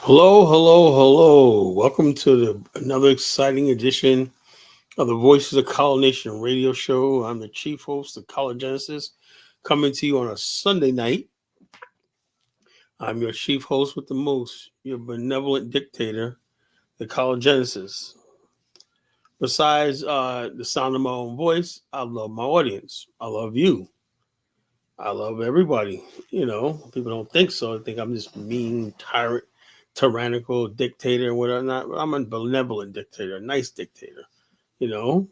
Hello, hello, hello. Welcome to another exciting edition of the Voices of College Nation radio show. I'm the chief host of College Genesis, coming to you on a Sunday night. I'm your chief host with the most, your benevolent dictator, the College Genesis. Besides the sound of my own voice, I love my audience. I love you. I love everybody. People don't think so. They think I'm this mean tyrant, tyrannical dictator, and whatnot. Not. I'm a benevolent dictator, a nice dictator. You know.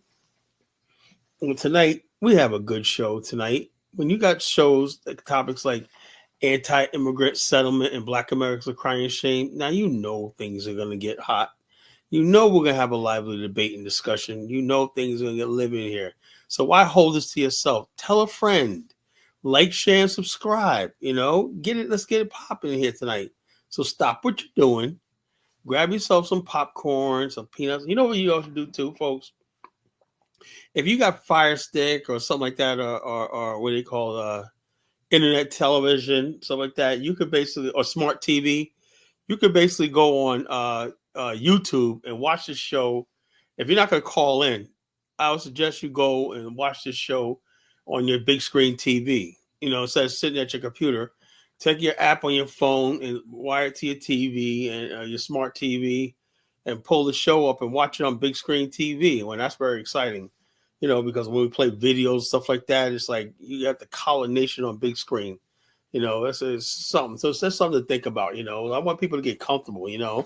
Well, tonight we have a good show. Tonight, when you got shows, like topics like anti-immigrant settlement and Black America's a crying shame, now you know things are gonna get hot. You know we're gonna have a lively debate and discussion. You know things are gonna get living here. So why hold this to yourself? Tell a friend. Like, share, and subscribe. Get it. Let's get it popping here tonight. So stop what you're doing. Grab yourself some popcorn, some peanuts. You know what you also do too, folks? If you got Fire Stick or something like that, or what do you call internet television, something like that, you could basically, or smart TV, you could basically go on YouTube and watch this show. If you're not going to call in, I would suggest you go and watch this show on your big screen TV. Instead of sitting at your computer, take your app on your phone and wire it to your TV and your smart TV and pull the show up and watch it on big screen TV. When that's very exciting, because when we play videos, stuff like that, it's like you got the College Nation on big screen. That's something. So that's something to think about. I want people to get comfortable. They're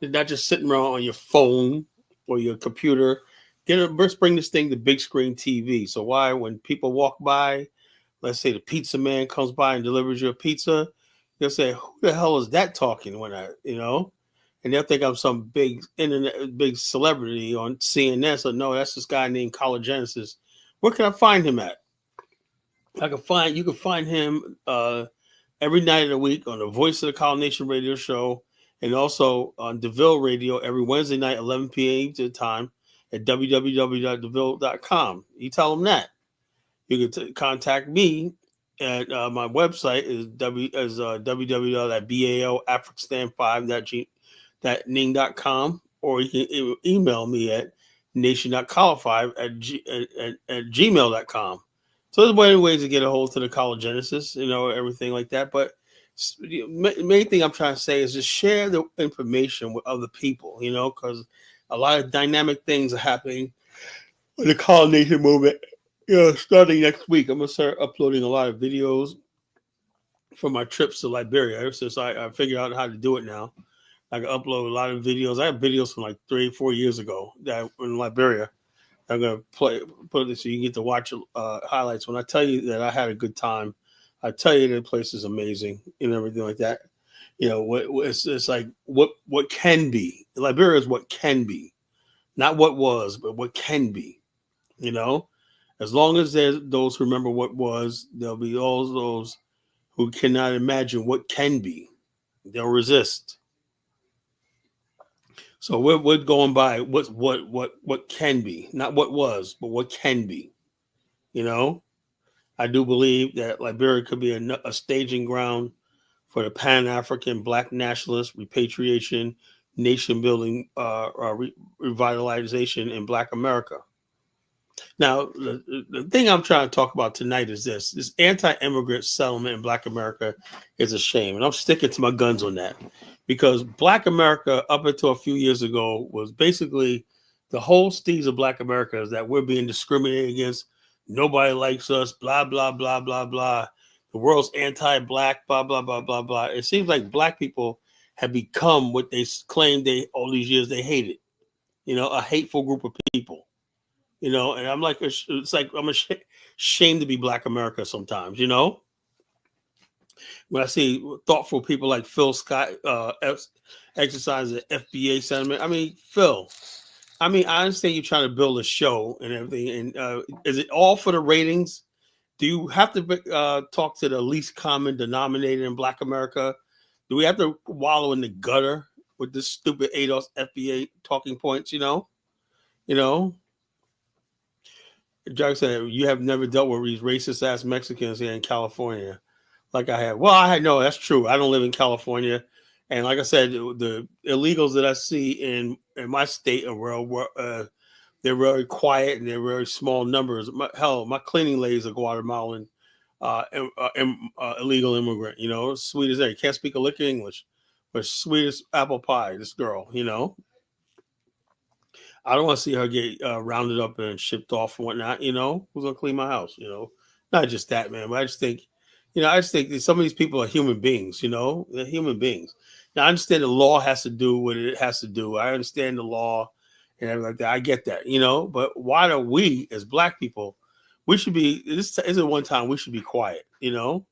not just sitting around on your phone or your computer. Let's bring this thing to big screen TV. So why, when people walk by, let's say the pizza man comes by and delivers you a pizza, they'll say, "Who the hell is that talking?" And they'll think I'm some big celebrity on CNN. So no, that's this guy named College Genesis. Where can I find him at? You can find him every night of the week on the Voice of the College Nation radio show, and also on DeVille Radio every Wednesday night, 11 p.m. to the time at www.deville.com. You tell them that. You can contact me at my website is www.balafricstan5.ning.com, or you can email me at nation.collar5 at gmail.com. So there's many ways to get a hold to the College Genesis, everything like that. But the main thing I'm trying to say is just share the information with other people, because a lot of dynamic things are happening with the College Nation movement. Starting next week, I'm going to start uploading a lot of videos from my trips to Liberia. Since I figured out how to do it now, I can upload a lot of videos. I have videos from like 3-4 years ago that in Liberia. I'm going to put it so you get to watch highlights. When I tell you that I had a good time, I tell you the place is amazing and everything like that. It's like what can be. Liberia is what can be, not what was, but what can be. As long as there's those who remember what was, there'll be all those who cannot imagine what can be. They'll resist. So we're going by what can be, not what was, but what can be. I do believe that Liberia could be a staging ground for the Pan-African Black nationalist repatriation, nation building, revitalization in Black America. Now, the thing I'm trying to talk about tonight is this anti-immigrant settlement in Black America is a shame. And I'm sticking to my guns on that because Black America, up until a few years ago, was basically the whole steez of Black America is that we're being discriminated against. Nobody likes us, blah, blah, blah, blah, blah. The world's anti-Black, blah, blah, blah, blah, blah. It seems like Black people have become what they claimed all these years they hated, a hateful group of people. And I'm like, it's like I'm ashamed to be Black America sometimes, When I see thoughtful people like Phil Scott exercise the FBA sentiment. I mean, Phil, I understand you're trying to build a show and everything. And is it all for the ratings? Do you have to talk to the least common denominator in Black America? Do we have to wallow in the gutter with this stupid ADOS FBA talking points, You know, Jack said, you have never dealt with these racist ass Mexicans here in California like I have. Well, I know that's true. I don't live in California. And like I said, the illegals that I see in my state of world, they're very quiet and they're very small numbers. My cleaning lady is a Guatemalan illegal immigrant. You know, sweet as that. Can't speak a lick of English, but sweet as apple pie. This girl, you know. I don't want to see her get rounded up and shipped off and whatnot. You know, who's gonna clean my house? You know, not just that, man. But I just think, I just think that some of these people are human beings. You know, they're human beings. Now I understand the law has to do what it has to do. I understand the law and everything like that. I get that. You know, but why do we as black people? We should be. This isn't one time we should be quiet. You know,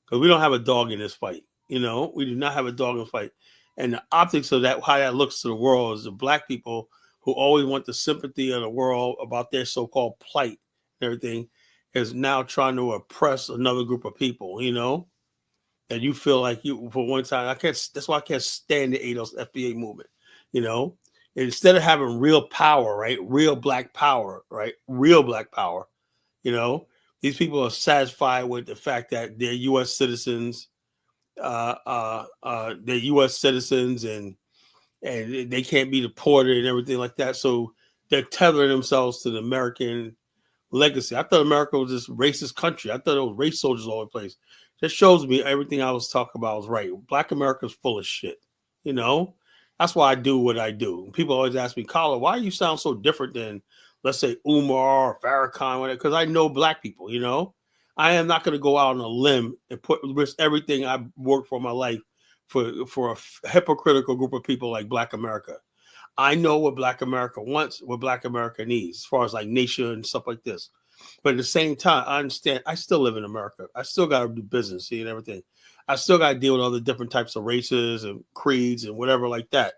because we don't have a dog in this fight. You know, we do not have a dog in the fight. And the optics of that, how that looks to the world, is the black people who always want the sympathy of the world about their so-called plight and everything, is now trying to oppress another group of people. You know, that you feel like you for one time. I can't. That's why I can't stand the ADOS FBA movement. You know, instead of having real power, right? Real black power, right? Real black power. You know, these people are satisfied with the fact that they're U.S. citizens, they're U.S. citizens, and they can't be deported and everything like that. So they're tethering themselves to the American legacy. I thought America was this racist country. I thought it was race soldiers all over the place. That shows me everything I was talking about was right. Black America's full of shit. You know, that's why I do what I do. People always ask me, Carla, why do you sound so different than, let's say, Umar or Farrakhan? Because I know black people. You know, I am not going to go out on a limb and risk everything I've worked for my life for a hypocritical group of people like Black America. I know what Black America wants, what Black America needs, as far as like nation and stuff like this. But at the same time, I understand I still live in America. I still got to do business, see, and everything. I still got to deal with all the different types of races and creeds and whatever like that.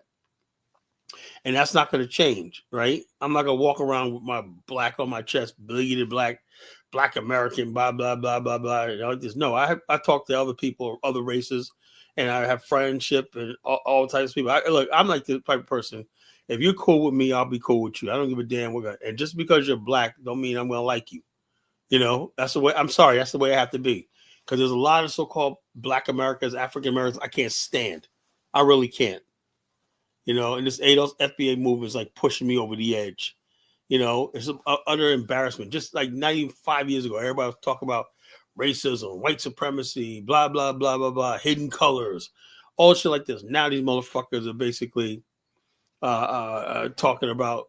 And that's not going to change, right? I'm not going to walk around with my black on my chest, bleeding black American, blah, blah, blah, blah, blah. You know, like this. No, I talk to other people, other races, and I have friendship and all types of people. Look, I'm like the type of person. If you're cool with me, I'll be cool with you. I don't give a damn. And just because you're black don't mean I'm going to like you. You know, that's the way. I'm sorry. That's the way I have to be. Because there's a lot of so-called Black Americans, African Americans I can't stand. I really can't. You know, and this ADOS FBA movement is like pushing me over the edge. You know, it's an utter embarrassment. Just like not even 5 years ago, everybody was talking about racism, white supremacy, blah, blah, blah, blah, blah, hidden colors, all shit like this. Now these motherfuckers are basically talking about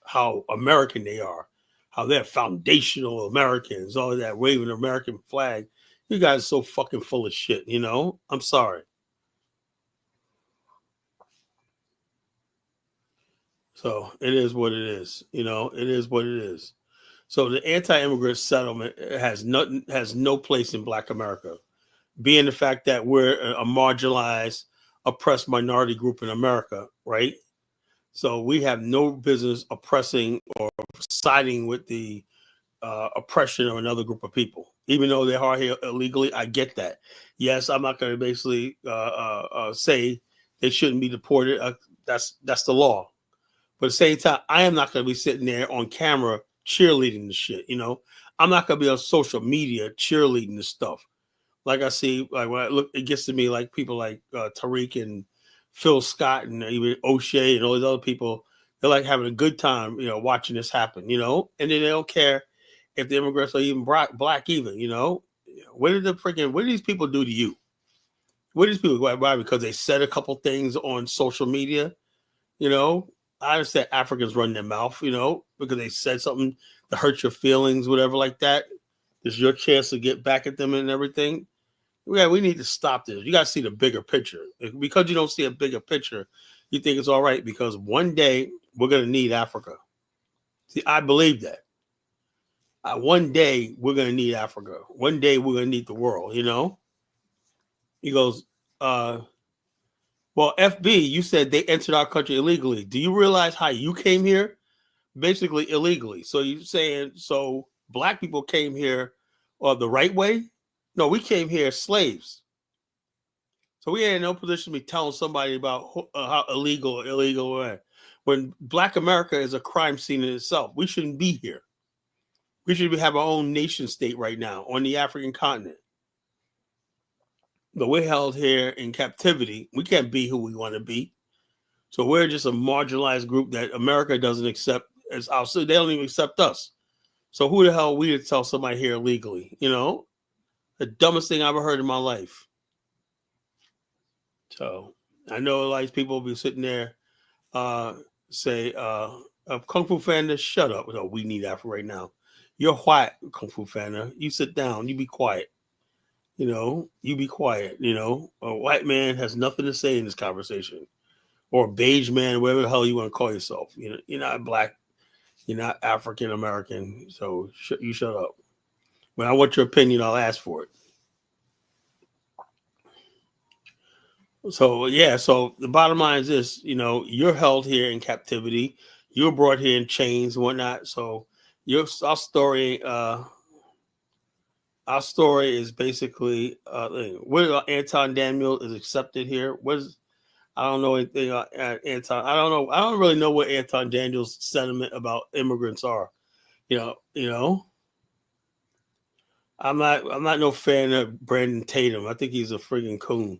how American they are, how they're foundational Americans, all of that, waving the American flag. You guys are so fucking full of shit, you know? I'm sorry. So it is what it is, you know. It is what it is. So the anti-immigrant settlement has no place in Black America, being the fact that we're a marginalized, oppressed minority group in America, right? So we have no business oppressing or siding with the oppression of another group of people, even though they are here illegally. I get that. Yes, I'm not going to basically say they shouldn't be deported. That's the law. But at the same time, I am not going to be sitting there on camera cheerleading the shit. You know, I'm not going to be on social media cheerleading the stuff. Like I see, like when I look, it gets to me like people like Tariq and Phil Scott and even O'Shea and all these other people. They're like having a good time, you know, watching this happen. You know, and then they don't care if the immigrants are even black even. You know, what did these people do to you? What did these people? Why? Because they said a couple things on social media. You know, I understand Africans run their mouth, you know, because they said something to hurt your feelings, whatever like that. This is your chance to get back at them and everything. Yeah, we need to stop this. You got to see the bigger picture. Because you don't see a bigger picture, you think it's all right because one day we're going to need Africa. See, I believe that. One day we're going to need Africa. One day we're going to need the world, you know? He goes, well, FB, you said they entered our country illegally. Do you realize how you came here? Basically illegally. So you're saying, so black people came here the right way? No, we came here as slaves. So we ain't in no position to be telling somebody about how illegal or illegal. When Black America is a crime scene in itself, we shouldn't be here. We should have our own nation state right now on the African continent. but we're held here in captivity. We can't be who we want to be. So we're just a marginalized group that America doesn't accept as our citizens. They don't even accept us. So who the hell are we to tell somebody here illegally? The dumbest thing I ever heard in my life. So I know like people will be sitting there, say, a Kung Fu fan, shut up. No, we need that for right now. You're white, Kung Fu fan. You sit down. You be quiet. You be quiet. A white man has nothing to say in this conversation. Or a beige man, whatever the hell you want to call yourself. You're not black. You're not African American. So you shut up. When I want your opinion, I'll ask for it. So yeah, so the bottom line is this: you're held here in captivity. You're brought here in chains and whatnot. So our story is basically what Anton Daniel is accepted here. I don't know anything Anton. I don't know. I don't really know what Anton Daniel's sentiment about immigrants are. I'm not no fan of Brandon Tatum. I think he's a friggin' coon.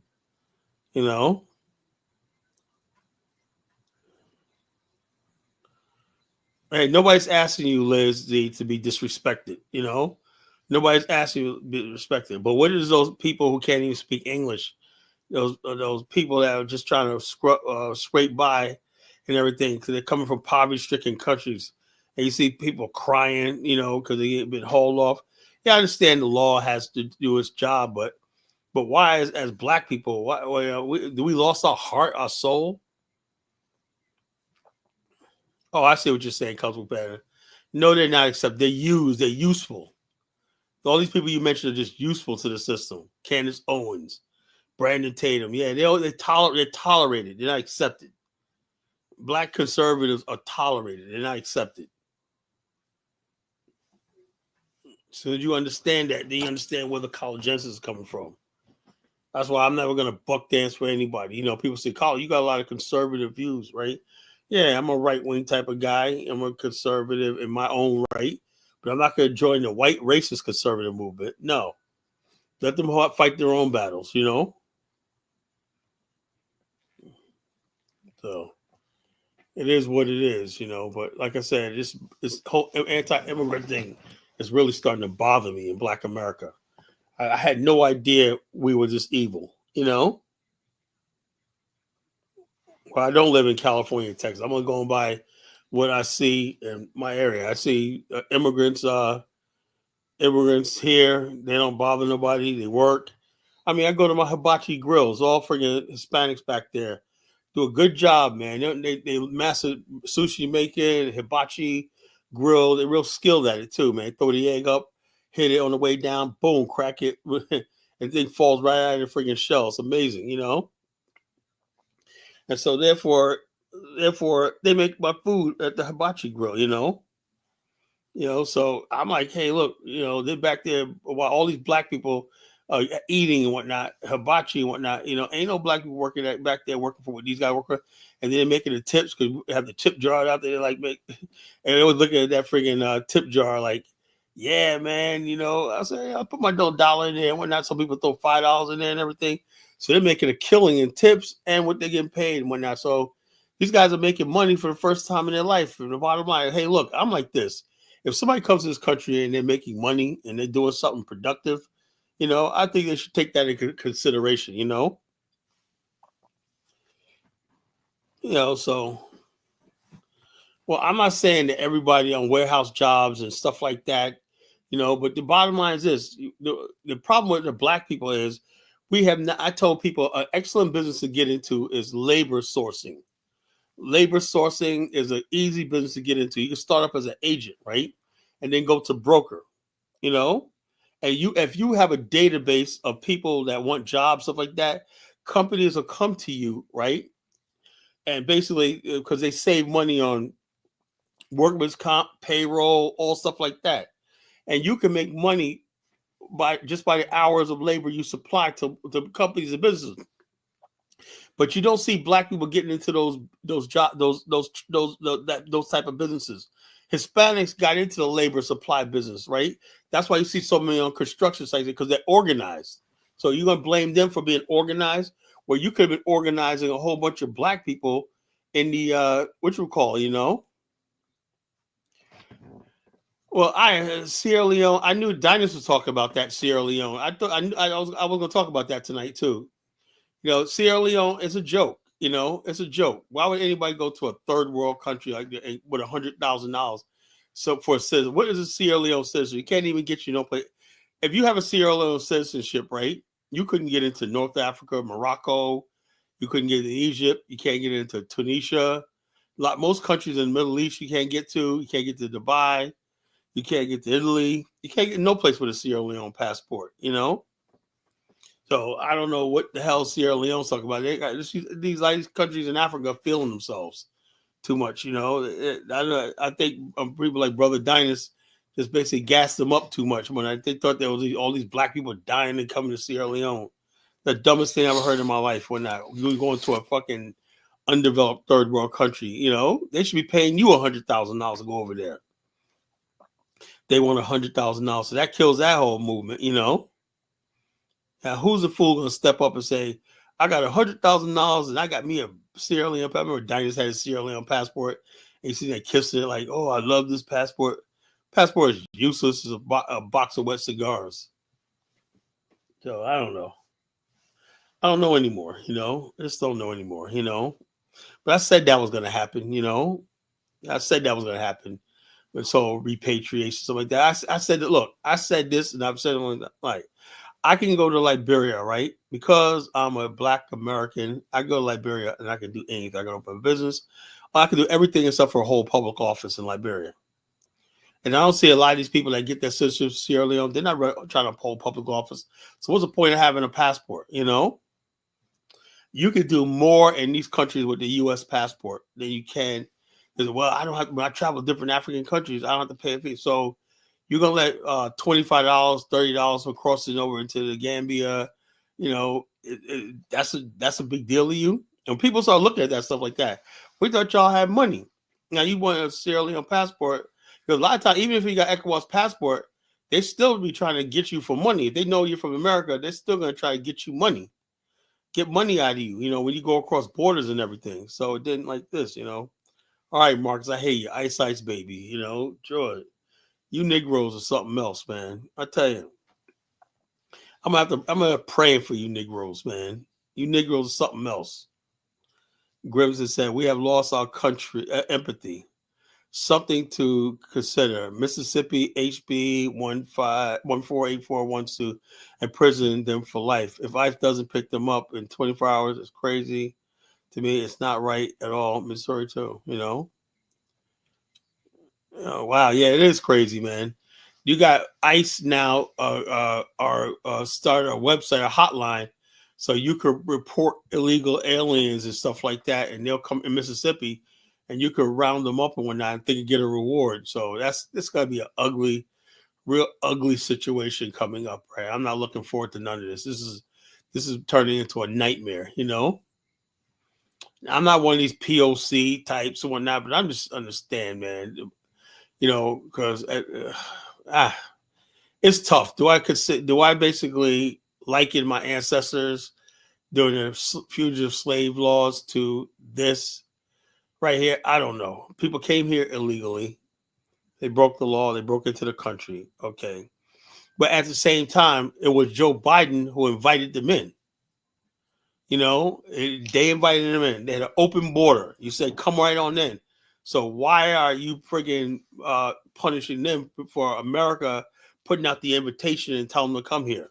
Hey, nobody's asking you, Liz, to be disrespected. Nobody's asking you to be respected. But what is those people who can't even speak English? Those people that are just trying to scrape by and everything because they're coming from poverty-stricken countries, and you see people crying, because they get been hauled off. Yeah, I understand the law has to do its job, but why, as black people, why do we lost our heart, our soul? Oh, I see what you're saying, Couple Better. No, they're not. Except they're used. They're useful. All these people you mentioned are just useful to the system. Candace Owens, Brandon Tatum. Yeah, they're tolerated. They're not accepted. Black conservatives are tolerated. They're not accepted. So you understand that, then you understand where the collegensis is coming from. That's why I'm never going to buck dance for anybody. People say, Carl, you got a lot of conservative views, right? Yeah, I'm a right-wing type of guy. I'm a conservative in my own right. But I'm not going to join the white racist conservative movement. No. Let them fight their own battles, So it is what it is, But like I said, this whole anti-immigrant thing is really starting to bother me in Black America. I had no idea we were this evil, Well, I don't live in California and Texas. I'm only going by what I see in my area. I see immigrants here. They don't bother nobody. They work. I mean, I go to my hibachi grills, all friggin' Hispanics back there. Do a good job, man. They master sushi making, hibachi grill. They're real skilled at it too, man. Throw the egg up, hit it on the way down, boom, crack it, and thing falls right out of the friggin' shell. It's amazing, And so therefore, they make my food at the hibachi grill, So I'm like, hey, look, they're back there while all these black people are eating and whatnot, hibachi and whatnot. Ain't no black people working back there working for what these guys work for, and they're making the tips because we have the tip jar out there. Like, and they was looking at that friggin' tip jar, like, yeah, man. I said, I'll put my $1 in there and whatnot. Some people throw $5 in there and everything, so they're making a killing in tips and what they're getting paid and whatnot. So these guys are making money for the first time in their life. And the bottom line, hey, look, I'm like this. If somebody comes to this country and they're making money and they're doing something productive, I think they should take that into consideration, So, well, I'm not saying that everybody on warehouse jobs and stuff like that, but the bottom line is this. The problem with the black people is we have not, I told people an excellent business to get into is labor sourcing. Labor sourcing is an easy business to get into. You can start up as an agent, right? And then go to broker, And if you have a database of people that want jobs, stuff like that, companies will come to you, right? And basically, because they save money on workman's comp, payroll, all stuff like that. And you can make money by the hours of labor you supply to companies and businesses. But you don't see black people getting into those type of businesses. Hispanics got into the labor supply business, right? That's why you see so many on construction sites because they're organized. So you're gonna blame them for being organized, where you could have been organizing a whole bunch of black people in the what you call, Well, Sierra Leone. I knew Dinus was talking about that Sierra Leone. I thought I was going to talk about that tonight too. Sierra Leone is a joke. It's a joke. Why would anybody go to a third world country like with $100,000? So for a citizen, what is a Sierra Leone citizen? You can't even get no place. If you have a Sierra Leone citizenship, right? You couldn't get into North Africa, Morocco. You couldn't get into Egypt. You can't get into Tunisia. Most countries in the Middle East you can't get to. You can't get to Dubai. You can't get to Italy. You can't get no place with a Sierra Leone passport, So I don't know what the hell Sierra Leone's talking about. They got these countries in Africa feeling themselves too much, I think people like Brother Dinus just basically gassed them up too much when they thought there was all these black people dying and coming to Sierra Leone. The dumbest thing I ever heard in my life. When you going to a fucking undeveloped third world country, they should be paying you $100,000 to go over there. They want $100,000, so that kills that whole movement, Now, who's the fool gonna step up and say, "I got $100,000 and I got me a Sierra Leone passport"? I remember Diners had a Sierra Leone passport, and you see that kissing it like, "Oh, I love this passport." Passport is useless as a box of wet cigars. So I don't know. I don't know anymore. I just don't know anymore. But I said that was gonna happen. I said that was gonna happen. So repatriation, stuff like that. I said that. Look, I said this, and I've said it like I can go to Liberia, right? Because I'm a Black American. I go to Liberia, and I can do anything. I can open a business. I can do everything except for a whole public office in Liberia. And I don't see a lot of these people that get their citizenship in Sierra Leone. They're not trying to hold public office. So what's the point of having a passport? You could do more in these countries with the U.S. passport than you can. Well, I don't have. When I travel to different African countries, I don't have to pay a fee. So you're gonna let $25, $30 for crossing over into the Gambia. That's a big deal to you. And people start looking at that stuff like that. We thought y'all had money. Now you want a Sierra Leone passport, because a lot of times, even if you got ECOWAS passport, they still be trying to get you for money. If they know you're from America, they're still gonna try to get you money, get money out of you. When you go across borders and everything. So it didn't like this. All right, Marcus, I hate you. Ice, baby. George, you Negroes are something else, man. I tell you, I'm gonna pray for you Negroes, man. You Negroes are something else. Grimson said, we have lost our country empathy. Something to consider. Mississippi HB 148412 imprison them for life. If ICE doesn't pick them up in 24 hours, it's crazy. To me, it's not right at all. Missouri too, Oh, wow, yeah, it is crazy, man. You got ICE now started a website, a hotline, so you could report illegal aliens and stuff like that, and they'll come in Mississippi, and you could round them up and whatnot, and they could get a reward. So it's gonna be an real ugly situation coming up, right? I'm not looking forward to none of this. This is turning into a nightmare, I'm not one of these POC types and whatnot, but I'm just understand, man. Because it's tough. Do I basically liken my ancestors during the fugitive slave laws to this right here? I don't know. People came here illegally. They broke the law. They broke into the country. Okay. But at the same time, it was Joe Biden who invited them in. They invited them in. They had an open border. You said, come right on in. So why are you friggin' punishing them for America putting out the invitation and telling them to come here?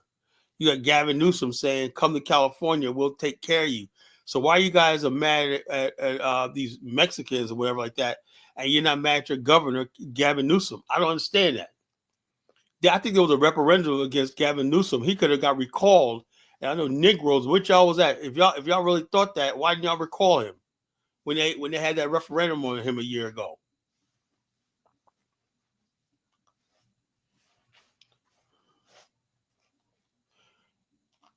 You got Gavin Newsom saying, come to California, we'll take care of you. So why you guys are mad at these Mexicans or whatever like that, and you're not mad at your governor, Gavin Newsom? I don't understand that. I think there was a referendum against Gavin Newsom. He could have got recalled. And I know Negroes, which y'all was at. If y'all really thought that, why didn't y'all recall him when they had that referendum on him a year ago?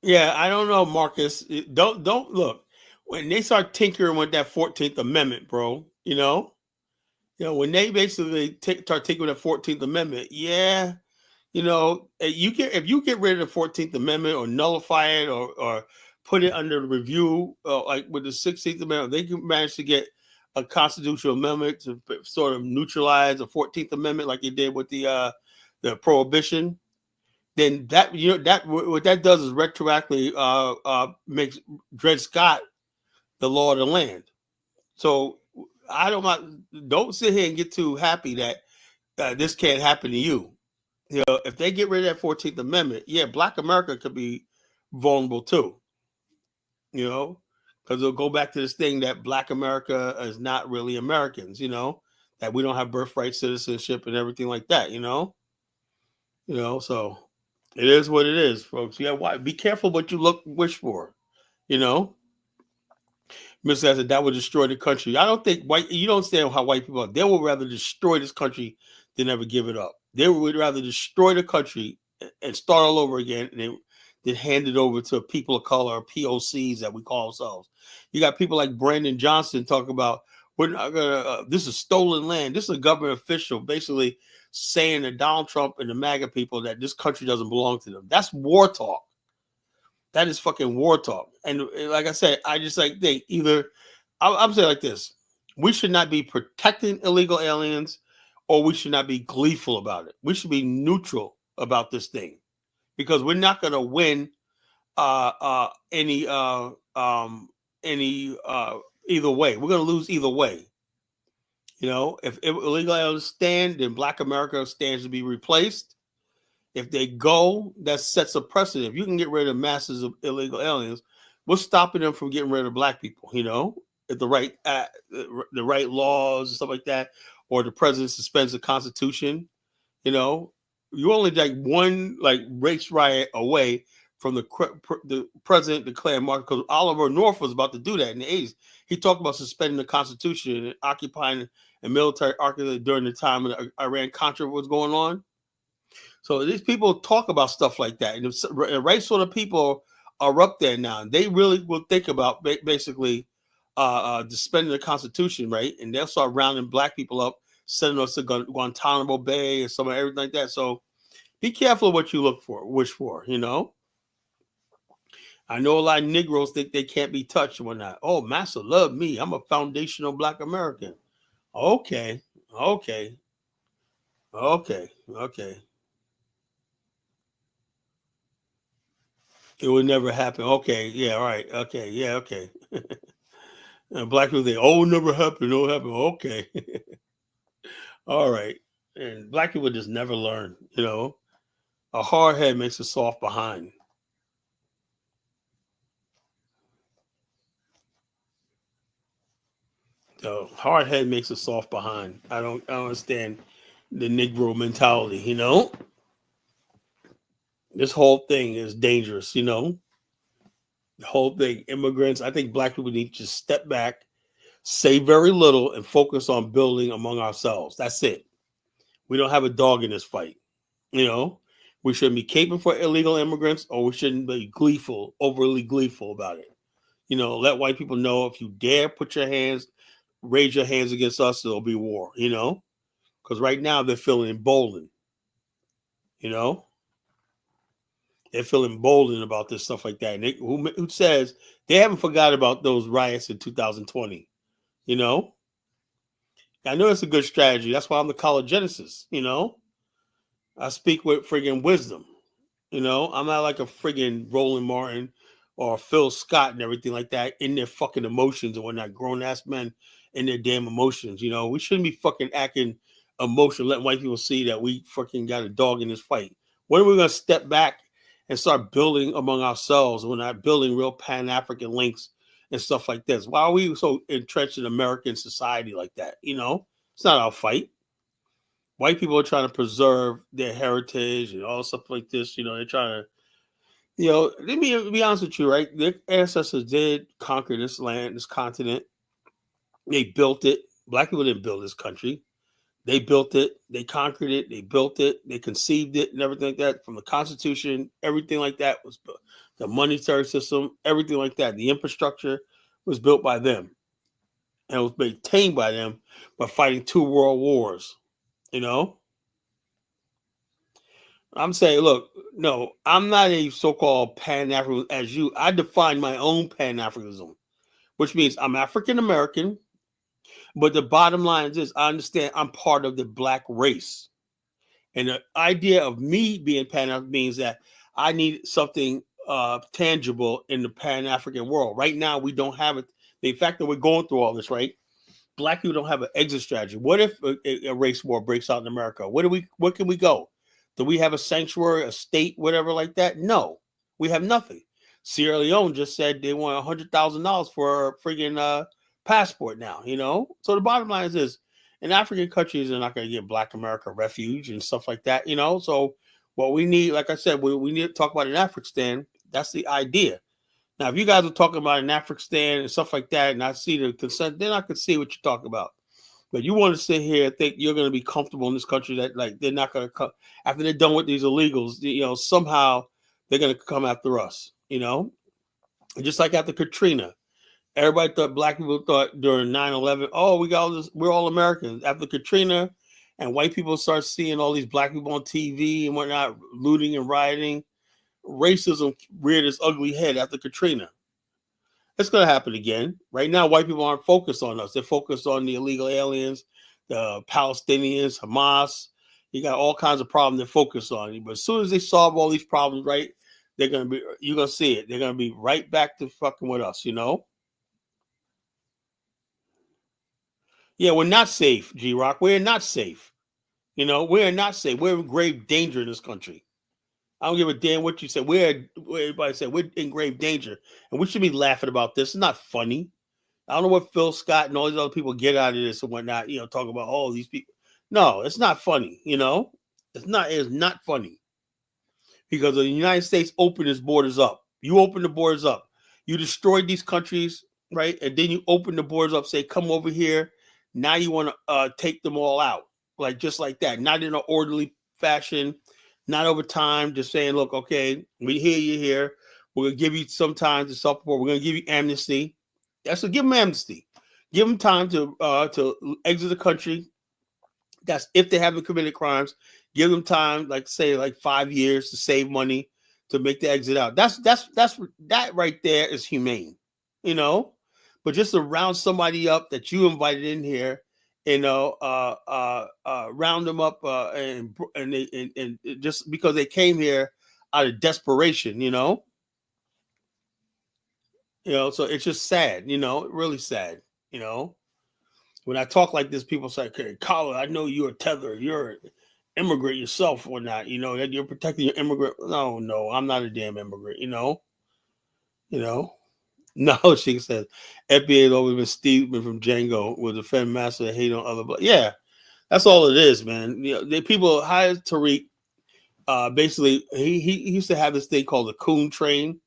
Yeah, I don't know, Marcus. Don't look when they start tinkering with that 14th Amendment, bro. When they basically start tinkering with that 14th Amendment, yeah, if you get rid of the 14th Amendment or nullify it or put it under review, like with the 16th Amendment, they can manage to get a constitutional amendment to sort of neutralize the 14th Amendment, like they did with the prohibition. Then that what that does is retroactively makes Dred Scott the law of the land. So don't sit here and get too happy that this can't happen to you. If they get rid of that 14th Amendment, yeah, Black America could be vulnerable too. Because they'll go back to this thing that Black America is not really Americans. That we don't have birthright citizenship and everything like that. So it is what it is, folks. Be careful what you wish for. Mr. said that would destroy the country. I don't think you don't understand how white people are. They would rather destroy this country than ever give it up. They would rather destroy the country and start all over again than hand it over to people of color or POCs that we call ourselves. You got people like Brandon Johnson talking about, we're not gonna, this is stolen land. This is a government official basically saying to Donald Trump and the MAGA people that this country doesn't belong to them. That's war talk. That is fucking war talk. And like I said, I just think I'm saying like this. We should not be protecting illegal aliens or we should not be gleeful about it. We should be neutral about this thing because we're not going to win any either way. We're going to lose either way. If illegal aliens stand, then Black America stands to be replaced. If they go, that sets a precedent. If you can get rid of masses of illegal aliens, what's stopping them from getting rid of Black people? If the right laws and stuff like that, or the president suspends the Constitution, you're only like one race riot away from the president declaring martial. Because Oliver North was about to do that in the 80s. He talked about suspending the Constitution and occupying a military architect during the time of the Iran-Contra was going on. So these people talk about stuff like that. And the right sort of people are up there now. They really will think about basically suspending the Constitution, right? And they'll start rounding Black people up, sending us to Guantanamo Bay and some of everything like that. So be careful what you wish for, I know a lot of Negroes think they can't be touched and whatnot. Oh, Massa love me. I'm a foundational Black American. Okay. It would never happen. Okay, yeah, all right. Okay, yeah, okay. And Black people think, oh, never happened, no happen. Okay. All right. And Black people just never learn, A hard head makes a soft behind. So hard head makes a soft behind. I don't understand the Negro mentality, This whole thing is dangerous, The whole thing, immigrants. I think Black people need to step back, say very little, and focus on building among ourselves. That's it. We don't have a dog in this fight. We shouldn't be caping for illegal immigrants, or we shouldn't be overly gleeful about it. Let white people know if you dare raise your hands against us, there'll be war, because right now they're feeling emboldened, They're feeling emboldened about this stuff like that. And who says they haven't forgot about those riots in 2020, I know it's a good strategy. That's why I'm the College-Genesis, I speak with friggin' wisdom. I'm not like a friggin' Roland Martin or Phil Scott and everything like that in their fucking emotions and whatnot. Grown ass men in their damn emotions. We shouldn't be fucking acting emotional, letting white people see that we fucking got a dog in this fight. When are we gonna step back and start building among ourselves? We're not building real Pan-African links and stuff like this. Why are we so entrenched in American society like that? It's not our fight. White people are trying to preserve their heritage and all stuff like this. They're trying to, let me be honest with you, right? Their ancestors did conquer this land, this continent. They built it. Black people didn't build this country. They built it. They conquered it. They built it. They conceived it and everything like that. From the Constitution, everything like that was built. The monetary system, everything like that. The infrastructure was built by them. And it was maintained by them by fighting 2 world wars. I'm saying, look, no, I'm not a so-called Pan-African as you. I define my own Pan-Africanism, which means I'm African American. But the bottom line is this: I understand I'm part of the black race, and the idea of me being Pan-African means that I need something tangible in the Pan-African world. Right now, we don't have it. The fact that we're going through all this, right? Black people don't have an exit strategy. What if a race war breaks out in America? Where can we go? Do we have a sanctuary, a state, whatever like that? No, we have nothing. Sierra Leone just said they want $100,000 for a friggin' passport now. So the bottom line is this: in African countries, they're not going to give Black America refuge and stuff like that. So what we need, like I said, we need to talk about in Afghanistan. That's the idea. Now, if you guys are talking about an Afghanistan and stuff like that, and I see the consent, then I can see what you're talking about. But you want to sit here and think you're going to be comfortable in this country that like they're not going to come after they're done with these illegals. Somehow they're going to come after us. Just like after Katrina, everybody thought black people thought during 9/11, oh, we got all this, we're all Americans. After Katrina, and white people start seeing all these black people on TV and whatnot, looting and rioting. Racism reared its ugly head after Katrina. It's going to happen again. Right now, white people aren't focused on us. They're focused on the illegal aliens, the Palestinians, Hamas. You got all kinds of problems they're focused on. But as soon as they solve all these problems, right, you're going to see it. They're going to be right back to fucking with us, Yeah, we're not safe, G-Rock. We're not safe. We're not safe. We're in grave danger in this country. I don't give a damn what you say. Everybody said we're in grave danger, and we should be laughing about this. It's not funny. I don't know what Phil Scott and all these other people get out of this and whatnot. Talk about all these people. No, it's not funny. It's not. It's not funny because the United States opened its borders up. You open the borders up. You destroyed these countries, right? And then you open the borders up. Say, come over here. Now you want to take them all out, just like that. Not in an orderly fashion. Not over time, just saying, look, okay, we hear you here. We're going to give you some time to support. We're going to give you amnesty. That's what, give them amnesty. Give them time to exit the country. That's if they haven't committed crimes. Give them time, like 5 years to save money to make the exit out. That right there is humane, But just to round somebody up that you invited in here, round them up and just because they came here out of desperation, so it's just sad, really sad, When I talk like this, people say, okay, Colin, I know you're a tether, you're an immigrant yourself or not, that you're protecting your immigrant. No, I'm not a damn immigrant, No, she says FBA has always been Steven from Django with the Fed master hate on other. But yeah, that's all it is, man. The people hired Tariq. Basically, he used to have this thing called the coon train.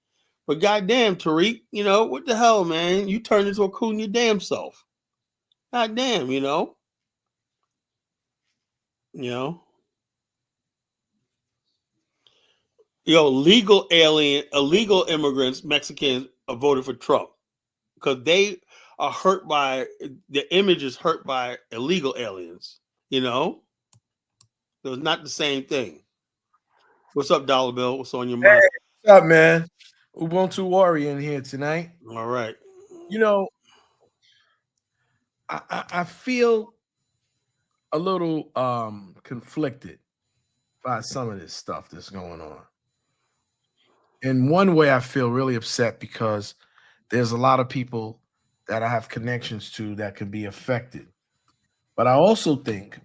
But goddamn, Tariq, what the hell, man? You turned into a coon your damn self. Goddamn, illegal immigrants, Mexicans voted for Trump because they are hurt by the image is hurt by illegal aliens. So it's not the same thing. What's up, Dollar Bill? What's on your mind? Hey, what's up, man? Ubuntu Warrior in here tonight. All right. I feel a little conflicted by some of this stuff that's going on. In one way, I feel really upset because there's a lot of people that I have connections to that could be affected. But I also think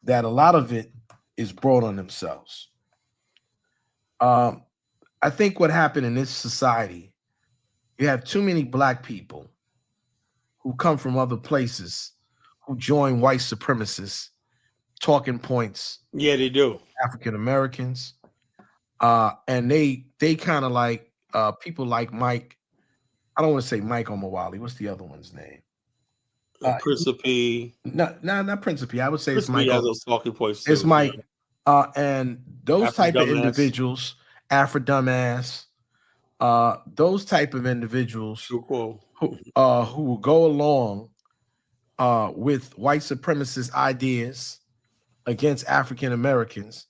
that a lot of it is brought on themselves. I think what happened in this society, you have too many black people who come from other places who join white supremacists talking points. Yeah, they do. African Americans. And they kind of like people like Mike. I don't want to say Mike Omawali. What's the other one's name? Principe. Not Principe. I would say Principe it's Mike. Has those talking points it's too, Mike. And those Afro type of dumbass. individuals, Afro dumbass, those type of individuals who will go along with white supremacist ideas against African Americans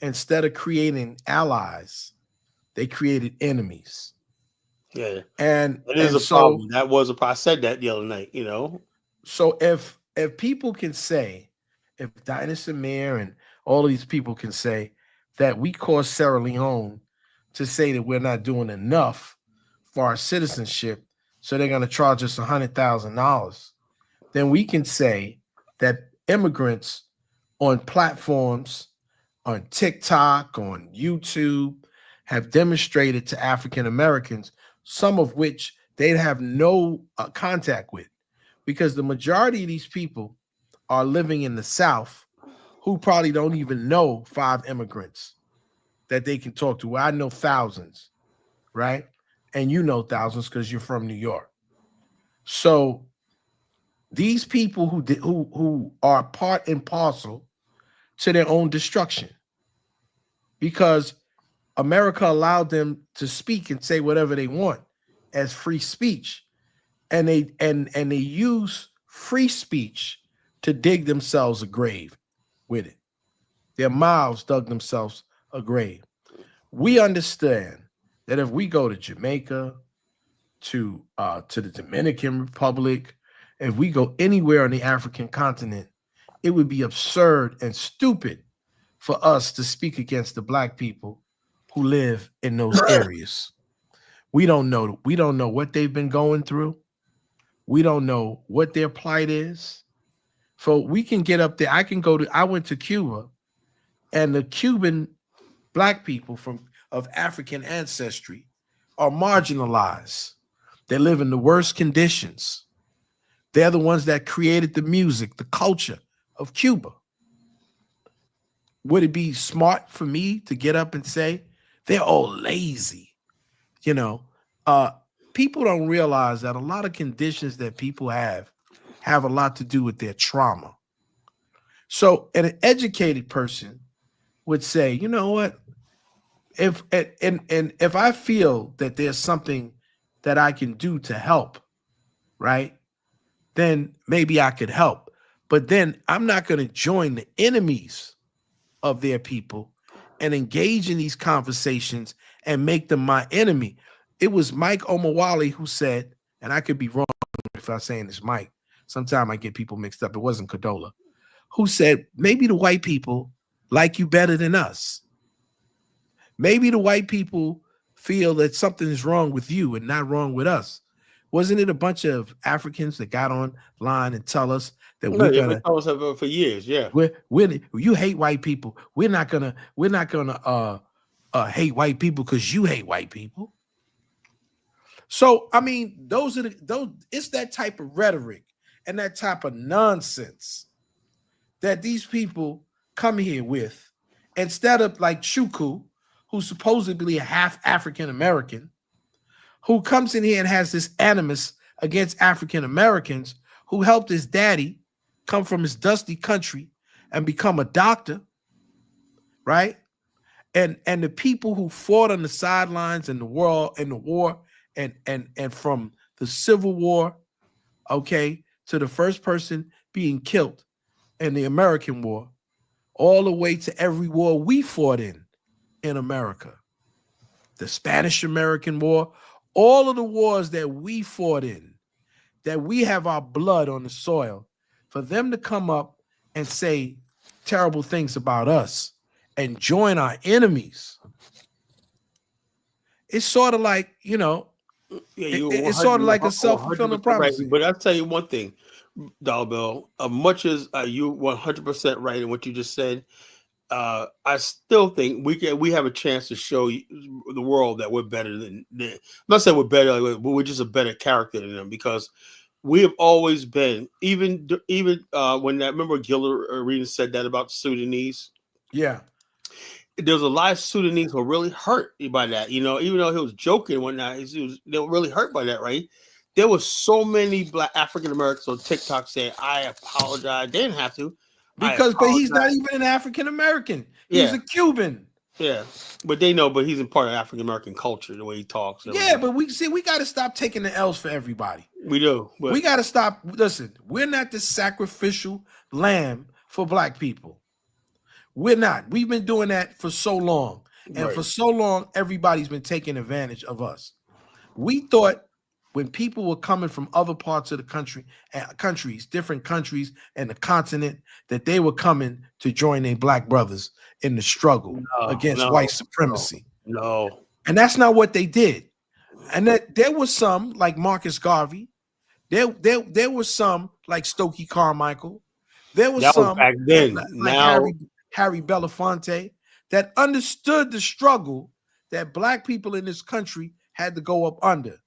instead of creating allies, they created enemies. Yeah, And it is a so problem. That was a problem. I said that the other night. You know. so if people can say, if Dinah Samir and all of these people can say that we caused Sierra Leone to say that we're not doing enough for our citizenship, so they're going to charge us $100,000, then we can say that immigrants on platforms, on TikTok, on YouTube, have demonstrated to African Americans, some of which they'd have no contact with, because the majority of these people are living in the South who probably don't even know 5 immigrants that they can talk to. Well, I know thousands, right? And you know thousands because you're from New York. So these people who are part and parcel to their own destruction, because America allowed them to speak and say whatever they want as free speech, and they use free speech to dig themselves a grave with it. Their mouths dug themselves a grave. We understand that if we go to Jamaica, to the Dominican Republic, if we go anywhere on the African continent, it would be absurd and stupid for us to speak against the Black people who live in those areas. We don't know what they've been going through. We don't know what their plight is. So we can get up there. I went to Cuba, and the Cuban Black people of African ancestry are marginalized. They live in the worst conditions. They're the ones that created the music, the culture of Cuba. Would it be smart for me to get up and say they're all lazy? You know, people don't realize that a lot of conditions that people have a lot to do with their trauma. So an educated person would say, you know what? If I feel that there's something that I can do to help, right? Then maybe I could help. But then I'm not going to join the enemies of their people and engage in these conversations and make them my enemy. It was Mike Omawale who said, and I could be wrong if I'm saying this Mike, sometimes I get people mixed up. It wasn't Cadola, who said, maybe the white people like you better than us. Maybe the white people feel that something is wrong with you and not wrong with us. Wasn't it a bunch of Africans that got online and tell us that we're gonna for years, yeah. You hate white people. We're not gonna hate white people because you hate white people. So I mean, those it's that type of rhetoric and that type of nonsense that these people come here with, instead of like Chuku, who's supposedly a half African American, who comes in here and has this animus against African Americans, who helped his daddy come from his dusty country and become a doctor, right? And the people who fought on the sidelines in the war and from the Civil War, okay, to the first person being killed in the American War, all the way to every war we fought in America, the Spanish-American War, all of the wars that we fought in, that we have our blood on the soil, for them to come up and say terrible things about us and join our enemies, it's sort of like, it's sort of like a self-fulfilling prophecy. Right. But I'll tell you one thing, Dollar Bill, much as you 100% right in what you just said, I still think we have a chance to show the world that we're better than them. I'm not saying we're better, but we're just a better character than them, because we have always been, even when remember Gilder Arenas said that about the Sudanese. Yeah. There's a lot of Sudanese who are really hurt by that, even though he was joking and whatnot, they were really hurt by that, right? There was so many Black African Americans on TikTok saying, I apologize. They didn't have to. But he's not even an African American. He's a Cuban. Yeah, but they know, but he's in part of African American culture, the way he talks. Yeah, but we got to stop taking the L's for everybody. We do. But we got to stop. Listen, we're not the sacrificial lamb for Black people. We're not. We've been doing that for so long. And Right. for so long, everybody's been taking advantage of us. We thought when people were coming from other parts of the country, different countries and the continent, that they were coming to join their black brothers in the struggle against white supremacy. No. And that's not what they did. And that there was some like Marcus Garvey. There was some like Stokely Carmichael. There was That was some back then. like Now, Harry Belafonte that understood the struggle that black people in this country had to go up under.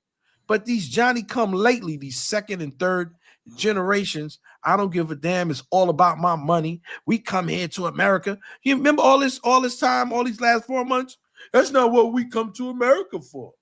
But these Johnny come lately, these second and third generations, I don't give a damn. It's all about my money. We come here to America. You remember all this time, all these last 4 months? That's not what we come to America for.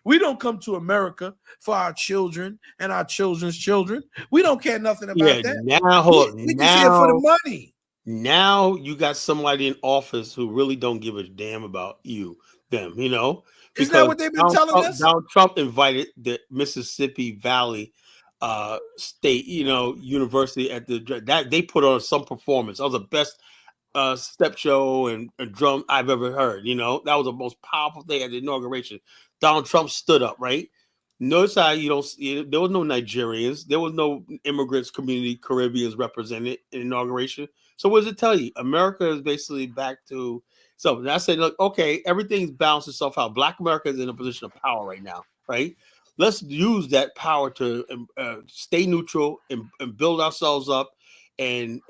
We don't come to America for our children and our children's children. We don't care nothing about that. We just here for the money. Now you got somebody in office who really don't give a damn about them, you know? Isn't that what they've been telling us? Donald Trump invited the Mississippi Valley State, university that they put on some performance. That was the best step show and drum I've ever heard. That was the most powerful thing at the inauguration. Donald Trump stood up, right? Notice how there was no Nigerians, there was no immigrants community, Caribbeans represented in inauguration. So what does it tell you? America is basically back to something. I said, look, okay, everything's balanced itself out. Black America is in a position of power right now, right? Let's use that power to stay neutral and build ourselves up and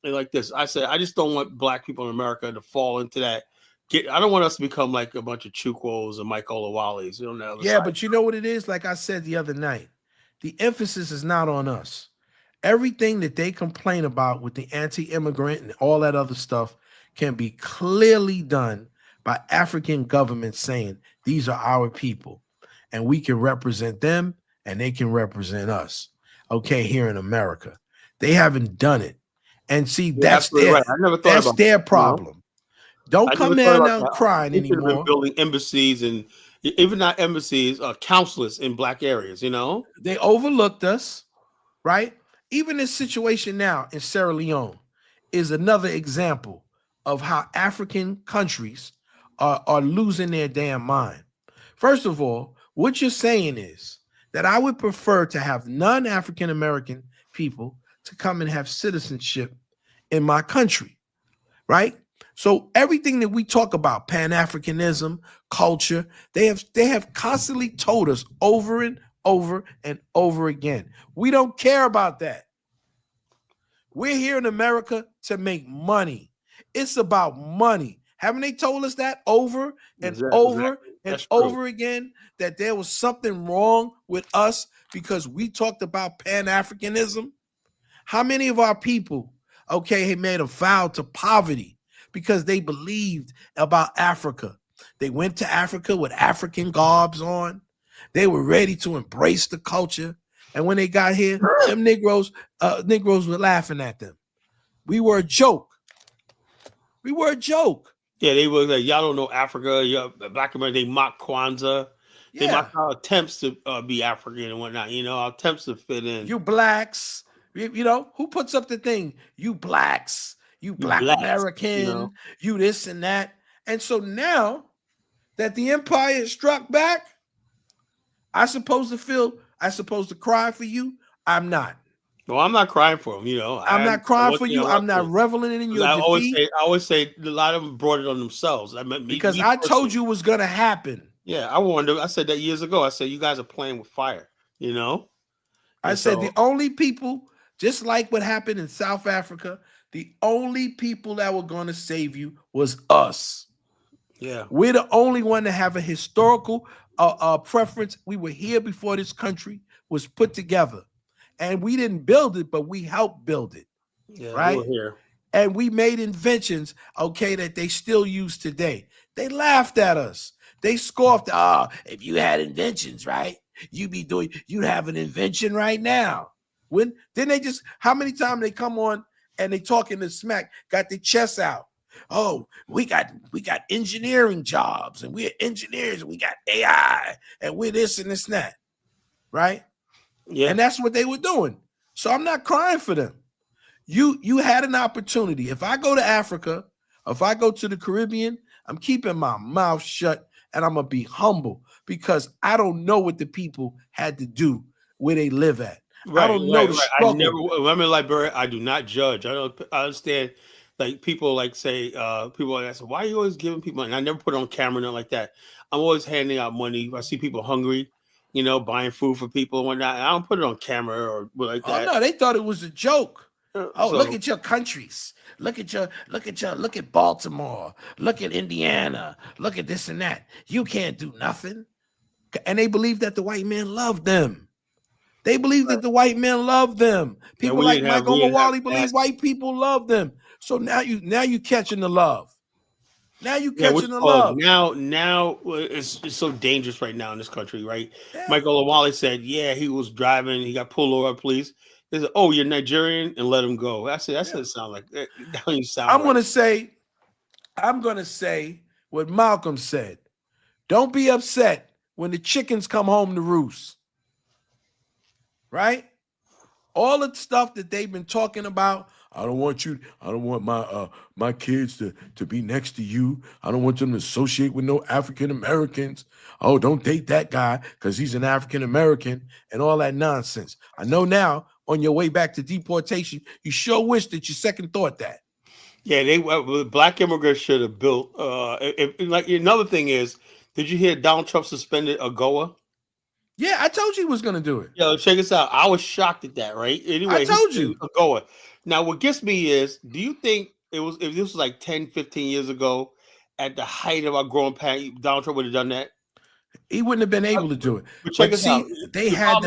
like this. I said, I just don't want black people in America to fall into that. I don't want us to become like a bunch of Chukwos and Mike Olawale's. Yeah, but you know what it is? Like I said the other night, the emphasis is not on us. Everything that they complain about with the anti-immigrant and all that other stuff can be clearly done by African governments saying, these are our people and we can represent them and they can represent us. Okay, here in America. They haven't done it. And see, that's their problem. Don't come in now crying anymore. Been building embassies and even not embassies, consulates in black areas, They overlooked us, right? Even this situation now in Sierra Leone is another example of how African countries are losing their damn mind. First of all, what you're saying is that I would prefer to have non-African American people to come and have citizenship in my country, right? So everything that we talk about, Pan-Africanism, culture, they have constantly told us over and over and over again. We don't care about that. We're here in America to make money. It's about money. Haven't they told us that over and over and over again, that there was something wrong with us because we talked about Pan-Africanism? How many of our people, had made a vow to poverty because they believed about Africa? They went to Africa with African garbs on. They were ready to embrace the culture. And when they got here, them Negroes were laughing at them. We were a joke. Yeah, they were like, y'all don't know Africa. Black America, they mock Kwanzaa. They mock our attempts to be African and whatnot, our attempts to fit in. You blacks, who puts up the thing? You blacks, you black American, you this and that. And so now that the empire is struck back, I supposed to cry for you. I'm not. Well, I'm not crying for them, I'm not crying for you. I'm not reveling in your defeat. I always say a lot of them brought it on themselves. Because I told you it was going to happen. Yeah, I warned them. I said that years ago. I said, you guys are playing with fire, I said the only people, just like what happened in South Africa, the only people that were going to save you was us. Yeah. We're the only one to have a historical preference. We were here before this country was put together. And we didn't build it, but we helped build it. Yeah, right? We were here. And we made inventions, that they still use today. They laughed at us. They scoffed. If you had inventions, right? You'd have an invention right now. How many times they come on and they talking to smack, got their chests out. Oh, we got engineering jobs and we're engineers and we got AI and we're this and this and that. Right? Yeah. And that's what they were doing. So I'm not crying for them. You had an opportunity. If I go to Africa, if I go to the Caribbean, I'm keeping my mouth shut and I'm gonna be humble because I don't know what the people had to do where they live at. I don't know the I struggle. never. When I'm in Liberia, I do not judge. I understand. Like people like say, people like say, why are you always giving people money? And I never put it on camera, nothing like that. I'm always handing out money. I see people hungry, buying food for people and whatnot. I don't put it on camera or like that. Oh no, they thought it was a joke. Oh, So, look at your countries. Look at Baltimore. Look at Indiana. Look at this and that. You can't do nothing. And they believe that the white man loved them. They believe that the white men love them. People like Michael Mawali believe white people love them. So now you catching the love. Now you catching the love. Now it's so dangerous right now in this country, right? Yeah. Michael Mawali said, yeah, he was driving, he got pulled over by police. They said, oh, you're Nigerian, and let him go. That's it. That's what it sounds like. That don't even sound I'm gonna say what Malcolm said. Don't be upset when the chickens come home to roost. Right? All the stuff that they've been talking about. I don't want my kids to be next to you. I don't want them to associate with no African Americans. Oh, don't date that guy because he's an African American and all that nonsense. I know now on your way back to deportation, you sure wish that you second thought that. Yeah, black immigrants should have built. Like another thing is, did you hear Donald Trump suspended AGOA? Yeah, I told you he was going to do it. Yo, check this out. I was shocked at that, right? Anyway, I told you. AGOA. Now, what gets me is, do you think if this was like 10, 15 years ago, at the height of our growing pain, Donald Trump would have done that? He wouldn't have been able to do it. But check this out. They had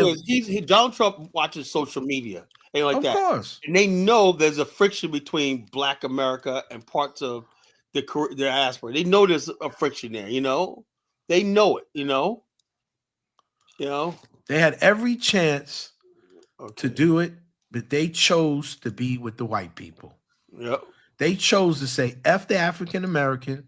Donald Trump watches social media and like that. Of course. And they know there's a friction between Black America and parts of the diaspora. They know there's a friction there, They know it, They had every chance to do it, but they chose to be with the white people. Yep. They chose to say, F the African American.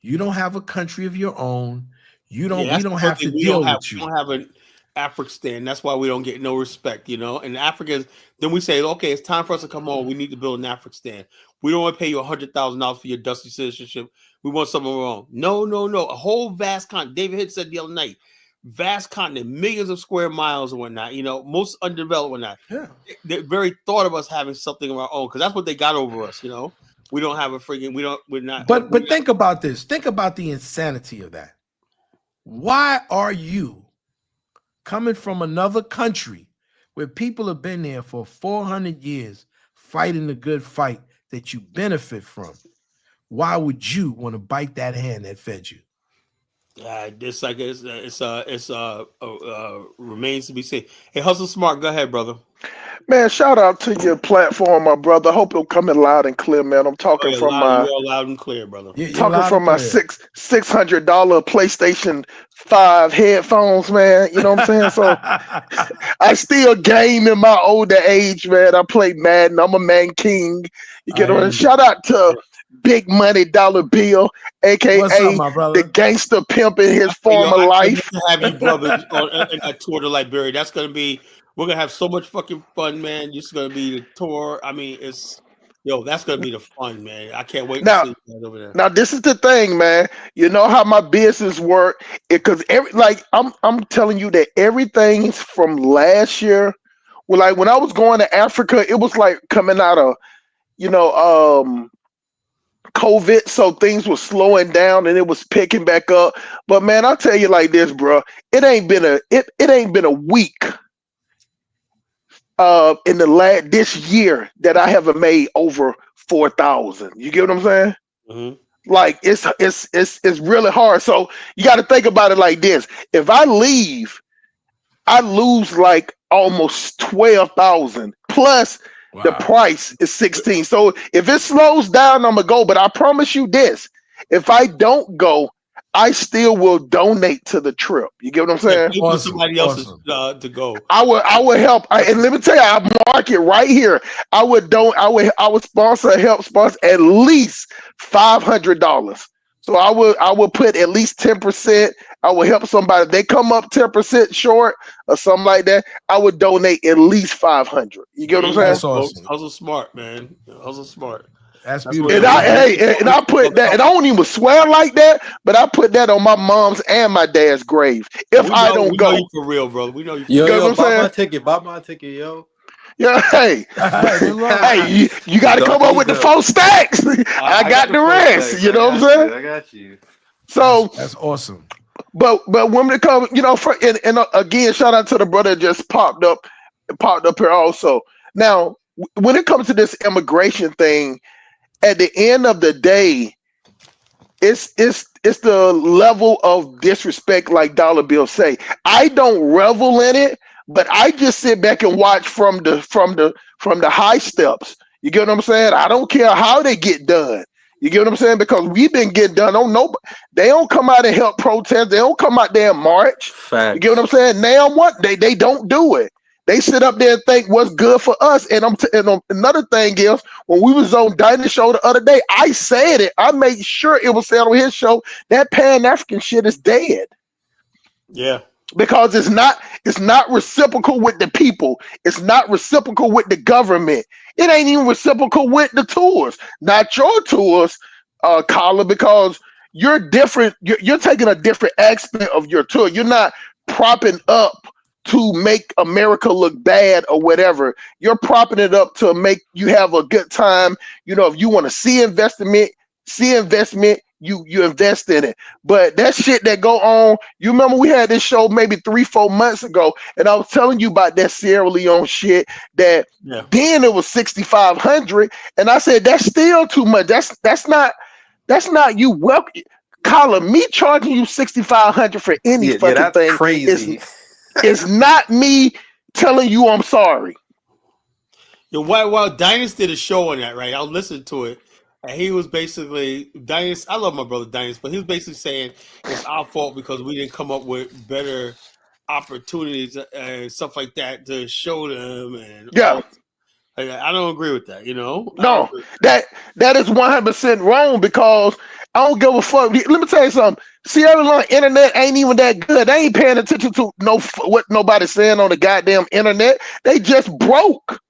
You don't have a country of your own. We don't have to deal with you. We don't have an African. That's why we don't get no respect, And the Africans, then we say, okay, it's time for us to come on. We need to build an African. We don't want to pay you $100,000 for your dusty citizenship. We want something wrong. No. A whole vast continent. David Hitt said the other night, vast continent, millions of square miles and whatnot, most undeveloped and whatnot. Yeah. They're very thought of us having something of our own because that's what they got over us, We don't have we're not. But think about this. Think about the insanity of that. Why are you coming from another country where people have been there for 400 years fighting the good fight that you benefit from? Why would you want to bite that hand that fed you? It's like it's remains to be seen. Hey, Hustle Smart, go ahead, brother. Man, shout out to your platform, my brother. Hope it'll come in loud and clear, man. I'm talking from loud and clear, brother. Talking from my $600 PlayStation 5 headphones, man. You know what I'm saying? So I still game in my older age, man. I play Madden. I'm a man king. You get what? Shout out to Big Money Dollar Bill, aka the gangster pimp in his former life. Have you brothers in that tour to Liberia? That's gonna be. We're gonna have so much fucking fun, man. It's gonna be the tour. I mean, that's gonna be the fun, man. I can't wait to see that over there. Now, this is the thing, man. You know how my business work, because I'm telling you that everything from last year. Well, like when I was going to Africa, it was like coming out of, COVID, so things were slowing down and it was picking back up. But man, I'll tell you like this, bro. It ain't been a week in this year that I haven't made over 4,000. You get what I'm saying? Mm-hmm. Like it's really hard. So you got to think about it like this. If I leave, I lose like almost 12,000 plus. Wow. The price is 16. So if it slows down, I'm gonna go. But I promise you this: if I don't go, I still will donate to the trip. You get what I'm saying? Somebody else to go. I would help. And let me tell you, I mark it right here. I would sponsor at least $500. So I would put at least 10%. I would help somebody. If they come up 10% short or something like that, I would donate at least 500. You get what I'm saying? That's awesome. Hustle smart, man. Hustle smart. That's beautiful. And I put that, and I don't even swear like that, but I put that on my mom's and my dad's grave. If I don't go, know you for real, bro. We know you. Yo, buy my ticket, yo. Yeah, hey, you got to come up with the 4 stacks. I got the rest. Stacks. You know what I'm saying? I got you. So that's awesome. But when it comes, and again, shout out to the brother that just popped up here also. Now, when it comes to this immigration thing, at the end of the day, it's the level of disrespect, like Dollar Bill say. I don't revel in it, but I just sit back and watch from the high steps. You get what I'm saying? I don't care how they get done. You get what I'm saying? Because we've been getting done. They don't come out and help protest. They don't come out there and march. Facts. You get what I'm saying? Now what? They don't do it. They sit up there and think what's good for us. And another thing is, when we was on Dinah's show the other day, I said it. I made sure it was said on his show that Pan-African shit is dead. Yeah. Because it's not reciprocal with the people. It's not reciprocal with the government. It ain't even reciprocal with the tours. Not your tours, Carla, because you're different. You're taking a different aspect of your tour. You're not propping up to make America look bad or whatever. You're propping it up to make you have a good time. If you want to see investment, you invest in it. But that shit that go on, you remember we had this show maybe 3-4 months ago, and I was telling you about that Sierra Leone shit that then it was 6,500, and I said that's still too much. That's not you welcome. Colin, me charging you 6,500 for any fucking thing crazy. It's not me telling you I'm sorry. While Dinus did a show on that, right? I listened to it. And he was basically, Dinus, I love my brother Dinus, but he was basically saying it's our fault because we didn't come up with better opportunities and stuff like that to show them. And I don't agree with that, No, that is 100% wrong because I don't give a fuck. Let me tell you something. Sierra Leone internet ain't even that good. They ain't paying attention to what nobody's saying on the goddamn internet. They just broke.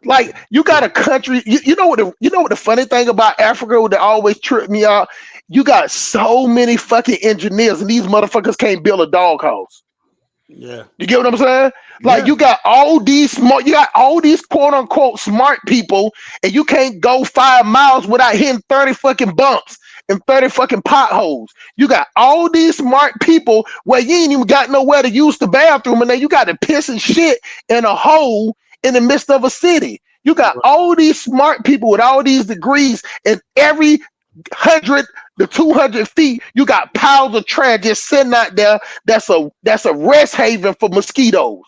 Like, you got a country, you know what the funny thing about Africa that always tripped me out? You got so many fucking engineers and these motherfuckers can't build a doghouse. Yeah. You get what I'm saying? Like, you got all these quote unquote smart people, and you can't go 5 miles without hitting 30 fucking bumps and 30 fucking potholes. You got all these smart people where you ain't even got nowhere to use the bathroom, and then you got to piss and shit in a hole in the midst of a city. You got all these smart people with all these degrees, and every 100 to 200 feet, you got piles of trash just sitting out there. That's a rest haven for mosquitoes.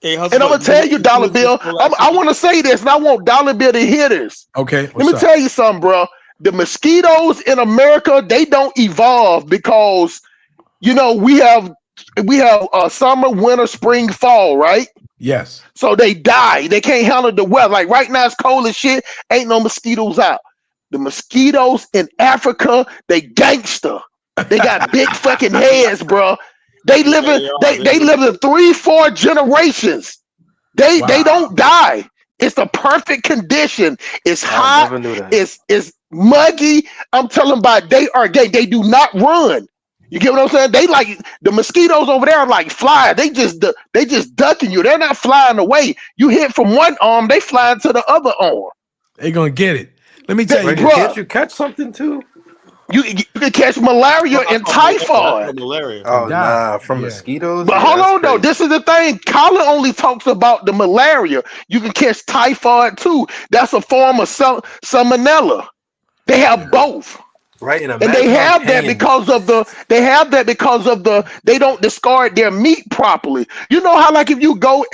Hey, and I'm gonna tell you, Dollar Bill, I want to say this, and I want Dollar Bill to hear this. Okay. Let me tell you something, bro. The mosquitoes in America, they don't evolve because we have summer, winter, spring, fall, right? Yes. So they die. They can't handle the weather. Like right now, it's cold as shit. Ain't no mosquitoes out. The mosquitoes in Africa, they gangster. They got big fucking heads, bro. They live in 3-4 generations. They don't die. It's the perfect condition. It's hot. It's muggy. I'm telling about they are gay. They do not run. You get what I'm saying? They like the mosquitoes over there are like fly. They just ducking you. They're not flying away. You hit from one arm, they fly to the other arm. They're gonna get it. Let me tell you, can't you catch something too? You can catch malaria and typhoid. Malaria. Oh nah, from mosquitoes. But hold on though, this is the thing. Colin only talks about the malaria. You can catch typhoid too. That's a form of salmonella. They have both. Right, and they have that because of they don't discard their meat properly. You know how like if you go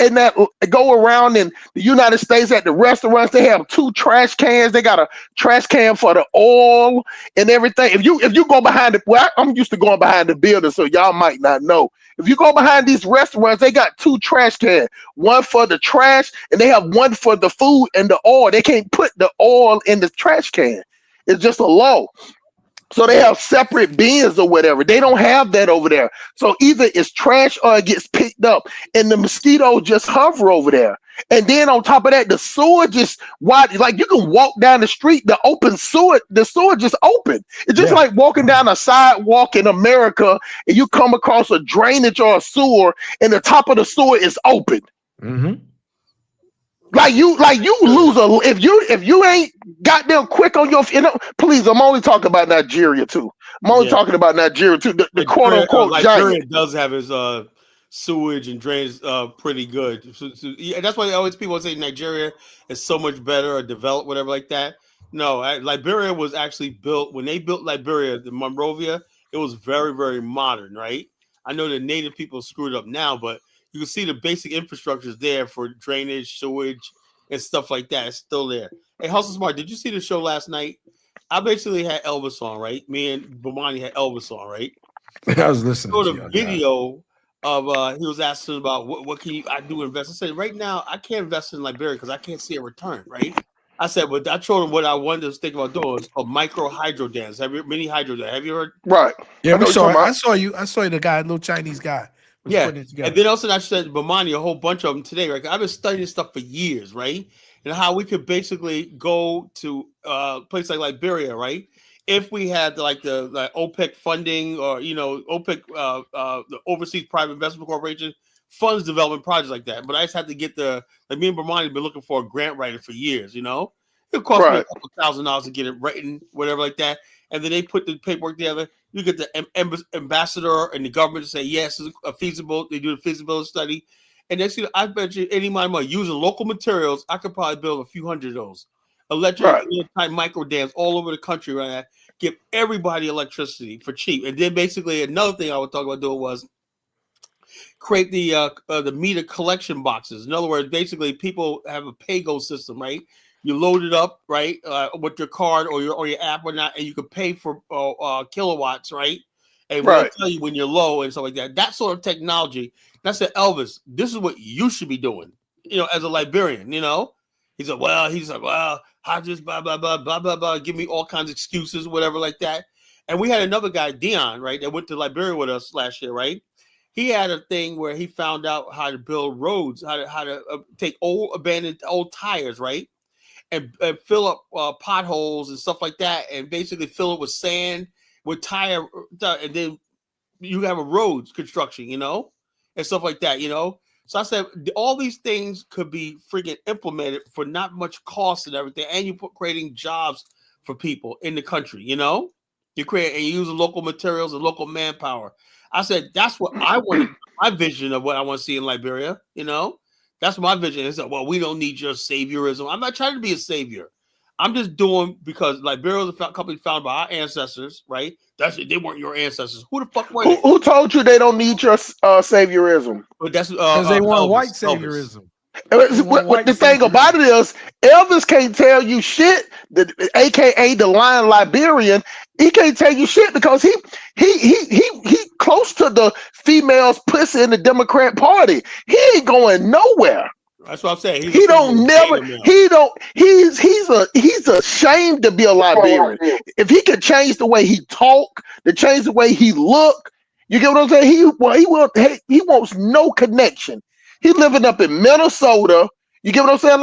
around in the United States at the restaurants, they have 2 trash cans. They got a trash can for the oil and everything. If you go behind I'm used to going behind the building, so y'all might not know. If you go behind these restaurants, they got 2 trash cans, one for the trash, and they have one for the food and the oil. They can't put the oil in the trash can. It's just a law. So they have separate bins or whatever. They don't have that over there. So either it's trash or it gets picked up, and the mosquitoes just hover over there. And then on top of that, the sewer just wide. Like you can walk down the street, the sewer just open. It's just like walking down a sidewalk in America, and you come across a drainage or a sewer, and the top of the sewer is open. Mm-hmm. Like you lose if you ain't goddamn quick on your please. I'm only talking about Nigeria too. I'm only talking about Nigeria too. The quote unquote Liberia giant does have his sewage and drains pretty good. Yeah, that's why always people say Nigeria is so much better or developed, whatever like that. No, Liberia was actually built when they built Liberia, the Monrovia. It was very, very modern, right? I know the native people screwed up now, but you can see the basic infrastructure is there for drainage, sewage, and stuff like that. It's still there. Hey, Hustle Smart, did you see the show last night? I basically had Elvis on, right? Me and Bomani had Elvis on, right? I was listening to the video of he was asking about what can I do to invest. I said, right now, I can't invest in Liberia because I can't see a return, right? I said, but I told him what I wanted to think about doing was a micro hydro dance. Mini hydro dance. Have you heard? Right. Yeah, I saw you. I saw the guy, little Chinese guy. Yeah, and then also I said Bomani a whole bunch of them today, right? I've been studying this stuff for years, right? And how we could basically go to a place like Liberia, right? If we had the OPEC funding or OPEC, the Overseas Private Investment Corporation funds development projects like that. But I just had to get me and Bomani have been looking for a grant writer for years, It cost me a couple $1,000 to get it written, whatever like that. And then they put the paperwork together. You get the ambassador and the government to say, yes, it's feasible. They do the feasibility study. And next thing, I bet you any amount of money using local materials, I could probably build a few hundred of those. Electric type micro dams all over the country right now. Give everybody electricity for cheap. And then basically another thing I would talk about doing was create the meter collection boxes. In other words, basically people have a pay-go system, right? You load it up, right, with your card or your app or not, and you can pay for kilowatts, right? And we'll tell you when you're low and stuff like that. That sort of technology. And I said, Elvis, this is what you should be doing, as a Liberian, He's like, well, I just blah, blah, blah, blah, blah, blah. Give me all kinds of excuses, whatever like that. And we had another guy, Dion, right, that went to Liberia with us last year, right? He had a thing where he found out how to build roads, how to take abandoned tires, right? And fill up potholes and stuff like that, and basically fill it with sand, with tire, and then you have a roads construction, and stuff like that, So I said all these things could be freaking implemented for not much cost and everything, and you creating jobs for people in the country, You create and you use local materials and local manpower. I said that's what I want. My vision of what I want to see in Liberia, That's my vision. It's like, well, we don't need your saviorism. I'm not trying to be a savior. I'm just doing because Liberia was a company founded by our ancestors, right? They weren't your ancestors. Who the fuck were they? Who told you they don't need your saviorism? But that's because they want white saviorism. What the thing about it is, Elvis can't tell you shit. AKA the Lion Liberian, he can't tell you shit because he close to the females pussy in the Democrat Party. He ain't going nowhere. That's what I'm saying. He's ashamed to be a Liberian. If he could change the way he talk, to change the way he look, you get what I'm saying? He wants no connection. He living up in Minnesota. You get what I'm saying?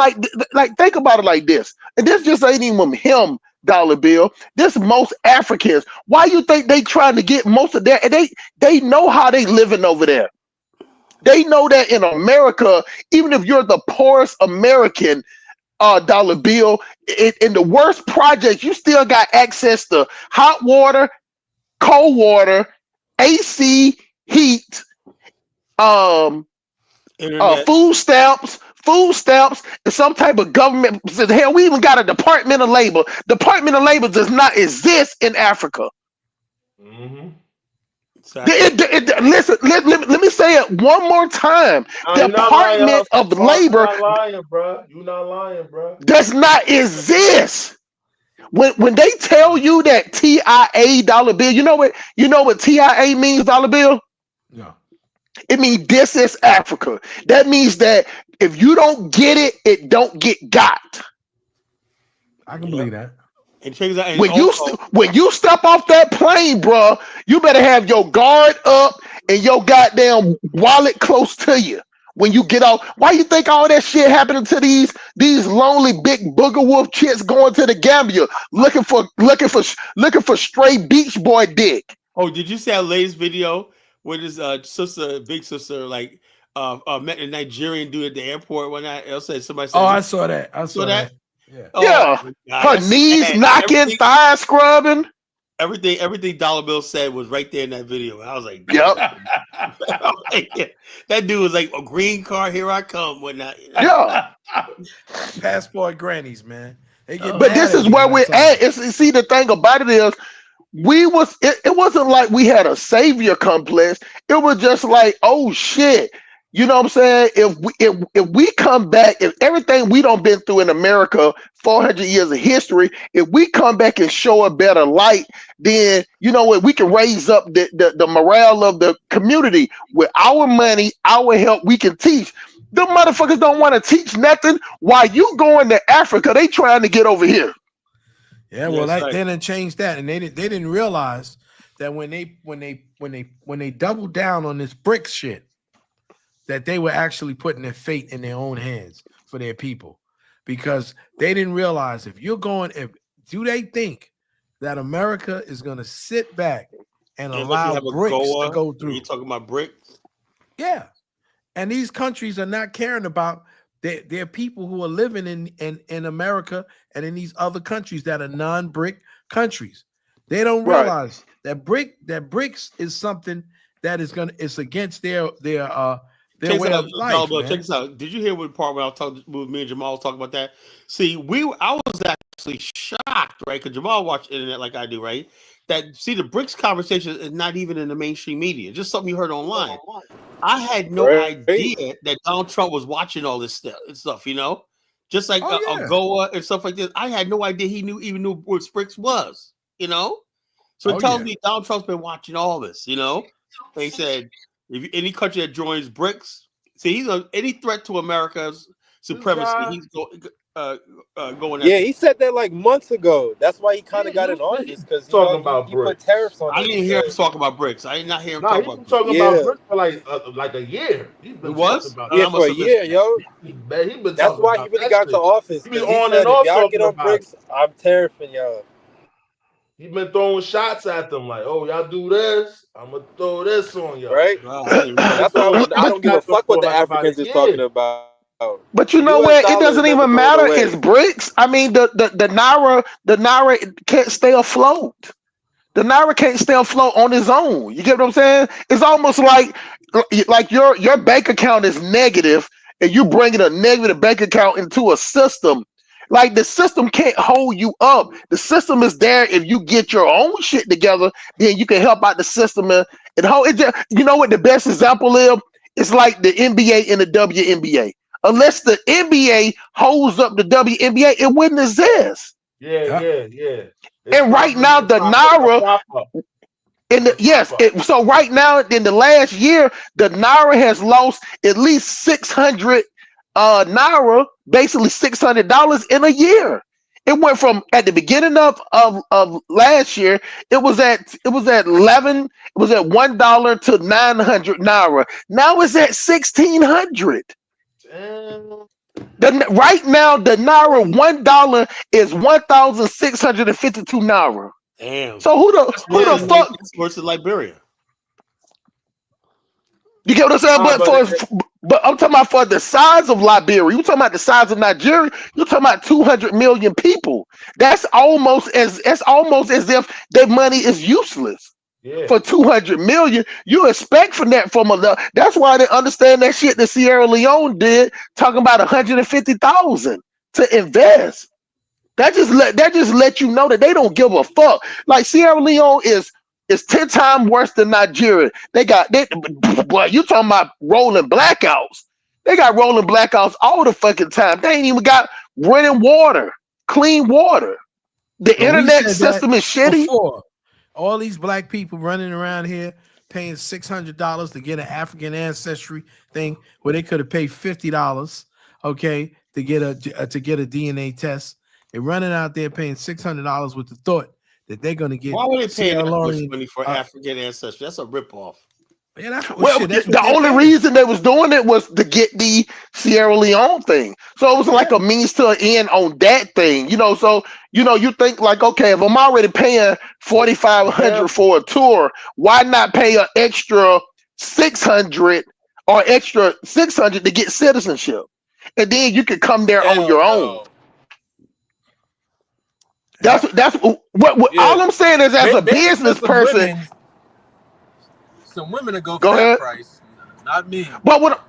Like think about it like this. And this just ain't even him, Dollar Bill. This most Africans. Why you think they trying to get most of that? And they know how they living over there. They know that in America, even if you're the poorest American, Dollar Bill, in the worst projects, you still got access to hot water, cold water, AC, heat, food stamps, and some type of government. Hell, we even got a Department of Labor. Department of Labor does not exist in Africa. Mm-hmm. Listen, let me say it one more time. Department of Labor. You're not lying, bro. Does not exist. When they tell you that TIA, Dollar Bill, you know what TIA means, Dollar Bill? No. It means this is Africa. That means that if you don't get it, it don't get got. I can believe that. And check this out. And When also, you step off that plane, bro, you better have your guard up and your goddamn wallet close to you. When you get off, why you think all that shit happening to these lonely big booger wolf chicks going to the Gambia looking for stray beach boy dick? oh, did you see our latest video with his sister, big sister, like met a Nigerian dude at the airport one night? Somebody said, Oh, I saw that. I saw that. Yeah. Yeah, Oh, God, her knees knocking, thigh scrubbing. Everything Dollar Bill said was right there in that video. I was like, Yep. That dude was like, a green card, here I come, whatnot. Yeah. Passport grannies, man. They get But this is where we're at. See, the thing about it is, it wasn't like we had a savior complex. It was just like, oh shit. You know what I'm saying? If we come back, if everything we done been through in America, 400 years of history, if we come back and show a better light, then you know what, we can raise up the morale of the community with our money, our help. We can teach. The motherfuckers don't want to teach nothing. While you going to Africa, they trying to get over here. Yeah, well, they didn't change that, and they didn't realize that when they doubled down on this BRICS shit, that they were actually putting their fate in their own hands for their people, because they didn't realize do they think that America is going to sit back and allow BRICS to go through? You talking about BRICS? Yeah, and these countries are not caring about their people who are living in America and in these other countries that are non-BRIC countries. They don't realize that BRICS is something that is against their way of life. Check this out. Did you hear what part where I talked with me and Jamal talking about that? See, I was actually shocked, right? Because Jamal watched internet like I do, right? The BRICS conversation is not even in the mainstream media. Just something you heard online. I had no idea that Donald Trump was watching all this stuff, you know? Just like AGOA and stuff like this. I had no idea he even knew what BRICS was, you know? So it tells me Donald Trump's been watching all this, you know? They said, if any country that joins BRICS, see, any threat to America's supremacy, he's going. Yeah, he said that like months ago. That's why he kind of got in office, because he put tariffs on. I didn't hear him talk about BRICS. I did not hear him talk about. Talking about BRICS for like a year. It was for a year, yo. That's why he really got to office. He been on and off. If y'all get on BRICS, I'm tariffing y'all. He been throwing shots at them like, oh, y'all do this, I'm gonna throw this on y'all. Right? That's why I don't give a fuck what the Africans is talking about. But you know what? It doesn't even matter. It's BRICS. I mean, the Naira can't stay afloat. The Naira can't stay afloat on its own. You get what I'm saying? It's almost like your bank account is negative, and you bringing a negative bank account into a system. Like, the system can't hold you up. The system is there. If you get your own shit together, then you can help out the system and hold it. You know what the best example is? It's like the NBA and the WNBA. Unless the NBA holds up the WNBA, it wouldn't exist. Yeah. And right now, the Naira, so right now, in the last year, the Naira has lost at least 600 Naira, basically $600 in a year. It went from, at the beginning of last year, it was at $1 to 900 Naira. Now it's at 1,600. Right now, the Naira $1 is 1,652 Naira. Damn. So who the fuck? Versus Liberia. You get what I'm saying? But I'm talking about for the size of Liberia. You talking about the size of Nigeria? You're talking about 200 million people. That's almost as if their money is useless. Yeah. For 200 million, you expect from that that's why they understand that shit that Sierra Leone did, talking about 150,000 to invest. That just let you know that they don't give a fuck. Like, Sierra Leone is 10 times worse than Nigeria. Boy, you talking about rolling blackouts. They got rolling blackouts all the fucking time. They ain't even got running water, clean water. The internet system is shitty. Before. All these black people running around here paying $600 to get an African ancestry thing where they could have paid $50, okay, to get a DNA test. They're running out there paying $600 with the thought that they're going to get. Why would they pay that much Leonean, money for African ancestry? That's a ripoff. Yeah, that's what, well, that's the only reason they was doing it was to get the Sierra Leone thing. So it was like a means to an end on that thing, you know. So you think like, okay, if I'm already paying $4,500 for a tour, why not pay an extra $600 or extra $600 to get citizenship, and then you can come there on your own. That's what all I'm saying is, as a business person. Some women to go for that price, not me. But what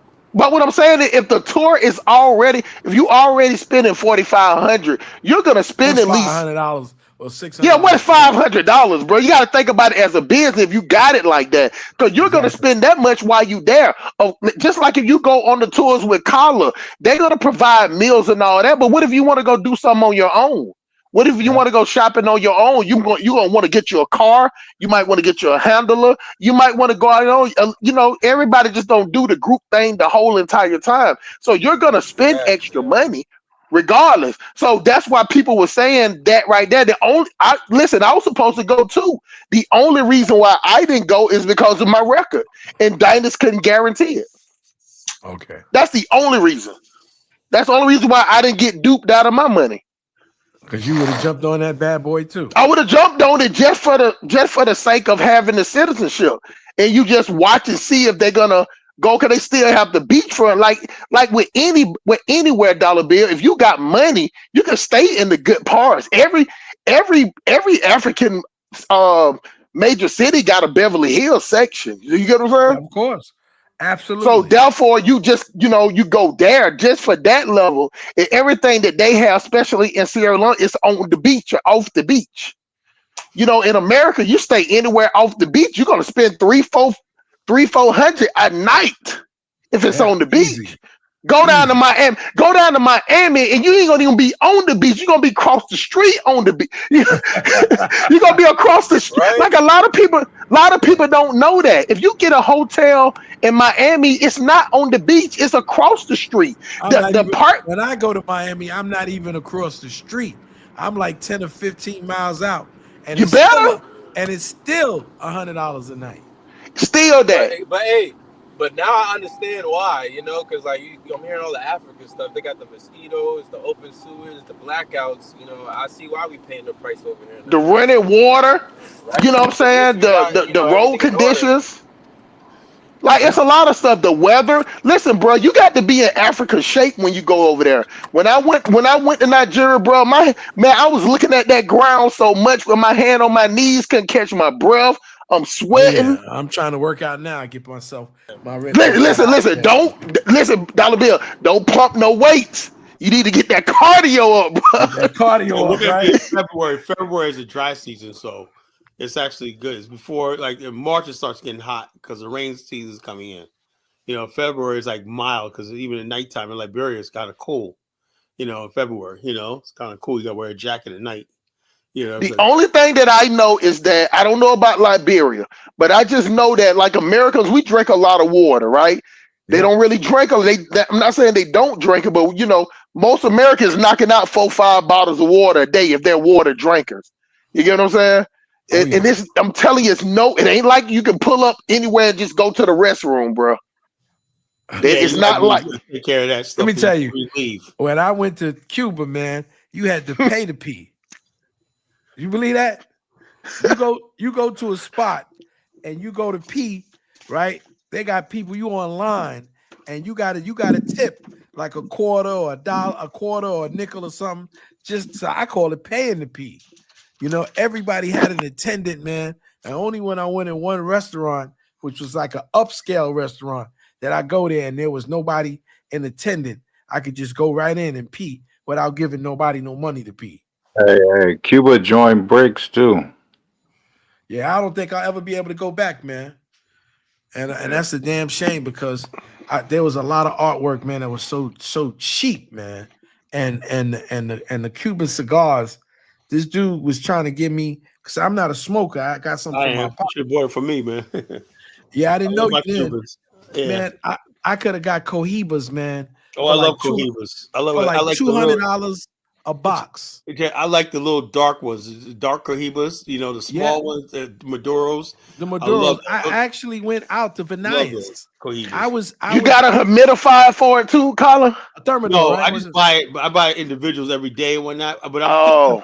I'm saying is, if the tour is already, if you already spending $4,500, you're gonna spend at least $500 or $600. Yeah, what's $500, bro? You got to think about it as a business. If you got it like that, because you're gonna spend that much while you there. Oh, just like if you go on the tours with Carla, they're gonna provide meals and all that. But what if you want to go do something on your own? What if you want to go shopping on your own? You're gonna want to get you a car. You might want to get you a handler. You might want to go out on. Everybody just don't do the group thing the whole entire time. So you're gonna spend extra money, regardless. So that's why people were saying that right there. I was supposed to go too. The only reason why I didn't go is because of my record, and Diners couldn't guarantee it. Okay, that's the only reason. That's the only reason why I didn't get duped out of my money. Because you would have jumped on that bad boy too. I would have jumped on it just for the sake of having the citizenship, and you just watch and see if they're gonna go. Cause they still have the beachfront, like with anywhere, Dollar Bill. If you got money, you can stay in the good parts. Every African major city got a Beverly Hills section. You get what I'm saying? Of course. Absolutely. So therefore, you just you go there just for that level, and everything that they have, especially in Sierra Leone, is on the beach or off the beach. In America, you stay anywhere off the beach, you're gonna spend $300-400 a night if it's on the beach. Easy. Go down to Miami, and you ain't gonna even be on the beach. You're gonna be across the street on the beach. You're gonna be across the street. Right. Like a lot of people don't know that. If you get a hotel in Miami, it's not on the beach, it's across the street. When I go to Miami, I'm not even across the street. I'm like 10 or 15 miles out. And it's still $100 a night. Still that. But now I understand why, because I'm hearing all the African stuff. They got the mosquitoes, the open sewers, the blackouts. I see why we paying the price over here. The running water, right? You know what I'm saying? The road conditions. Like, it's a lot of stuff. The weather. Listen, bro, you got to be in Africa shape when you go over there. When I went to Nigeria, bro, I was looking at that ground so much with my hand on my knees, couldn't catch my breath. I'm sweating. Yeah, I'm trying to work out now. I get myself my listen, Dollar Bill. Don't pump no weights. You need to get that cardio up, bro. That cardio up, right? February is a dry season, so it's actually good. It's before, like in March, it starts getting hot because the rain season is coming in. February is like mild because even at nighttime in Liberia, it's kind of cool. In February, it's kind of cool. You got to wear a jacket at night. The only thing that I know is that I don't know about Liberia, but I just know that like Americans, we drink a lot of water, right? They don't really drink. I'm not saying they don't drink it, but most Americans knocking out 4-5 bottles of water a day if they're water drinkers. You get what I'm saying? And this, I'm telling you, it ain't like you can pull up anywhere and just go to the restroom, bro. It's not like take care of that stuff. Let me tell you, when I went to Cuba, man, you had to pay to pee. You believe that? You go to a spot and you go to pee, right? They got people you online, and you got to tip like a quarter or a nickel or something. So I call it paying to pee. Everybody had an attendant, man. And only when I went in one restaurant, which was like an upscale restaurant, that I go there and there was nobody in attendant, I could just go right in and pee without giving nobody no money to pee. Hey, Cuba joined BRICS too. Yeah, I don't think I'll ever be able to go back, man. And that's a damn shame because there was a lot of artwork, man, that was so cheap, man. And the Cuban cigars, this dude was trying to give me, because I'm not a smoker. I got something from my pocket. You bought it for me, man. Yeah, I didn't know you did. Yeah. Man, I could have got Cohibas, man. Oh, I love Cohibas. I love it. For like $200 a box. Okay, I like the little dark ones, the dark cohibas. You know, the small ones, the Maduros. The I love Maduros. I actually went out to love Vanias. those cohibas. I You got a humidifier for it too, Colin? a Thermador, No, right? I just buy it. I buy individuals every day and whatnot. But I'm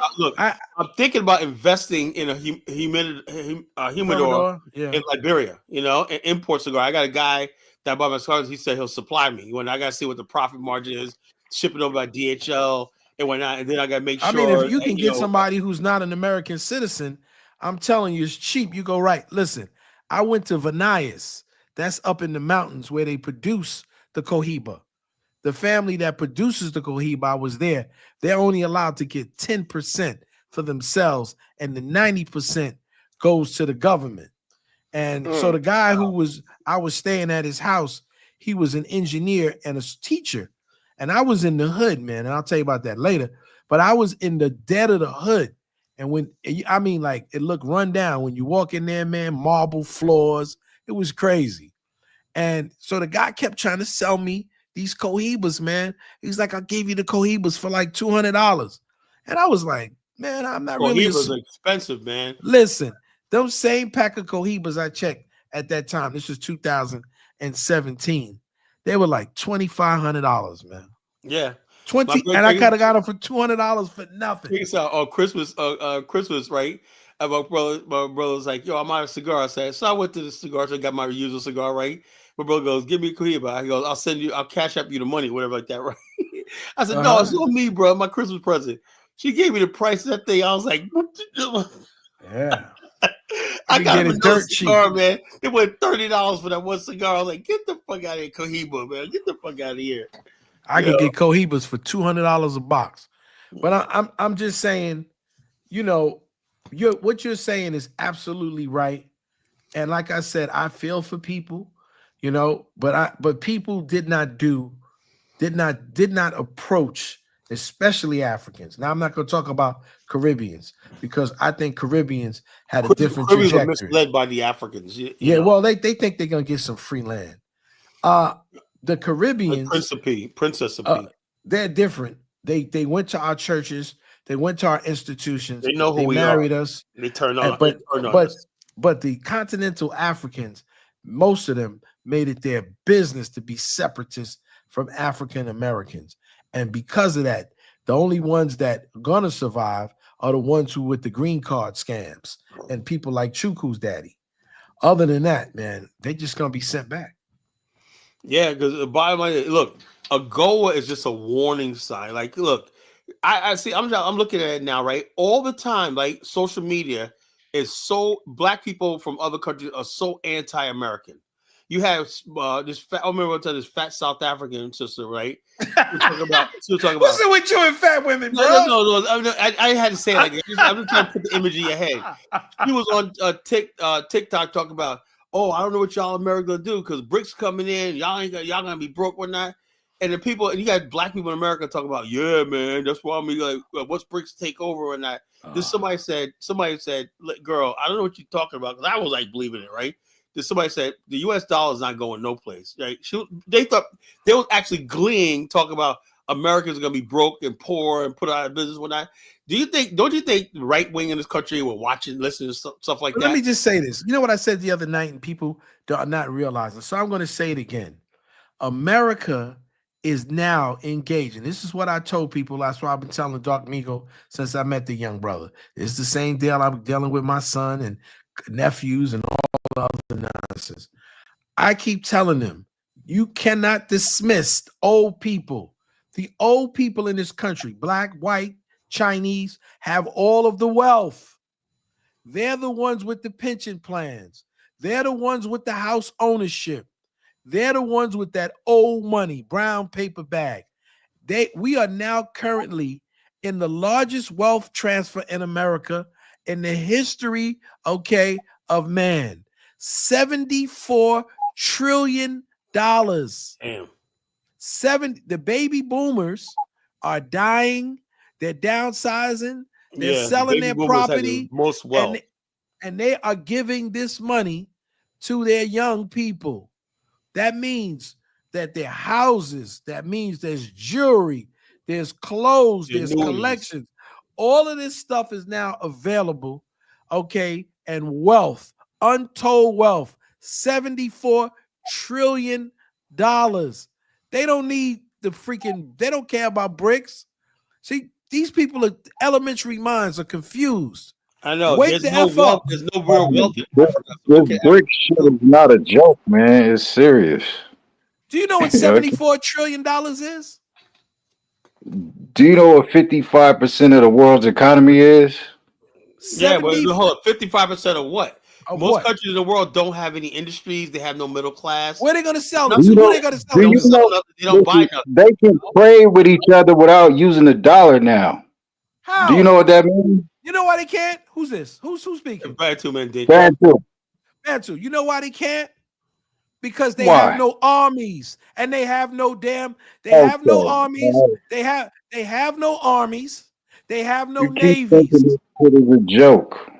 thinking about investing in a humidor Thermador, in Liberia. You know, an import cigar. I got a guy that bought my cigars. He said he'll supply me. When I got to see what the profit margin is, shipping over by DHL and whatnot, and then I got to make sure. I mean, if you can get somebody who's not an American citizen, I'm telling you, it's cheap. You go right. Listen, I went to Vanias. That's up in the mountains where they produce the cohiba. The family that produces the cohiba, I was there. They're only allowed to get 10% for themselves, and the 90% goes to the government. And so the guy I was staying at his house, he was an engineer and a teacher. And I was in the hood, man. And I'll tell you about that later. But I was in the dead of the hood. And it looked run down. When you walk in there, man, marble floors. It was crazy. And so the guy kept trying to sell me these cohibas, man. He's like, I gave you the cohibas for like $200. And I was like, man, I'm not really. Cohibas are expensive, man. Listen, those same pack of cohibas I checked at that time, this was 2017. They were like $2,500, man. Yeah. And I could have got them for $200 for nothing. Check this out. On Christmas, right? And my brother was like, yo, I'm out of cigar. I said, so I went to the cigar store, got my usual cigar, right? My brother goes, give me a cohiba. He goes, I'll cash up you the money, whatever like that, right? I said, no, it's on me, bro. My Christmas present. She gave me the price of that thing. I was like, yeah. I got a dirt cigar, man. It went $30 for that one cigar. I was like, get the fuck out of here, cohiba, man. Get the fuck out of here. I could get cohibas for $200 a box. But I'm just saying, you know, what you're saying is absolutely right. And like I said, I feel for people, you know, but people did not approach, especially Africans. Now I'm not going to talk about Caribbeans because I think Caribbeans had a different trajectory. Are misled by the Africans. You know? Well, they think they're going to get some free land. The Caribbeans, Princess they're different. They went to our churches. They went to our institutions. They know who we married are. us. They turned on us. But the continental Africans, most of them made it their business to be separatists from African Americans. And because of that, the only ones that are going to survive are the ones who with the green card scams and people like Chuku's daddy. Other than that, man, they're just going to be sent back. Yeah, because the bottom line is, look, AGOA is just a warning sign. Like, look, I see, I'm looking at it now, right? All the time, like social media is so, black people from other countries are so anti-American. You have I remember one time this fat South African sister, right? She was talking about what's it with you and fat women, bro? No. I had to say it like this. I'm just trying to put the image in your head. She was on TikTok talking about, I don't know what y'all America gonna do because BRICS coming in, y'all gonna be broke or not. And the people, and you got black people in America talking about, yeah, man, that's why I'm like, what's BRICS take over or not? Then somebody said, girl, I don't know what you're talking about because I was like believing it, right? Then somebody said the U.S. dollar is not going no place. Right? They thought they was actually gleeing, talking about Americans are gonna be broke and poor and put out of business, whatnot. Don't you think the right wing in this country were watching, listening to stuff like that? Let me just say this. You know what I said the other night, and people are not realizing. So I'm going to say it again. America is now engaging. This is what I told people. That's why I've been telling Doc Migo since I met the young brother. It's the same deal I'm dealing with my son and nephews and all the other nonsense. I keep telling them, you cannot dismiss old people. The old people in this country, black, white, Chinese, have all of the wealth. They're the ones with the pension plans. They're the ones with the house ownership. They're the ones with that old money, brown paper bag. We are now currently in the largest wealth transfer in America in the history, of man. $74 trillion. Damn. The baby boomers are dying. They're downsizing. They're selling their property. Most wealth. And they are giving this money to their young people. That means that their houses, that means there's jewelry, there's clothes, The there's annuities. collections. All of this stuff is now available, okay? And wealth, untold wealth, $74 trillion. They don't need the freaking, they don't care about BRICS. See, these people are elementary minds are confused. I know. Wake There's the no F wealth. up. There's no real wealth in This, Africa. this Okay, brick shit is not a joke, man. It's serious. Do you know what $74 trillion is? Do you know what 55% of the world's economy is? yeah, but hold up. 55% of what? Of Most what? countries in the world don't have any industries. They have no middle class. Where are they going to sell Do it to? you Who know- are they going to sell Do it you to? know They don't buy nothing. they can trade with each other without using the dollar now? How? Do you know what that means? You know why they can't? Who's this? Who's speaking? Bantu man did. Bantu. Bantu. You know why they can't? Because they Why? have no armies, and they have no damn. They have no Okay. armies. They have no armies. They have no You keep navies. thinking it is a joke.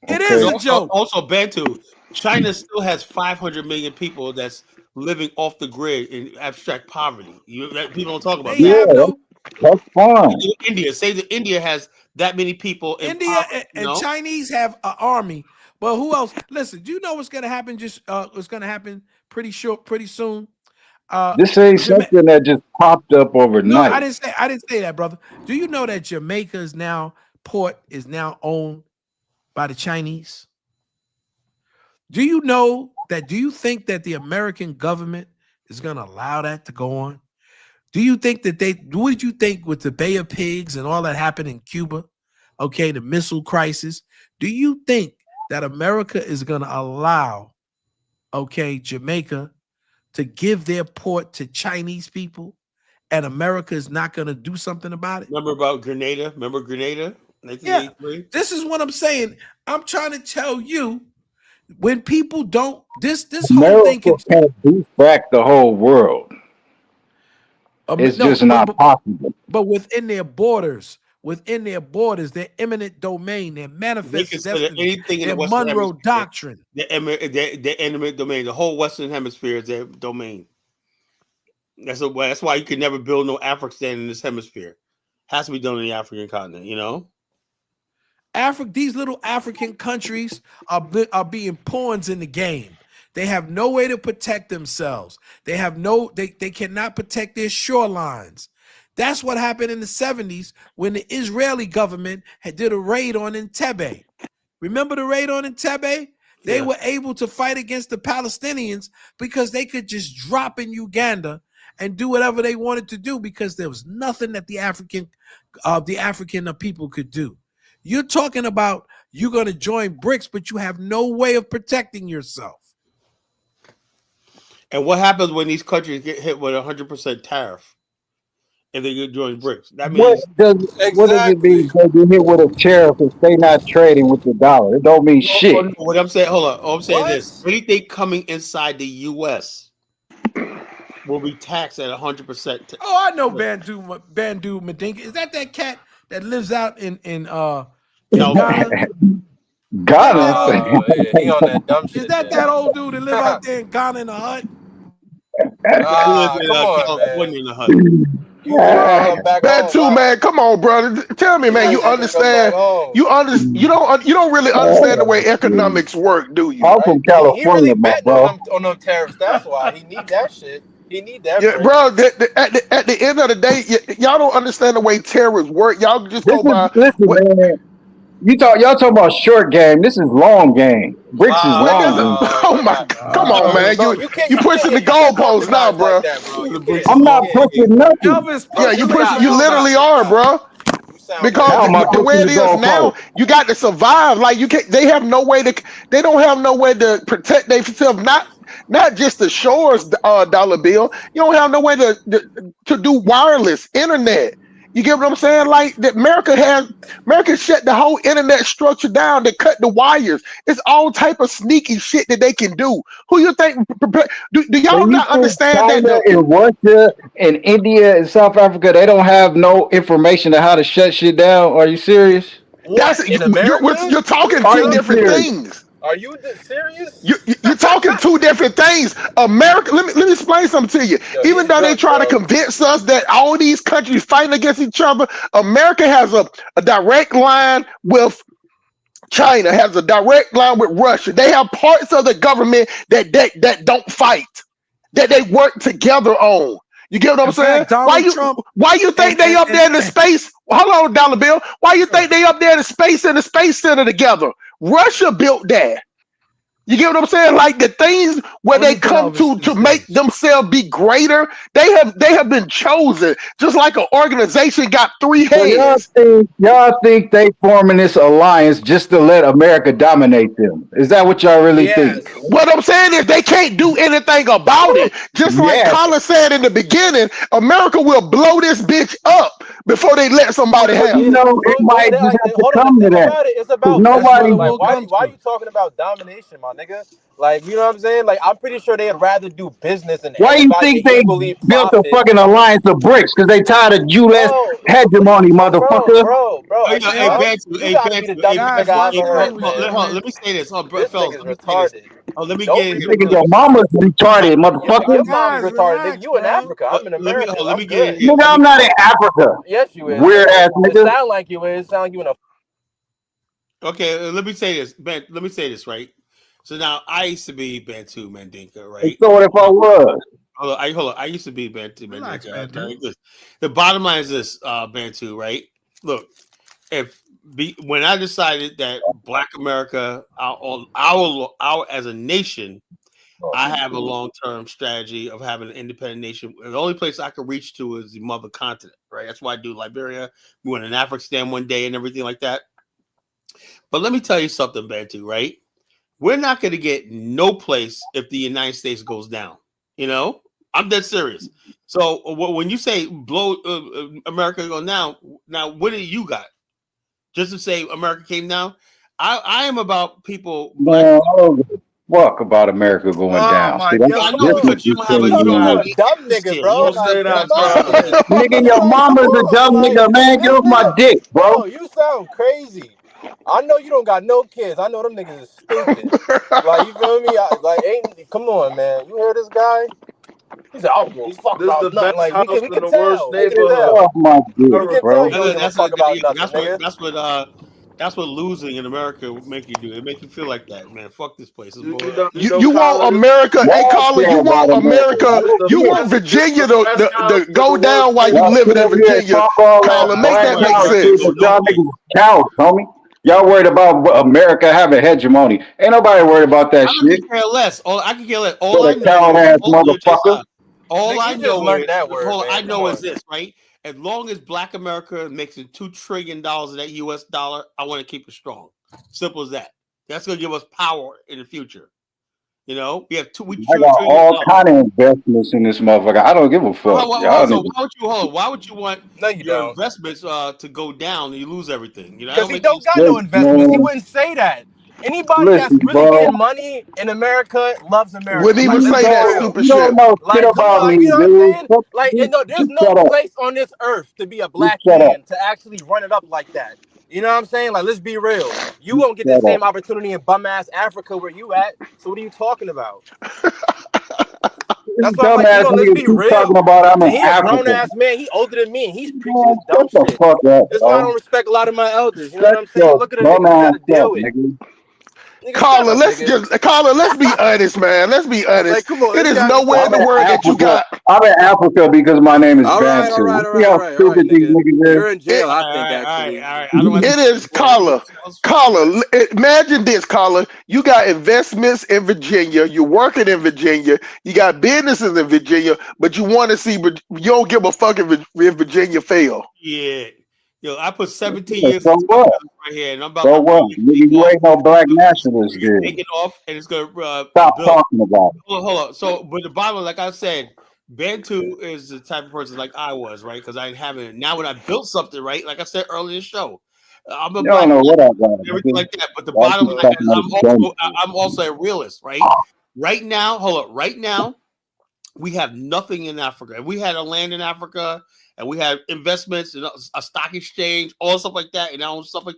It is a Okay? joke. Also, Bantu. China still has 500 million people that's living off the grid in abstract poverty. People don't talk about They that. have no. That's fine. India, say that India has that many people in India poverty, and Chinese have an army, but who else? Listen, do you know what's going to happen? What's going to happen pretty soon. This ain't something that just popped up No, overnight. I didn't say that, brother. Do you know that Jamaica's port is now owned by the Chinese? Do you know that? Do you think that the American government is going to allow that to go on? Do you think that what did you think with the Bay of Pigs and all that happened in Cuba? Okay, the missile crisis. Do you think that America is going to allow, okay, Jamaica to give their port to Chinese people, and America is not going to do something about it? Remember about Grenada? Remember Grenada? 1983? This is what I'm saying. I'm trying to tell you, when people don't, this whole thing America can't beat back the whole world. It's just not possible. But within their borders, their eminent domain, their manifest destiny, anything in their the Western Monroe Hemisphere, Doctrine. their eminent domain, the whole Western Hemisphere is their domain. That's why you can never build no African in this hemisphere. Has to be done in the African continent, you know. These little African countries are being pawns in the game. They have no way to protect themselves. They cannot protect their shorelines. That's what happened in the 70s when the Israeli government did a raid on Entebbe. Remember the raid on Entebbe? They were able to fight against the Palestinians because they could just drop in Uganda and do whatever they wanted to do because there was nothing that the African people could do. You're talking about you're going to join BRICS, but you have no way of protecting yourself. And what happens when these countries get hit with 100% tariff if they get join BRICS? That means what does it mean they get hit with a tariff if they not trading with the dollar? It don't mean shit. What I'm saying, hold on. I'm saying this: anything coming inside the U.S. will be taxed at 100%. Oh, I know Bandu Madinka. Is that cat that lives out in Ghana? Ghana. He on that dumb shit. Is that old dude that live out there in Ghana in a hut? Come on, California in the hut. That too, man. Come on, brother. Tell me, man. You understand? You don't really understand the way economics work, do you? I'm from California, he really my betting bro. on them tariffs. That's why he need that shit. He need that. Yeah, bro. At the end of the day, y'all don't understand the way terrorists work. Y'all just go by. Listen, man. Y'all talking about short game. This is long game. BRICS is long game. Oh my God! Come on, man. You pushing the goalposts now, bro. I'm not pushing nothing. Elvis, Yeah, you literally are, bro. Because the way it is now, you got to survive. Like you can't. They have no way to. They don't have no way to protect themselves. Not just the shores, dollar bill. You don't have no way to do wireless internet. You get what I'm saying? Like that America shut the whole internet structure down. They cut the wires. It's all type of sneaky shit that they can do. Who you think? Do y'all not understand China that? And Russia and India and South Africa, they don't have no information on how to shut shit down. Are you serious? You're talking two different things. Are you serious? You're talking two different things. America, let me explain something to you. Yo, Even he's though they drunk, try to bro. convince us that all these countries fighting against each other, America has a direct line with China, has a direct line with Russia. They have parts of the government that don't fight, that they work together on. You get what I'm In saying? fact, Donald Trump Why you think they up there in the space? Hold on, Dollar Bill. Why you think they up there in the space center together? Russia built that. You get what I'm saying? Like the things where Let me they put come Elvis to in make space. themselves be greater, they have been chosen. Just like an organization got three So heads. y'all think they forming this alliance just to let America dominate them? Is that what y'all really think? Yes. What I'm saying is they can't do anything about it. Just like Yes. Colin said in the beginning, America will blow this bitch up before they let somebody Well, have you it. know, it might just Like, have to hold on. The come to thing that about it is because about That's what nobody. it domination. Like, will why come why are to. you talking about domination, my nigga? Like, you know what I'm saying? Like, I'm pretty sure they'd rather do business and Why you everybody think can they equally built a profit. fucking alliance of bricks? Because they tired of U.S. Bro, what are you hegemony, talking, motherfucker. Oh, Are yeah, you hey, Yo, dumb? Bantu, You hey, gotta be the Bantu, hey, dumbest guys, nigga Bantu, I what's hey, ever wrong heard, with you, man. hold on, man? let me say this. This Fellas, nigga's let me say this. retarded. Oh, let me Don't get be his. the Nigga, dude. your mama's retarded, Yo, motherfucker. Your mom's guys, retarded, nigga. relax, You in bro. Africa. I'm in America. Let I'm me get good. his. Nigga, Let I'm me not in Africa. Yes, you is, Weird nigga. ass It nigga. sound like you is. It sound like you in a. okay. Let me say this, Ben. Let me say this, right? So now I used to be Bantu Mandinka, And right? so what if I was? Hold on. I used to be Bantu Relax, Mandinka. man, dude. Okay? The bottom line is this, Bantu, right? Look, when I decided that Black America, our as a nation, I have a long term strategy of having an independent nation. The only place I can reach to is the mother continent, right? That's why I do Liberia. We went in Afghanistan one day and everything like that. But let me tell you something, Bantu, right? We're not going to get no place if the United States goes down. You know, I'm dead serious. So when you say blow America go down, now what do you got? Just to say America came down? I am about people, black. Man, I don't give a fuck about America going Oh down. my See, that's I the know God. difference because You you talking don't have to between a any dumb interest nigga, here. You bro? Don't don't Like, say come that, on, bro. man. nigga, your Like, come mama's a on, dumb like, nigga, man. Get this off my nigga, dick, bro. bro. You sound crazy. I know you don't got no kids. I know them niggas is stupid. Like, you feel me? Come on, man. You heard this guy? He said, I don't give a fuck This about the nothing. best Like, we house can in the worst tell. We can Nigga, get neighborhood tell. off my We dick, can ever. tell bro. you don't give a fuck about nothing, nigga. That's what losing in America will make you do. It make you feel like that, man. Fuck this place. It's boring. You know, You want Colin, America, hey Y'all Colin, care you want about America. America, this the you want best, this Virginia the best house to in go the worst down while you Y'all neighborhood. living sit in up here and Virginia. talk all that Colin, make crap. that Where make Y'all America sense. go think y'all nowhere. niggas cows, homie. Y'all worried about America having hegemony. Ain't nobody worried about that I shit. can care less. I can care less. All Shut I a know coward is, ass hold on, check this motherfucker. out. All Nigga, I you just know learned is, that word, I man. Come know is on. this, right? As long as Black America makes it $2 trillion of that US dollar, I want to keep it strong. Simple as that. That's going to give us power in the future. You know, we have I $2 got trillion. all kind of investments in this motherfucker. I don't give a fuck. Y'all So niggas. why would you want No, you your don't. investments to go down and you lose everything? You know, that Because don't he make any don't sense. got no Listen, investments. He man. wouldn't say that. Anybody that's Listen, really bro. getting money in America loves America. Wouldn't Like, even let's You say be that real. don't, stupid you don't shit. know shit Like, come on, about me, like, you know what I'm dude. saying? Like, and no, there's Just no shut up. place on this earth to be a Just black shut up. man to actually run it up like that. You know what I'm saying? Like, let's be real. You Just won't get the shut up. same opportunity in bum ass Africa where you at. So what are you talking about? This That's why I'm like, dumbass let's nigga be keep talking real. about I'm And in he a grown Africa. ass man. He older than me, and he's preaching Man, this shut dumb the shit. fuck up, That's why I bro. don't respect a lot of my elders. You know what Shut I'm saying? your Look at the dumb niggas you got ass to deal up, with. nigga. Nigga, shut up, nigga. Colin, let's be honest, man. Let's be honest. Like, come on, It this is guy be nowhere in I'm the talking. in world that you Africa. got. I'm in Africa because my name is All right, all Bantu. right, all See right, how all right, all right, stupid these nigga. niggas is? You're in It, jail, I think, actually. All right. I don't have to it is Colin. It's fine. Colin, imagine this, Colin. You got investments in Virginia. You're working in Virginia. You got businesses in Virginia, but you want to see, you don't give a fuck if Virginia fail. Yeah. Yo, I put 17 Yeah, years so into my what? business right here, and I'm about So to what? take Nigga, you off. ain't no black It's nationalist, dude. taking off, and it's going to Stop build. talking about it. Hold on. So, but the bottom, like I said, Bantu is the type of person like I was, right? Because I haven't. Now, when I built something, right? Like I said earlier in the show, I'm a You don't black know man, what I got, everything nigga. like that. But the Y'all bottom keep line talking is, about this dumb shit. I'm also a realist, right? Right now, hold up. Right now, we have nothing in Africa. If we had a land in Africa and we had investments and a stock exchange, all stuff like that, and all stuff like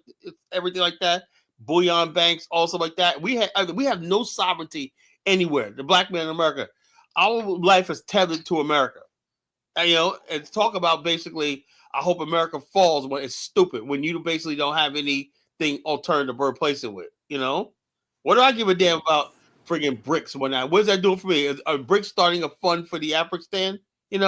everything like that, bullion banks, also like that. We have no sovereignty anywhere. The black man in America, our life is tethered to America. And, and talk about basically, I hope America falls when it's stupid, when you basically don't have anything alternative to replace it with. What do I give a damn about friggin' BRICS when what is that doing for me? Are BRICS starting a fund for the Afghanistan? If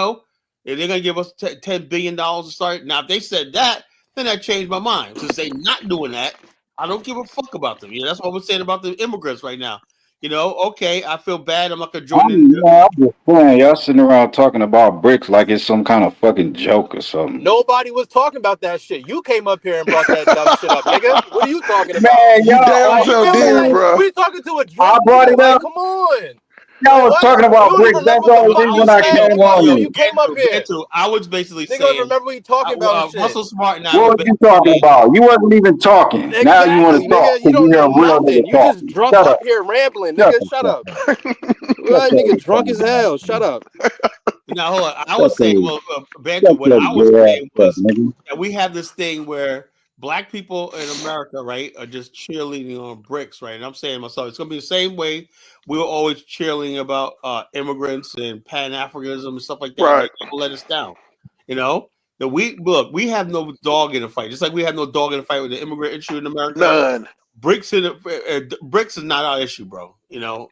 they're gonna give us $10 billion to start. Now, if they said that, then I changed my mind. Since they're not doing that, I don't give a fuck about them. That's what we're saying about the immigrants right now. Okay, I feel bad. I'm not gonna join in. I'm just saying, y'all sitting around talking about BRICS like it's some kind of fucking joke or something. Nobody was talking about that shit. You came up here and brought that dumb shit up, nigga. What are you talking about? Man, You damn sure did, bro. We talking to a drunk. I brought it like, up. Come on. Y'all was talking about BRICS. That's the only reason I came on. You came up here. I was basically saying. Nigga, remember we talking about shit. Russell Smart and I. What were you talking about? You wasn't even talking. Exactly, now you want to talk. Nigga, you don't know nothing. You talk. just drunk up here rambling, nigga. Shut up. That nigga drunk as hell. Shut up. Now hold on. I was saying, Bantu, what I was saying was that we have this thing where black people in America, right, are just cheerleading on BRICS, right? And I'm saying to myself, it's gonna be the same way we were always cheerleading about immigrants and Pan-Africanism and stuff like that. Right. Don't let us down. That we have no dog in the fight. Just like we have no dog in the fight with the immigrant issue in America. None. BRICS is not our issue, bro.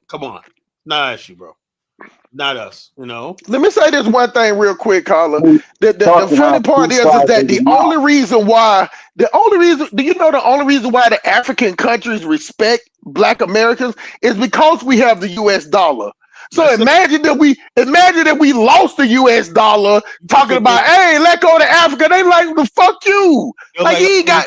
Come on, not our issue, bro. Not us, Let me say this one thing real quick, Carla. The funny part is that the only reason why the only reason why the African countries respect black Americans is because we have the US dollar. So imagine that we lost the US dollar talking about, hey, let go to Africa. They like, the fuck you. Like he got.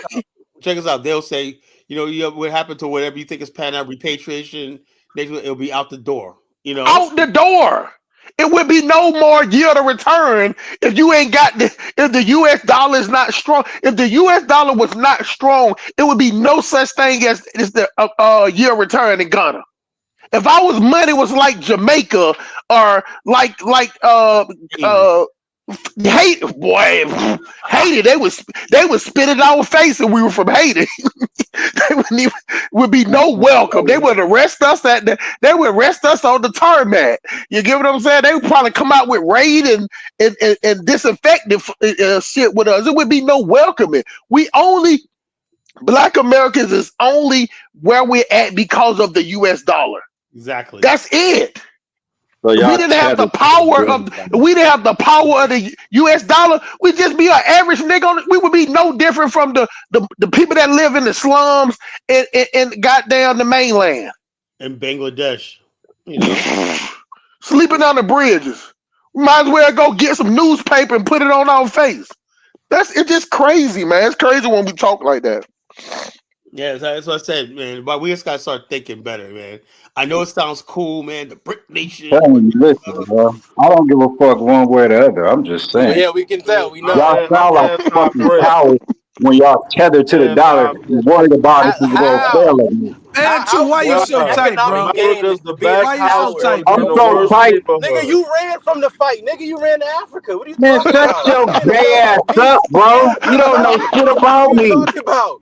Check us out. They'll say, what happened to whatever you think is repatriation, it'll be out the door. Out the door. It would be no more yield to return if you ain't got if the US dollar is not strong. If the US dollar was not strong, it would be no such thing as the yield return in Ghana. If our money was like Jamaica or like Haiti, they would spit in our face if we were from Haiti. They would be no welcome. They would arrest us on the tarmac. You get what I'm saying? They would probably come out with raid and disinfectant shit with us. It would be no welcoming. Black Americans is only where we're at because of the US dollar. Exactly. That's it. So we didn't have the power of the US dollar. We'd just be an average nigga. We would be no different from the people that live in the slums and goddamn the mainland. In Bangladesh. Sleeping on the bridges. We might as well go get some newspaper and put it on our face. It's just crazy, man. It's crazy when we talk like that. Yeah, that's what I said, man. But we just gotta start thinking better, man. I know it sounds cool, man. The BRIC Nation. Listen, bro. I don't give a fuck one way or the other. I'm just saying. Yeah, we can tell. We know. Y'all sound like fucking cowards when y'all tethered to the dollar, worried about if it's gonna fail at me. Bantu, why you so tight, bro? Why you so tight, I'm so tight. Nigga, you ran from the fight. Nigga, you ran to Africa. What are you Man, talking about? shut your gay ass up, bro. You don't know shit about me. What are you talking about?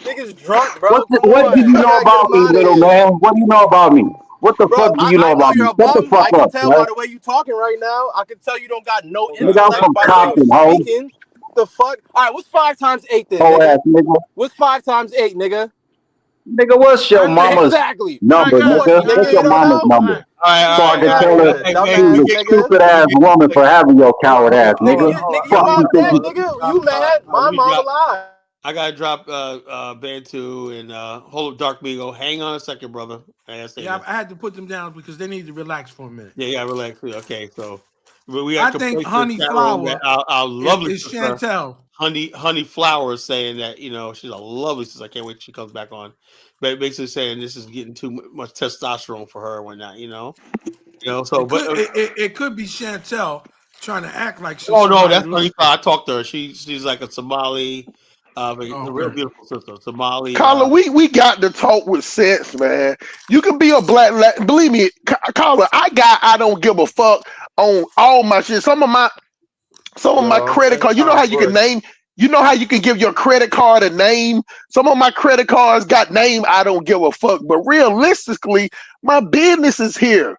Niggas drunk, bro. What do you know about me, little man? What do you know about me? What the fuck do you know about me? Shut the fuck up, I can tell by the way you talking right now. I can tell you don't got no intellect by the way you speaking. The fuck? All right, what's 5 times 8 then, nigga? What's 5 times 8, nigga? Nigga, what's your mama's number, nigga? What's your mama's number? So I can tell her she's a stupid ass woman for having your coward ass, nigga. Nigga, you mad? My mom alive. I gotta drop Bantu and hold up Dark Migo. Hang on a second, brother. I had to put them down because they need to relax for a minute. Yeah, relax. Okay, so I think Honey Flower, our lovely is Chantel. Honey Flower is saying that she's a lovely sister. I can't wait till she comes back on. But basically saying this is getting too much testosterone for her and whatnot. So it could be Chantel trying to act like she's. Oh no, that's Honey Flower. I talked to her. She's like a Somali. A real beautiful sister, Somali. Carla, we got to talk with sense, man. You can be a black, believe me, Carla. I don't give a fuck on all my shit. Some of my credit cards. You know how you can name You know how you can give your credit card a name? Some of my credit cards got name I don't give a fuck. But realistically, my business is here.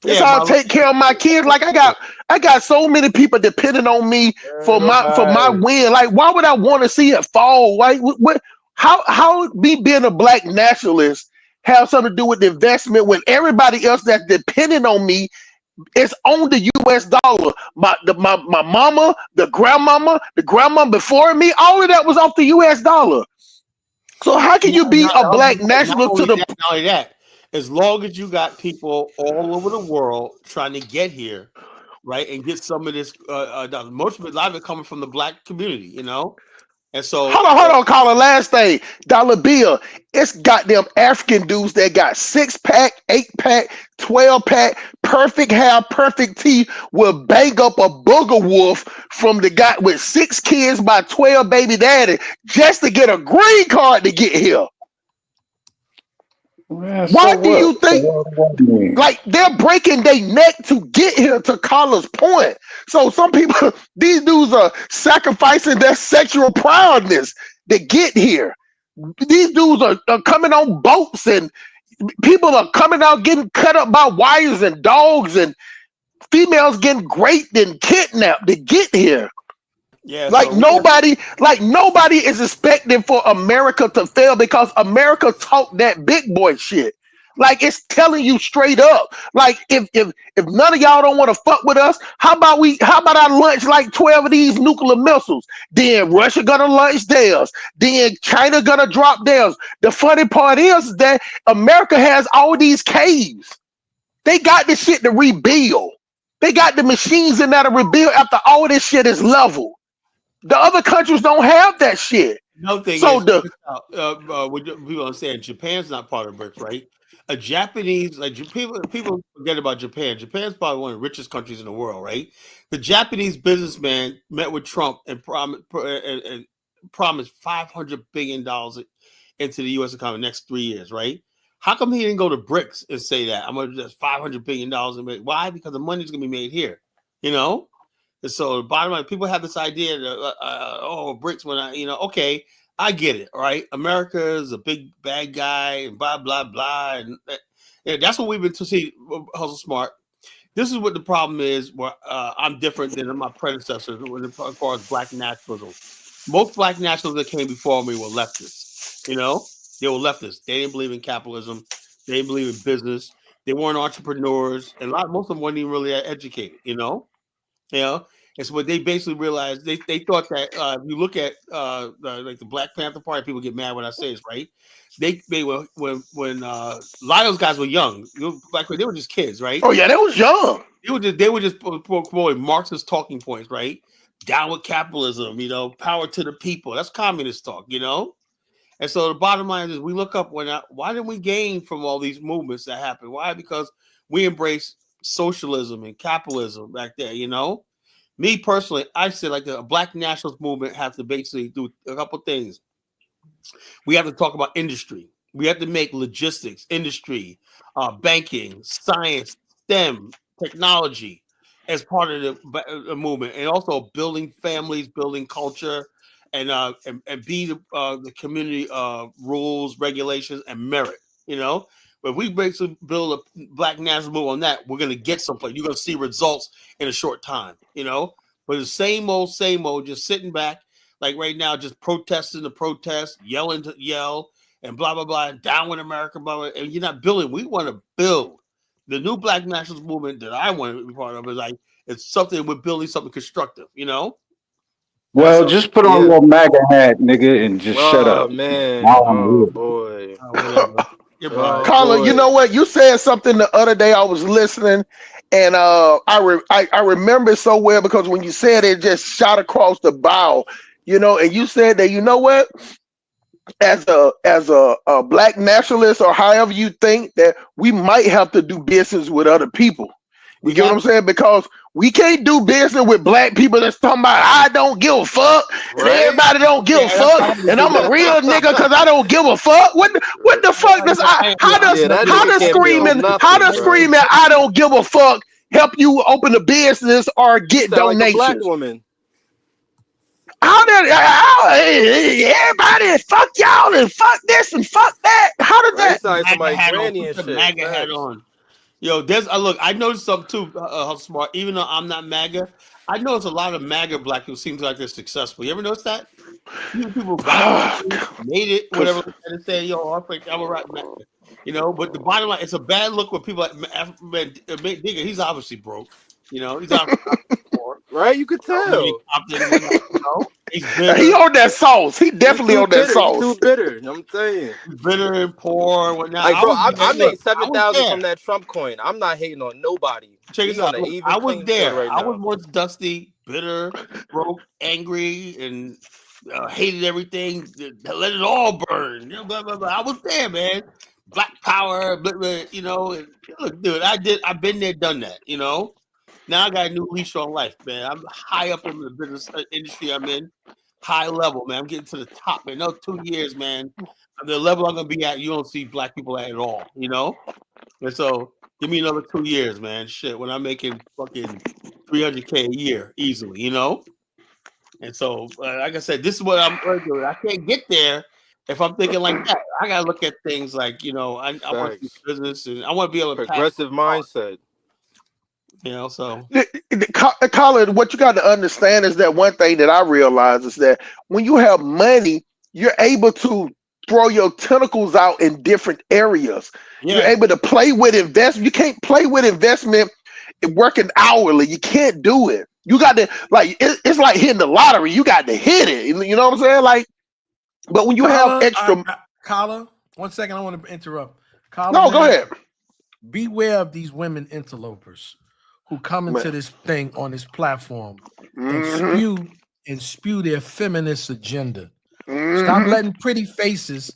It's how I take care of my kids. Like I got so many people depending on me for my win. Like, why would I want to see it fall? Like, how me being a black nationalist have something to do with the investment when everybody else that's depending on me is on the US dollar? My mama, the grandmama before me, all of that was off the US dollar. So how can you be a black nationalist to the not only that? As long as you got people all over the world trying to get here, right, and get some of this, most of it, a lot of it coming from the black community, you know. And so, hold on, caller. Last thing, dollar bill. It's goddamn African dudes that got 6-pack, 8-pack, 12-pack, perfect hair, perfect teeth, will bang up a booger wolf from the guy with 6 kids by 12 baby daddy just to get a green card to get here. Man, why do you think like they're breaking their neck to get here, to Carla's point? So some people, these dudes are sacrificing their sexual proudness to get here. These dudes are coming on boats, and people are coming out getting cut up by wires and dogs, and females getting raped and kidnapped to get here. Yeah, like nobody is expecting for America to fail because America talk that big boy shit. Like, it's telling you straight up. Like, if none of y'all don't want to fuck with us, how about I launch like 12 of these nuclear missiles? Then Russia gonna launch theirs. Then China gonna drop theirs. The funny part is that America has all these caves. They got this shit to rebuild. They got the machines in there to rebuild after all this shit is leveled. The other countries don't have that shit. No thing so is, what people understand, Japan's not part of BRICS, right? A Japanese, like people forget about Japan. Japan's probably one of the richest countries in the world, right? The Japanese businessman met with Trump and promised $500 billion into the U.S. economy in the next 3 years, right? How come he didn't go to BRICS and say that I'm going to just $500 billion? Why? Because the money's going to be made here, you know? And so the bottom line, people have this idea that, BRICS, okay, I get it, right? America is a big bad guy and blah, blah, blah. And that's what we've been to see, Hustle Smart. This is what the problem is, where I'm different than my predecessors as far as black nationalism. Most black nationalists that came before me were leftists, you know? They were leftists. They didn't believe in capitalism. They didn't believe in business. They weren't entrepreneurs. And most of them weren't even really educated, you know? And so what they basically realized, they thought that if you look at like the Black Panther Party, people get mad when I say this, right? They were when a lot of those guys were young, they were just kids, right? Oh yeah, they was young. They were just promoting Marxist talking points, right? Down with capitalism, power to the people. That's communist talk, And so the bottom line is, we look up why didn't we gain from all these movements that happened? Why? Because we embrace socialism and capitalism back there, Me personally, I say like a black nationalist movement has to basically do a couple things. We have to talk about industry. We have to make logistics, industry, banking, science, STEM, technology as part of the movement, and also building families, building culture, and be the community rules, regulations, and merit. But if we basically build a black national movement on that, we're going to get someplace. You're going to see results in a short time, But the same old, just sitting back, like right now, just protesting to protest, yelling to yell, and blah, blah, blah, down with America, blah, blah, and you're not building. We want to build. The new black nationalist movement that I want to be part of is like, it's something, we're building something constructive, Well, just put on your MAGA hat, nigga, and just shut up. Man. Oh, boy. Carla, you know what? You said something the other day. I was listening, and I remember it so well because when you said it, just shot across the bow, and you said that, you know what? As a black nationalist, or however you think, that we might have to do business with other people. You get what I'm saying? Because we can't do business with black people that's talking about, I don't give a fuck, and everybody don't give a fuck, and I'm a real nigga because I don't give a fuck. What the fuck does how does screaming I don't give a fuck help you open a business or get donations? Like a black woman. How everybody, fuck y'all and fuck this and fuck that. How did that? Like somebody MAGA hat granny on. and Put the shit. MAGA hat on. Yo, there's look. I noticed something too. How smart. Even though I'm not MAGA, I notice a lot of MAGA black people seems like they're successful. You ever notice that? Even people got made it, whatever. And say, yo, I'm a right MAGA. You know, but the bottom line, it's a bad look when people like Digger. He's obviously broke. You know, he's obviously poor. Right? You could tell. He on that sauce. He definitely on that sauce. He's too bitter. I'm saying. He's bitter and poor and whatnot. Like, bro, I made 7,000 from that Trump coin. I'm not hating on nobody. Check this out. Look, I was there. Right I was once dusty, bitter, broke, angry, and hated everything. Let it all burn. You know, blah, blah, blah. I was there, man. Black power, blah, blah, you know. And look, dude, I've been there, done that. You know. Now I got a new leash on life, man. I'm high up in the business industry I'm in. High level, man. I'm getting to the top, man. No 2 years, man. The level I'm gonna be at, you don't see black people at all, you know. And so, give me another 2 years, man. Shit, when I'm making fucking $300K a year easily, you know. And so, like I said, this is what I'm going to do. I can't get there if I'm thinking like that. I gotta look at things like, you know, I want to do business and I want to be able to progressive mindset. You know, so Colin, what you got to understand is that one thing that I realize is that when you have money, you're able to throw your tentacles out in different areas. Yeah. You're able to play with investment. You can't play with investment working hourly. You can't do it. You got to it's like hitting the lottery. You got to hit it. You know what I'm saying? Like, but when you have extra, Colin, 1 second, I want to interrupt. Colin, no, go ahead. Beware of these women interlopers who come into this thing on this platform and spew their feminist agenda. Stop letting pretty faces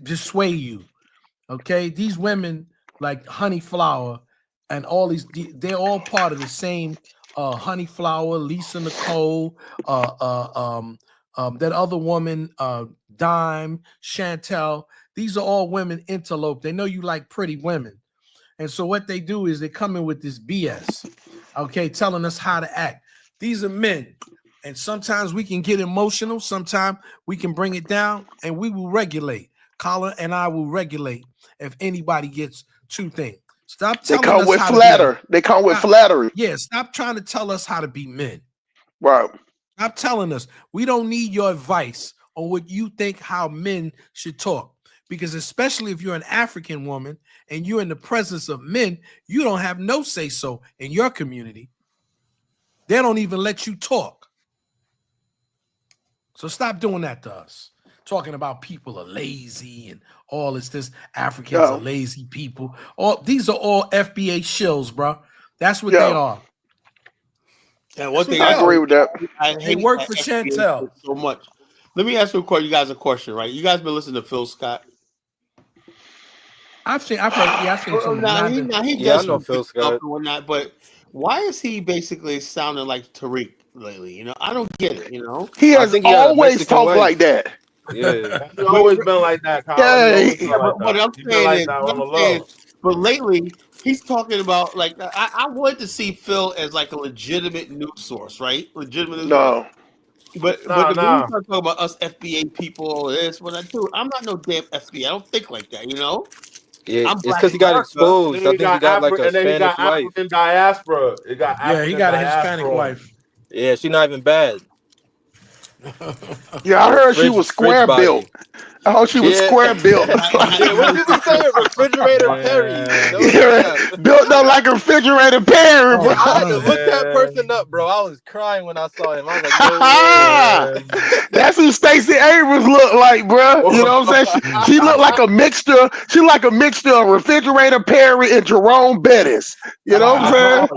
dissuade you. Okay, these women like Honey Flower and all these, they're all part of the same Honey Flower, Lisa Nicole, that other woman, Dime, Chantel. These are all women interlope. They know you like pretty women. And so what they do is they come in with this BS, okay, telling us how to act. These are men. And sometimes we can get emotional. Sometimes we can bring it down and we will regulate. Colin and I will regulate if anybody gets too things. Stop telling us with how flatter. They come with flattery. Yeah, stop trying to tell us how to be men. Right. Stop telling us. We don't need your advice on what you think how men should talk. Because especially if you're an African woman and you're in the presence of men, you don't have no say-so in your community. They don't even let you talk. So stop doing that to us. Talking about people are lazy and all this Africans are lazy people. These are all FBA shills, bro. That's what they are. Yeah, one thing I agree with that. They work for Chantel so much. Let me ask you guys a question, right? You guys been listening to Phil Scott? I've seen some. He does know Phil Scott and whatnot, but why is he basically sounding like Tariq lately? You know, I don't get it. You know, he has always talked like that. Yeah, he's always been like that. But lately he's talking about like I wanted to see Phil as like a legitimate news source, right? Legitimate news source. But the start talking about us FBA people, this, what I do, I'm not no damn FBA. I don't think like that, you know. Yeah, it's because he got exposed. I think he got like a Spanish wife. African diaspora. He got a Hispanic wife. Yeah, she's not even bad. Yeah, I heard she was square built. I heard she was square built. What did you say? Refrigerator Perry. Built up like a refrigerator Perry, bro. I had to look that person up, bro. I was crying when I saw him. I was like, no. That's who Stacey Abrams looked like, bro. You know what I'm saying? She looked like a mixture. She like a mixture of refrigerator Perry and Jerome Bettis. You know what I'm saying?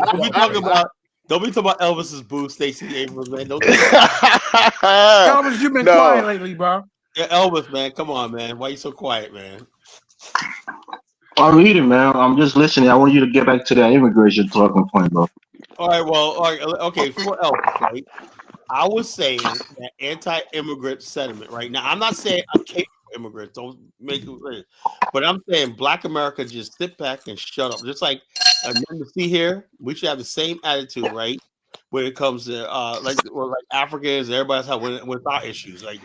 Don't be talking about Elvis's boo, Stacey Abrams, man. Elvis, you've been quiet lately, bro. Yeah, Elvis, man. Come on, man. Why you so quiet, man? I'm reading, man. I'm just listening. I want you to get back to that immigration talking point, bro. All right. Okay. For Elvis, right? I was saying that anti-immigrant sentiment right now. I'm not saying I'm capable of immigrants. Don't make it weird. But I'm saying Black America just sit back and shut up. Just like nothing to see here. We should have the same attitude, right? when it comes to like Africans, everybody's had with our issues. Like,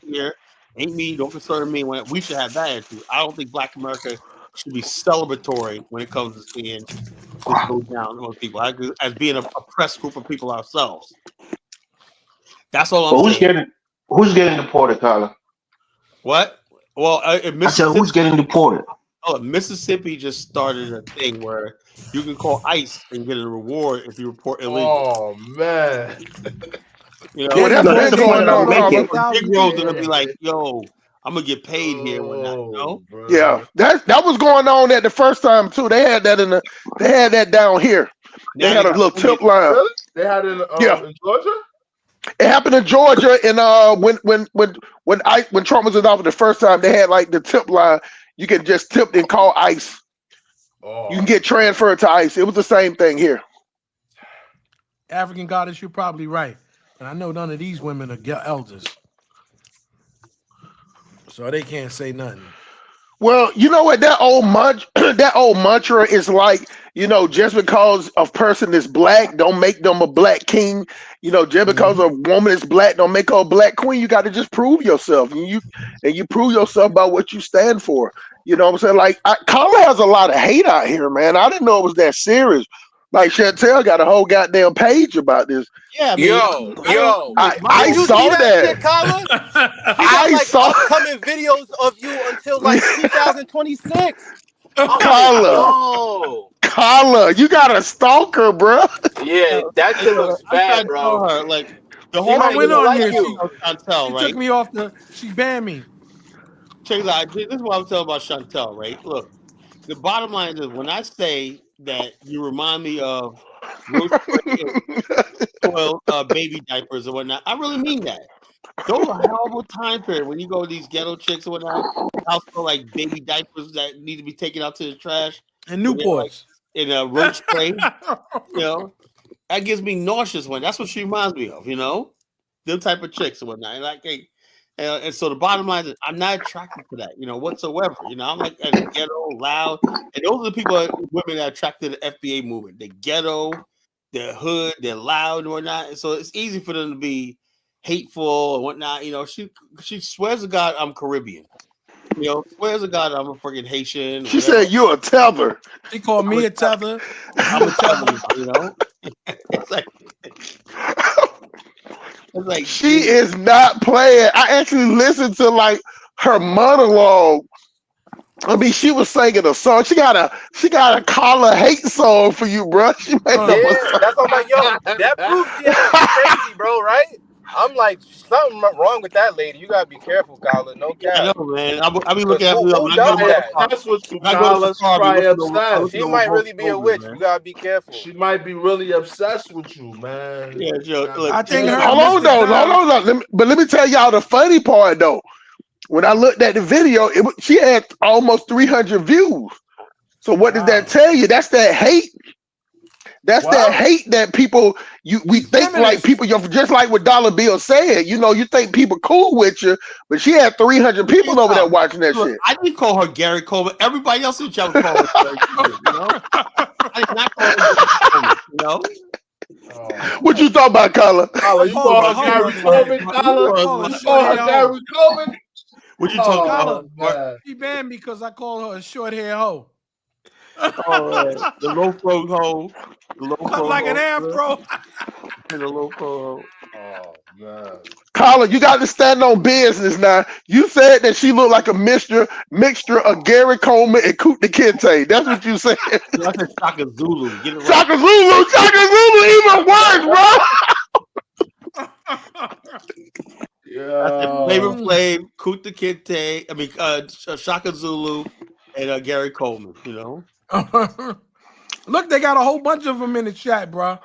here ain't me, don't concern me. When we should have that issue. I don't think Black America should be celebratory when it comes to seeing this go down on people as being an oppressed group of people ourselves. That's all I'm saying. Who's getting deported, Tyler? What? Well, I said, who's getting deported? Oh, Mississippi just started a thing where you can call ICE and get a reward if you report illegal. Oh man! You know, that's been going on. Big Ro's gonna be like, "Yo, I'm gonna get paid here." When that, you know? Yeah, that was going on at the first time too. They had that they had that down here. They had a little tip line. Really? They had it in Georgia. It happened in Georgia, and when Trump was in office the first time, they had like the tip line. You can just tip and call ICE. Oh. You can get transferred to ICE. It was the same thing here. African goddess, you're probably right, and I know none of these women are elders, so they can't say nothing. Well, you know what, that old mantra is like, just because a person is black, don't make them a black king. Just because a woman is black, don't make her a black queen. You got to just prove yourself, and you prove yourself by what you stand for. You know what I'm saying? Like, Carla has a lot of hate out here, man. I didn't know it was that serious. Like, Chantel got a whole goddamn page about this. Yeah, I saw that. I saw upcoming videos of you until like 2026. Carla, you got a stalker, bro. Yeah, that shit looks bad, bro. Like the whole I went on here. Chantel, she took me off she banned me. Check this is what I'm telling about Chantel, right? Look, the bottom line is when I say that you remind me of spoiled baby diapers and whatnot, I really mean that. Those are horrible time period when you go to these ghetto chicks and whatnot. Also, like baby diapers that need to be taken out to the trash and Newports like, in a roach spray. That gives me nauseous. That's what she reminds me of. Them type of chicks and whatnot. And like, hey, and so the bottom line is, I'm not attracted to that, whatsoever. I'm like ghetto, loud, and those are the women that are attracted to the FBA movement. They're ghetto, they're hood, they're loud and whatnot. And so it's easy for them to be hateful and whatnot. She swears to God I'm Caribbean. Swears to God I'm a freaking Haitian. She said you're a tether. She called me a tether. I'm a tether. It's like she is not playing. I actually listened to like her monologue. I mean, she was singing a song. She got a Carla hate song for you, bro. That's all like, yo, that proves she crazy, bro, right? I'm like, something wrong with that lady. You gotta be careful, Carla. No cap. I know, man. I be looking at who does that? That's what Carla's probably obsessed. She might really be a witch. You gotta be careful. She might be really obsessed with you, man. Yeah, Joe. Look, I think hold on. But let me tell y'all the funny part though. When I looked at the video, she had almost 300 views. So what does that tell you? That's that hate. That's that hate that people we think like people. Just like what Dollar Bill said. You think people cool with you, but she had 300 people over there watching that shit. I didn't call her Gary Coleman. Everybody else in the chat called her Gary Coleman. I did not call her Gary Coleman. What you talking about, Carla? You call her Gary Coleman, Carla? You call her Gary Coleman? What you talking about? She banned me because I called her a short hair hoe. The low pro hoe. I'm like an afro. The low pro hoe. Oh man. Carla, you got to stand on business now. You said that she looked like a mixture of Gary Coleman and Kunta Kinte. That's what you said. That's a Shaka Zulu. Get it right. Shaka Zulu even worse, bro. Yeah. Flavor Flav, Kunta Kinte. I mean, Shaka Zulu and Gary Coleman. Look, they got a whole bunch of them in the chat, bro.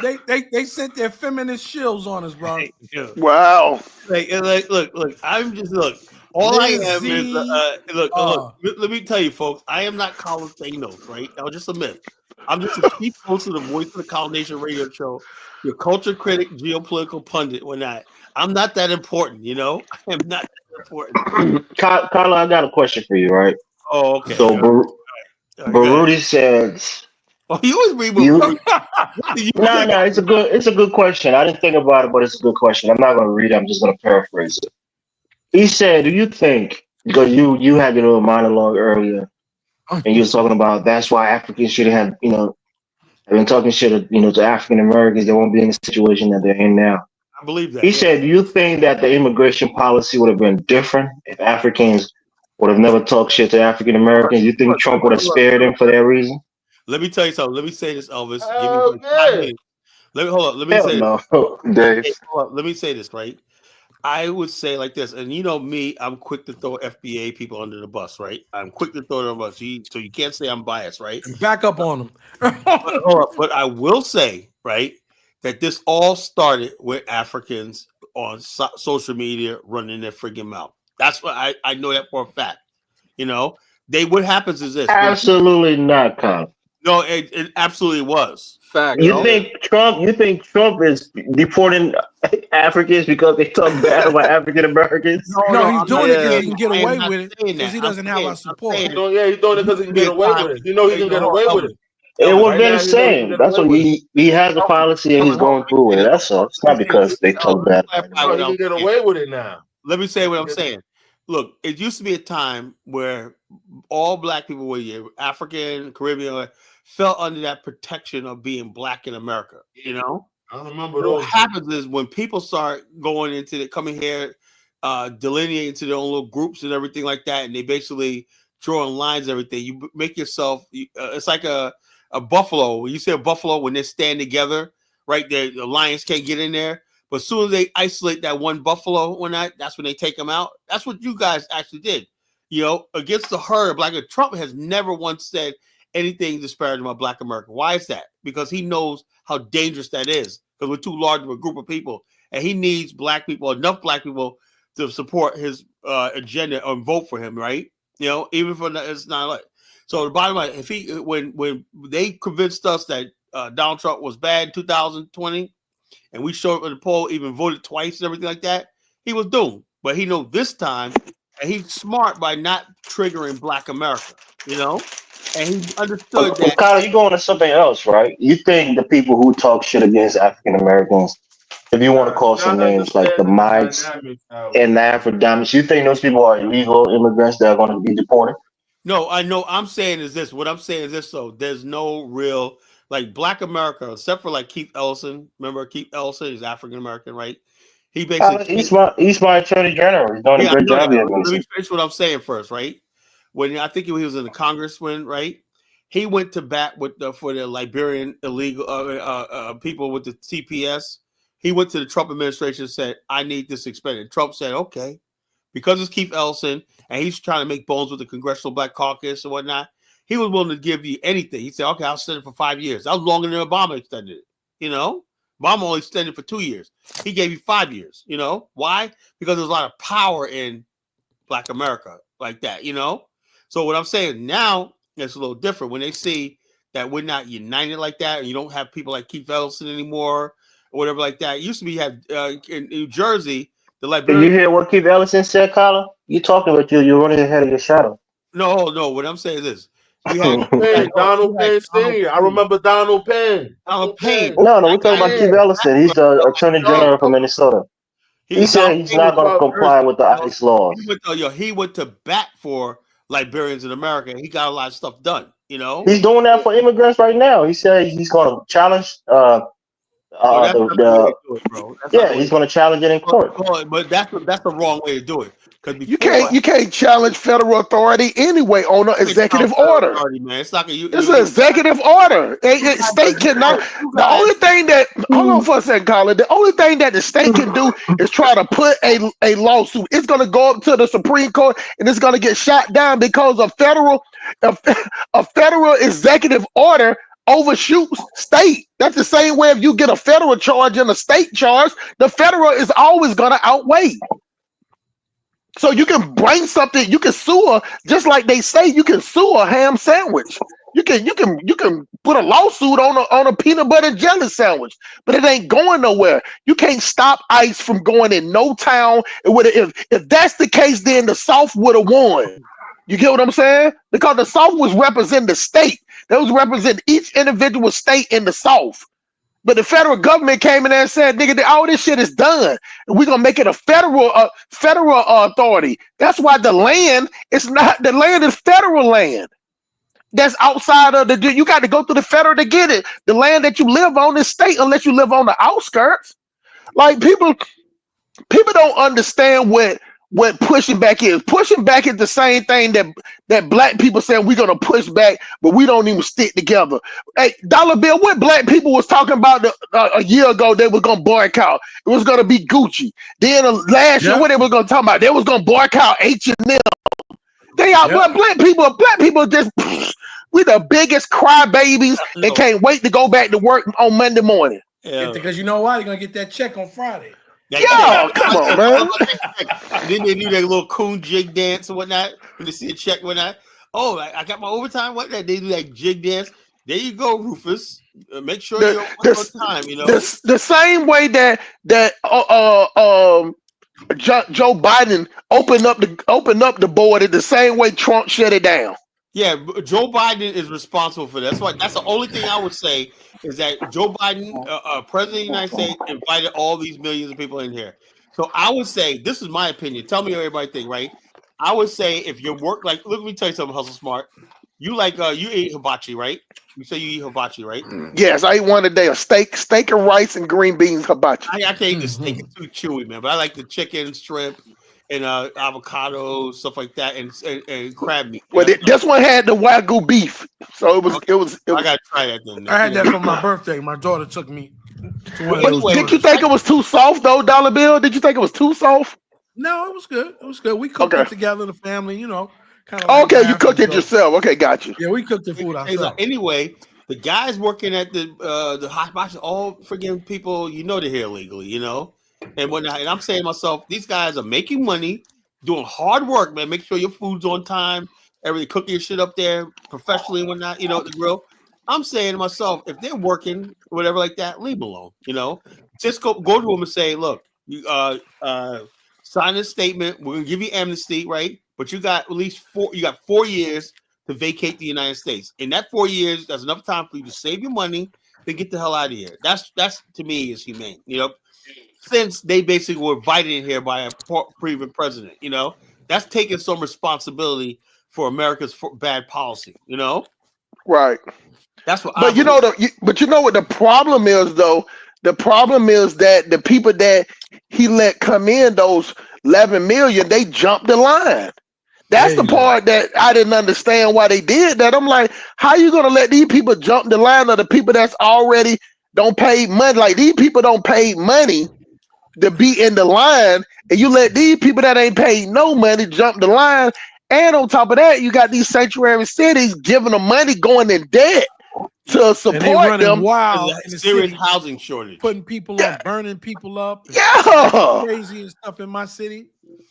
They sent their feminist shills on us, bro. Wow. Look. I'm just All I am is look. Let me tell you, folks. I am not Colin Thanos, right? That was just a myth. I'm just a chief host of the Voice of the Colin Nation radio show. Your culture critic, geopolitical pundit. I'm not that important, I am not that important. Carla, I got a question for you, right? Oh, okay. So Baruti says Oh, you always read You, what you no, think? no, it's a good question. I didn't think about it, but it's a good question. I'm not gonna read it. I'm just gonna paraphrase it. He said, "Do you think because you had your little monologue earlier, and you were talking about that's why Africans should have have been talking shit to African Americans. They won't be in the situation that they're in now." I believe that. He Yeah. said, "Do you think that the immigration policy would have been different if Africans would have never talked shit to African Americans? You think Trump would have spared them for that reason?" Let me tell you something. Let me say this, Elvis. Give me Hell like 5 yeah. minutes. Hold on. Let me Hell say no, Dave. hold on. Let me say this, right? I would say like this, and you know me, I'm quick to throw FBA people under the bus, right? I'm quick to throw them under the bus. So you can't say I'm biased, right? And back up on them. But I will say, right, that this all started with Africans on social media running their friggin' mouth. That's what I know that for a fact. What happens is this. Absolutely not, Colin. No, it absolutely was. Fact. You think Trump is deporting Africans because they talk bad about African Americans? No, he's I'm doing not it because saying- he can get I am away not with it saying because that. he doesn't have our support. saying- Yeah, he's doing it because he can get away with it. You know he can get away with it. It would Right have been now, the you know he can same. get That's away what with it. he has a policy and he's going through with it. That's all. It's not because they talk bad about Clarify No, what he I'm can get saying. away with it now. Let me say what I'm saying. Look, it used to be a time where all black people were African, Caribbean, fell under that protection of being black in America. I remember What those. happens is when people start going into coming here, delineating to their own little groups and everything like that, and they basically drawing lines, and everything. You make yourself. It's like a buffalo. When you say a buffalo, when they stand together, right? The lions can't get in there. But as soon as they isolate that one buffalo that's when they take them out. That's what you guys actually did. Against the herd. Trump has never once said anything disparaging about Black America. Why is that? Because he knows how dangerous that is. Because we're too large of a group of people, and he needs enough black people to support his agenda and vote for him, right? Even for it's not like. So the bottom line, when they convinced us that Donald Trump was bad in 2020. And we showed up in the poll, even voted twice and everything like that, he was doomed. But he knows this time, and he's smart by not triggering Black America, And he understood that. Kyle, you're going to something else, right? You think the people who talk shit against African Americans, if you want to call some names like the Mites and the Afro-Damics, you think those people are illegal immigrants that are going to be deported? No, I know. I'm saying is this. What I'm saying is this. So there's no real Black America, except for Keith Ellison. Remember Keith Ellison? He's African American, right? He basically he's my attorney general. He's doing a great job here. Let me finish what I'm saying first, right? When I think he was in the Congress right? He went to bat for the Liberian illegal people with the TPS. He went to the Trump administration and said, "I need this expanded." Trump said, "Okay," because it's Keith Ellison and he's trying to make bones with the Congressional Black Caucus and whatnot. He was willing to give you anything. He said, "Okay, I'll extend it for 5 years." That was longer than Obama extended it. Obama only extended for 2 years. He gave you 5 years. Why? Because there's a lot of power in Black America like that. So what I'm saying now, it's a little different when they see that we're not united like that, and you don't have people like Keith Ellison anymore or whatever like that. It used to be in New Jersey, the Liberian. Did you hear what Keith Ellison said, Colin? You talking about you're running ahead of your shadow. No. What I'm saying is this. Donald Penn Senior. I remember Donald Penn. Donald Penn. No, we're talking about Keith Ellison. He's the Attorney General from Minnesota. He said he's not going to comply with the ICE laws. He went to bat for Liberians in America, and he got a lot of stuff done. He's doing that for immigrants right now. He said he's going to challenge he's going to challenge it in court. But that's the wrong way to do it. Because you can't challenge federal authority anyway on an executive order. Man. It's like it's an executive order. State cannot. The only thing that hold on for a second, Colin. The only thing that the state can do is try to put a lawsuit. It's going to go up to the Supreme Court and it's going to get shot down because a federal executive order overshoots state. That's the same way if you get a federal charge and a state charge, the federal is always going to outweigh. So you can bring something, you can sue her, just like they say you can sue a ham sandwich. You can put a lawsuit on a peanut butter jelly sandwich, but it ain't going nowhere. You can't stop ICE from going in no town. If that's the case, then the South would have won. You get what I'm saying? Because the South was representing the state. They was representing each individual state in the South. But the federal government came in there and said, nigga, all this shit is done. And we're gonna make it a federal authority. That's why the land is not, the land is federal land. That's outside of you got to go through the federal to get it. The land that you live on is state unless you live on the outskirts. Like people don't understand what pushing back is. Pushing back is the same thing that black people saying we're gonna push back, but we don't even stick together. Hey, Dollar Bill, what black people was talking about a year ago, they were gonna boycott. It was gonna be Gucci. Then last year, what they were gonna talk about? They was gonna boycott H&M. They are black people just we the biggest crybabies and can't wait to go back to work on Monday morning. Yeah. Because you know why? They're gonna get that check on Friday. Yeah, come on, man. Then they do that little coon jig dance and whatnot. When they see a check and whatnot. Oh, I got my overtime. What that? They do that jig dance. There you go, Rufus. Make sure you're on time. You know, the same way that Joe Biden opened up the border, the same way Trump shut it down. Yeah, Joe Biden is responsible for that. That's the only thing I would say is that Joe Biden, President of the United States, invited all these millions of people in here. So I would say, this is my opinion. Tell me what everybody think, right? I would say if your work, like, let me tell you something, Hustle Smart. You you eat hibachi, right? You say you eat hibachi, right? Yes, I eat one a day, a steak and rice and green beans hibachi. I can't eat the steak; it's too chewy, man. But I like the chicken, shrimp, and avocado, stuff like that, and crab meat. Well, this one had the Wagyu beef, so it was. I gotta try that then. I had that for my birthday. My daughter took me to one of those. Did you think it was too soft though, Dollar Bill? Did you think it was too soft? No, it was good. It was good. We cooked it together, the family. You know, kind of. Okay, you cooked it yourself. Okay, got you. Yeah, we cooked the food ourselves. Anyway, the guys working at the hot box, all freaking people, they're here illegally, and whatnot. And I'm saying to myself, these guys are making money, doing hard work, man. Make sure your food's on time, everything, cooking your shit up there professionally and whatnot, the grill. I'm saying to myself, if they're working, whatever like that, leave them alone, Just go to them and say, look, you sign a statement, we're gonna give you amnesty, right? But you got at least 4 years to vacate the United States. In that 4 years, that's enough time for you to save your money, then get the hell out of here. That's to me is humane, Since they basically were invited in here by a previous president, that's taking some responsibility for America's bad policy, Right. That's what. But you know what the problem is though. The problem is that the people that he let come in, those 11 million, they jumped the line. That's the part that I didn't understand why they did that. I'm like, how you gonna let these people jump the line of the people that's already don't pay money? Like these people don't pay money to be in the line, and you let these people that ain't paid no money jump the line. And on top of that, you got these sanctuary cities giving them money, going in debt to support them. Wow, serious housing shortage, putting people up, burning people up. Crazy and stuff in my city.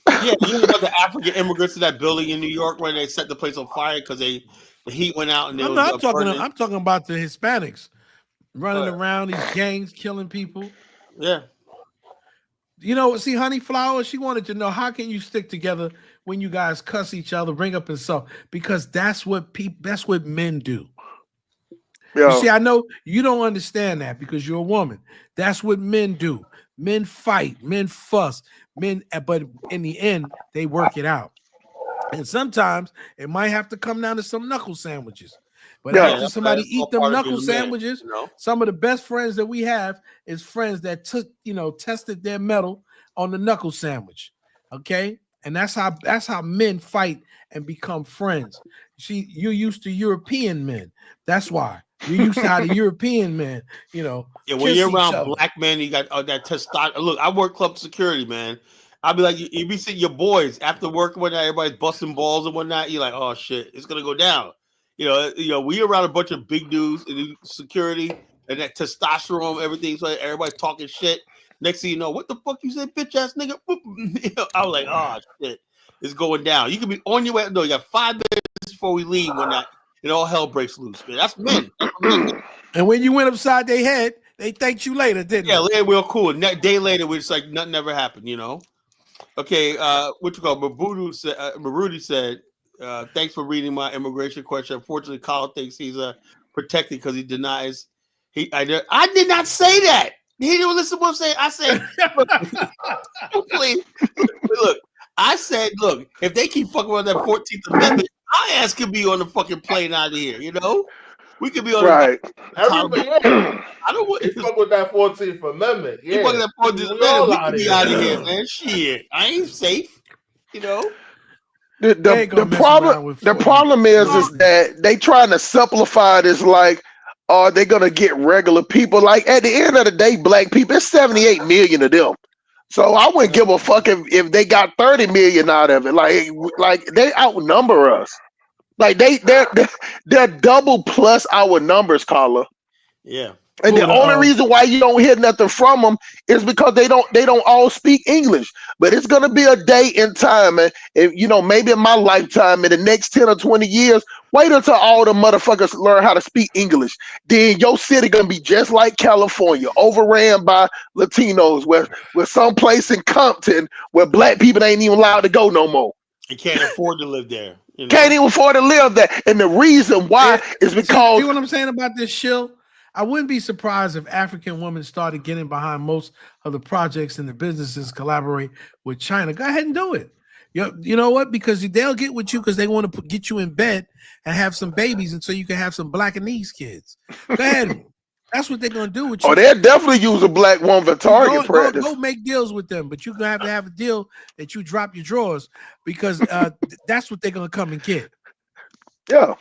Yeah, you know about the African immigrants to that building in New York where they set the place on fire because the heat went out and I'm talking about the Hispanics running around, these gangs killing people. Yeah. See, Honey Flower, she wanted to know, how can you stick together when you guys cuss each other, bring up insult? Because that's what men do. Yeah. You see, I know you don't understand that because you're a woman. That's what men do. Men fight, men fuss, but in the end, they work it out. And sometimes it might have to come down to some knuckle sandwiches. But after somebody eat them knuckle sandwiches, some of the best friends that we have is friends that tested their mettle on the knuckle sandwich. Okay. And that's how men fight and become friends. See, you're used to European men. That's why. You're used to how the European men, Yeah, when you're around black men, you got that testosterone. Look, I work club security, man. I'll be like, you be seeing your boys after work and whatnot, everybody's busting balls and whatnot. You're like, oh shit, it's gonna go down. We around a bunch of big dudes in security and that testosterone, everything. So everybody's talking shit. Next thing you know, what the fuck you said, bitch ass nigga? I was like, oh shit, it's going down. You can be on your way. No, you got 5 minutes before we leave when that all hell breaks loose, man. That's men. And when you went upside their head, they thanked you later, didn't they? Yeah, we were cool. Day later, we're just like nothing ever happened, Okay, what you call Maruti said Thanks for reading my immigration question. Unfortunately, Colin thinks he's protected because he denies. I did not say that. He didn't listen to what I'm saying. I said, please, look. I said, look, if they keep fucking with that 14th Amendment, our ass could be on the fucking plane out of here. You know, we could be on right. Everybody, yeah. I don't want to fuck with that 14th Amendment. Yeah, fucking that 14th we Amendment. all We out could be here. out of here, man. Shit, I ain't safe. You know. The problem is that they trying to simplify it as like, are they gonna get regular people? Like at the end of the day, black people, it's 78 million of them. So I wouldn't give a fuck if they got 30 million out of it. Like they outnumber us. Like they're double plus our numbers, Carla. Yeah. And the only reason why you don't hear nothing from them is because they don't all speak English. But it's gonna be a day in time, and if maybe in my lifetime, in the next 10 or 20 years, wait until all the motherfuckers learn how to speak English. Then your city gonna be just like California, overran by Latinos, where some place in Compton where black people ain't even allowed to go no more. You can't afford to live there. Can't even afford to live there. And the reason why is because see what I'm saying about this shill? I wouldn't be surprised if African women started getting behind most of the projects and the businesses collaborate with China. Go ahead and do it. You know what? Because they'll get with you because they want to get you in bed and have some babies, and so you can have some Blackanese kids. Go ahead. That's what they're gonna do with you. Oh, they'll definitely use a black woman for target practice. Go make deals with them, but you're gonna have to have a deal that you drop your drawers because that's what they're gonna come and get. Yeah.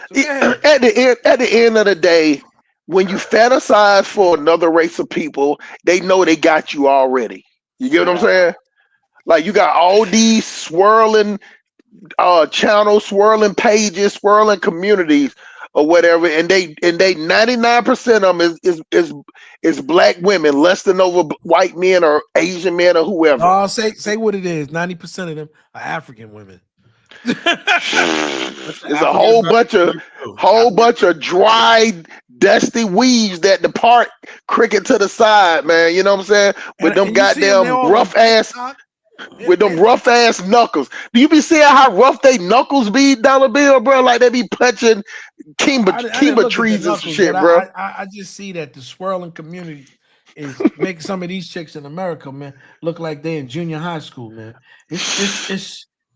At the end of the day, when you fantasize for another race of people, they know they got you already. You get what I'm saying? Like you got all these swirling channels, swirling pages, swirling communities or whatever, and they 99% of them is black women, less than over white men or Asian men or whoever. Oh, say what it is. 90% of them are African women. It's a whole bunch of dry, dusty weaves that depart cricket to the side, man. You know what I'm saying? With them goddamn rough ass knuckles. Do you be seeing how rough they knuckles be, Dollar Bill, bro? Like they be punching Kimba trees and some shit, bro. I just see that the swirling community is making some of these chicks in America, man, look like they in junior high school, man.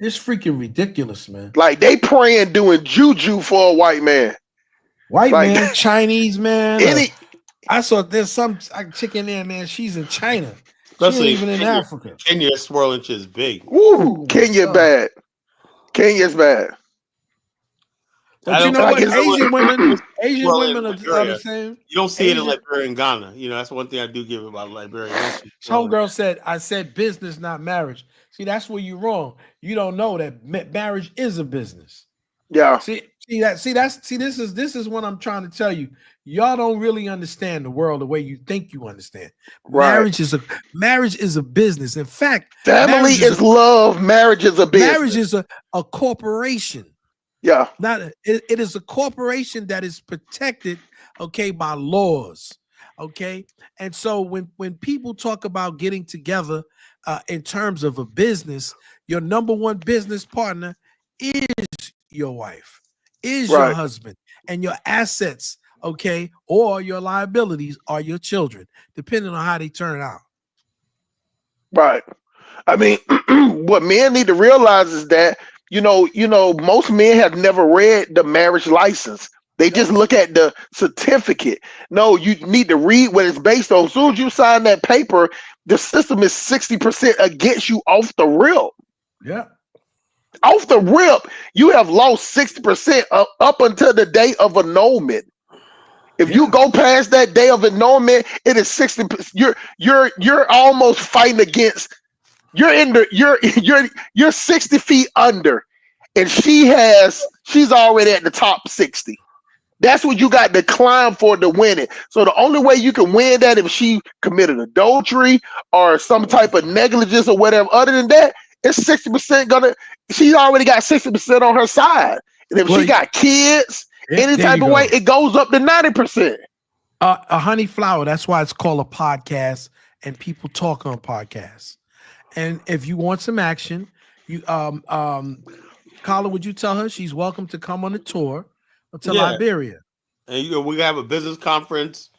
It's freaking ridiculous, man. Like they praying doing juju for a white man. White man, Chinese man. I saw there's some chick in there, man. She's in China. She's even in Africa. Kenya swirling is big. Ooh, Kenya bad. Kenya's bad. But you know what? Asian women are the same. You don't see it in Liberia and Ghana. You know, that's one thing I do give about Liberia. Some girl said, I said business, not marriage. See, that's where you're wrong. You don't know that marriage is a business. Yeah. This is what I'm trying to tell you. Y'all don't really understand the world the way you think you understand. Right. Marriage is a business. In fact, family is love. Marriage is a business. Marriage is a corporation. Yeah. It is a corporation that is protected, by laws. Okay. And so when people talk about getting together in terms of a business, your number one business partner is your wife, is your husband, and your assets, or your liabilities are your children, depending on how they turn out. Right. I mean, what men need to realize is that most men have never read the marriage license. They just look at the certificate. No, you need to read what it's based on. As soon as you sign that paper, the system is 60% against you off the rip. Yeah. Off the rip, you have lost 60% up until the day of annulment. If you go past that day of annulment, it is 60%. You're almost fighting against. You're 60 feet under, and she's already at the top 60. That's what you got to climb for to win it. So the only way you can win that if she committed adultery or some type of negligence or whatever. Other than that, it's 60% she's already got 60% on her side. And if she got kids, any type of way, it goes up to 90%. A honey flower. That's why it's called a podcast, and people talk on podcasts. And if you want some action, You Carla, would you tell her she's welcome to come on the tour to Yeah. Liberia? And we have a business conference.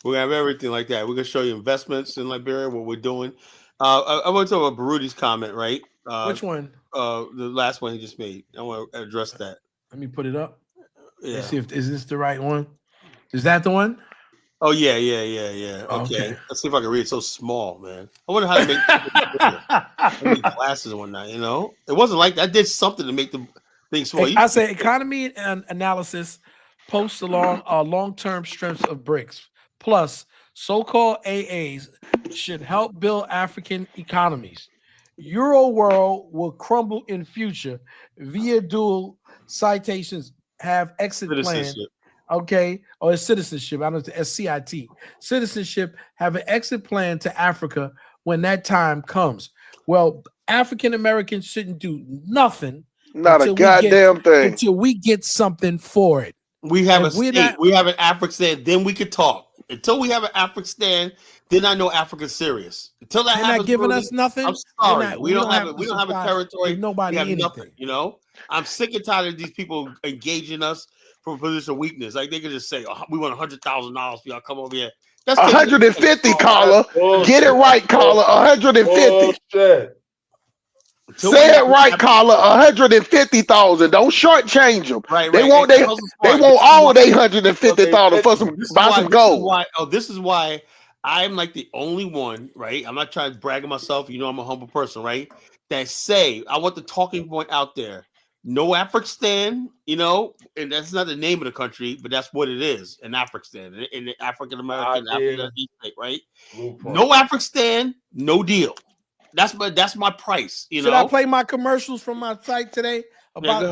We have everything like that. We're gonna show you investments in Liberia, what we're doing. I want to talk about Baruti's comment, right? Which one? The last one he just made. I want to address that. Let me put it up. Yeah. Let's see if is this the right one. Is that the one? Oh yeah. Okay. Let's see if I can read. It's so small, man. I wonder how to make glasses and whatnot. You know, it wasn't like that. I did something to make the thing small. I say economy and analysis posts along long-term strengths of BRICS. Plus, so-called AAs should help build African economies. Euro world will crumble in future via dual citations have exit plan. Okay, or it's citizenship. I don't know, SCIT. Citizenship have an exit plan to Africa when that time comes. Well, African Americans shouldn't do nothing. Not a goddamn thing until we get something for it. We have a state. We have an African. Then we could talk. Until we have an African, then I know Africa's serious. Until that happens, not giving us nothing. I'm sorry. We don't have a territory. Nobody have anything. Nothing, you know, I'm sick and tired of these people engaging us from a position of weakness. Like they can just say, "Oh, we want $100,000 for y'all come over here." That's 150, Carla. Get it right, Carla. 150. Shit. Say it right, Carla. 150,000. Don't shortchange them. Right. They want all of 150,000 for some gold. This is why I'm like the only one, right? I'm not trying to brag on myself. You know, I'm a humble person, right? That say I want the talking point out there. No African, you know, and that's not the name of the country, but that's what it is. An African, in the African American, right? No African, no deal. That's my price. You know. Should I play my commercials from my site today about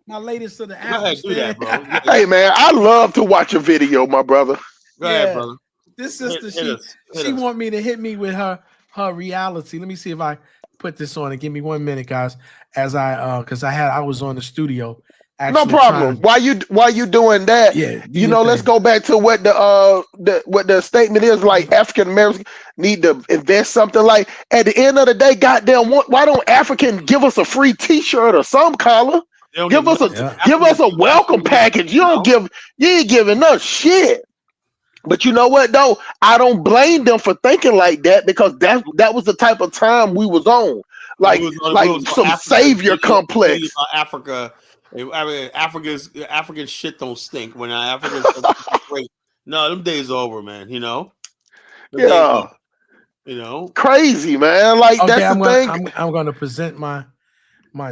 my latest of the African? Hey man, I love to watch a video, my brother. Go ahead, brother. This sister, she want me to hit me with her reality. Let me see if I put this on and give me 1 minute, guys. As I was on the studio. No problem. While you doing that, you know, let's go back to what the statement is. Like African Americans need to invest something. Like at the end of the day, goddamn, why don't African give us a free T-shirt or some collar? Give us a welcome package. You ain't giving us shit. But you know what though? I don't blame them for thinking like that because that was the type of time we was on. Like some savior complex. Africa. I mean, African shit don't stink. When Africans great. No, them days over, man. You know. You know. Crazy, man. Like that's the thing. I'm going to present my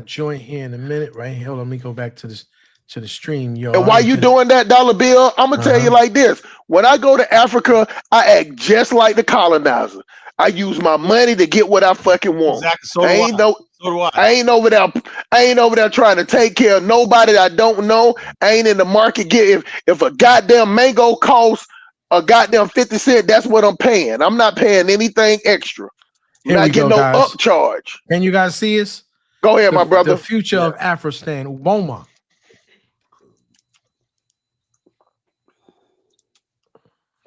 joint here in a minute. Right here. Hold on, let me go back to the stream, yo. And while you doing that, Dollar Bill, I'm gonna tell you like this: when I go to Africa, I act just like the colonizer. I use my money to get what I fucking want. Exactly. So do I. I ain't over there trying to take care of nobody that I don't know. I ain't in the market. If a goddamn mango costs a goddamn 50 cents, that's what I'm paying. I'm not paying anything extra. I'm not getting no upcharge. Can you guys see us? Go ahead, my brother. The future of Afristan, Uboma.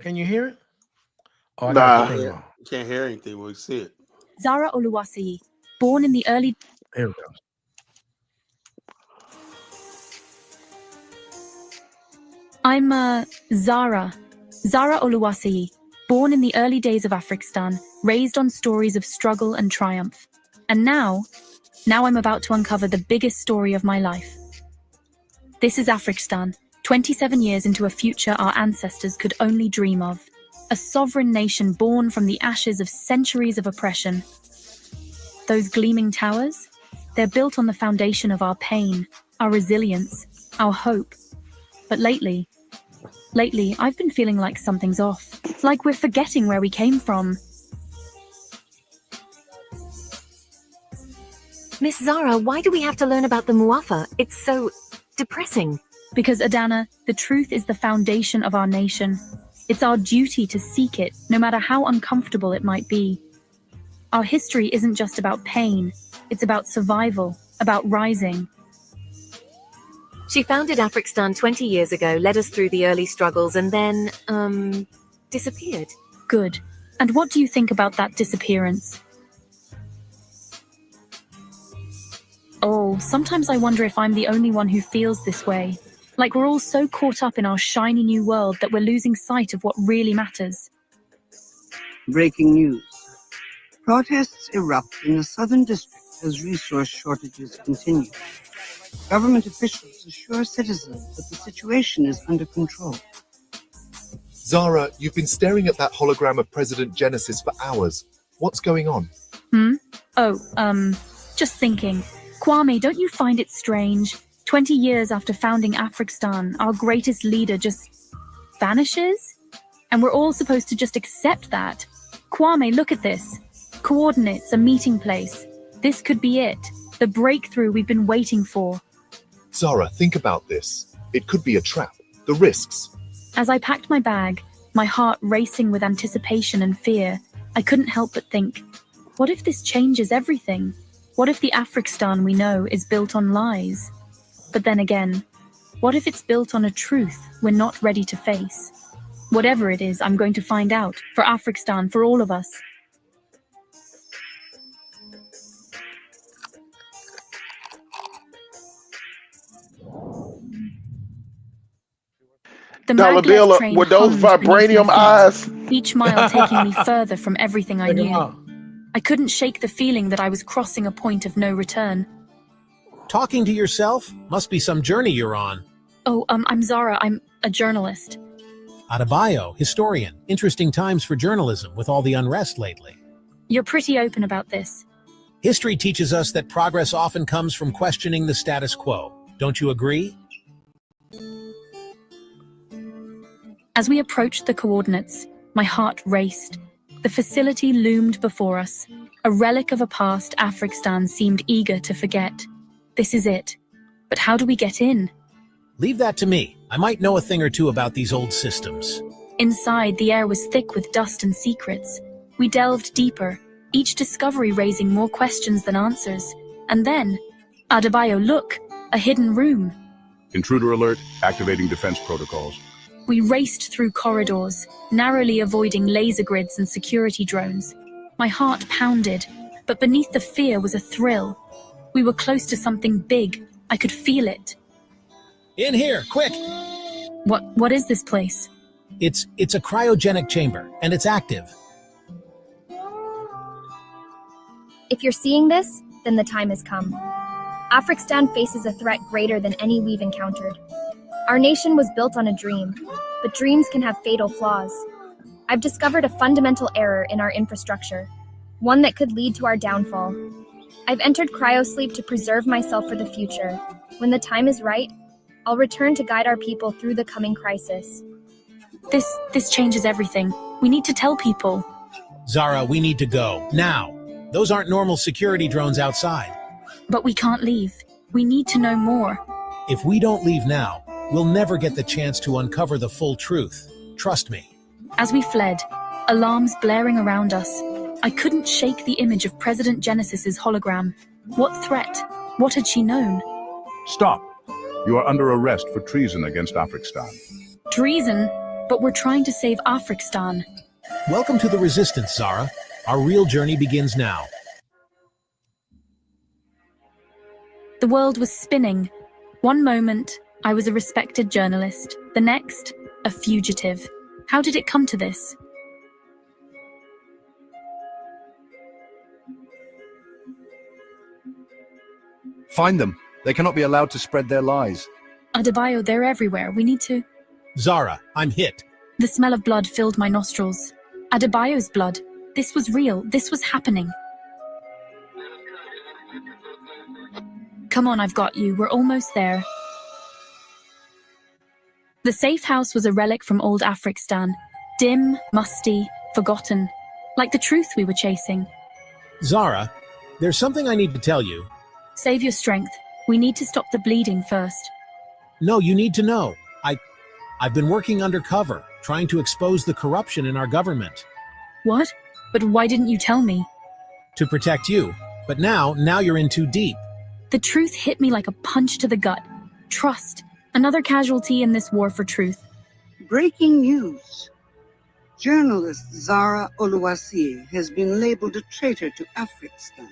Can you hear it? Oh, nah. You can't hear anything, but we see it. Zara Oluwasiyi, born in the early... Here we go. I'm Zara Oluwasiyi, born in the early days of Afrikstan, raised on stories of struggle and triumph. And now I'm about to uncover the biggest story of my life. This is Afrikstan, 27 years into a future our ancestors could only dream of. A sovereign nation born from the ashes of centuries of oppression. Those gleaming towers? They're built on the foundation of our pain, our resilience, our hope. But lately, I've been feeling like something's off. Like we're forgetting where we came from. Miss Zara, why do we have to learn about the Muafa? It's so depressing. Because, Adana, the truth is the foundation of our nation. It's our duty to seek it, no matter how uncomfortable it might be. Our history isn't just about pain. It's about survival, about rising. She founded Afrikstan 20 years ago, led us through the early struggles, and then, disappeared. Good. And what do you think about that disappearance? Oh, sometimes I wonder if I'm the only one who feels this way. Like we're all so caught up in our shiny new world that we're losing sight of what really matters. Breaking news. Protests erupt in the southern district as resource shortages continue. Government officials assure citizens that the situation is under control. Zara, you've been staring at that hologram of President Genesis for hours. What's going on? Just thinking. Kwame, don't you find it strange? 20 years after founding Afrikstan, our greatest leader just vanishes? And we're all supposed to just accept that. Kwame, look at this. Coordinates, a meeting place. This could be it. The breakthrough we've been waiting for. Zara, think about this. It could be a trap. The risks. As I packed my bag, my heart racing with anticipation and fear, I couldn't help but think, what if this changes everything? What if the Afrikstan we know is built on lies? But then again, what if it's built on a truth we're not ready to face? Whatever it is, I'm going to find out. For Afrikstan, for all of us. The Dollar maglev Bill, train with those hummed beneath vibranium my feet, eyes. each mile taking me further from everything I Check 'em knew. out. I couldn't shake the feeling that I was crossing a point of no return. Talking to yourself? Must be some journey you're on. Oh, I'm Zara. I'm a journalist. Adebayo, historian. Interesting times for journalism with all the unrest lately. You're pretty open about this. History teaches us that progress often comes from questioning the status quo. Don't you agree? As we approached the coordinates, my heart raced. The facility loomed before us. A relic of a past Afrikstan seemed eager to forget. This is it. But how do we get in? Leave that to me. I might know a thing or two about these old systems. Inside, the air was thick with dust and secrets. We delved deeper, each discovery raising more questions than answers. And then, Adebayo, look, a hidden room. Intruder alert, activating defense protocols. We raced through corridors, narrowly avoiding laser grids and security drones. My heart pounded, but beneath the fear was a thrill. We were close to something big. I could feel it. In here, quick! What is this place? It's a cryogenic chamber, and it's active. If you're seeing this, then the time has come. Afrikstan faces a threat greater than any we've encountered. Our nation was built on a dream, but dreams can have fatal flaws. I've discovered a fundamental error in our infrastructure, one that could lead to our downfall. I've entered cryosleep to preserve myself for the future. When the time is right, I'll return to guide our people through the coming crisis. This changes everything. We need to tell people. Zara, we need to go. Now. Those aren't normal security drones outside. But we can't leave. We need to know more. If we don't leave now, we'll never get the chance to uncover the full truth. Trust me. As we fled, alarms blaring around us, I couldn't shake the image of President Genesis's hologram. What threat? What had she known? Stop. You are under arrest for treason against Afrikstan. Treason? But we're trying to save Afrikstan. Welcome to the Resistance, Zara. Our real journey begins now. The world was spinning. One moment, I was a respected journalist. The next, a fugitive. How did it come to this? Find them. They cannot be allowed to spread their lies. Adebayo, they're everywhere. We need to... Zara, I'm hit. The smell of blood filled my nostrils. Adebayo's blood. This was real. This was happening. Come on, I've got you. We're almost there. The safe house was a relic from old Afrikstan. Dim, musty, forgotten. Like the truth we were chasing. Zara, there's something I need to tell you. Save your strength. We need to stop the bleeding first. No, you need to know. I've been working undercover, trying to expose the corruption in our government. What? But why didn't you tell me? To protect you. But now you're in too deep. The truth hit me like a punch to the gut. Trust. Another casualty in this war for truth. Breaking news. Journalist Zara Oluwaseyi has been labeled a traitor to Afrikstan.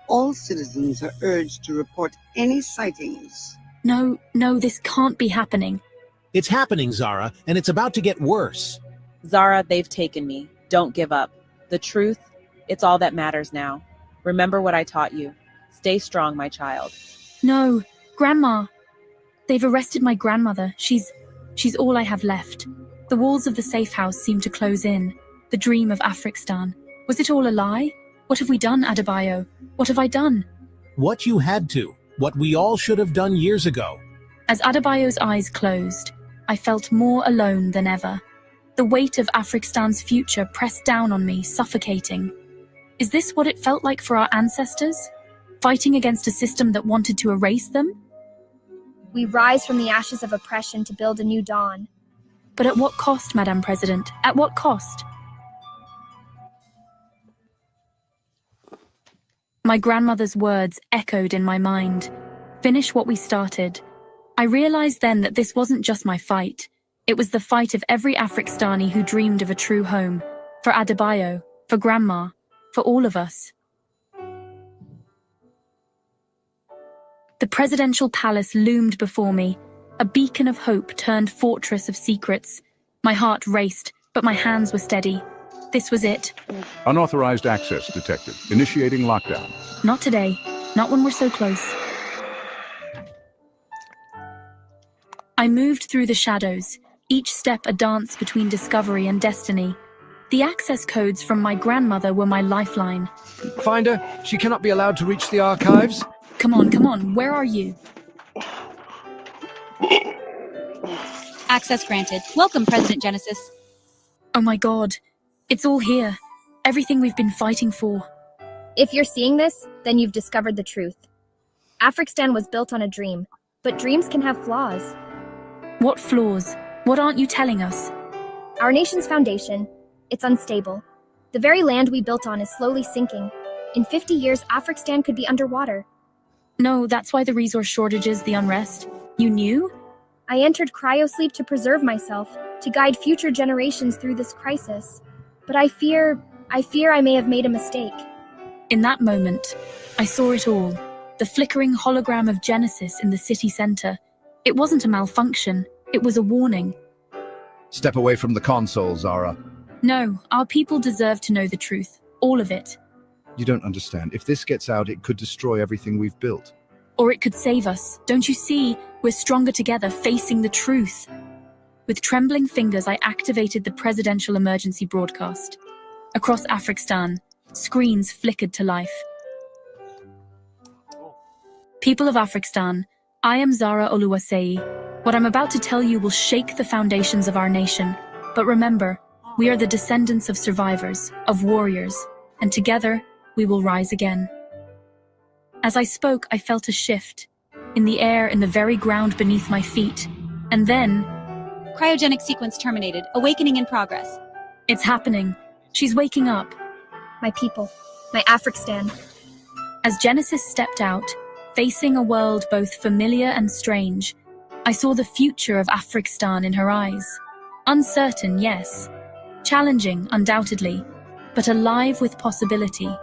All citizens are urged to report any sightings. No, this can't be happening. It's happening, Zara, and it's about to get worse. Zara, they've taken me. Don't give up. The truth, it's all that matters now. Remember what I taught you. Stay strong, my child. No, Grandma. They've arrested my grandmother. She's all I have left. The walls of the safe house seem to close in. The dream of Afrikstan. Was it all a lie? What have we done, Adebayo? What have I done? What you had to. What we all should have done years ago. As Adebayo's eyes closed, I felt more alone than ever. The weight of Afrikstan's future pressed down on me, suffocating. Is this what it felt like for our ancestors? Fighting against a system that wanted to erase them? We rise from the ashes of oppression to build a new dawn. But at what cost, Madam President? At what cost? My grandmother's words echoed in my mind. Finish what we started. I realized then that this wasn't just my fight. It was the fight of every Afrikstani who dreamed of a true home. For Adebayo, for Grandma, for all of us. The presidential palace loomed before me, a beacon of hope turned fortress of secrets. My heart raced, but my hands were steady. This was it. Unauthorized access detected. Initiating lockdown. Not today. Not when we're so close. I moved through the shadows, each step a dance between discovery and destiny. The access codes from my grandmother were my lifeline. Find her. She cannot be allowed to reach the archives. Come on, where are you? Access granted. Welcome, President Genesis. Oh my God, it's all here. Everything we've been fighting for. If you're seeing this, then you've discovered the truth. Afrikstan was built on a dream, but dreams can have flaws. What flaws? What aren't you telling us? Our nation's foundation, it's unstable. The very land we built on is slowly sinking. In 50 years, Afrikstan could be underwater. No, that's why the resource shortages, the unrest. You knew? I entered cryosleep to preserve myself, to guide future generations through this crisis. But I fear I may have made a mistake. In that moment, I saw it all. The flickering hologram of Genesis in the city center. It wasn't a malfunction. It was a warning. Step away from the console, Zara. No, our people deserve to know the truth. All of it. You don't understand. If this gets out, it could destroy everything we've built. Or it could save us. Don't you see? We're stronger together, facing the truth. With trembling fingers, I activated the presidential emergency broadcast. Across Afrikstan, screens flickered to life. People of Afrikstan, I am Zara Oluwaseyi. What I'm about to tell you will shake the foundations of our nation. But remember, we are the descendants of survivors, of warriors, and together, we will rise again. As I spoke, I felt a shift. In the air, in the very ground beneath my feet. And then... Cryogenic sequence terminated. Awakening in progress. It's happening. She's waking up. My people. My Afrikstan. As Genesis stepped out, facing a world both familiar and strange, I saw the future of Afrikstan in her eyes. Uncertain, yes. Challenging, undoubtedly. But alive with possibility.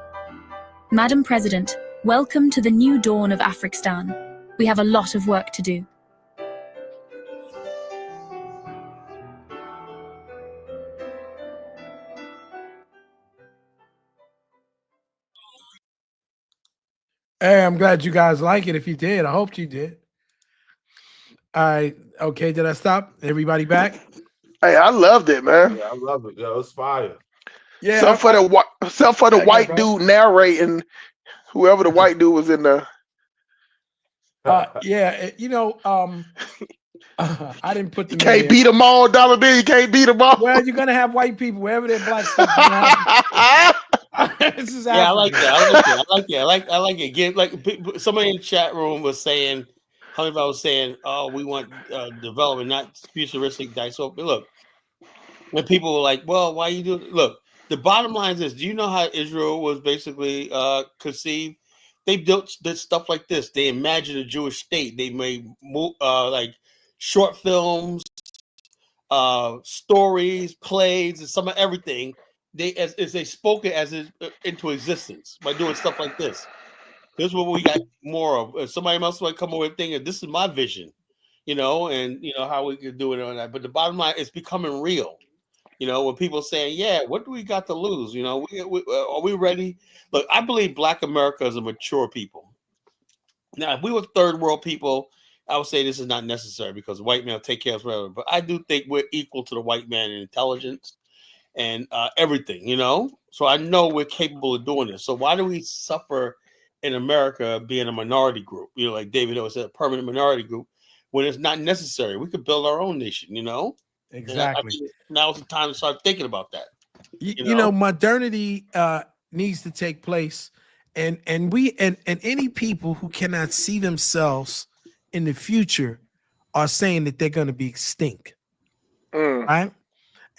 Madam President, welcome to the new dawn of Afrikstan. We have a lot of work to do. Hey, I'm glad you guys like it. If you did, I hope you did. Okay, did I stop? Everybody back? Hey, I loved it, man. Yeah, I love it. Yo, it's fire. Yeah. Except for the white dude narrating, whoever the white dude was in the. Yeah, I didn't put them. You can't beat them all, Dollar Bill. You can't beat them all. Well, you're gonna have white people wherever they're black stuff. This is I like that. I like it. Get like somebody in the chat room was saying, I was saying, oh, we want development, not futuristic dice. So look, when people were like, well, why you do it? Look, the bottom line is, do you know how Israel was basically conceived? They built this stuff like this. They imagined a Jewish state. They made like short films, stories, plays, and some of everything. They as they spoke it as into existence by doing stuff like this. This is what we got more of. If somebody else might come over and think, this is my vision, and how we could do it on that. But the bottom line, it's becoming real. When people saying, yeah, what do we got to lose? Are we ready? Look, I believe Black America is a mature people. Now, if we were third world people, I would say this is not necessary because the white man will take care of us forever. But I do think we're equal to the white man in intelligence and everything, So I know we're capable of doing this. So why do we suffer in America being a minority group? Like David always said, a permanent minority group, when it's not necessary. We could build our own nation, Exactly. Now's the time to start thinking about that. Modernity needs to take place, and any people who cannot see themselves in the future are saying that they're going to be extinct, right?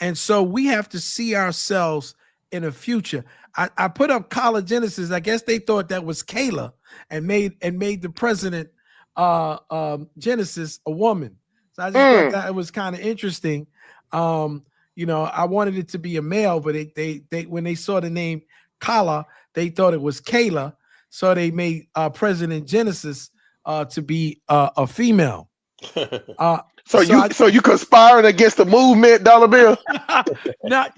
And so we have to see ourselves in the future. I put up Genesis. I guess they thought that was Kayla, and made the president Genesis a woman. So I just thought that it was kind of interesting. I wanted it to be a male, but they when they saw the name Kala, they thought it was Kayla. So they made President Genesis to be a female. So you conspiring against the movement, Dollar Bill? No,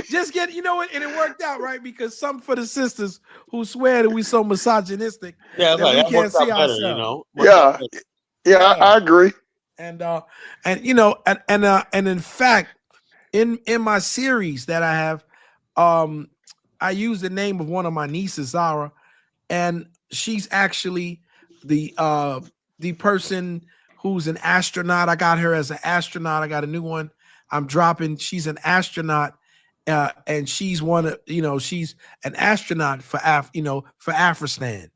just get and it worked out, right? Because some for the sisters who swear that we so misogynistic that we can't see ourselves. I agree. And in fact, in my series that I have, I use the name of one of my nieces, Zara, and she's actually the person who's an astronaut. I got her as an astronaut. I got a new one I'm dropping. She's an astronaut, and she's one of she's an astronaut for Afghanistan.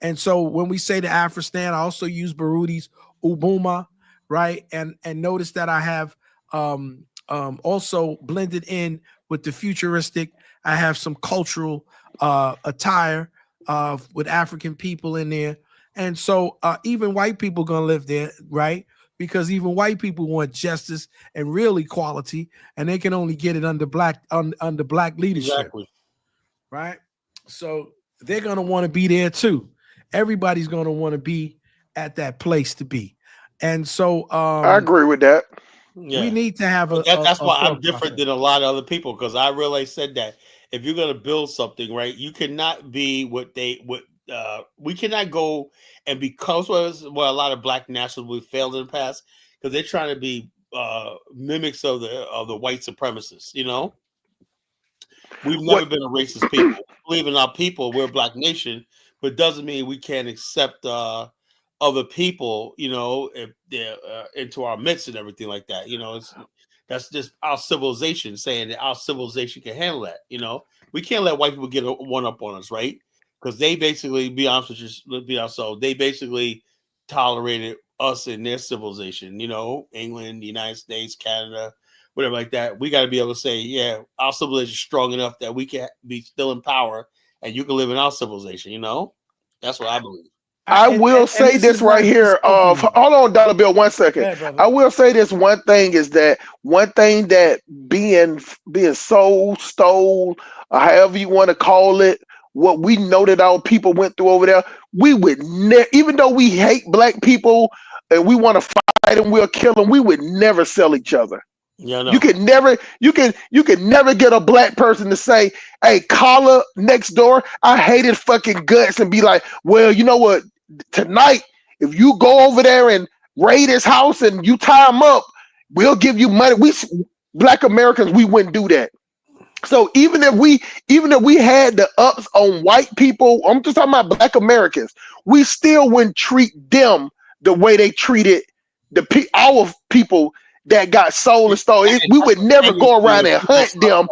And so when we say the Afghanistan, I also use Baruti's Ubuma, right? And notice that I have also blended in with the futuristic. I have some cultural attire with African people in there. And so even white people gonna live there, right? Because even white people want justice and real equality, and they can only get it under black leadership. Exactly. Right? So they're gonna want to be there too. Everybody's gonna want to be at that place to be. And so I agree with that. We need to have that's why I'm different than a lot of other people, because I really said that if you're gonna build something, right, you cannot be we cannot go and because a lot of black nationalists failed in the past because they're trying to be mimics of the white supremacists. We've never been a racist people. We believe in our people. We're a black nation, but it doesn't mean we can't accept other people, if they're into our midst and everything like that. That's just our civilization saying that our civilization can handle that. We can't let white people get one up on us, right? Because they basically, be honest with you, be ourselves, they basically tolerated us in their civilization, England, the United States, Canada, whatever like that. We got to be able to say, yeah, our civilization is strong enough that we can be still in power and you can live in our civilization, That's what I believe. I will say this right here. Hold on, Dollar Bill, 1 second. Yeah, I will say this one thing is that being sold, stole, or however you want to call it, what we know that our people went through over there, we would never, even though we hate black people and we want to fight them, we'll kill them, we would never sell each other. Yeah, no. You could never get a black person to say, hey, caller next door, I hated fucking guts, and be like, well, you know what, tonight, if you go over there and raid his house and you tie him up, we'll give you money. We black Americans, we wouldn't do that. So even if we had the ups on white people, I'm just talking about black Americans, we still wouldn't treat them the way they treated our people that got sold and stolen. We would never go around and hunt them.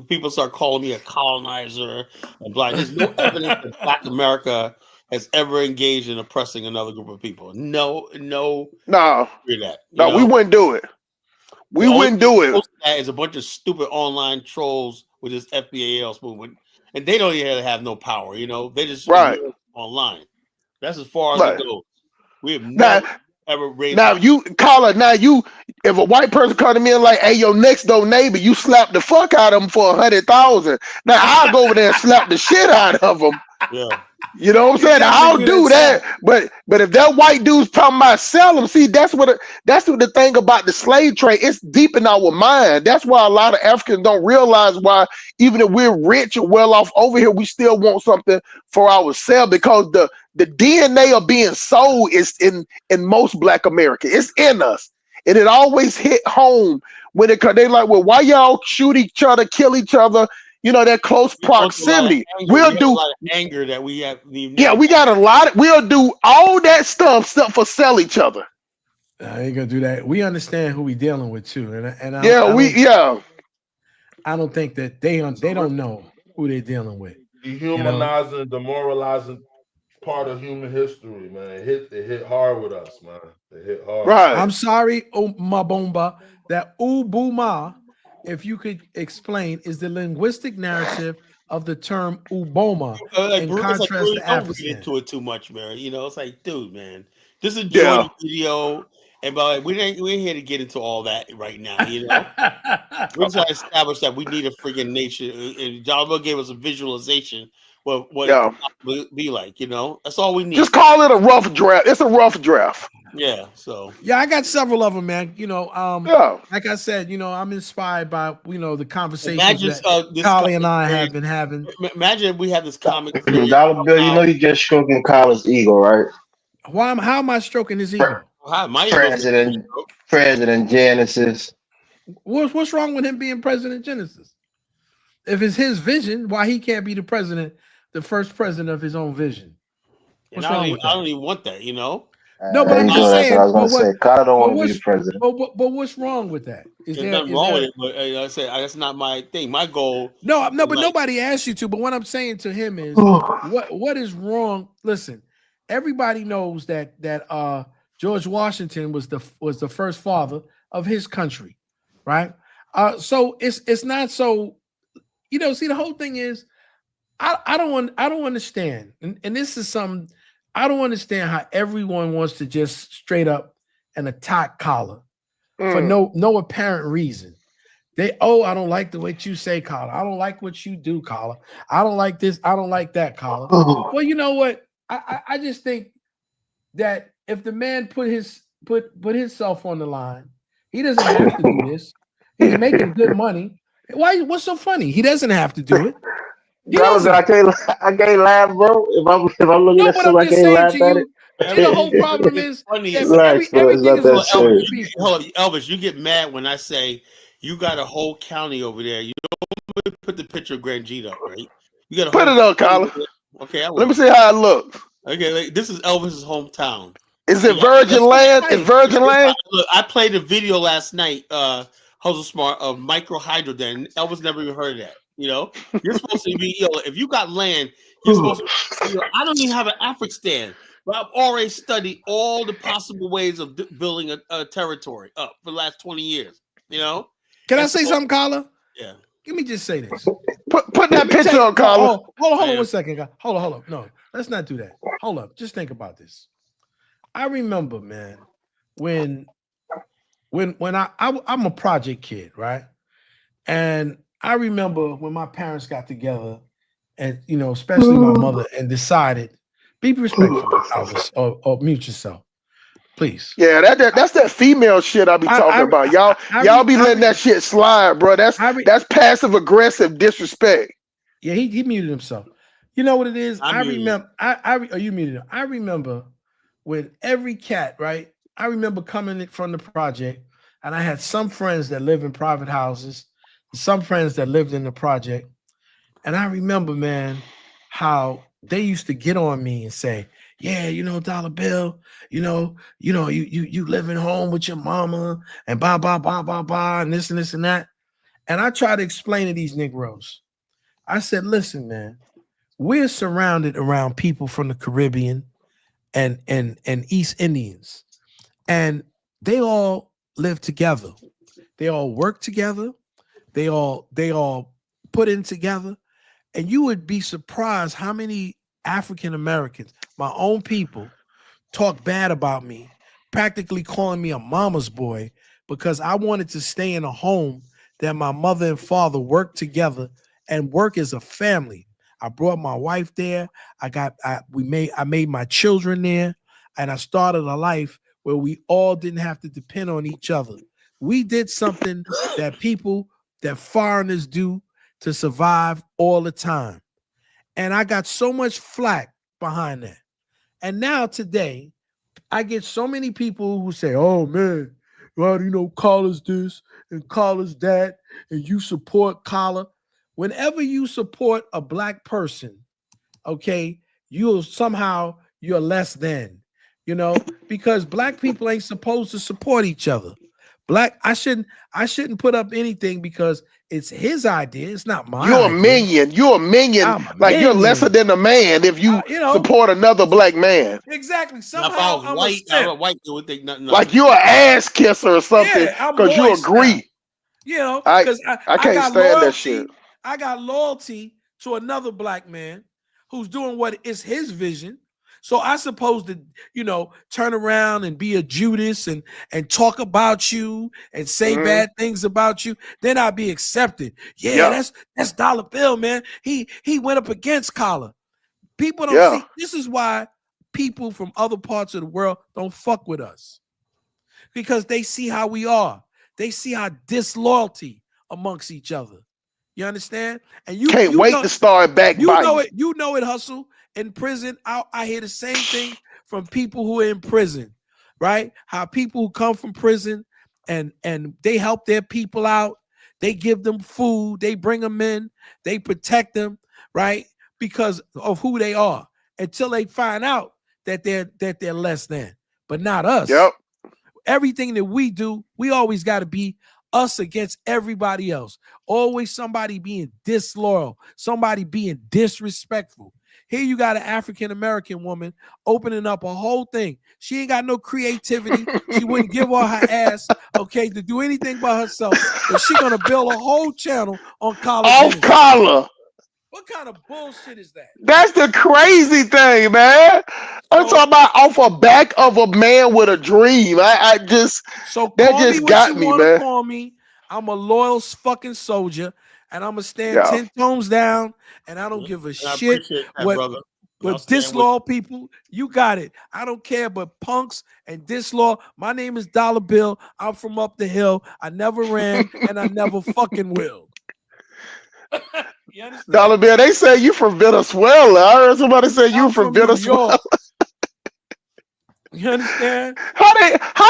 People start calling me a colonizer and black. There's no evidence that Black America has ever engaged in oppressing another group of people. No. We wouldn't do it. We wouldn't do it. That is a bunch of stupid online trolls with this FBAL movement, and they don't even have no power. They just online. That's as far as it goes. We have never ever raised. Now you call it. Now you, if a white person come to me and like, hey, your next door neighbor, you slap the fuck out of him for 100,000. Now I'll go over there and slap the shit out of him. Yeah. You know what I'm saying? I'll do that. But if that white dude's talking about sell them, see, that's what the thing about the slave trade. It's deep in our mind. That's why a lot of Africans don't realize why, even if we're rich or well off over here, we still want something for ourselves, because the DNA of being sold is in most Black America. It's in us. And it always hit home when they like, well, why y'all shoot each other, kill each other? You know, that close proximity. We'll do a lot of anger that we have. Yeah, we got a lot. We'll do all that stuff except for sell each other. I ain't gonna do that. We understand who we dealing with too, and I don't think that they don't know who they're dealing with. Dehumanizing, and demoralizing part of human history, man. It hit hard with us, man. It hit hard. Right. I'm sorry, Mabomba, that Ubuma, if you could explain, is the linguistic narrative of the term Uboma in contrast to African. Don't read into it too much, man. You know, it's like, dude, man, this is a joint video, and we ain't here to get into all that right now. You know, we're trying to establish that we need a freaking nation. And John Bill gave us a visualization. What it would be like, you know, that's all we need. Just call it a rough draft. It's a rough draft. Yeah. So I got several of them, man. You know, like I said, you know, I'm inspired by the conversations that Collie and I have been having. Imagine if we had this comic. Dollar Bill, you know, you just stroking Collins' ego, right? How am I stroking his ego? President Genesis. What's wrong with him being President Genesis? If it's his vision, why he can't be the first president of his own vision? I don't even want that, you know. No, but I'm just saying. I was gonna say, Carter don't want to be the president. But what's wrong with that? There's nothing wrong with it, but I said that's not my thing. My goal. No, but nobody asked you to. But what I'm saying to him is, what is wrong? Listen, everybody knows that George Washington was the first father of his country, right? So it's not so. You know, see, the whole thing is, I don't understand, and this is something. I don't understand how everyone wants to just straight up and attack Collar for no apparent reason. I don't like the way you say, Collar. I don't like what you do, Collar. I don't like this. I don't like that, Collar. Well, you know what? I just think that if the man put himself on the line, he doesn't have to do this. He's making good money. What's so funny? He doesn't have to do it. I can't laugh, bro. If I'm looking at something, I can't laugh at it. The whole problem is Elvis, you get mad when I say you got a whole county over there. You don't put the picture of Grand Gita up, right? You got put it up, Colin. Okay, let me see how it looks. Okay, this is Elvis's hometown. Is it Virgin Land? Is Virgin Land? Look, I played a video last night. How's smart of microhydrogen. Elvis never even heard of that. You know, you're supposed to be, if you got land, you're supposed to. I don't even have an Afghanistan, but I've already studied all the possible ways of building a territory up for the last 20 years. You know, can I say something, Carla? Yeah. Let me just say this. Put that picture on, Carla. Hold on 1 second. Hold on. No, let's not do that. Hold up. Just think about this. I remember, man, when I'm a project kid, right? And I remember when my parents got together, and especially my mother, and decided, be respectful, Elvis, or mute yourself, please. Yeah, that's that female shit I be talking about. Y'all be letting that shit slide, bro. That's passive aggressive disrespect. Yeah, he muted himself. You know what it is? I remember. You muted him. I remember when every cat, right? I remember coming from the project, and I had some friends that live in private houses. Some friends that lived in the project, and I remember, man, how they used to get on me and say, "Yeah, Dollar Bill, you living home with your mama and blah blah blah blah blah and this and that." And I try to explain to these Negroes. I said, "Listen, man, we're surrounded around people from the Caribbean and East Indians, and they all live together. They all work together." They all put in together, and you would be surprised how many African Americans, my own people, talk bad about me practically calling me a mama's boy because I wanted to stay in a home that my mother and father worked together and work as a family. I brought my wife there. I made my children there, and I started a life where we all didn't have to depend on each other. We did something that foreigners do to survive all the time. And I got so much flack behind that. And now today, I get so many people who say, oh man, well, call us this and call us that, and you support collar. Whenever you support a black person, okay, you're less than, because black people ain't supposed to support each other. I shouldn't put up anything because it's his idea. It's not mine. You're a minion. You're a minion. Like you're lesser than a man if you support another black man. Exactly. Somehow I'm a white dude would think nothing. Like you're an ass kisser or something because you agree. Because I can't stand that shit. I got loyalty to another black man who's doing what is his vision. So I supposed to, turn around and be a Judas and talk about you and say bad things about you. Then I'll be accepted. Yeah, that's Dollar Bill, man. He went up against Collar. People don't see. This is why people from other parts of the world don't fuck with us, because they see how we are. They see our disloyalty amongst each other. You understand? And you can't wait to start back. You know it, Hustle. In prison, I hear the same thing from people who are in prison, right? How people who come from prison and they help their people out, they give them food, they bring them in, they protect them, right? Because of who they are, until they find out that they're less than, but not us. Yep. Everything that we do, we always got to be us against everybody else. Always somebody being disloyal, somebody being disrespectful. Here you got an African-American woman opening up a whole thing. She ain't got no creativity. She wouldn't give her ass, okay, to do anything by herself. But she gonna build a whole channel on Collar. Off Collar. What kind of bullshit is that? That's the crazy thing, man. I'm talking about off the back of a man with a dream. That just got me, man. Call me. I'm a loyal fucking soldier, and I'm gonna stand 10 tones down, and I don't give a shit what disloyal people. You got it. I don't care, but punks and disloyal. My name is Dollar Bill. I'm from up the hill. I never ran, and I never fucking will. Dollar Bill, they say you from Venezuela. I heard somebody say you from Venezuela. You understand? How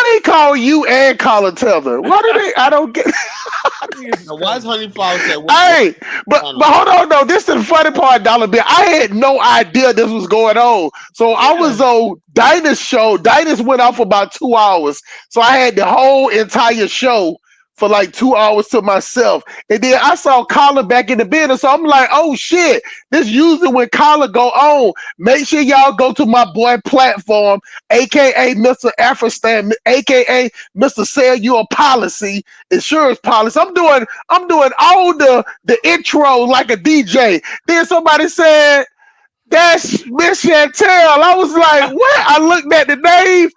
they call you and Collar Tether? Why do they? I don't get. Why is Honey Flower said? Hey, but hold on, no. This is the funny part, Dollar Bill. I had no idea this was going on. So I was on Dinah's show. Dinah's went off for about 2 hours, so I had the whole entire show for like 2 hours to myself. And then I saw Collar back in the business. So I'm like, oh shit. This usually when Collar go on. Make sure y'all go to my boy platform, aka Mr. Afristan, aka Mr. Sell Your Policy, Insurance Policy. I'm doing all the intro like a DJ. Then somebody said, that's Miss Chantel. I was like, what? I looked at the name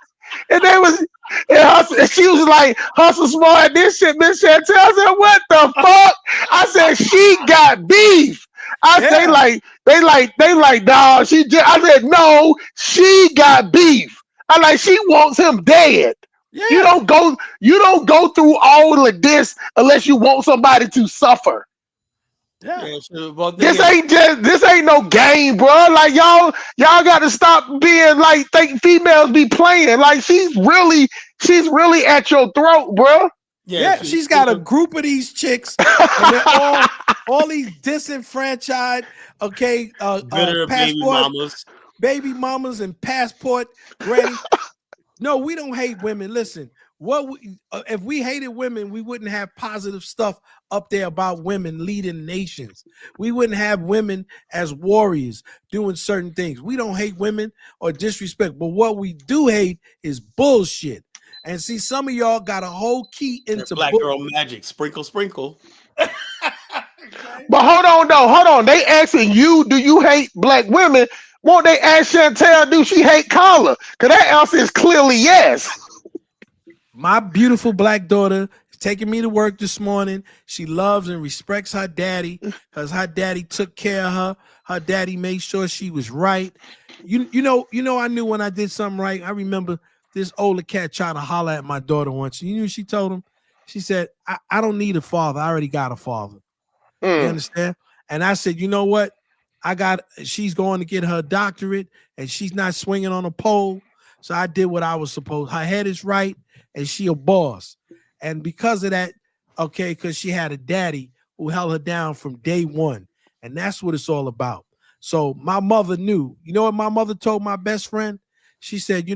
and they was and she was like, Hustle Smart, this shit, Miss Chantel. I said, what the fuck? I said, she got beef. I say they like, dog. I said, no, she got beef. I like, she wants him dead. Yeah. You don't go through all of this unless you want somebody to suffer. Yeah. This ain't no game, bro. Like y'all got to stop being like think females be playing. Like she's really at your throat, bro. Yeah, she's got a group of these chicks, and they're all these disenfranchised, baby mamas and passport grannies. No, we don't hate women. Listen, if we hated women, we wouldn't have positive stuff up there about women leading nations. We wouldn't have women as warriors doing certain things. We don't hate women or disrespect, but what we do hate is bullshit. And see, some of y'all got a whole key into black girl magic. Sprinkle, sprinkle. But hold on. They asking you, do you hate black women? Won't they ask Chantel, do she hate Collar? Because that answer is clearly yes. My beautiful black daughter is taking me to work this morning. She loves and respects her daddy because her daddy took care of her. Her daddy made sure she was right. You know, I knew when I did something right. I remember this older cat tried to holler at my daughter once. You know what she told him? She said, I don't need a father. I already got a father. You understand? And I said, you know what? She's going to get her doctorate and she's not swinging on a pole. So I did what I was supposed. Her head is right and she a boss. And because of that, okay, because she had a daddy who held her down from day one. And that's what it's all about. So my mother knew. You know what my mother told my best friend? She said,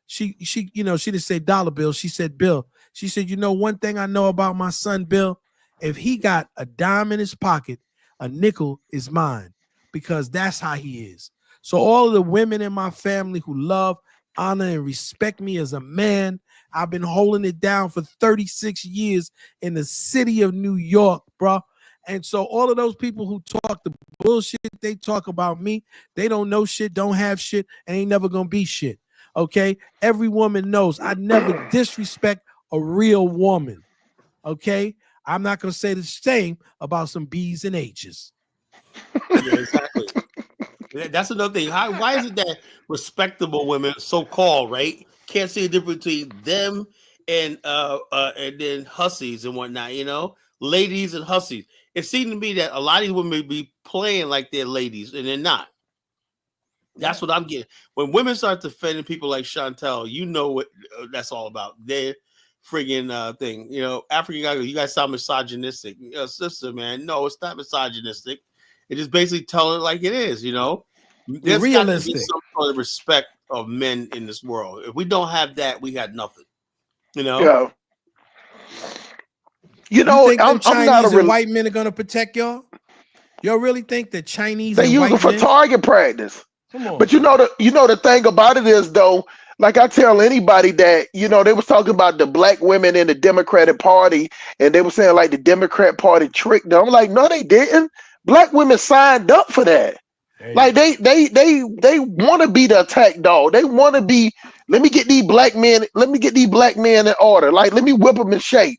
she didn't say dollar bill. She said bill. She said, one thing I know about my son, Bill, if he got a dime in his pocket, a nickel is mine, because that's how he is. So all of the women in my family who love, honor, and respect me as a man, I've been holding it down for 36 years in the city of New York, bro. And so all of those people who talk the bullshit they talk about me, they don't know shit, don't have shit, and ain't never gonna be shit. Okay? Every woman knows I never disrespect a real woman. Okay? I'm not gonna say the same about some B's and H's. Yeah, exactly. That's another thing. Why is it that respectable women, so-called, right, can't see a difference between them and then hussies and whatnot, ladies and hussies? It seems to me that a lot of these women be playing like they're ladies and they're not. That's what I'm getting. When women start defending people like Chantel, you know what that's all about. Their friggin' thing. African guys, you guys sound misogynistic. Sister, man, no, it's not misogynistic. It just basically tell it like it is, There's got to be some sort of respect of men in this world. If we don't have that, we got nothing. Yeah. You think Chinese and white men are gonna protect y'all? Y'all really think that Chinese they and use white it for men? target practice? Come on. But the thing about it is, though, like I tell anybody that, they was talking about the black women in the Democratic Party, and they were saying like the Democrat Party tricked them. I'm like, no, they didn't. Black women signed up for that. Like they want to be the attack dog. They want to be. Let me get these black men in order. Like, let me whip them in shape.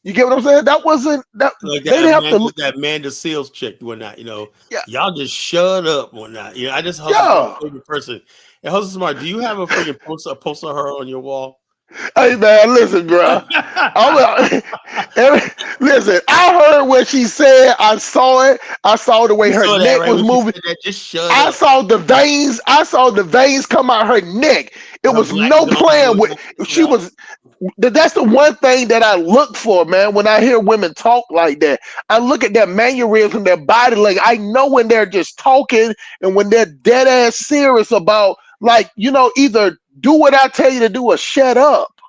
You get what I'm saying? That wasn't that. Like They didn't have to. that Amanda Seals chick, whatnot. Y'all just shut up, whatnot. I just my favorite person. And Hustle Smart, do you have a freaking poster of her on your wall? Hey man, listen, bro. Listen, I heard what she said. I saw it. I saw the way her neck was moving. Just shut I up. saw the veins. I saw the veins come out her neck. It was no playing with. She was. That's the one thing that I look for, man. When I hear women talk like that, I look at their mannerism, their body language. I know when they're just talking and when they're dead ass serious about, like, either do what I tell you to do or shut up.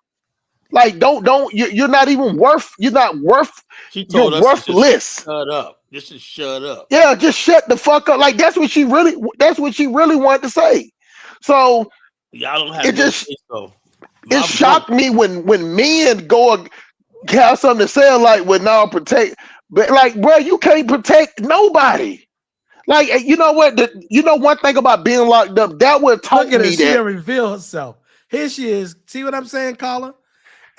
Like, you're not even worth. You're not worth. She told you're us worthless. To shut up. Just to shut up. Yeah, just shut the fuck up. Like, that's what she really wanted to say. So y'all don't have it just. Though. It shocked me when men go have something to say like, "Well, now protect," but like, bro, you can't protect nobody. Like, you know what? One thing about being locked up, that would taught me She that. reveal herself. Here she is. See what I'm saying, Carla?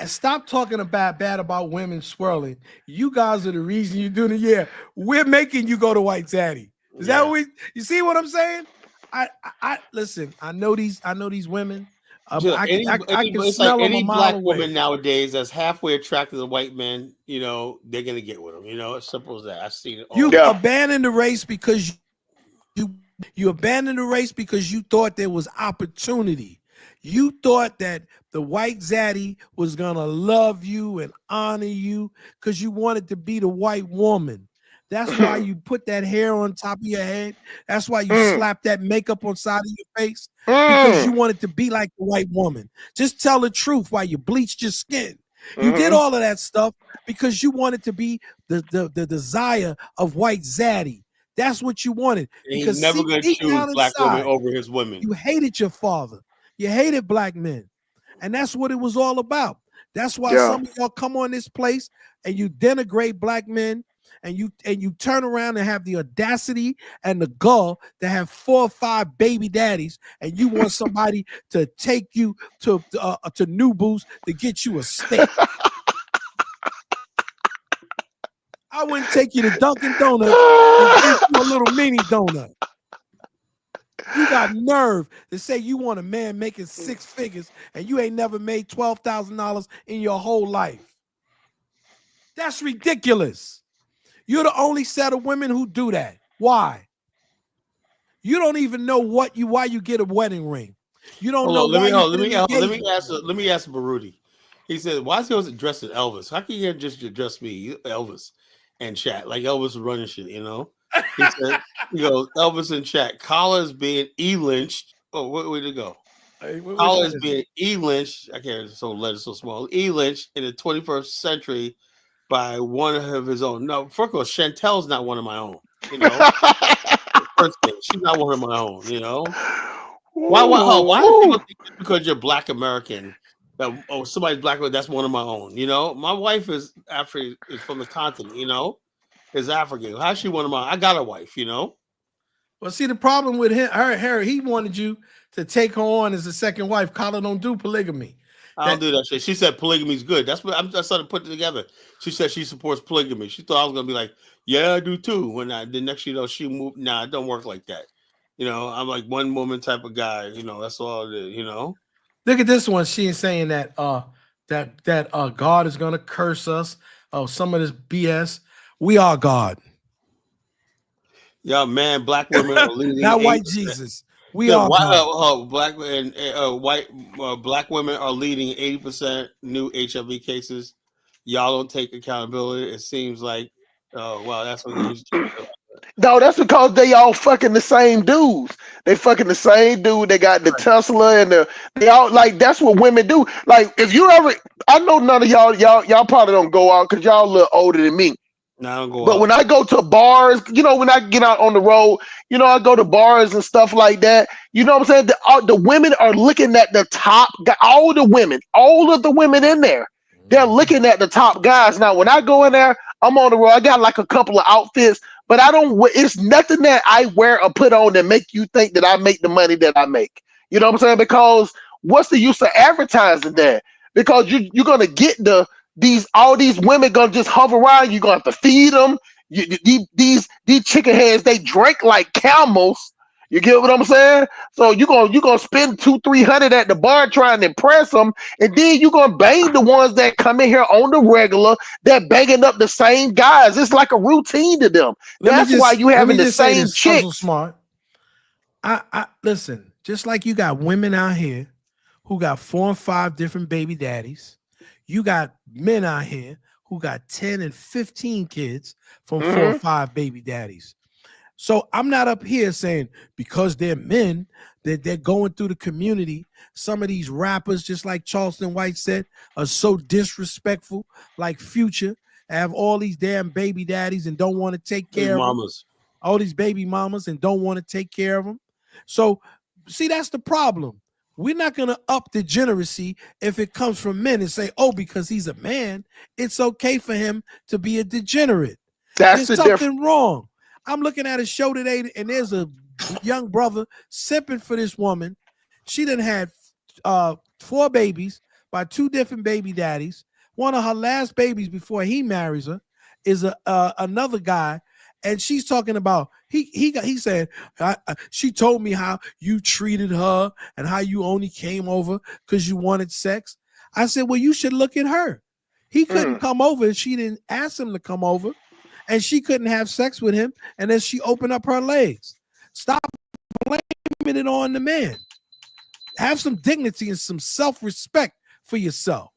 And stop talking bad about women swirling. You guys are the reason you do the year. We're making you go to White Zaddy. Is that what you see what I'm saying? I listen. I know these women. I can smell them any a mile black away. woman nowadays that's halfway attracted to white men, they're gonna get with them. It's simple as that. I've seen it. You abandoned the race because you abandoned the race because you thought there was opportunity. You thought that the white zaddy was gonna love you and honor you because you wanted to be the white woman. That's why you put that hair on top of your head. That's why you slap that makeup on side of your face, because you wanted to be like the white woman. Just tell the truth while you bleached your skin. You did all of that stuff because you wanted to be the desire of white zaddy. That's what you wanted. And because he's never going to choose black women over his women. You hated your father. You hated black men. And that's what it was all about. That's why some of y'all come on this place and you denigrate black men and you turn around and have the audacity and the gall to have 4 or 5 baby daddies, and you want somebody to take you to New Boost to get you a steak. I wouldn't take you to Dunkin' Donuts and get you a little mini donut. You got nerve to say you want a man making 6 figures and you ain't never made $12,000 in your whole life. That's ridiculous. You're the only set of women who do that. Why? You don't even know why you get a wedding ring. You don't know why. Let me ask Baruti. He said, "Why is he always dressed as Elvis? How can you just address me, Elvis, and chat like Elvis was running shit? You know." He said, Elvis in chat. Collar is being e-lynched. Oh, where did it go? Collar is being e-lynched. I can't. So letters so small. E-lynched in the 21st century by one of his own. No, first of all, Chantel's not one of my own. You know, first thing, she's not one of my own. You know, why do people think because you're Black American that somebody's Black, that's one of my own? You know, my wife is from the continent. You know, is African. How's she one of my? I got a wife. You know. Well, see, the problem with her, he wanted you to take her on as a second wife. Collar don't do polygamy. I don't do that shit. She said polygamy is good. That's what I'm just trying to put it together. She said she supports polygamy. She thought I was gonna be like, yeah, I do too. When the next she moved. Nah, it don't work like that. You know, I'm like one woman type of guy. You know, that's all it is. You know. Look at this one. She is saying that God is gonna curse us. Oh, some of this BS. We are God. Yeah, man. Black women are leading. Not white Jesus. We are black and black women are leading 80% new HIV cases. Y'all don't take accountability. It seems like, wow, that's what you do. No, that's because they all fucking the same dudes. They fucking the same dude. They got the Tesla and they all like that's what women do. Like if you ever, I know none of y'all probably don't go out because y'all a little older than me. No, I don't go but out. When I go to bars, you know, when I get out on the road, you know, I go to bars and stuff like that. You know what I'm saying? The women are looking at the top, all of the women in there. They're looking at the top guys. Now, when I go in there, I'm on the road. I got like a couple of outfits, but I don't. It's nothing that I wear or put on that make you think that I make the money that I make. You know what I'm saying? Because what's the use of advertising that? Because you're gonna get all these women gonna just hover around. You're gonna have to feed them. These chicken heads, they drink like camels. You get what I'm saying? So you're gonna spend $200-300 at the bar trying to impress them, and then you're gonna bang the ones that come in here on the regular that banging up the same guys. It's like a routine to them. That's why you having the same chicks. Smart. I listen. Just like you got women out here who got 4 and 5 different baby daddies. You got men out here who got 10 and 15 kids from 4 or 5 baby daddies. So I'm not up here saying because they're men that they're going through the community. Some of these rappers, just like Charleston White said, are so disrespectful, like Future, have all these damn baby daddies and don't want to take care of mamas. All these baby mamas and don't want to take care of them. So see, that's the problem. We're not going to up degeneracy if it comes from men and say, oh, because he's a man, it's okay for him to be a degenerate. There's something wrong. I'm looking at a show today, and there's a young brother simping for this woman. She done had 4 babies by 2 different baby daddies. One of her last babies before he marries her is another guy. And she's talking about he said she told me how you treated her and how you only came over because you wanted sex. I said, well, you should look at her. He couldn't come over. She didn't ask him to come over, and she couldn't have sex with him. And then she opened up her legs. Stop blaming it on the man. Have some dignity and some self-respect for yourself.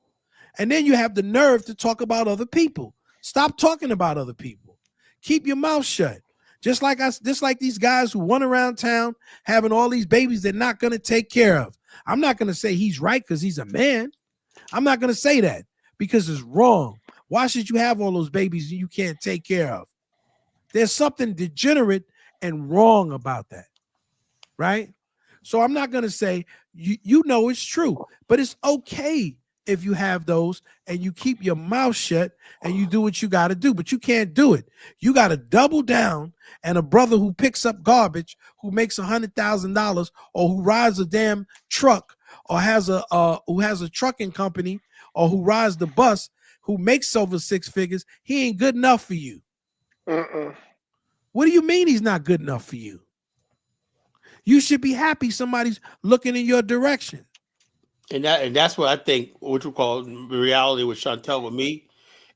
And then you have the nerve to talk about other people. Stop talking about other people. Keep your mouth shut. Just like these guys who run around town having all these babies they're not going to take care of. I'm not going to say he's right because he's a man. I'm not going to say that because it's wrong. Why should you have all those babies you can't take care of? There's something degenerate and wrong about that, right? So I'm not going to say, you know it's true, but it's okay if you have those and you keep your mouth shut and you do what you got to do, but you can't do it. You got to double down. And a brother who picks up garbage, who makes $100,000, or who rides a damn truck, or has a trucking company, or who rides the bus, who makes over 6 figures, he ain't good enough for you. What do you mean he's not good enough for you? You should be happy somebody's looking in your direction. And that's what I think, what you call reality with Chantel with me,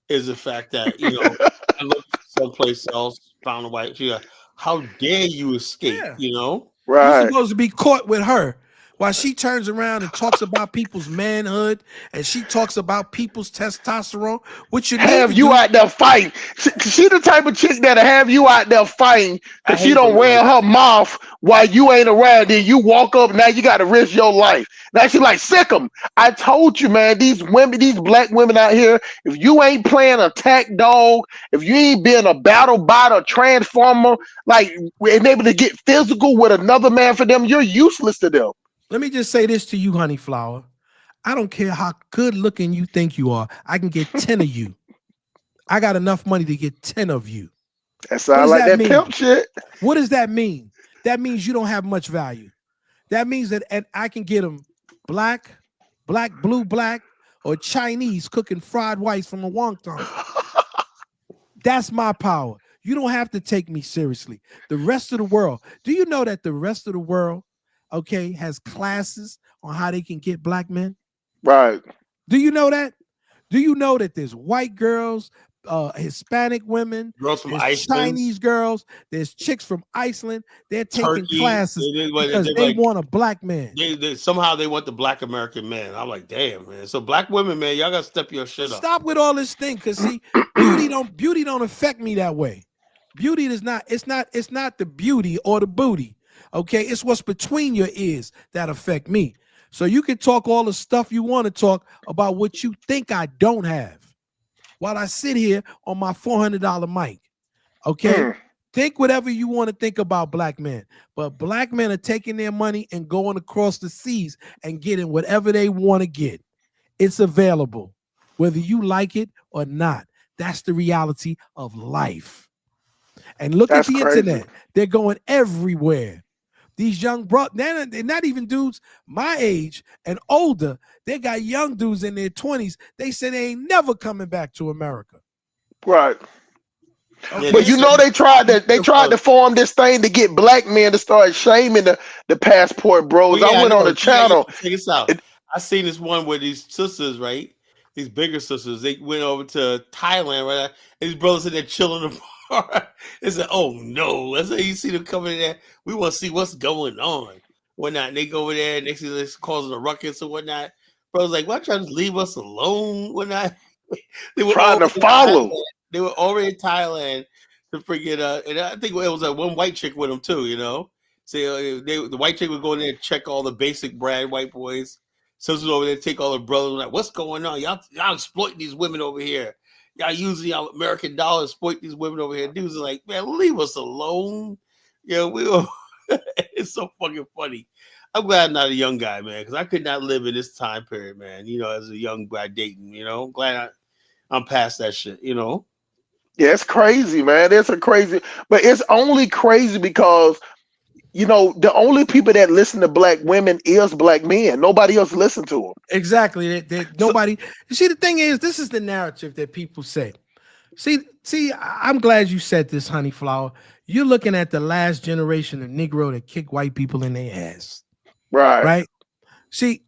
is the fact that, you know, I looked someplace else, found a wife. She like, how dare you escape, you know? You're supposed to be caught with her while she turns around and talks about people's manhood and she talks about people's testosterone. What you have you out there fighting? She the type of chick that'll have you out there fighting because she don't wear her mouth while you ain't around. Then you walk up, now you got to risk your life. Now she like, sick them. I told you, man, these women, these black women out here, if you ain't playing attack dog, if you ain't being a battle bot or transformer, like and able to get physical with another man for them, you're useless to them. Let me just say this to you, honey flower. I don't care how good looking you think you are. I can get 10 of you. I got enough money to get 10 of you. That sounds like that pimp shit. What does that mean? That means you don't have much value. That means that I can get them black, blue, black, or Chinese cooking fried rice from a wonton. That's my power. You don't have to take me seriously. The rest of the world, do you know that the rest of the world, okay, has classes on how they can get black men? Right. Do you know that? Do you know that there's white girls, Hispanic women, girls from there's Iceland, Chinese girls, there's chicks from Iceland. They're taking Turkey, classes because they like, want a black man. Somehow they want the black American man. I'm like, damn, man. So black women, man, y'all gotta step your shit up. Stop with all this thing, because see, beauty don't affect me that way. Beauty is not, it's not the beauty or the booty. Okay, it's what's between your ears that affect me. So you can talk all the stuff you want to talk about what you think I don't have while I sit here on my $400 mic. Okay, think whatever you want to think about black men, but black men are taking their money and going across the seas and getting whatever they want to get. It's available, whether you like it or not. That's the reality of life. And look at the internet. They're going everywhere. These young bro, they're not even dudes my age and older. They got young dudes in their 20s. They say they ain't never coming back to America. Right. Okay. But you know they tried to form this thing to get black men to start shaming the passport bros. Well, yeah, I went on the channel. Check this out. I seen this one where these sisters, right? These bigger sisters, they went over to Thailand, right? And these brothers in there chilling apart. They said, "Oh no!" That's how you see them coming in there. We want to see what's going on. Whatnot. And they go over there, and next thing they're causing a ruckus or whatnot. Brothers like, "Why trying to leave us alone?" Whatnot. They were trying to follow. They were already in Thailand to forget. And I think it was like one white chick with them too. You know, so the white chick would go in there and check all the basic brand white boys. Sisters over there take all the brothers. Like, what's going on? Y'all exploiting these women over here. Y'all using y'all American dollars, exploit these women over here. Dudes are like, man, leave us alone. Yeah, we were. It's so fucking funny. I'm glad I'm not a young guy, man, because I could not live in this time period, man. You know, as a young guy dating, you know, glad I'm past that shit, you know. Yeah, it's crazy, man. It's a crazy, but it's only crazy because, you know, the only people that listen to black women is black men. Nobody else listen to them. Exactly. Nobody. See, the thing is, this is the narrative that people say. See, I'm glad you said this, honey flower. You're looking at the last generation of Negro that kick white people in their ass. Right. Right. See,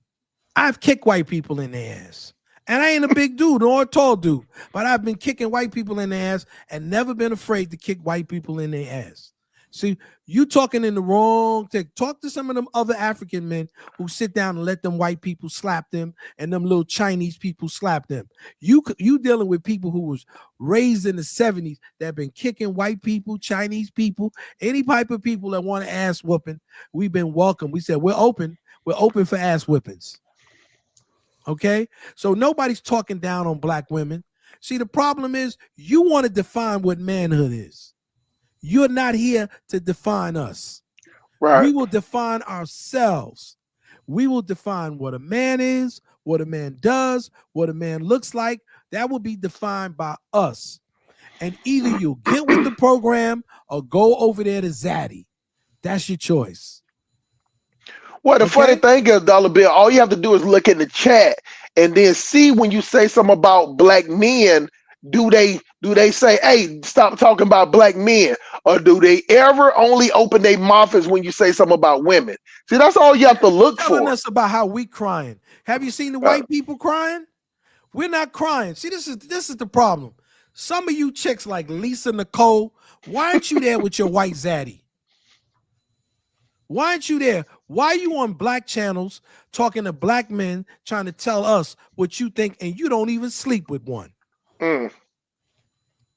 I've kicked white people in their ass. And I ain't a big dude or a tall dude, but I've been kicking white people in their ass and never been afraid to kick white people in their ass. See, you talking in the wrong thing. Talk to some of them other African men who sit down and let them white people slap them and them little Chinese people slap them. You dealing with people who was raised in the 70s that have been kicking white people, Chinese people, any type of people that want an ass whooping. We've been welcome. We said we're open for ass whippings. Okay, so nobody's talking down on black women. See, the problem is you want to define what manhood is. You're not here to define us. Right. We will define ourselves. We will define what a man is, what a man does, what a man looks like. That will be defined by us. And either you get with the program or go over there to Zaddy. That's your choice. Well, the funny thing is, Dollar Bill, all you have to do is look in the chat and then see when you say something about black men, do they say, hey, stop talking about black men? Or do they ever only open their mouth when you say something about women? See, that's all you have to look for. Telling us about how we crying. Have you seen the white people crying? We're not crying. See, this is the problem. Some of you chicks like Lisa Nicole, why aren't you there with your white zaddy? Why aren't you there? Why are you on black channels talking to black men trying to tell us what you think, and you don't even sleep with one?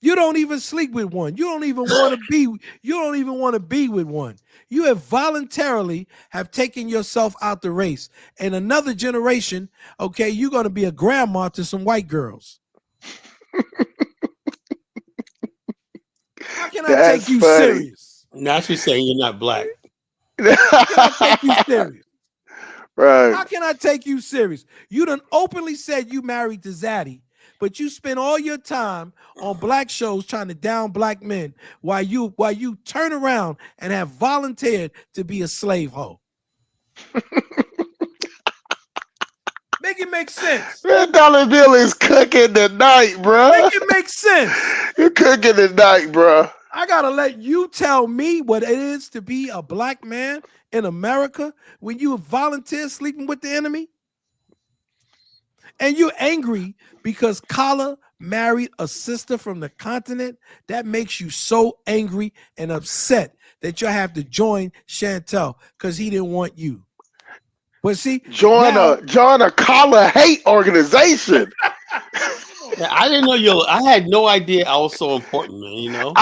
You don't even sleep with one. You don't even want to be. You don't even want to be with one. You have voluntarily have taken yourself out the race. And another generation, okay, you're going to be a grandma to some white girls. How can I take you serious? Now she's saying you're not black. How can I take you serious? Right. How can I take you serious? You done openly said you married to Zaddy, but you spend all your time on black shows trying to down black men while you turn around and have volunteered to be a slave hoe. Make it make sense. That dollar bill is cooking tonight, bro. Make it make sense. You're cooking tonight, bro. I gotta let you tell me what it is to be a black man in America when you volunteer sleeping with the enemy. And you're angry because Kala married a sister from the continent. That makes you so angry and upset that you have to join Chantel because he didn't want you. But see, join a Kala hate organization. I didn't know I had no idea I was so important, man. You know.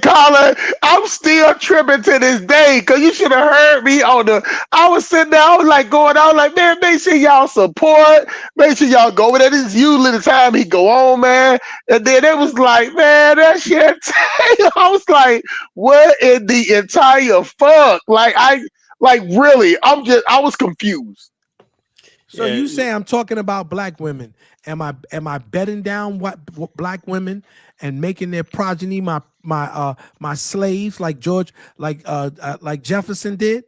Colin, I'm still tripping to this day because you should have heard me on the. I was sitting there, I was like going out, like, man, make sure y'all support, make sure y'all go over there. This is usually the time he go on, man. And then it was like, man, that shit. I was like, what in the entire fuck? Really, I was confused. So you say I'm talking about black women. Am I betting down what black women and making their progeny my slaves like Jefferson did?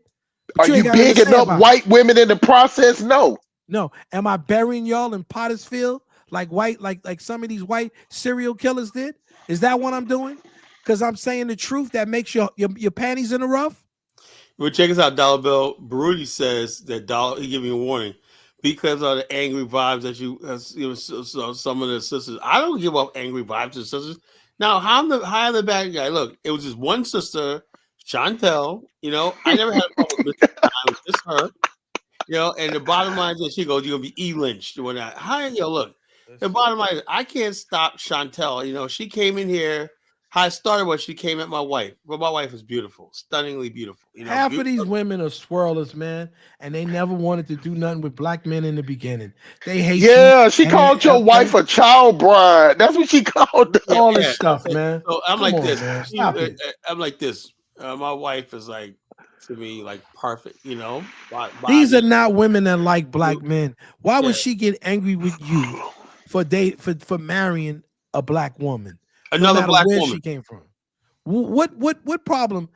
Are you bigging up white women in the process? No. No. Am I burying y'all in Pottersfield like some of these white serial killers did? Is that what I'm doing? Because I'm saying the truth that makes your panties in the rough? Well, check us out, Dollar Bill. Baruti says that he gave me a warning. Because of the angry vibes that some of the sisters, I don't give up angry vibes to sisters. Now, how am the bad guy? Look, it was just one sister, Chantel. You know, I never had a problem with this. It was just her. You know, and the bottom line is that she goes, "You're gonna be lynched or not." Look, the bottom line is I can't stop Chantel. You know, she came in here. How it started was she came at my wife, but my wife is beautiful, stunningly beautiful. You know, half of these women are swirlers, man, and they never wanted to do nothing with black men in the beginning. They hate you. Yeah, she called your wife a child bride. That's what she called them. All this stuff, man. So I'm like this. I'm like this. My wife is like to me like perfect. You know, these are not women that like black men. Why would she get angry with you for marrying a black woman? Another black woman. She came from. What problem?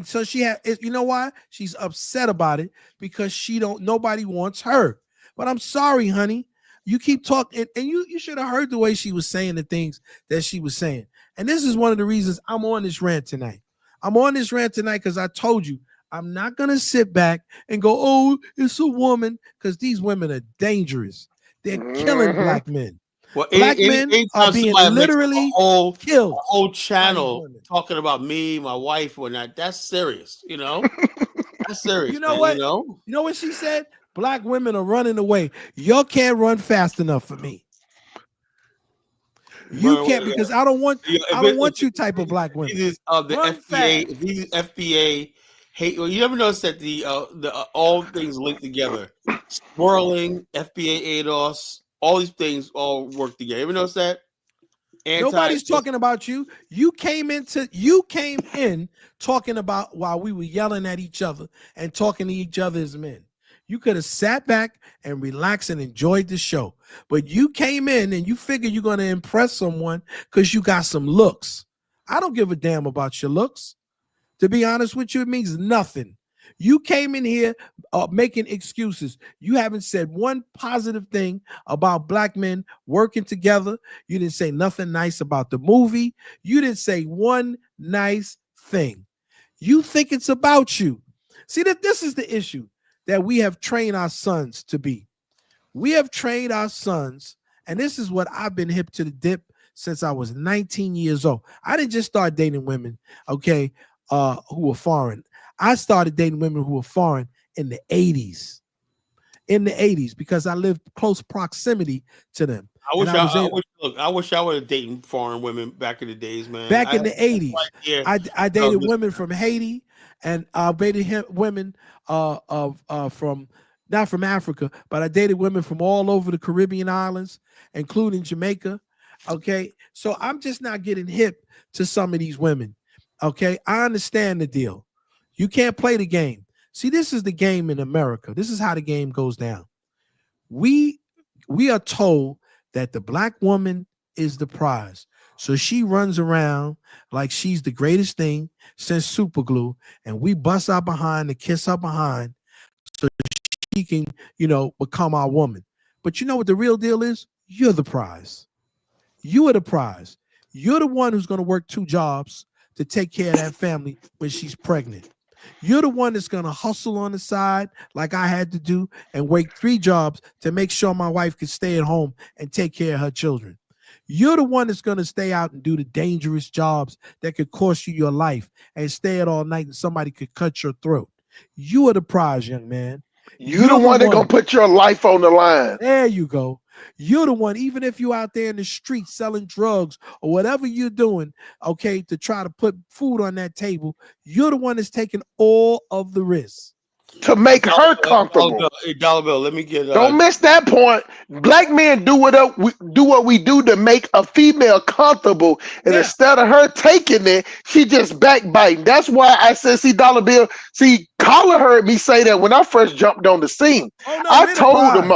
So she had. You know why she's upset about it? Because nobody wants her. But I'm sorry, honey. You keep talking, and you should have heard the way she was saying the things that she was saying. And this is one of the reasons I'm on this rant tonight. I'm on this rant tonight because I told you I'm not gonna sit back and go, "Oh, it's a woman," because these women are dangerous. They're killing black men. Well, black men are being literally killed. A whole channel talking about me, my wife, or not. That's serious, you know. That's serious. You know what? You know what she said? Black women are running away. Y'all can't run fast enough for me. You can't because I don't want. I don't want you type of black women. These the FBA hate. Well, you never notice that the all things linked together. Swirling, FBA ADOS. All these things all work together. You ever notice that? Nobody's talking about you. You came in talking about while we were yelling at each other and talking to each other as men. You could have sat back and relaxed and enjoyed the show. But you came in and you figure you're going to impress someone because you got some looks. I don't give a damn about your looks. To be honest with you, it means nothing. You came in here making excuses. You haven't said one positive thing about black men working together. You didn't say nothing nice about the movie. You didn't say one nice thing. You think it's about you. See, that this is the issue that we have trained our sons to be. We have trained our sons, and this is what I've been hip to the dip since I was 19 years old. I didn't just start dating women, okay, who were foreign. I started dating women who were foreign in the 80s. In the 80s, because I lived close proximity to them. I wish I would have dated foreign women back in the days, man. Back in the 80s, I dated women from Haiti, and I dated women from not from Africa, but I dated women from all over the Caribbean islands, including Jamaica. Okay, so I'm just not getting hip to some of these women. Okay, I understand the deal. You can't play the game. See, this is the game in America. This is how the game goes down. We are told that the black woman is the prize. So she runs around like she's the greatest thing since super glue, and we bust her behind and kiss her behind so she can, become our woman. But you know what the real deal is? You're the prize. You are the prize. You're the one who's going to work 2 jobs to take care of that family when she's pregnant. You're the one that's going to hustle on the side like I had to do and work 3 jobs to make sure my wife could stay at home and take care of her children. You're the one that's going to stay out and do the dangerous jobs that could cost you your life and stay out all night and somebody could cut your throat. You are the prize, young man. You're the one that's going to put your life on the line. There you go. You're the one, even if you're out there in the street selling drugs or whatever you're doing, okay, to try to put food on that table, you're the one that's taking all of the risks. To make her comfortable. Dollar Bill, let me get. Don't miss that point. Black men do what we do to make a female comfortable, and instead of her taking it, she just backbiting. That's why I said, see, Dollar Bill, see, Carla heard me say that when I first jumped on the scene. I told them.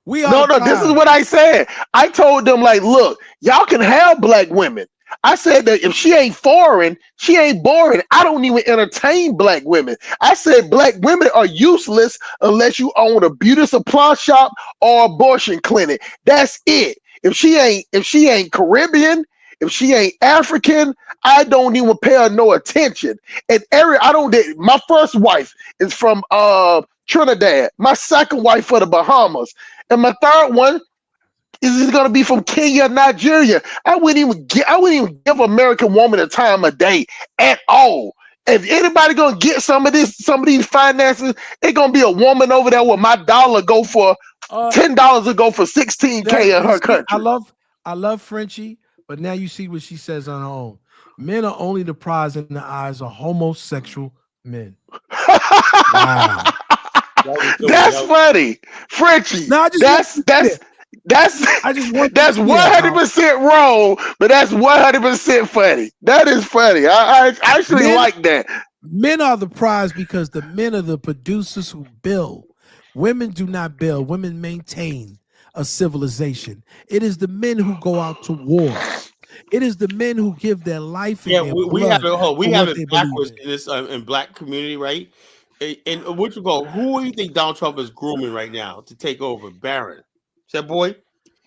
No, this is what I said. I told them, like, look, y'all can have black women. I said that if she ain't foreign, she ain't boring. I don't even entertain black women. I said black women are useless unless you own a beauty supply shop or abortion clinic. That's it. If she ain't Caribbean, if she ain't African, I don't even pay her no attention. And my first wife is from Trinidad. My second wife for the Bahamas. And my third one is going to be from Kenya, Nigeria. I wouldn't even give American woman a time of day at all. If anybody gonna get some of these finances, it's gonna be a woman over there where my dollar go for $10 to go for $16K in her country. I love Frenchie, but now you see what she says on her own. Men are only the prize in the eyes of homosexual men. Wow. That's funny, Frenchie. No, that's 100% wrong, but that's 100% funny. That is funny. I actually like that. Men are the prize because the men are the producers who build. Women do not build. Women maintain a civilization. It is the men who go out to war. It is the men who give their life. We have it backwards in this in black community, right? And who do you think Donald Trump is grooming right now to take over? Barron. Is that boy?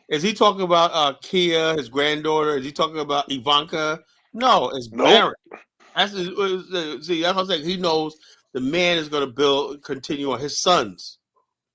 Is he talking about Kia, his granddaughter? Is he talking about Ivanka? No, it's Barron. That's what I'm saying. He knows the man is going to continue on his sons.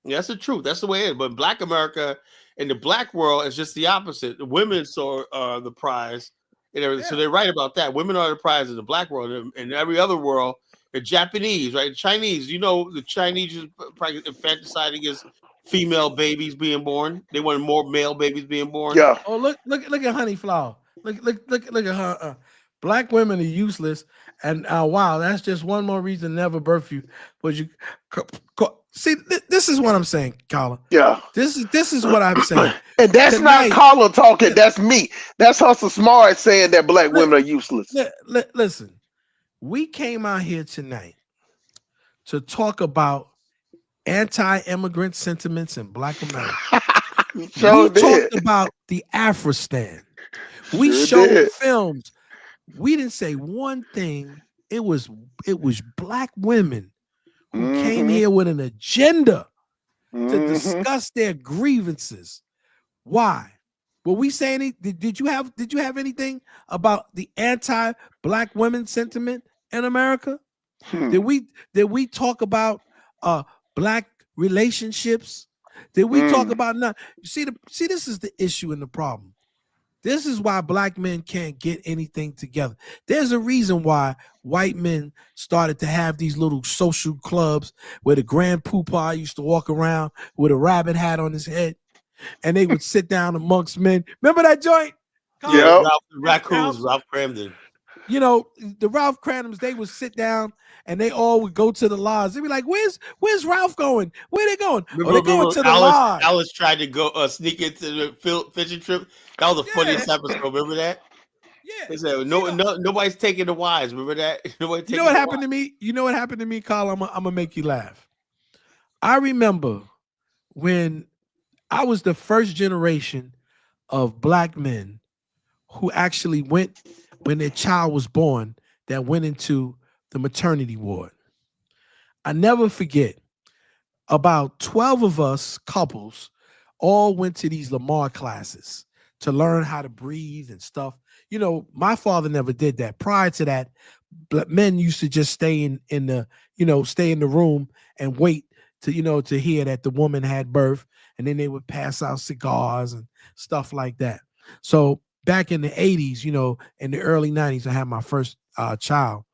Yeah, that's the truth. That's the way it is. But in Black America, in the black world, it's just the opposite. The women are the prize and everything. Yeah. So they're right about that. Women are the prize in the black world. In every other world, the Japanese, right? The Chinese, the Chinese is fantasizing against female babies being born. They wanted more male babies being born. Yeah. Oh, look at Honey Flower. Look at her. Black women are useless, and wow, that's just one more reason to never birth you. But you see, this is what I'm saying, Carla. Yeah. This is what I'm saying. And that's not Carla talking. That's me. That's Hustle Smart saying that black women are useless. Listen, we came out here tonight to talk about anti-immigrant sentiments in Black America. Sure We did. talked about the Afristan. We Sure showed did. films. We didn't say one thing. It was Black women who came here with an agenda to discuss their grievances. Why? Were we saying did you have anything about the anti-Black women sentiment in America? Did we talk about Black relationships? Did we talk about not? See this is the issue and the problem. This is why Black men can't get anything together. There's a reason why white men started to have these little social clubs where the grand poobah used to walk around with a rabbit hat on his head, and they would sit down amongst men. Remember that joint? Yeah, Raccoons, Ralph Cramden. You know, the Ralph Cramdens, they would sit down and they all would go to the lodge. They'd be like, where's Ralph going? Where they going? Remember, they're going to the lodge. Alice tried to go sneak into the fishing trip. That was the funniest episode. Remember that? Yeah. They said, nobody's taking the wives. Remember that? You know what happened to me? You know what happened to me, Carl? I'm gonna make you laugh. I remember when I was the first generation of Black men who actually went, when their child was born, that went into the maternity ward. I never forget, about 12 of us couples all went to these Lamar classes to learn how to breathe and stuff. You know, my father never did that. Prior to that, men used to just stay in the room and wait to hear that the woman had birth, and then they would pass out cigars and stuff like that. So back in the 80s, in the early 90s, I had my first child.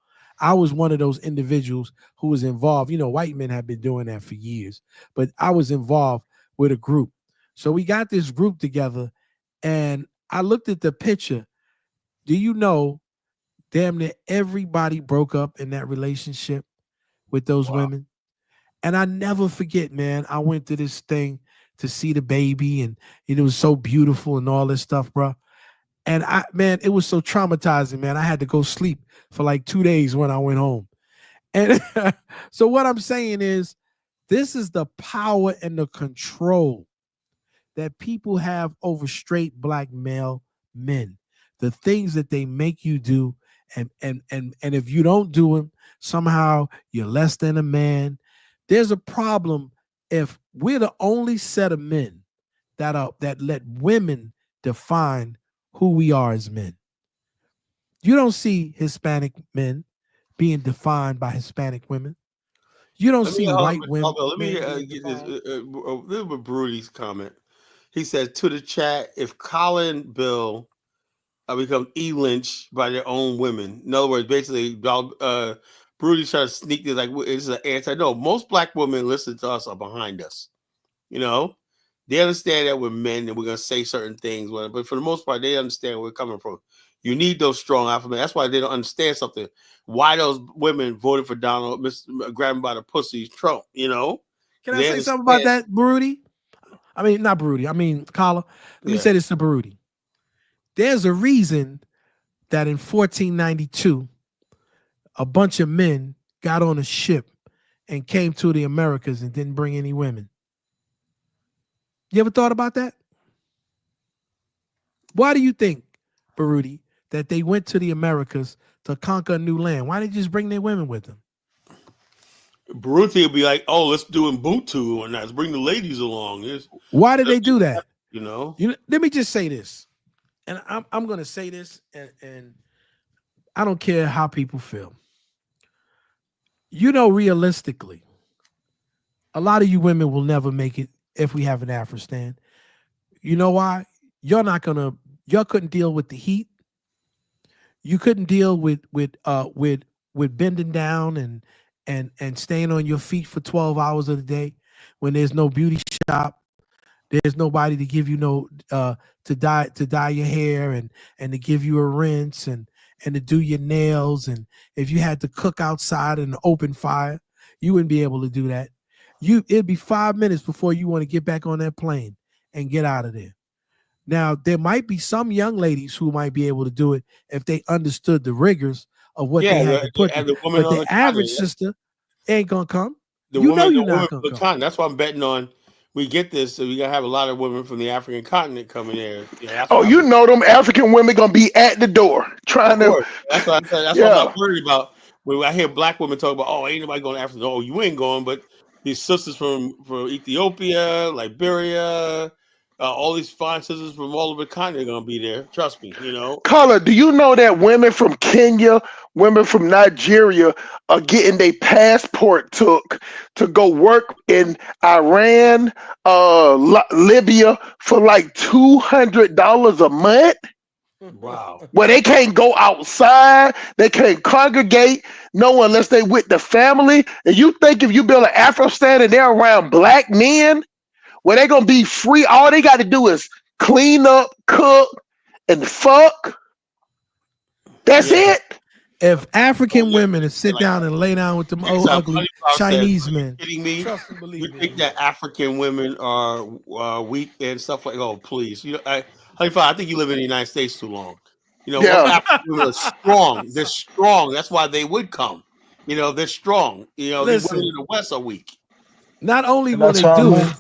I was one of those individuals who was involved. White men have been doing that for years, but I was involved with a group. So we got this group together, and I looked at the picture. Do you know, damn near everybody broke up in that relationship with those women? And I never forget, man, I went to this thing to see the baby, and it was so beautiful and all this stuff, bro. And it was so traumatizing, man. I had to go sleep for like 2 days when I went home. And so what I'm saying is, this is the power and the control that people have over straight Black male men. The things that they make you do, and if you don't do them, somehow you're less than a man. There's a problem if we're the only set of men that let women define who we are as men. You don't see Hispanic men being defined by Hispanic women. You don't see white women. Let me get this a little bit Brody's comment. He says to the chat, if Colin Bill become E-lynched by their own women. In other words, basically, Brody's trying to sneak this like it's an anti. No, most Black women listen to us are behind us. They understand that we're men and we're gonna say certain things, but for the most part, they understand where we're coming from. You need those strong alpha men. That's why they don't understand something. Why those women voted for Donald, grab him by the pussy, Trump. Can I say something about that, Brody? I mean, not Brody. I mean, Kala. Let me say this to Brody. There's a reason that in 1492, a bunch of men got on a ship and came to the Americas and didn't bring any women. You ever thought about that? Why do you think, Baruti, that they went to the Americas to conquer a new land? Why did they just bring their women with them? Baruti would be like, "Oh, let's do Ubuntu and let's bring the ladies along." Why did they do that? Let me just say this, and I'm going to say this, and I don't care how people feel. Realistically, a lot of you women will never make it if we have an Afristan. You know why? Y'all couldn't deal with the heat. You couldn't deal with bending down and staying on your feet for 12 hours of the day when there's no beauty shop. There's nobody to give you to dye your hair and to give you a rinse and to do your nails. And if you had to cook outside in an open fire, you wouldn't be able to do that. It'd be 5 minutes before you want to get back on that plane and get out of there. Now, there might be some young ladies who might be able to do it if they understood the rigors of what they had to put. But the average sister ain't gonna come. The You women, know the you're women not from gonna the come. continent. That's why I'm betting on we get this. So we gotta have a lot of women from the African continent coming there. You know, that's Oh, why you know them African women gonna be at the door of trying to. course. That's why I said. That's why I'm Yeah. not worried about when I hear black women talk about, oh, ain't nobody going to Africa. Oh, you ain't going, but these sisters from Ethiopia, Liberia, all these fine sisters from all over the continent are gonna be there. Trust me, you know. Carla, do you know that women from Kenya, women from Nigeria are getting their passport took to go work in Iran, Libya for like $200 a month? Wow. Where they can't go outside, they can't congregate, no unless they with the family. And you think if you build an Afro-stand and they're around black men, where they gonna be free, all they got to do is clean up, cook, and fuck. That's it. If African women to sit down and lay down with them old ugly Chinese men, Kidding me? trust and believe You me. think that African women are weak and stuff like? Oh, please. You know, I think you live in the United States too long. You know, most Yeah. African women are strong. They're strong. That's why they would come. You know, they're strong. You know, these women Listen. in the West are weak. Not only And will that's they how I do move. it,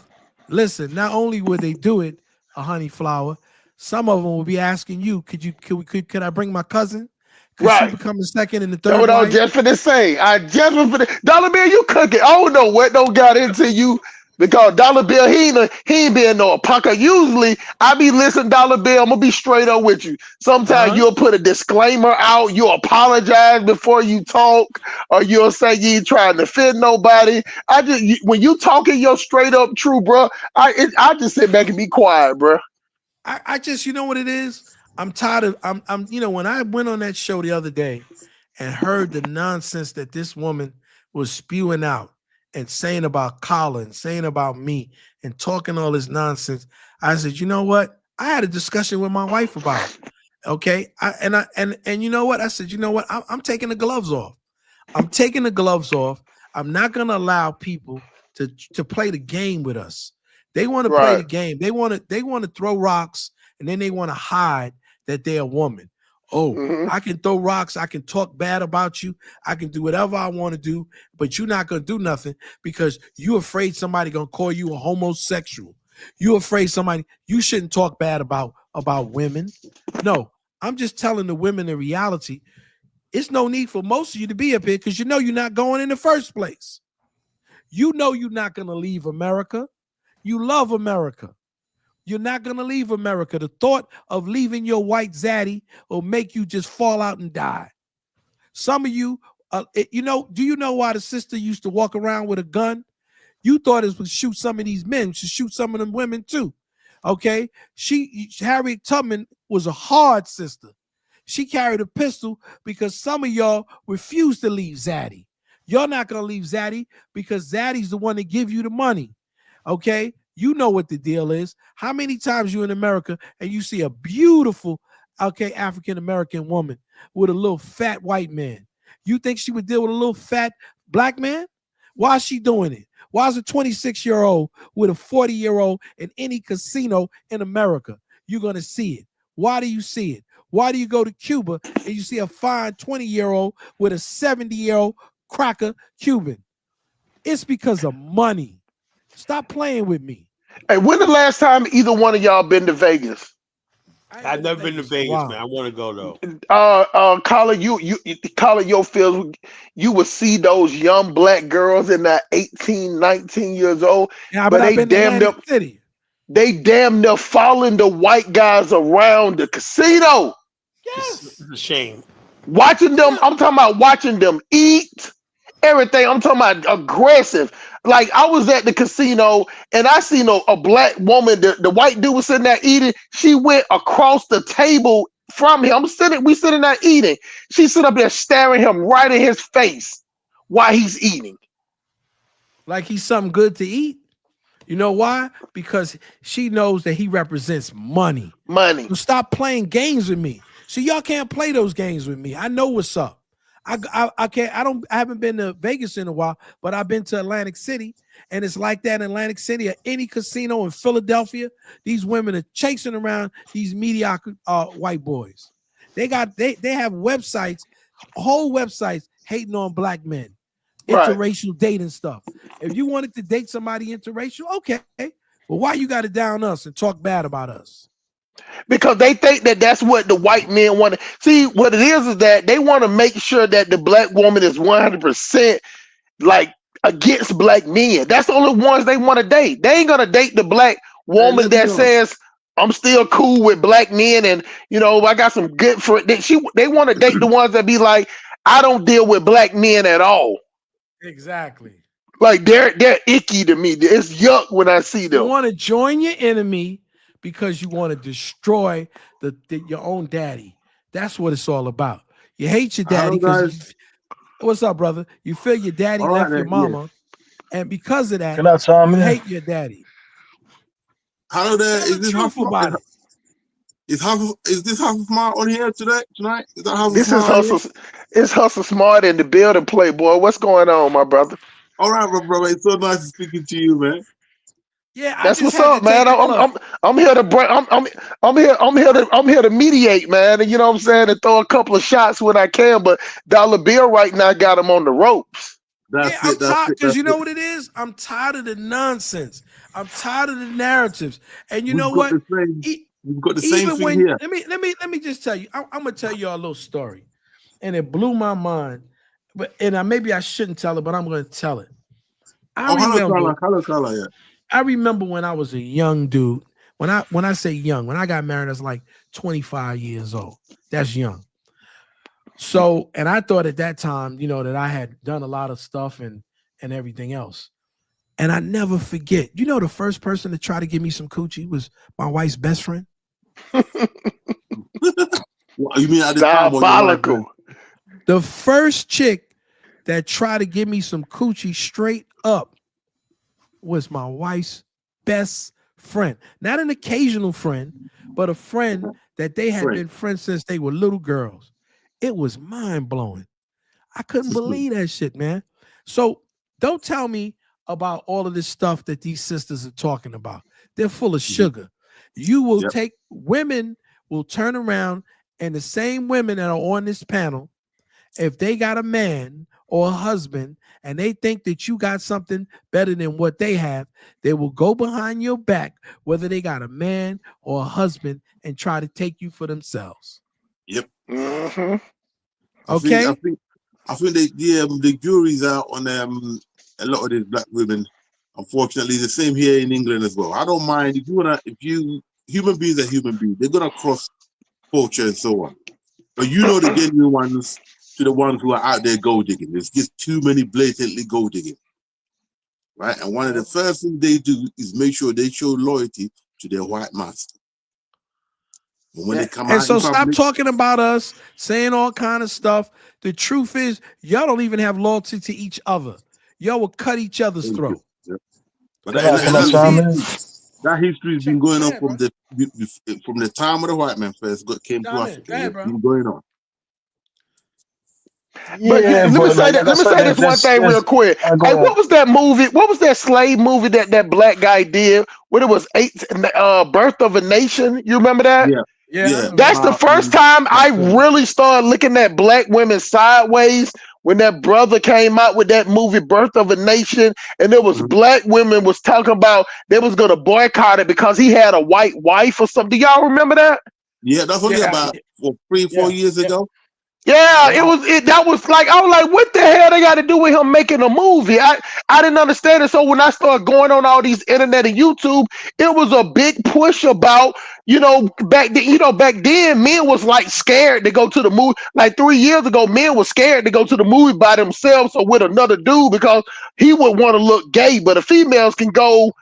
listen, not only will they do it, a honey flower, some of them will be asking you, could I bring my cousin? Could she Right. become the second and the That's third what I was wife? just finna say. I just was finna Dollar Bill, you cooking. I don't know what don't got into you because Dollar Bill, he ain't been no apoca. Usually I be listening, Dollar Bill, I'm gonna be straight up with you. Sometimes you'll put a disclaimer out, you'll apologize before you talk, or you'll say you ain't trying to fit nobody. When you talking your straight up true, bro, I just sit back and be quiet, bro. I just, you know what it is? I'm tired of, you know, when I went on that show the other day and heard the nonsense that this woman was spewing out and saying about Colin, saying about me, and talking all this nonsense, I said, you know what? I had a discussion with my wife about it. Okay. And you know what? I said, you know what? I'm taking the gloves off. I'm taking the gloves off. I'm not going to allow people to play the game with us. They want to play the game. They want to throw rocks, and then they want to hide that they're a woman. Oh, I can throw rocks. I can talk bad about you. I can do whatever I want to do, but you're not going to do nothing because you're afraid somebody going to call you a homosexual. You're afraid you shouldn't talk bad about women. No, I'm just telling the women the reality. It's no need for most of you to be up here because you know you're not going in the first place. You know you're not going to leave America. You love America. You're not going to leave America. The thought of leaving your white zaddy will make you just fall out and die. Some of you, you know, do you know why the sister used to walk around with a gun? You thought it would shoot some of these men, should shoot some of them women too. Okay? Harriet Tubman was a hard sister. She carried a pistol because some of y'all refuse to leave Zaddy. You're not going to leave Zaddy because Zaddy's the one that give you the money. Okay? You know what the deal is. How many times you in America and you see a beautiful, okay, African-American woman with a little fat white man? You think she would deal with a little fat black man? Why is she doing it? Why is a 26-year-old with a 40-year-old in any casino in America? You're going to see it. Why do you see it? Why do you go to Cuba and you see a fine 20-year-old with a 70-year-old cracker Cuban? It's because of money. Stop playing with me. Hey, when the last time either one of y'all been to Vegas? I've never been to Vegas, man. I want to go though. Colin, Colin, your field, you would see those young black girls in that 18, 19 years old, Yeah, but I've they been to Atlantic City. They damn near following the white guys around the casino. It's a shame. Watching them, I'm talking about watching them eat, everything. I'm talking about aggressive. Like I was at the casino and I seen a black woman, the white dude was sitting there eating. She went across the table from him. We sitting there eating. She sit up there staring him right in his face while he's eating. Like he's something good to eat. You know why? Because she knows that he represents money. Money. So stop playing games with me. So y'all can't play those games with me. I know what's up. I can't. I haven't been to Vegas in a while, but I've been to Atlantic City, and it's like that in Atlantic City or any casino in Philadelphia. These women are chasing around these mediocre white boys. They have websites, whole websites hating on black men, interracial dating stuff. If you wanted to date somebody interracial, okay. But why you got to down us and talk bad about us? Because they think that that's what the white men want to see. What it is that they want to make sure that the black woman is 100% like against black men. That's the only ones they want to date. They ain't gonna date the black woman that says I'm still cool with black men, and I got some good for they want to date the ones that be like, I don't deal with black men at all. Exactly. Like they're icky to me. It's yuck when I see them. You want to join your enemy because you want to destroy your own daddy. That's what it's all about. You hate your daddy because what's up, brother? You feel your daddy left your mama, and because of that, you hate your daddy. Hello there. Is this truth about it? Is this Hustle Smart on here tonight? Is that Hustle This Smart? is Hustle. It's Hustle Smart in the building, Playboy. What's going on, my brother? All right, my brother. It's so nice speaking to you, man. Yeah, that's what's up, man. I'm here to bring. I'm here to mediate, man. And you know what I'm saying, and throw a couple of shots when I can. But Dollar Bill right now got him on the ropes. I'm tired because you know what it is. I'm tired of the nonsense. I'm tired of the narratives. And you know what? We've got the same thing here. Let me just tell you. I'm gonna tell you a little story, and it blew my mind. But maybe I shouldn't tell it, but I'm gonna tell it. I remember when I was a young dude. When I say young, when I got married, I was like 25 years old. That's young. So, and I thought at that time, that I had done a lot of stuff and everything else. And I never forget, the first person to try to give me some coochie was my wife's best friend. You mean at the diabolical? The first chick that tried to give me some coochie straight up was my wife's best friend. Not an occasional friend, but a friend that they had been friends since they were little girls. It was mind-blowing. I couldn't believe that shit, man. So don't tell me about all of this stuff that these sisters are talking about. They're full of sugar. You will take women will turn around, and the same women that are on this panel, if they got a man or a husband and they think that you got something better than what they have, they will go behind your back, whether they got a man or a husband, and try to take you for themselves. Yep. Mm-hmm. Okay. I think the jury's out on a lot of these black women. Unfortunately, the same here in England as well. I don't mind if human beings are human beings. They're gonna cross culture and so on. But the genuine ones to the ones who are out there gold digging. There's just too many blatantly gold digging. Right? And one of the first things they do is make sure they show loyalty to their white master. And when they come out, so stop talking about us, saying all kind of stuff. The truth is, y'all don't even have loyalty to each other. Y'all will cut each other's throat. Yep. But that history has been going on from the time of the white man first came to Africa. It's been going on. But let me say this one thing real quick. Hey, what was that movie? What was that slave movie that black guy did? When it was Birth of a Nation? You remember that? Yeah. That's the first time I really started looking at black women sideways. When that brother came out with that movie Birth of a Nation, and it was black women was talking about they was gonna boycott it because he had a white wife or something. Do y'all remember that? Yeah, that's only about 3-4 years ago. Yeah, that was like, I was like, what the hell they got to do with him making a movie? I didn't understand it. So when I started going on all these internet and YouTube, it was a big push about, back then men was like scared to go to the movie. Like 3 years ago, men were scared to go to the movie by themselves or with another dude because he would want to look gay. But the females can go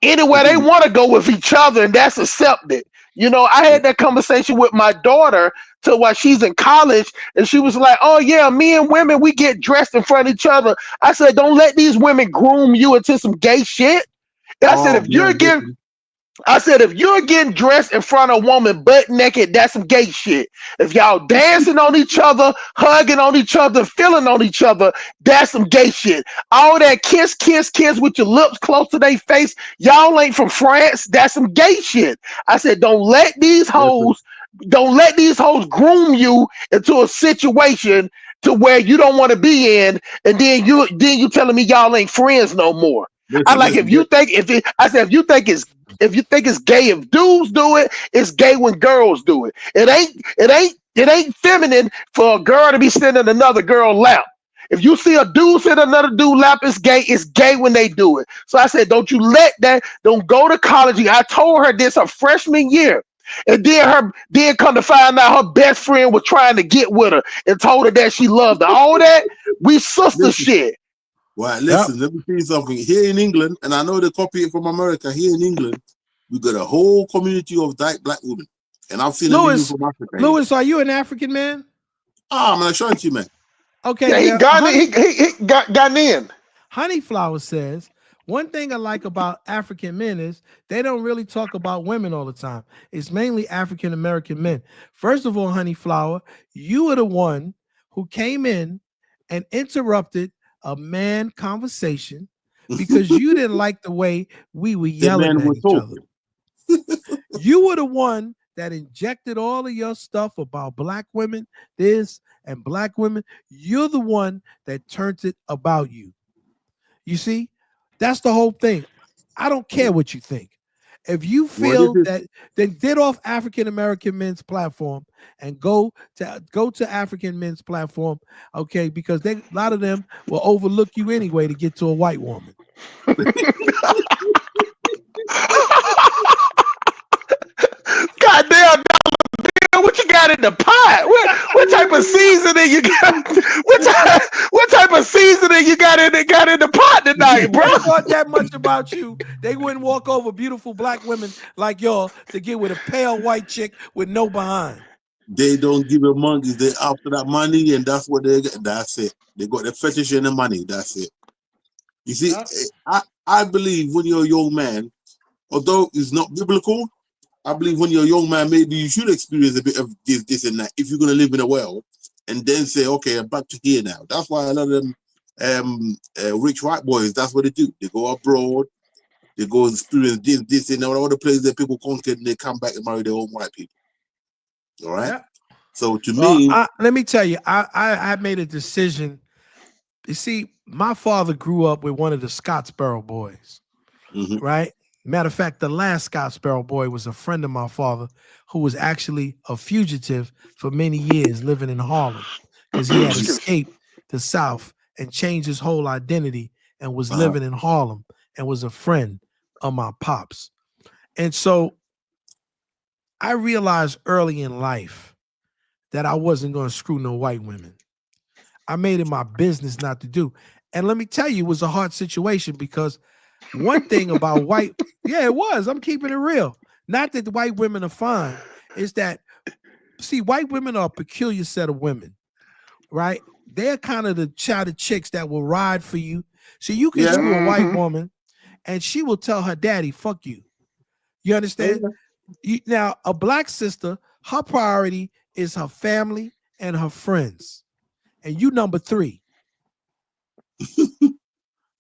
anywhere they want to go with each other, and that's accepted. I had that conversation with my daughter while she's in college, and she was like, "Oh yeah, me and women, we get dressed in front of each other." I said, "Don't let these women groom you into some gay shit." I said, if you're getting dressed in front of a woman butt naked, that's some gay shit. If y'all dancing on each other, hugging on each other, feeling on each other, that's some gay shit. All that kiss with your lips close to their face, y'all ain't from France, that's some gay shit. I said, don't let these hoes groom you into a situation to where you don't want to be in, and then you telling me y'all ain't friends no more. I like if you think if you think it's gay if dudes do it, it's gay when girls do it. It ain't feminine for a girl to be sitting in another girl's lap. If you see a dude sit in another dude's lap, it's gay. It's gay when they do it. So I said, don't go to college. I told her this her freshman year. And then come to find out her best friend was trying to get with her and told her that she loved her. All that, we sister shit. Well, listen, let me tell you something. Here in England, and I know they copy it from America, here in England, we got a whole community of black women. And I've seen Louis, from Africa. Louis, are you an African man? I'm going to show it to you, man. Okay. Yeah, he got in. Honeyflower says, one thing I like about African men is they don't really talk about women all the time. It's mainly African American men. First of all, Honeyflower, you are the one who came in and interrupted a man conversation because you didn't like the way we were yelling at each other. You were the one that injected all of your stuff about black women, this and black women. You're the one that turned it about you. You see? That's the whole thing. I don't care what you think. If you feel that, then get off African American men's platform and go to African men's platform, okay? Because a lot of them will overlook you anyway to get to a white woman. Goddamn, what you got in the pot? What type of seasoning you got? What type of seasoning you got in the pot tonight, bro? They thought that much about you. They wouldn't walk over beautiful black women like y'all to get with a pale white chick with no behind. They don't give a monkeys. They after that money, and that's what they get. That's it. They got the fetish and the money. That's it. You see, I believe when you're a young man, although it's not biblical, I believe when you're a young man, maybe you should experience a bit of this and that if you're going to live in a world, and then say, okay, I'm back to here now. That's why a lot of them rich white boys, that's what they do. They go abroad, they go experience this, and all the places that people conquer, and they come back and marry their own white people. All right? Yeah. So to me... let me tell you, I made a decision. You see, my father grew up with one of the Scottsboro boys, right? Matter of fact, the last Scottsboro boy was a friend of my father who was actually a fugitive for many years living in Harlem because he had escaped the South and changed his whole identity and was living in Harlem and was a friend of my pops. And so I realized early in life that I wasn't going to screw no white women. I made it my business not to do. And let me tell you, it was a hard situation because one thing about white, yeah, it was. I'm keeping it real. Not that the white women are fine. It's that, see, white women are a peculiar set of women, right? They're kind of the childhood chicks that will ride for you. So you can screw a white woman and she will tell her daddy, fuck you. You understand? Now, a black sister, her priority is her family and her friends. And you number 3.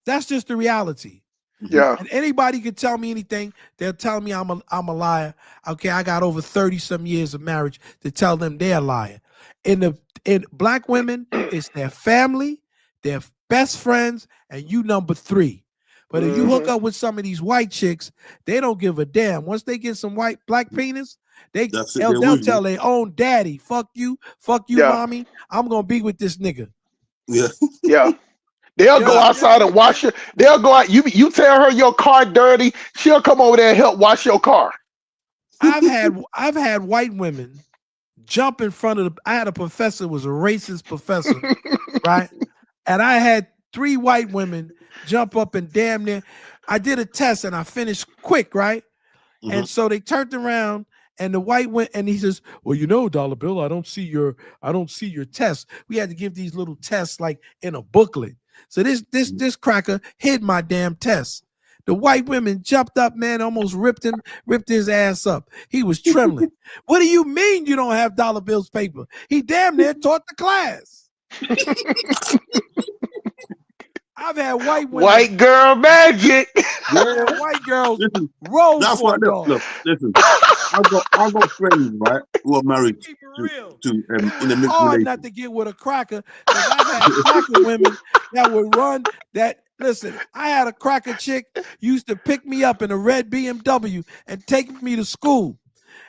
That's just the reality. Yeah. And anybody could tell me anything. They'll tell me I'm a liar. Okay, I got over 30-some years of marriage to tell them they're a liar. In black women, it's their family, their best friends, and you number 3. But if you hook up with some of these white chicks, they don't give a damn. Once they get some black penis, they'll tell their own daddy, fuck you, mommy. I'm gonna be with this nigga. Yeah. Yeah. They'll go outside and wash it. They'll go out. You tell her your car dirty, she'll come over there and help wash your car. I've had white women jump in front of I had a professor who was a racist professor, right? And I had 3 white women jump up and damn near. I did a test and I finished quick, right? And so they turned around and the white went and he says, well, you know, Dollar Bill, I don't see your test. We had to give these little tests like in a booklet. So this cracker hid my damn test. The white women jumped up, man, almost ripped his ass up. He was trembling. What do you mean you don't have Dollar Bill's paper? He damn near taught the class. I've had white women. White girl magic. Yeah, white girls roll that's for what. Look, listen. I got friends, right, who are married. in the mixed hard relation. not to get with a cracker, because I had cracker women that would run that. Listen, I had a cracker chick used to pick me up in a red BMW and take me to school.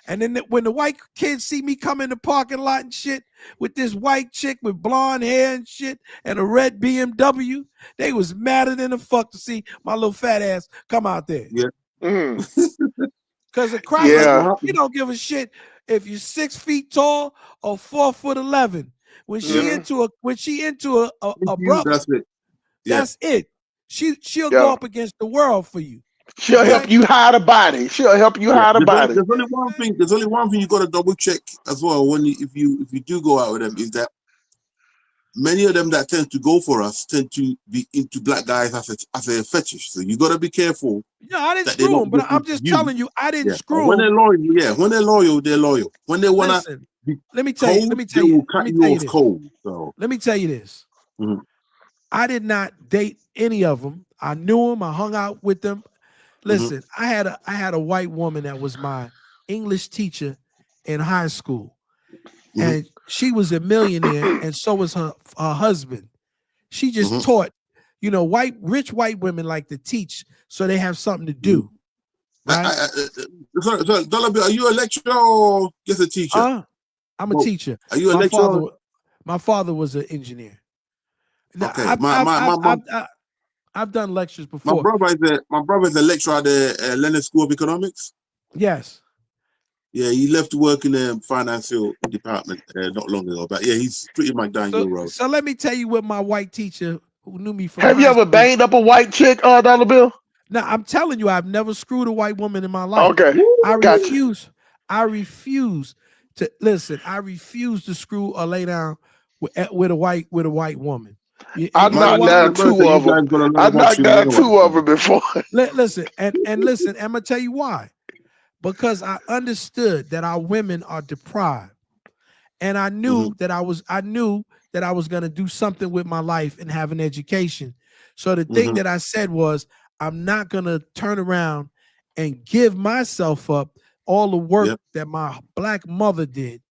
And then when the white kids see me come in the parking lot and shit with this white chick with blonde hair and shit and a red BMW, they was madder than the fuck to see my little fat ass come out there. Yeah. Because a cracker, you don't give a shit if you're 6 feet tall or 4'11". When she into a brother, that's it. Yeah. That's it. She'll go up against the world for you. She'll help you hide a body. She'll help you hide a body. There's only one thing. There's only one thing you got to double check as well when if you do go out with them, is that many of them that tend to go for us tend to be into black guys as a fetish. So you got to be careful. Yeah, I didn't screw them, but I'm just telling you, I didn't screw them. When they're loyal, when they're loyal, they're loyal. When they wanna, let me tell you this. Cold. So let me tell you this. I did not date any of them. I knew them. I hung out with them. Listen, I had a white woman that was my English teacher in high school, and she was a millionaire, and so was her husband. She just taught. You know, rich white women like to teach, so they have something to do. Right? Are you a lecturer or just a teacher? I'm a teacher. Are you a lecturer? My father was an engineer. Okay, I've done lectures before. My brother is a lecturer at the Leonard School of Economics. Yes. Yeah, he left to work in the financial department not long ago. But yeah, he's pretty much down your road. So let me tell you what my white teacher who knew me from. Have you ever banged up a white chick, Dollar Bill? No, I'm telling you, I've never screwed a white woman in my life. Okay, I refuse to listen. I refuse to screw or lay down with a white woman. I knocked down two of them. I knocked down two of them before. Listen, and listen, I'm gonna tell you why. Because I understood that our women are deprived, and I knew that I was gonna do something with my life and have an education. So the thing that I said was, I'm not gonna turn around and give myself up all the work that my black mother did,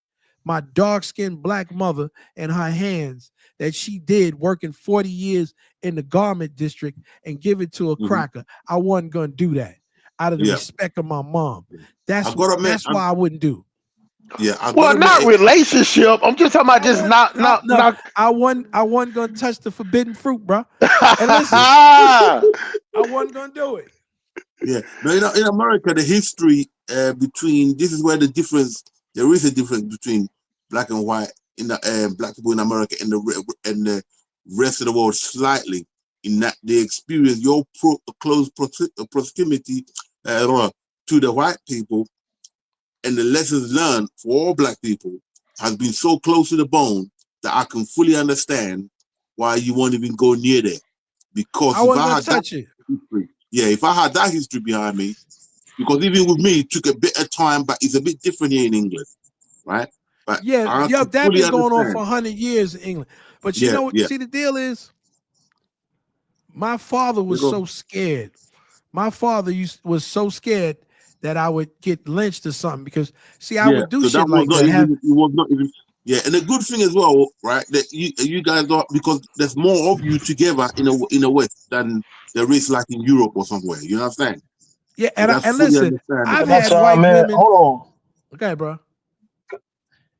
my dark-skinned black mother, and her hands that she did working 40 years in the garment district, and give it to a cracker. I wasn't gonna do that out of the respect of my mom. That's why I wouldn't do. Yeah, well, not relationship. I'm just talking about just not. I wasn't gonna touch the forbidden fruit, bro. And listen, I wasn't gonna do it. Yeah, no, in America, the history between this is where there is a difference between black and white in the black people in America and the rest of the world slightly, in that they experience your close proximity to the white people, and the lessons learned for all black people has been so close to the bone that I can fully understand why you won't even go near there. Because if I had that history behind me, because even with me, it took a bit of time, but it's a bit different here in England, right? But that's been going on for 100 years in England. But you know what? See, the deal is, my father was so scared. My father was so scared that I would get lynched or something, because I would do shit like that. It was not even. Yeah, and the good thing as well, right? That you guys are, because there's more of you together in a West than there is like in Europe or somewhere. You know what I'm saying? Yeah, and listen, I've had white women. Hold on. Okay, bro.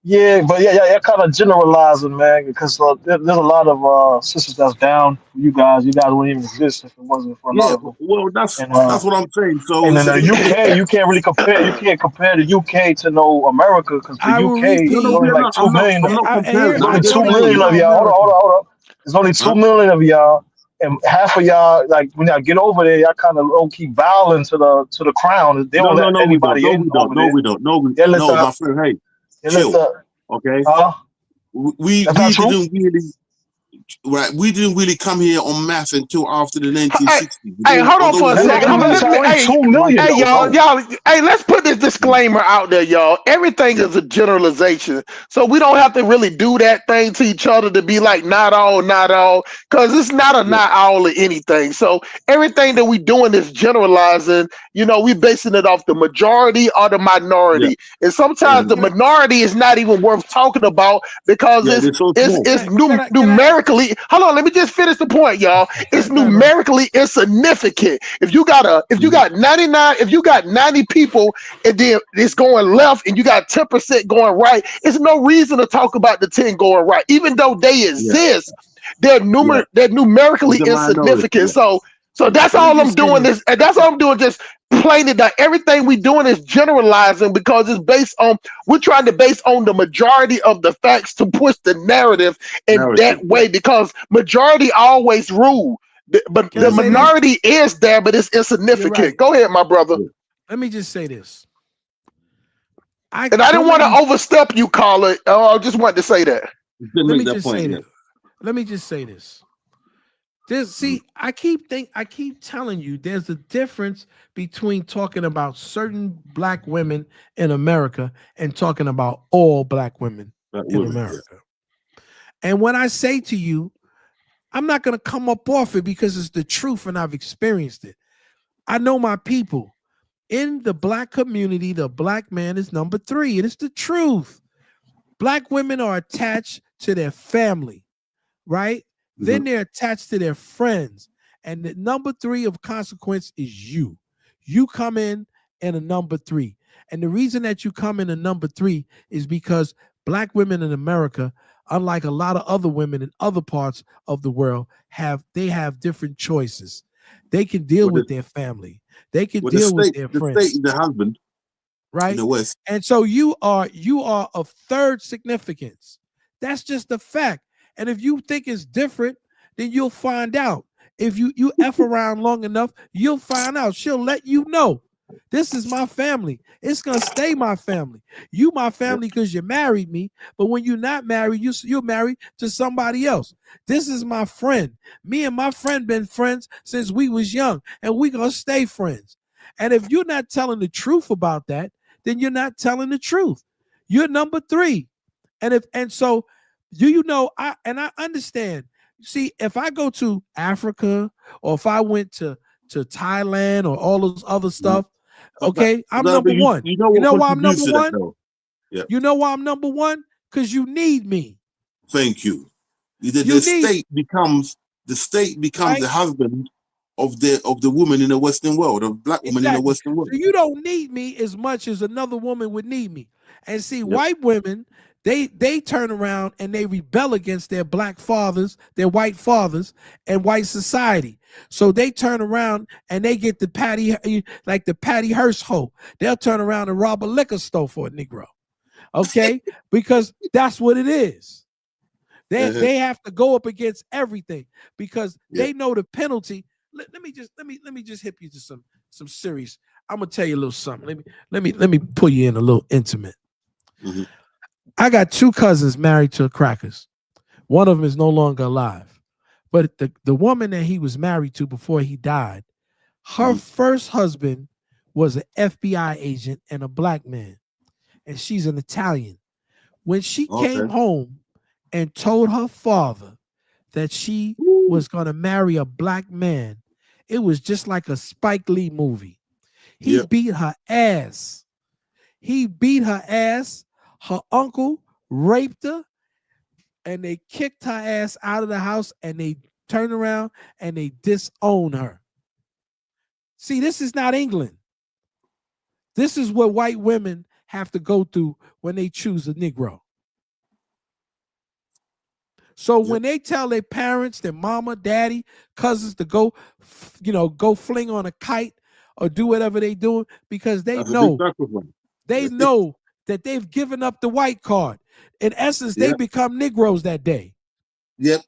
Yeah, but yeah, kind of generalizing, man, because there's a lot of sisters that's down for you guys. You guys wouldn't even exist if it wasn't for a lot of them. Well, that's what I'm saying. So, and in the UK, you can't really compare. You can't compare the UK to America, because the UK is only like 2 million. There's only 2 million of y'all. Hold on. There's only 2 million of y'all, and half of y'all, like when y'all get over there, y'all kind of low key bowing to the crown. They don't let anybody in. No, we don't. No, my friend. Hey. Chill. Okay. We didn't really. right, we didn't really come here en masse until after the 1960s. Hey, hold on for a second. Y'all, hey, let's put this disclaimer out there, y'all. Everything is a generalization, so we don't have to really do that thing to each other to be like not all, because it's not a not all of anything. So everything that we doing is generalizing. You know, we basing it off the majority or the minority, and sometimes the minority is not even worth talking about because it's numerically. Hold on, let me just finish the point, y'all. It's numerically insignificant. If you got 99, if you got 90 people and then it's going left and you got 10% going right, it's no reason to talk about the 10 going right, even though they exist. They're numerically insignificant. So that's all I'm doing is, and that's all I'm doing, just plain it down. Everything we doing is generalizing because it's based on, we're trying to base on the majority of the facts to push the narrative in that way, because majority always rule. But the minority is there, but it's insignificant. Right. Go ahead, my brother. Let me just say this. I didn't want to overstep you, caller. I just wanted to say that. Let me just say this. I keep telling you, there's a difference between talking about certain black women in America and talking about all black women in America. And when I say to you, I'm not going to come up off it because it's the truth and I've experienced it. I know my people. In the black community, the black man is number 3, and it's the truth. Black women are attached to their family, right? Then they're attached to their friends. And the number 3 of consequence is you. You come in a number 3. And the reason that you come in a number 3 is because black women in America, unlike a lot of other women in other parts of the world, have different choices. They can deal with their family. They can deal with their friends. The state, the husband, right? In the West. And so you are of third significance. That's just a fact. And if you think it's different, then you'll find out. If you F around long enough, you'll find out. She'll let you know. This is my family. It's going to stay my family. You my family because you married me, but when you're not married, you're married to somebody else. This is my friend. Me and my friend been friends since we was young, and we're going to stay friends. And if you're not telling the truth about that, then you're not telling the truth. You're number 3. And so I understand. See, if I go to Africa or if I went to Thailand or all those other stuff, okay, I'm number 1. You know why I'm number 1? Yeah. You know why I'm number 1? Because you need me. Thank you. The state becomes right? The husband of the woman in the Western world, of black woman in the Western world. So you don't need me as much as another woman would need me. And see, white women, they turn around and they rebel against their black fathers, their white fathers, and white society. So they turn around and they get the Patty Hearst hoe. They'll turn around and rob a liquor store for a Negro. Okay? Because that's what it is. They have to go up against everything because they know the penalty. Let me just hit you to some serious. I'm gonna tell you a little something. Let me pull you in a little intimate. Mm-hmm. I got 2 cousins married to crackers. One of them is no longer alive. But the woman that he was married to before he died, her first husband was an FBI agent and a black man. And she's an Italian. When she came home and told her father that she was going to marry a black man, it was just like a Spike Lee movie. He beat her ass. Her uncle raped her, and they kicked her ass out of the house, and they turned around and they disowned her. See, this is not England. This is what white women have to go through when they choose a Negro. So when they tell their parents, their mama, daddy, cousins to go fling on a kite or do whatever they do, because they know that they've given up the white card. In essence, they become Negroes that day. Yep.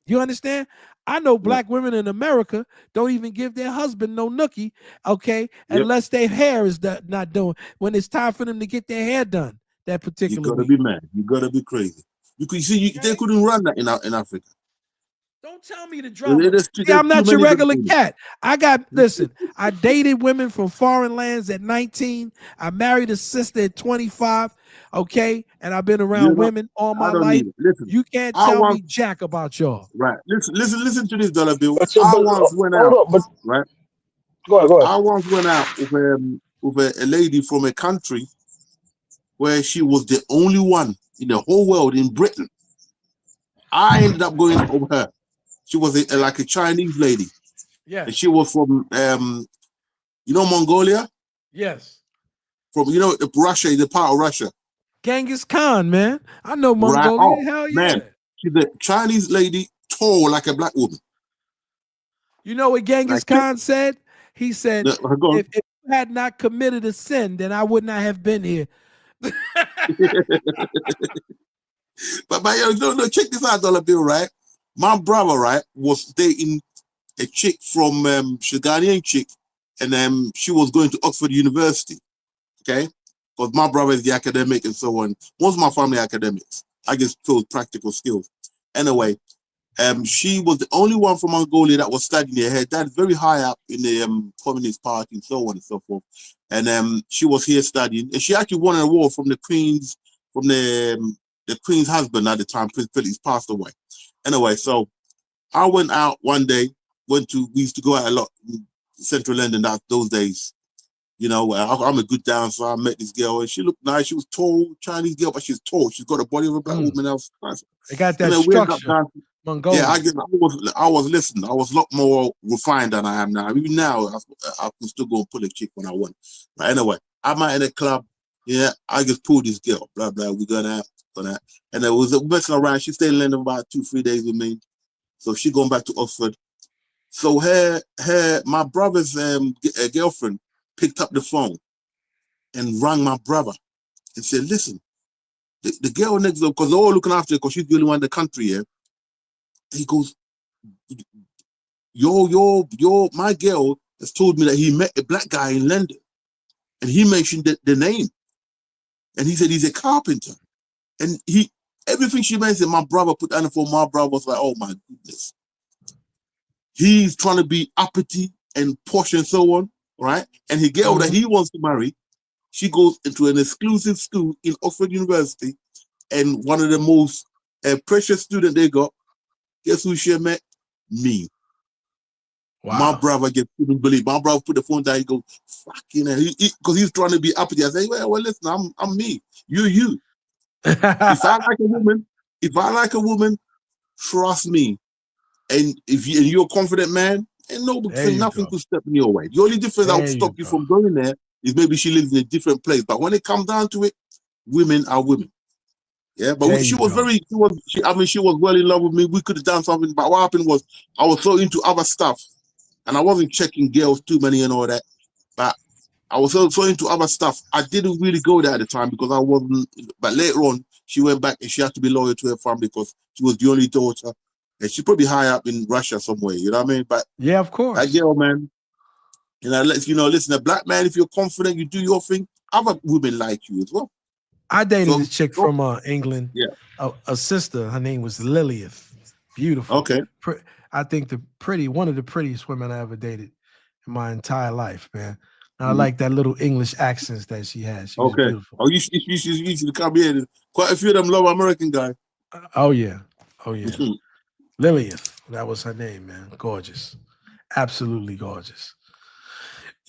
You understand? I know black women in America don't even give their husband no nookie, okay, unless their hair is not doing. When it's time for them to get their hair done, that particular You gotta be mad. You gotta be crazy. You could see they couldn't run that in Africa. Don't tell me the drama. There's See, I'm not too your many regular black women. cat. Listen, I dated women from foreign lands at 19. I married a sister at 25. Okay. And I've been around women all my I don't life. need it. Listen, You can't I tell want me jack about y'all. right. Listen to this, Dollar Bill. But, I once went out. hold up, but Right. go ahead. I once went out with a lady from a country where she was the only one in the whole world in Britain. I ended up going out with her. She was like a Chinese lady. Yeah. And she was from Mongolia? Yes. From Russia, the part of Russia. Genghis Khan, man. I know Mongolia. Right. Oh, Hell yeah. Man. She's a Chinese lady, tall like a black woman. You know what Genghis Khan said? He said, if you had not committed a sin, then I would not have been here. But no, check this out, Dollar Bill, right? My brother, right, was dating a chick from Ghanaian chick, and she was going to Oxford University. Okay, because my brother is the academic and so on. Most of my family are academics. I just build practical skills. Anyway, she was the only one from Mongolia that was studying. Her dad very high up in the Communist Party and so on and so forth. And she was here studying, and she actually won an award from the Queen's husband at the time. Prince Philip passed away. Anyway, so I went out one day. We used to go out a lot in Central London those days. I'm a good dancer. I met this girl, and she looked nice. She was tall, Chinese girl, but she's tall. She's got the body of a black woman. Else, they got that structure. Mongolia. Yeah, I was listening. I was a lot more refined than I am now. Even now, I can still go and pull a chick when I want. But anyway, I'm out in a club. Yeah, I just pulled this girl. Blah blah. We're going out. And it was messing around. She stayed in London about 2-3 days with me. So she going back to Oxford. So my brother's girlfriend picked up the phone and rang my brother and said, "Listen, the girl next door, because they're all looking after her because she's the only one in the country here." He goes, my girl has told me that he met a black guy in London, and he mentioned the name, and he said he's a carpenter, and everything she mentioned, my brother put down the phone. My brother was like, "Oh my goodness, he's trying to be uppity and posh and so on, right?" And the girl that he wants to marry, she goes into an exclusive school in Oxford University, and one of the most precious students they got. Guess who she met? Me. Wow. My brother just couldn't believe. My brother put the phone down. He goes, "Fucking hell," because he's trying to be uppity. I say, well, listen, I'm me. You. If I like a woman, trust me. And if you're a confident man, and nothing could step in your way. The only difference that would stop you from going there is maybe she lives in a different place. But when it comes down to it, women are women. Yeah, but she was well in love with me. We could have done something, but what happened was I was so into other stuff, and I wasn't checking girls too many and all that. But I was so into other stuff. I didn't really go there at the time because I wasn't. But later on, she went back and she had to be loyal to her family because she was the only daughter, and she's probably high up in Russia somewhere. You know what I mean? But yeah, of course. That girl, man. Listen, a black man, if you're confident, you do your thing. Other women like you as well. I dated a chick from England. Yeah, a sister. Her name was Lilith. Beautiful. Okay. I think one of the prettiest women I ever dated in my entire life, man. I like that little English accents that she had. She was beautiful. Oh, you should come here. Quite a few of them love American guys. Oh yeah. Lilith. That was her name, man. Gorgeous. Absolutely gorgeous.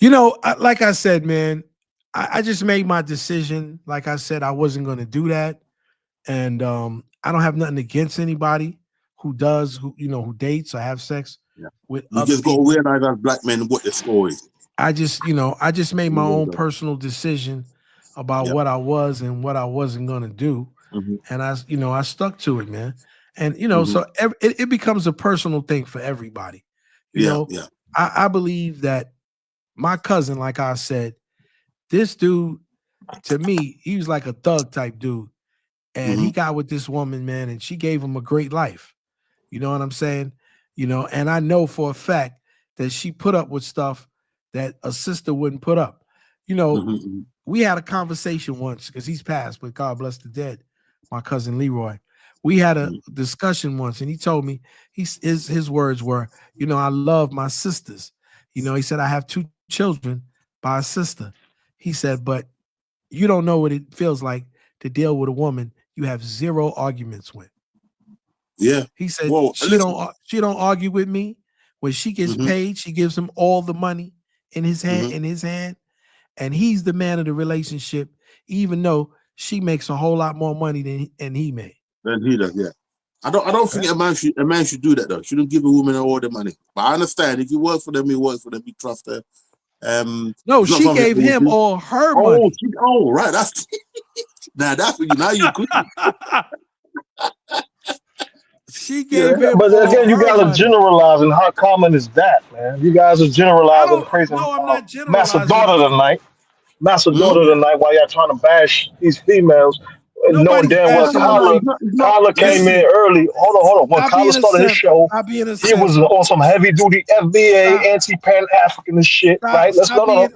Like I said, man, I just made my decision. Like I said, I wasn't going to do that. And I don't have nothing against anybody who dates or have sex with you just go realize as black men what the score is. I just made my own personal decision about what I was and what I wasn't going to do. And I stuck to it, man. And, so it becomes a personal thing for everybody. I believe that my cousin, like I said, this dude, to me, he was like a thug type dude. And he got with this woman, man, and she gave him a great life. You know what I'm saying? And I know for a fact that she put up with stuff that a sister wouldn't put up. We had a conversation once, because he's passed, but God bless the dead, my cousin Leroy. we had a discussion once, and he told me his words were, I love my sisters. He said, I have 2 children by a sister. He said, but you don't know what it feels like to deal with a woman you have 0 arguments with. Yeah. He said, Well, she don't argue with me. When she gets paid, she gives him all the money in his hand, and he's the man of the relationship, even though she makes a whole lot more money than he made. Than he does, yeah. I don't think a man should do that though. Shouldn't give a woman all the money. But I understand if you work for them, you work for them, you trust her. No, she gave him all her money. Right. That's that's what now you could. She gave him. But again, you guys are generalizing. How common is that, man? You guys are generalizing, praising I'm not generalizing. Master daughter tonight. While y'all trying to bash these females, knowing damn well Kyler came in early. Hold on. When Kyler started his show, he was on some heavy duty FBA, anti-Pan African shit. Right? Let's go there.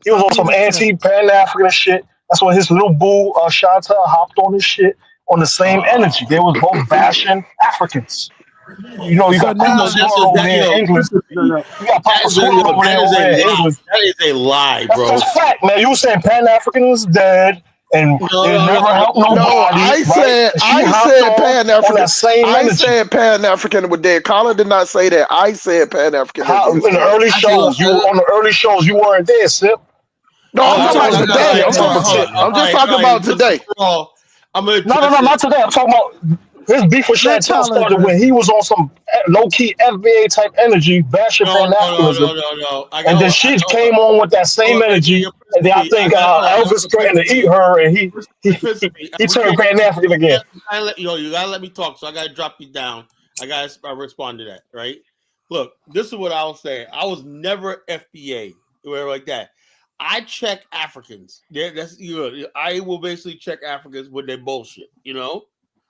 He was on some anti-Pan African shit. That's when his little boo Shanta hopped on his shit on the same energy. They was both bashing Africans. You got Papa Swirl over there in England. You got Papa Swirl over there in England. That is a lie, bro. That's fact, man. You were saying Pan-African is dead and it never helped nobody. No, I said Pan-African. I said Pan-African was dead. Colin did not say that. I said Pan-African. In the early shows, you weren't there, Sip. No, I'm talking about today. I'm just talking about today. No, not today. I'm talking about his beef with Chantel started when he was on some low-key FBA type energy, bashing Pan-Africanism. And then she came on with that same energy, and then I think Elvis threatened to eat her, and he turned Pan-African again. You gotta let me talk, so I gotta drop you down. I gotta respond to that, right? Look, this is what I was saying. I was never FBA, or like that. I check Africans. I will basically check Africans with their bullshit,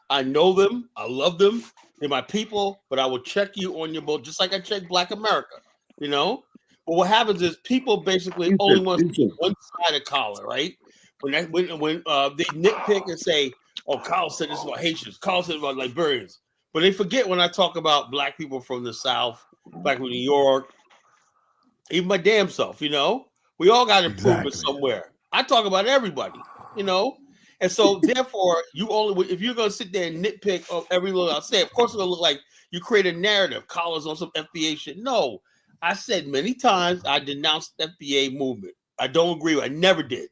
I know them. I love them. They're my people, but I will check you on your boat just like I check Black America, But what happens is people basically only want one side of collar, right? When they nitpick and say, "Oh, Kyle said this about Haitians. Kyle said about Liberians," but they forget when I talk about Black people from the South, Black from New York, even my damn self. We all got improvement somewhere. I talk about everybody, And so, therefore, if you're going to sit there and nitpick of every little I say, of course, it's going to look like you create a narrative. Collars on some FBA shit. No, I said many times I denounced the FBA movement. I don't agree with it. I never did,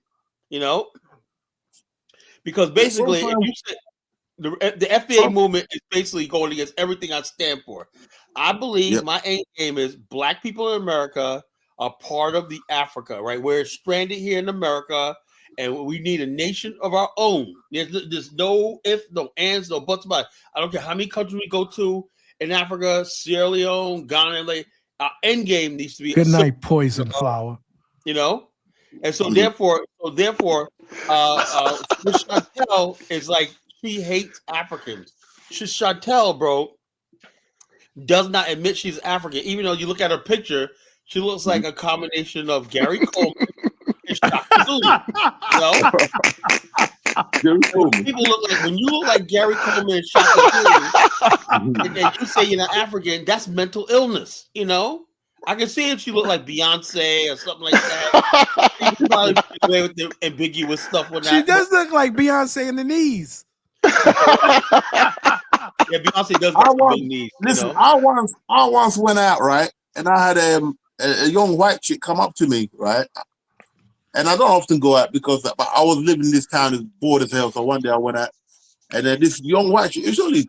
because basically, if you said the FBA movement is basically going against everything I stand for. I believe my aim game is Black people in America are part of the Africa, right? We're stranded here in America. And we need a nation of our own. There's no ifs, no ands, no buts about it. I don't care how many countries we go to in Africa, Sierra Leone, Ghana. Our end game needs to be good night, poison flower. And so therefore, Chantel is like she hates Africans. Chantel, bro, does not admit she's African, even though you look at her picture, she looks like a combination of Gary Coleman. People look like when you look like Gary Coleman and Shaka Zulu, and you say you're not African, that's mental illness. I can see if she looked like Beyonce or something like that. She probably away with the ambiguous stuff. She does look like Beyonce in the knees. Yeah, Beyonce does got some big knees. Listen, I once went out, right, and I had a young white chick come up to me, right. And I don't often go out because but I was living in this town, it's bored as hell. So one day I went out, and then this young white chick,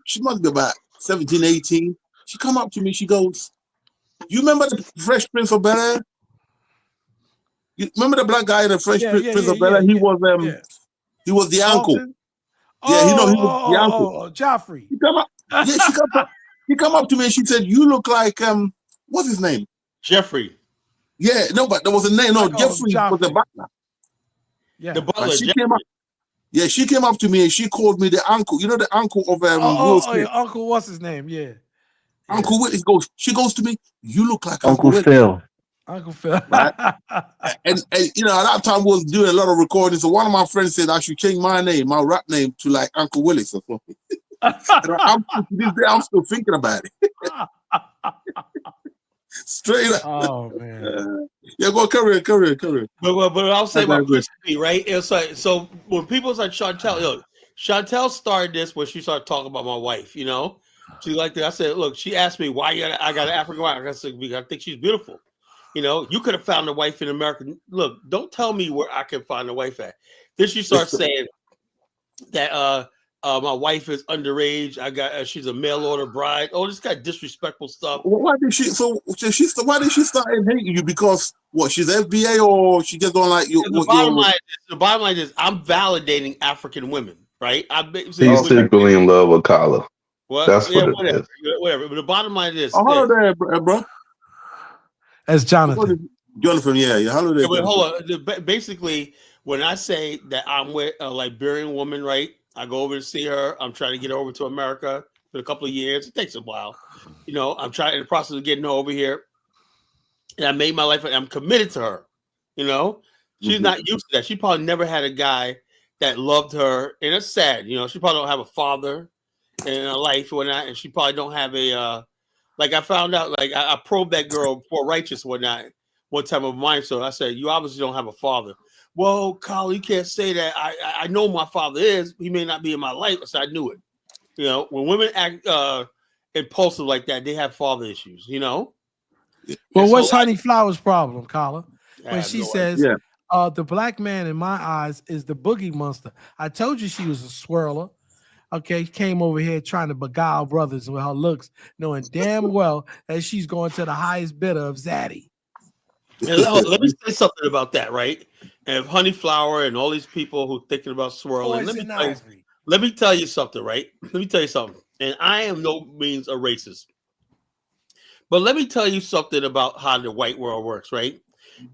she must be about 17, 18. She come up to me, she goes, "You remember the Fresh Prince of Bel-Air? You remember the black guy in the Fresh Prince of Bel-Air? He was the uncle. Yeah, he was the uncle. Joffrey. He come up to me and she said, "You look like what's his name? Jeffrey." Yeah, no, but there was a name. No, Jeffrey was the butler. Yeah, the butler. She came up to me and she called me the uncle. You know the uncle of Will Smith. Uncle, what's his name? Yeah. Uncle Will. She goes to me. You look like Uncle Phil. Uncle Phil. Right? and you know, at that time we was doing a lot of recording. So one of my friends said I should change my name, my rap name, to like Uncle Willis or something. To this day, I'm still thinking about it. Straight up. Oh man. Yeah, go career. But I'll say about Crispy, right? It's like, so when people like Chantel, look, Chantel started this when she started talking about my wife. You know, she like that. I said, look, she asked me why I got an African wife. I said, because I think she's beautiful. You know, you could have found a wife in America. Look, don't tell me where I can find a wife at. Then she starts saying that my wife is underage. She's a mail order bride. Oh, this guy disrespectful stuff. Why did she? Why did she start hating you? Because what? She's FBA or she just don't like you? The bottom line is, I'm validating African women, right? He's secretly in love with Kala. What? That's yeah, what it is. Whatever. But the bottom line is, hello there, bro. That's Jonathan. Jonathan, yeah. Hello there. But hold on. Basically, when I say that I'm with a Liberian woman, right? I go over to see her. I'm trying to get her over to America for a couple of years. It takes a while. You know, I'm trying in the process of getting her over here. And I made my life, I'm committed to her. You know, she's not used to that. She probably never had a guy that loved her. And it's sad. You know, she probably don't have a father in her life or whatnot. And she probably don't have a, like I found out, like I probed that girl for righteous one time of mine. So I said, you obviously don't have a father. Well, Kyle, you can't say that. I know my father is. He may not be in my life. So I knew it. You know, when women act impulsive like that, they have father issues, you know? Well, what's Honey Flower's problem, Kala? When she says, the black man in my eyes is the boogie monster. I told you she was a swirler. Okay, came over here trying to beguile brothers with her looks, knowing damn well that she's going to the highest bidder of Zaddy. Let me say something about that, right? And Honey Flower and all these people who thinking about swirling. Let me tell you something, right? Let me tell you something. And I am no means a racist. But let me tell you something about how the white world works, right?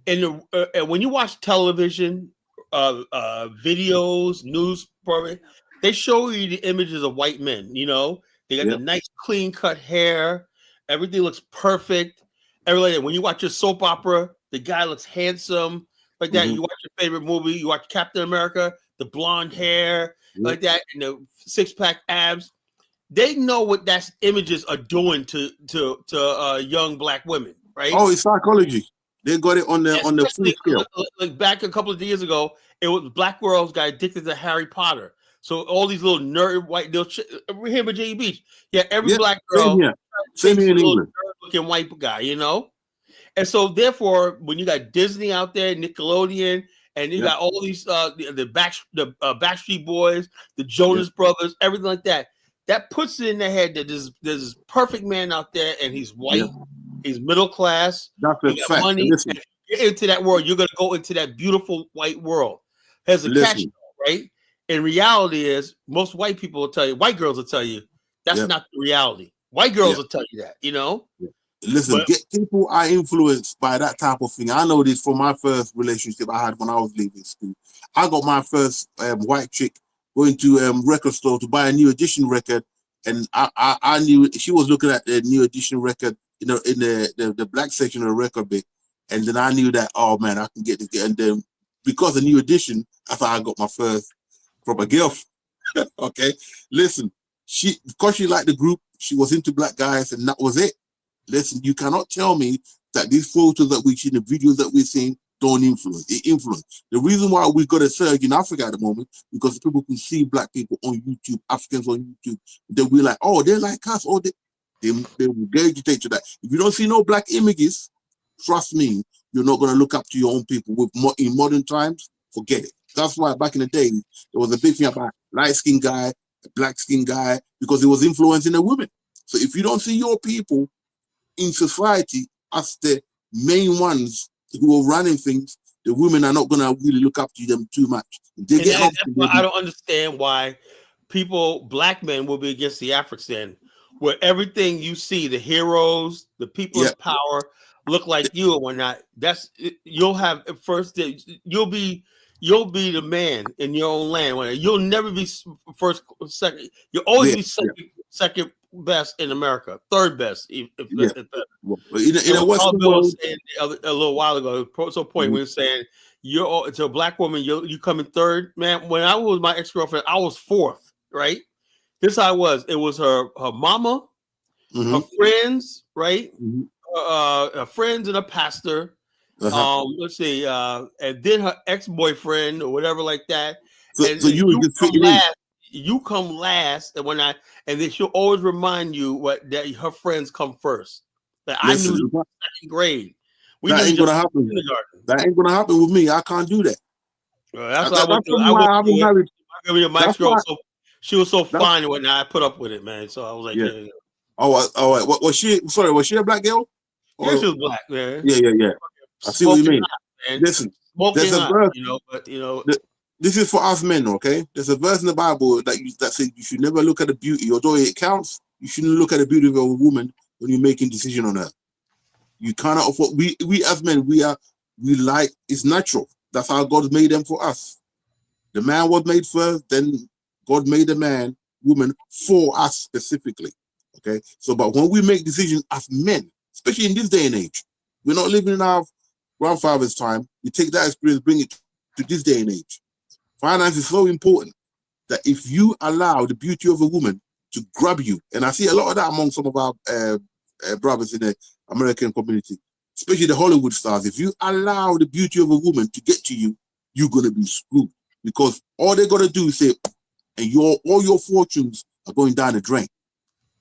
And when you watch television, videos, news programs, they show you the images of white men, you know? They got the nice, clean-cut hair. Everything looks perfect. Everything. When you watch a soap opera, the guy looks handsome, like that. You watch your favorite movie, you watch Captain America, the blonde hair, like that, and the six-pack abs. They know what that images are doing to young black women, right? Oh, it's psychology. They got it on the full scale. Like back a couple of years ago, it was black girls got addicted to Harry Potter. So all these little nerd white, him and J.E. Beach, every black girl, same here in England, looking white guy, you know. And so therefore, when you got Disney out there, Nickelodeon, and you got all these the Backstreet Boys, the Jonas Brothers, everything like that, that puts it in their head that there's this perfect man out there, and he's white, he's middle class, he got money. And get into that world, you're gonna go into that beautiful white world. Has a catch, right? And reality is, most white people will tell you, white girls will tell you, that's not the reality. White girls will tell you that, you know? Listen, people are influenced by that type of thing. I know this from my first relationship I had when I was leaving school. I got my first white chick going to record store to buy a New Edition record, and I knew she was looking at the New Edition record, you know, in the black section of the record bit, and then I knew that, oh man, I can get this. And then because of New Edition, I thought I got my first proper girlfriend. Okay, listen, because she liked the group, she was into black guys, and that was it. Listen, you cannot tell me that these photos that we see, the videos that we're seeing, don't influence. It influence. The reason why we got a surge in Africa at the moment, because people can see black people on YouTube, Africans on YouTube, they'll be like, oh, they're like us, or they will regurgitate to that. If you don't see no black images, trust me, you're not going to look up to your own people. In modern times, forget it. That's why back in the day, there was a big thing about light-skinned guy, a black-skinned guy, because it was influencing the women. So if you don't see your people in society as the main ones who are running things, the women are not going to really look up to them too much. I don't understand why black men will be against the African, where everything you see, the heroes, the people of power, look like you and whatnot. You'll be the man in your own land. You'll never be first, second. You'll always be second best in America, third best. If Well, in a Western Bill world, was saying a little while ago, so point when saying you're all, to a black woman, you come in third, man. When I was my ex-girlfriend, I was fourth, right? This how I was. It was her mama, her friends, right? Her friends and a pastor. Let's see, and then her ex-boyfriend or whatever like that. So you just come fitting last. You come last, and then she'll always remind you that her friends come first. Like I knew second grade. That ain't gonna happen. That ain't gonna happen with me. I can't do that. That's why I went through my girl. So she was so fine when I put up with it, man. So I was like, yeah. All right. What was she? Sorry, was she a black girl? Yeah, she was black. Yeah. I see what you mean. Listen, there's a verse, but this is for us men, okay? There's a verse in the Bible that says you should never look at the beauty, although it counts. You shouldn't look at the beauty of a woman when you're making a decision on her. You cannot afford. We as men, we like, it's natural. That's how God made them for us. The man was made first, then God made the man, woman for us specifically. Okay, so but when we make decisions as men, especially in this day and age, we're not living in our grandfather's time. We take that experience, bring it to this day and age. Finance is so important that if you allow the beauty of a woman to grab you, and I see a lot of that among some of our brothers in the American community, especially the Hollywood stars. If you allow the beauty of a woman to get to you, you're gonna be screwed, because all they're gonna do is say, and all your fortunes are going down the drain.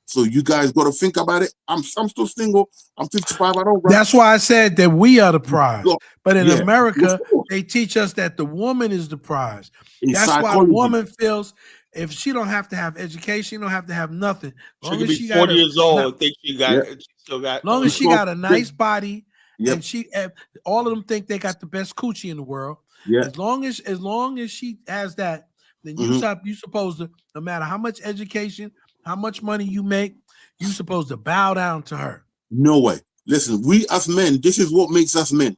So you guys got to think about it. I'm still single. I'm 55. I don't. That's why I said that we are the prize. But in America, they teach us that the woman is the prize. That's why the woman feels if she don't have to have education, she don't have to have nothing. She could be 40 years old. Think she got. She still got. Long as she got a nice body, and all of them think they got the best coochie in the world. Yeah. As long as she has that, then you supposed to, no matter how much education, how much money you make, you supposed to bow down to her. No way. Listen, we as men, this is what makes us men.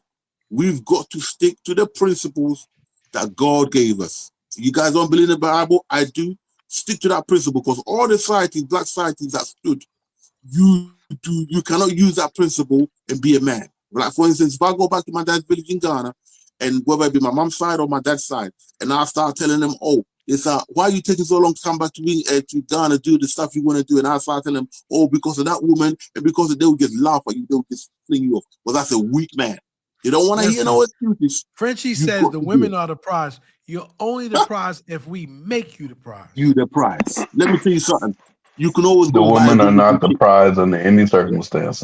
We've got to stick to the principles that God gave us. You guys don't believe in the Bible? I do. Stick to that principle, because all the societies, black societies that stood, you cannot use that principle and be a man. Like, for instance, if I go back to my dad's village in Ghana, and whether it be my mom's side or my dad's side, and I start telling them, oh, it's why are you taking so long to come back to Ghana, do the stuff you want to do? And I start telling them, oh, because of that woman, and because they will just laugh at you, they will just fling you off. Well, that's a weak man. You don't want to hear no excuses. Frenchie says the women are the prize. You're only the prize if we make you the prize. You the prize. Let me tell you something. You can always the women are not the prize under any circumstance.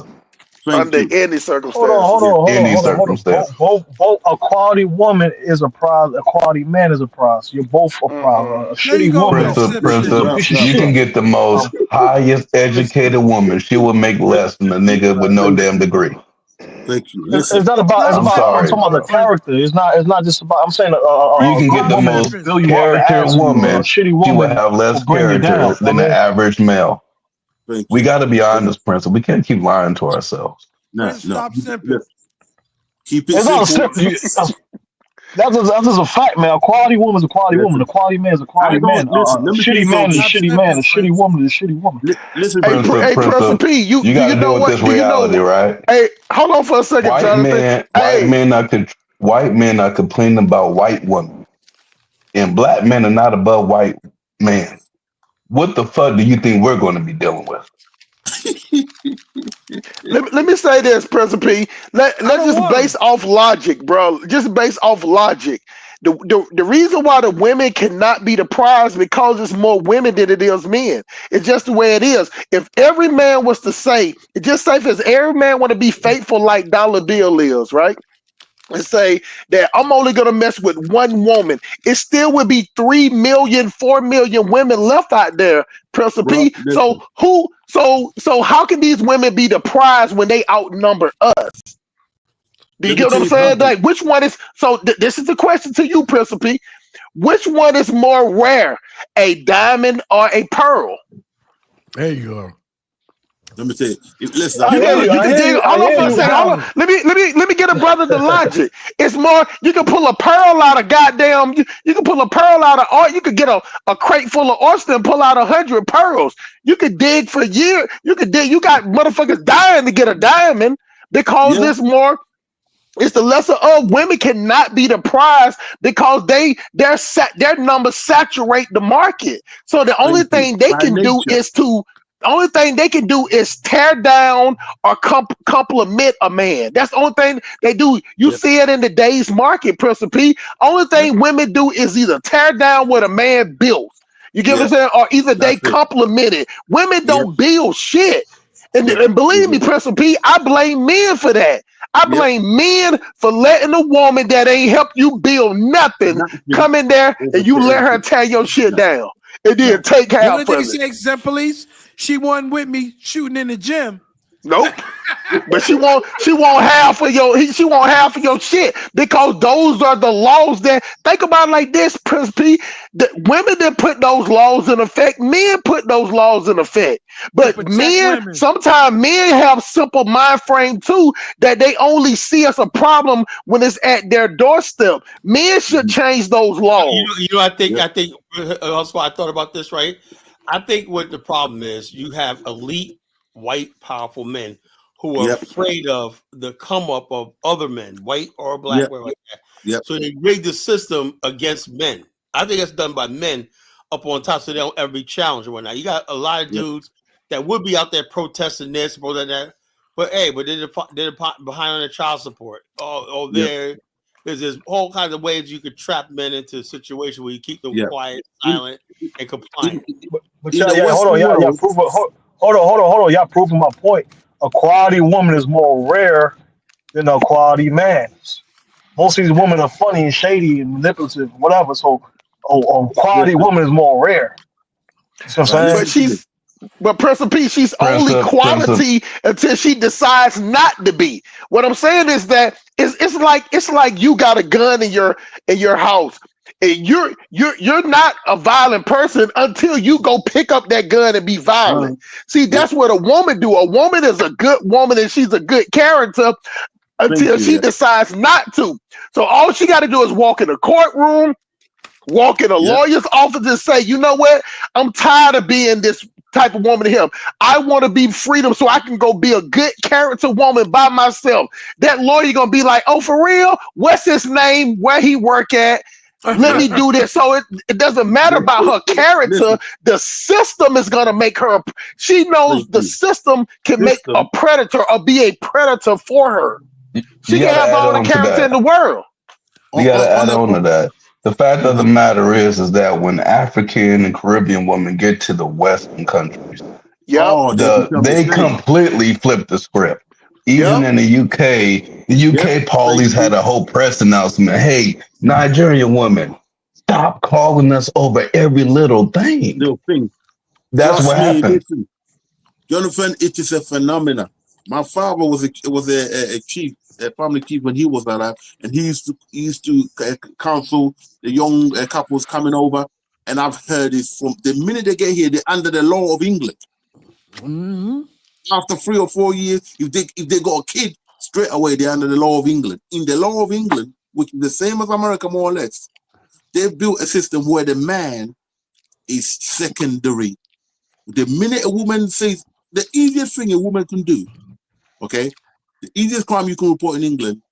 Under any circumstance. Hold on. Any circumstance. Both a quality woman is a prize. A quality man is a prize. You're both a prize. A shitty woman. Principal, you can get the most highest educated woman. She will make less than a nigga with no damn degree. Thank you. It's not about. I'm talking about the character. It's not just about. I'm saying you can get the most character woman. She will have less character than the average male. We got to be honest, Principal. We can't keep lying to ourselves. Stop simping. Keep it simple. That's just a fact, man. A quality woman is a quality woman. A quality man is a quality man. A shitty man is a shitty man. A shitty woman is a shitty woman. Listen, hey, Professor P, you got to deal with this reality, right? Hey, hold on for a second, White men are complaining about white women, and black men are not above white men. What the fuck do you think we're going to be dealing with? Let me say this, President P. Let's just base off logic, bro. Just base off logic. The reason why the women cannot be the prize because it's more women than it is men. It's just the way it is. If every man was to say, just say if every man want to be faithful like Dollar Bill is, right? And say that I'm only gonna mess with one woman, it still would be 3 million, 4 million women left out there, President P. So how can these women be the prize when they outnumber us? Do you get what I'm saying? Like, which one is this is the question to you, President P. Which one is more rare, a diamond or a pearl? There you go. Let me tell you. Listen, Hold on for a second. Hold on. Let me get a brother the logic. It's more. You can pull a pearl out of goddamn. You can pull a pearl out of. You could get a crate full of oyster and pull out 100 pearls. You could dig for years. You could dig. You got motherfuckers dying to get a diamond because it's more. It's the lesser of. Women cannot be the prize because their numbers saturate the market. So the only thing they can do is to. The only thing they can do is tear down or compliment a man. That's the only thing they do. You see it in today's market, Prince P. Only thing women do is either tear down what a man built. You get what I'm saying? Or either they compliment it. Women don't build shit. And believe me, Prince P, I blame men for that. I blame men for letting a woman that ain't helped you build nothing come in there and you let her tear your shit down. And then take half of it. Police. She wasn't with me shooting in the gym. Nope. But she want half of your shit because those are the laws that think about it like this, Prince P. The women that put those laws in effect, men put those laws in effect. But men, sometimes men have simple mind frame too that they only see as a problem when it's at their doorstep. Men should change those laws. I think also I thought about this, right? I think what the problem is, you have elite, white, powerful men who are afraid of the come up of other men, white or black, like that. So they rig the system against men. I think that's done by men up on top, so they don't ever be challenged or whatnot. You got a lot of dudes that would be out there protesting this, protesting that, but they're behind on the child support. There's this whole kind of ways you could trap men into a situation where you keep them quiet, silent, and compliant. But hold on, y'all proving my point. A quality woman is more rare than a quality man. Most of these women are funny and shady and manipulative, whatever. So a quality woman is more rare. You know what I'm saying? But Prince P, she's only quality until she decides not to be. What I'm saying is that it's like you got a gun in your house. And you're not a violent person until you go pick up that gun and be violent. See, that's what a woman do. A woman is a good woman and she's a good character until she decides not to. So all she got to do is walk in a courtroom, walk in a lawyer's office and say, you know what? I'm tired of being this type of woman to him. I want to be freedom so I can go be a good character woman by myself. That lawyer gonna be like, oh, for real? What's his name? Where he work at? Let me do this. So it doesn't matter about her character. The system is gonna make her. She knows the system can make a predator or be a predator for her. She can have all the character in the world. You gotta add on to that. The fact of the matter is that when African and Caribbean women get to the Western countries, they completely flip the script. Even in the UK police had a whole press announcement. Hey, Nigerian women, stop calling us over every little thing. That's what happened. Jonathan, it is a phenomenon. My father was a chief, a family chief when he was alive, and he used to counsel the young couples coming over. And I've heard it from the minute they get here, they're under the law of England. After 3 or 4 years, if they got a kid, straight away they're under the law of England. In the law of England, which is the same as America more or less, they've built a system where the man is secondary. The minute a woman says, the easiest thing a woman can do, okay, the easiest crime you can report in England,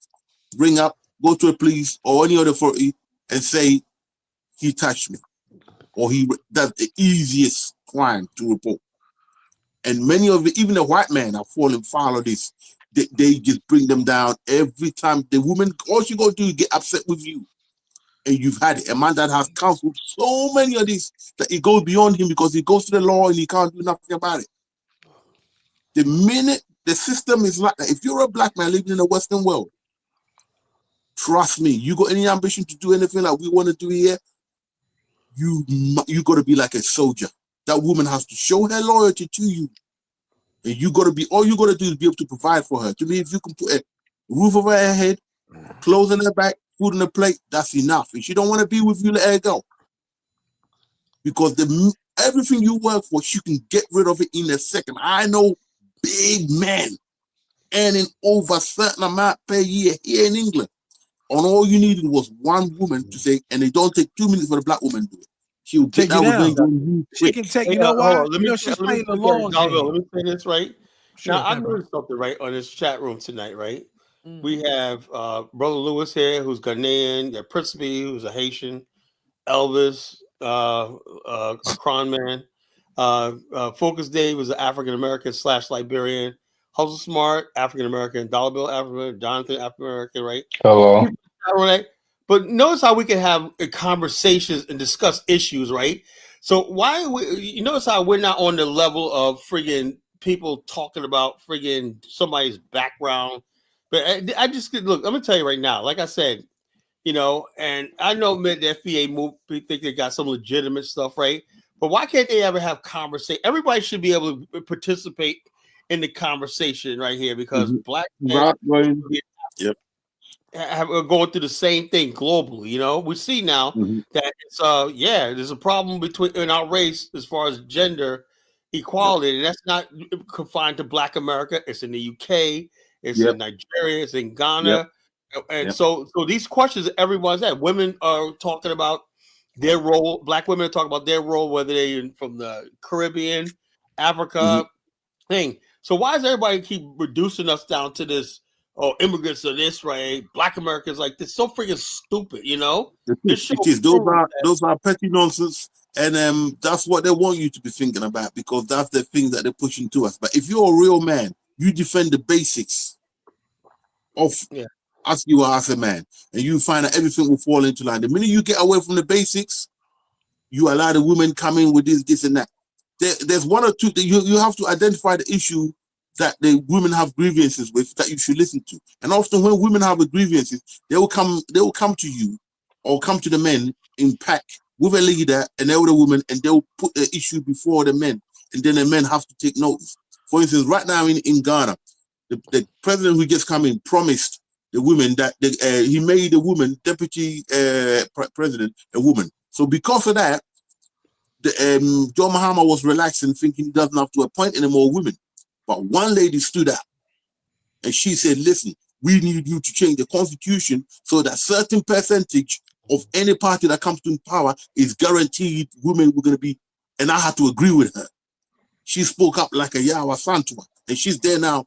bring up, go to a police or any other authority and say, he touched me. Or that's the easiest crime to report. And many of even the white men have fallen foul of this. They just bring them down every time. The woman, all she got to do is get upset with you. And you've had a man that has counseled so many of these that it goes beyond him because he goes to the law and he can't do nothing about it. The minute the system is like that, if you're a black man living in the Western world, trust me, you got any ambition to do anything like we want to do here, you got to be like a soldier. That woman has to show her loyalty to you. And you got to be, all you got to do is be able to provide for her. To me, if you can put a roof over her head, clothes on her back, food on the plate, that's enough. If she don't want to be with you, let her go. Because everything you work for, she can get rid of it in a second. I know big men earning over a certain amount per year here in England. And all you needed was one woman to say, and it don't take 2 minutes for the black woman to do it. She'll get that revenge on you She quick. can take, you know why? You know, she's playing the long game. Let me say this right. Sure, now, I noticed something right on this chat room tonight, right? We have Brother Lewis here, who's Ghanaian, yeah, Principe, who's a Haitian, Elvis, a Kron man, Focus Dave was an African American / Liberian, Hustle Smart, African American, Dollar Bill African, Jonathan African American, right? Hello. Right. But notice how we can have conversations and discuss issues, right? So why you notice how we're not on the level of friggin' people talking about friggin' somebody's background? But I just look. I'm gonna tell you right now. Like I said, you know, and I know the FBA move. Think they got some legitimate stuff, right? But why can't they ever have conversation? Everybody should be able to participate in the conversation right here because black men are going through the same thing globally. You know, we see now that it's there's a problem in our race as far as gender equality, and that's not confined to Black America. It's in the UK, it's in Nigeria, it's in Ghana, and so these questions that everyone's had. Women are talking about their role. Black women are talking about their role, whether they're from the Caribbean, Africa thing. So why does everybody keep reducing us down to this? Oh, immigrants are this, right? Black Americans like this. So freaking stupid, you know. Those are petty nonsense, and that's what they want you to be thinking about because that's the thing that they're pushing to us. But if you're a real man, you defend the basics of as you are as a man, and you find that everything will fall into line. The minute you get away from the basics, you allow the women come in with this, and that. There's one or two that you have to identify the issue that the women have grievances with that you should listen to. And often when women have grievances, they will come to you or come to the men in pack with a leader, an elder woman, and they'll put the issue before the men. And then the men have to take notice. For instance, right now in Ghana, the president who just come in promised the women that he made the woman deputy president a woman. So because of that, John Mahama was relaxing, thinking he doesn't have to appoint any more women. But one lady stood up and she said, listen, we need you to change the constitution so that certain percentage of any party that comes to power is guaranteed women were going to be, and I had to agree with her. She spoke up like a Yawa Santua, and she's there now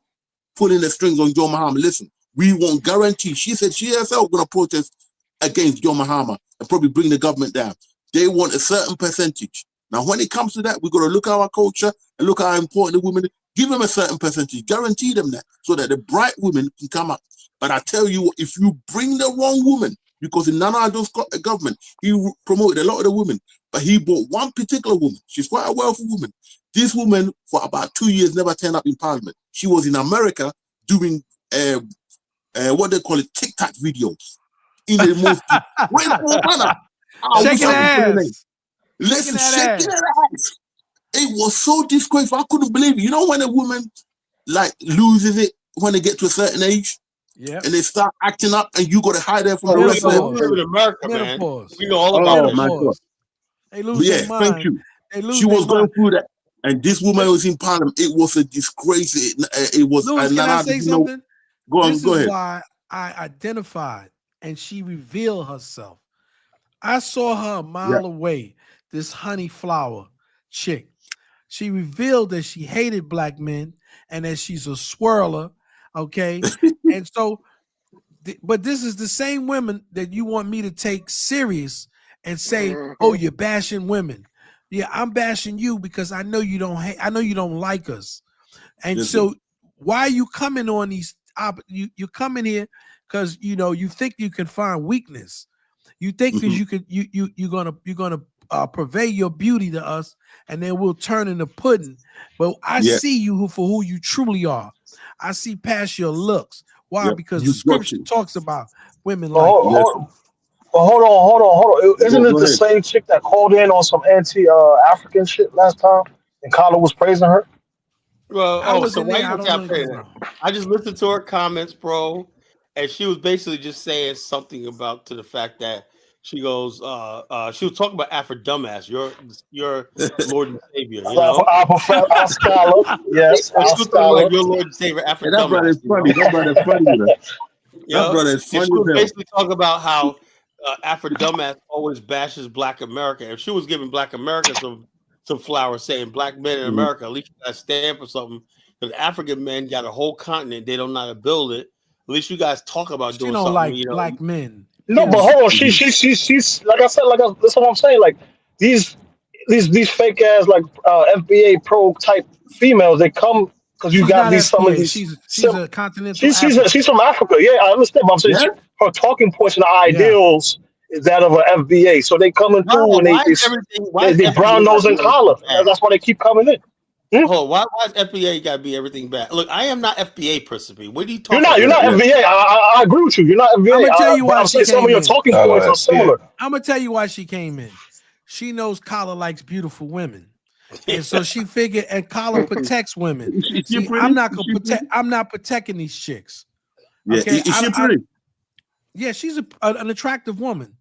pulling the strings on John Mahama. Listen, we won't guarantee. She said she herself going to protest against John Mahama and probably bring the government down. They want a certain percentage. Now, when it comes to that, we've got to look at our culture and look at how important the women are. Give them a certain percentage, guarantee them that, so that the bright women can come up. But I tell you, if you bring the wrong woman, because in Nana Addo's government, he promoted a lot of the women, but he bought one particular woman. She's quite a wealthy woman. This woman, for about 2 years, never turned up in parliament. She was in America doing what they call it, TikTok videos. In the most shaking ass. Listen, shaking ass. It was so disgraceful. I couldn't believe it. You know when a woman like loses it when they get to a certain age, and they start acting up, and you got to hide them from the rest of them. We live in America, man. We know all about it. They lose their mind. Thank you. She was going through that, and this woman was in parliament. It was a disgrace. It was. Louis, can I say something? Go on. This Go is ahead. why I identified, and she revealed herself. I saw her a mile away. This honey flower chick. She revealed that she hated black men and that she's a swirler, okay? And so, but this is the same women that you want me to take serious and say, oh, you're bashing women. Yeah, I'm bashing you because I know you don't hate, I know you don't like us. And so why are you coming on these, you come in here because, you know, you think you can find weakness. You think because you could, you're gonna purvey your beauty to us, and then we'll turn into pudding. But I see you for who you truly are. I see past your looks. Why? Because the scripture talks about women like hold on. Isn't it the same chick that called in on some anti-African shit last time, and Carla was praising her? Well, I was so in why there. you got that? I just listened to her comments, bro, and she was basically just saying something about to the fact that She goes, she was talking about Afro dumbass, your Lord and Savior, you know. Our scholar, yes, our she was talking about your Lord and Savior, Afro that brother dumbass. is funny. That brother is funny. That brother is funny. She was basically talking about how Afro dumbass always bashes Black America. If she was giving Black America some flowers, saying Black men in America, at least you got to stand for something. Because African men got a whole continent, they don't know how to build it. At least you guys talk about doing don't something. like you know, Black men. No, but hold on. She's like I said, that's what I'm saying. Like these fake ass like FBA pro type females. They come because you She's got not these some of FBA. these. She's a continental. She's from Africa. Yeah, I understand. But I'm saying her talking points and the ideals is that of an FBA. So they coming through and they brown nose and collar. That's why they keep coming in. Hold on, why is FBA got to be everything bad? Look, I am not FBA personally. What are you talking You're not FBA. I agree with you. You're not FBA. I'm gonna tell you why she came some of your talking points are similar. I'm gonna tell you why she came in. She knows Collar likes beautiful women, and so she figured, and Collar protects women. See, I'm not gonna protect. I'm not protecting these chicks. Okay, is she pretty? Yeah, she's an attractive woman.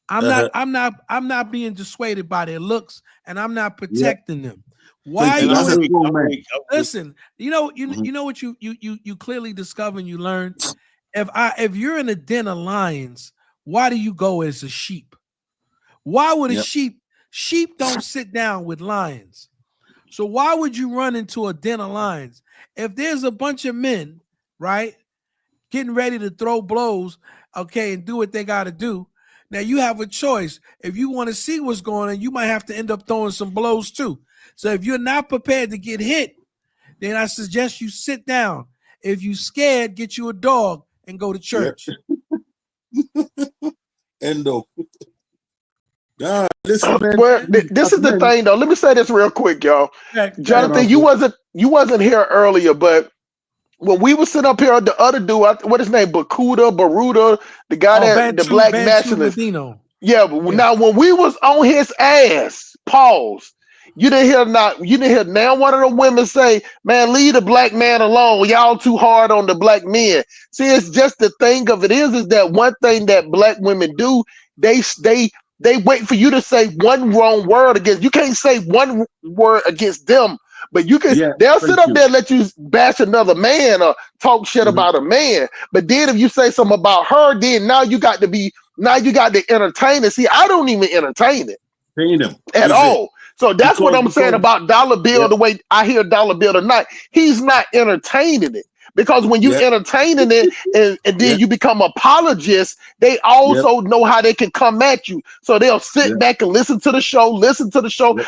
I'm not being dissuaded by their looks, and I'm not protecting them. Why you listen? You know what you clearly discover and you learn. If you're in a den of lions, why do you go as a sheep? Why would a sheep don't sit down with lions? So why would you run into a den of lions? If there's a bunch of men, right, getting ready to throw blows, okay, and do what they got to do. Now you have a choice. If you want to see what's going on, you might have to end up throwing some blows too. So if you're not prepared to get hit, then I suggest you sit down. If you're scared, get you a dog and go to church. Endo. God, listen, man. Well, this is the thing, though. Let me say this real quick, y'all. Jonathan, you wasn't here earlier, but when we were sitting up here, the other dude, what his name, Baruda, the guy the black nationalist. Yeah, but now when we was on his ass, pause. You didn't hear now one of the women say, man, leave the black man alone. Y'all too hard on the black men. See, it's just the thing of it is that one thing that black women do, they wait for you to say one wrong word against. You can't say one word against them, but you can. They'll sit up there and let you bash another man or talk shit about a man. But then if you say something about her, then now you got to entertain it. See, I don't even entertain it at all. So that's what I'm saying about Dollar Bill. The way I hear Dollar Bill tonight, he's not entertaining it. Because when you entertaining it and then you become apologists, they also know how they can come at you. So they'll sit back and listen to the show.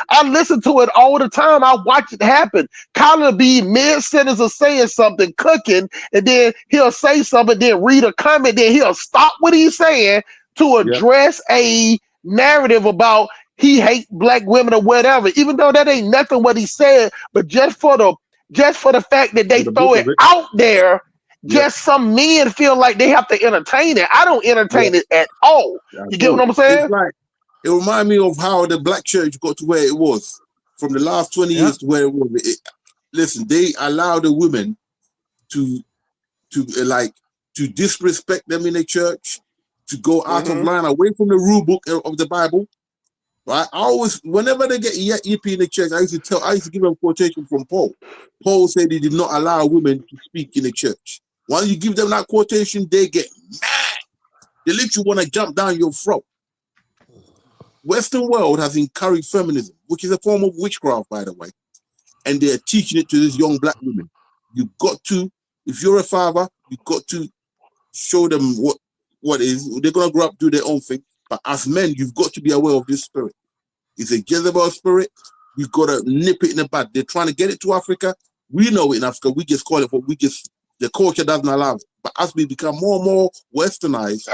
I listen to it all the time. I watch it happen. Colin be mid-sentence of saying something, cooking, and then he'll say something, then read a comment, then he'll stop what he's saying to address a narrative about he hate black women or whatever, even though that ain't nothing what he said, but just for the fact that they throw it out there, just some men feel like they have to entertain it. I don't entertain it at all. You get what I'm saying? It's like, it reminds me of how the black church got to where it was from the last 20 years to where it was. Listen, they allow the women to disrespect them in the church, to go out of line, away from the rule book of the Bible. Right? I always, whenever they get yippee in the church, I used to give them a quotation from Paul. Paul said he did not allow women to speak in the church. Once you give them that quotation, they get mad. They literally want to jump down your throat. Western world has encouraged feminism, which is a form of witchcraft, by the way. And they're teaching it to these young black women. You've got to, if you're a father, you've got to show them what is. They're going to grow up, do their own thing. But as men, you've got to be aware of this spirit. It's a Jezebel spirit. You've got to nip it in the bud. They're trying to get it to Africa. We know it in Africa. We just call it the culture doesn't allow it. But as we become more and more westernized,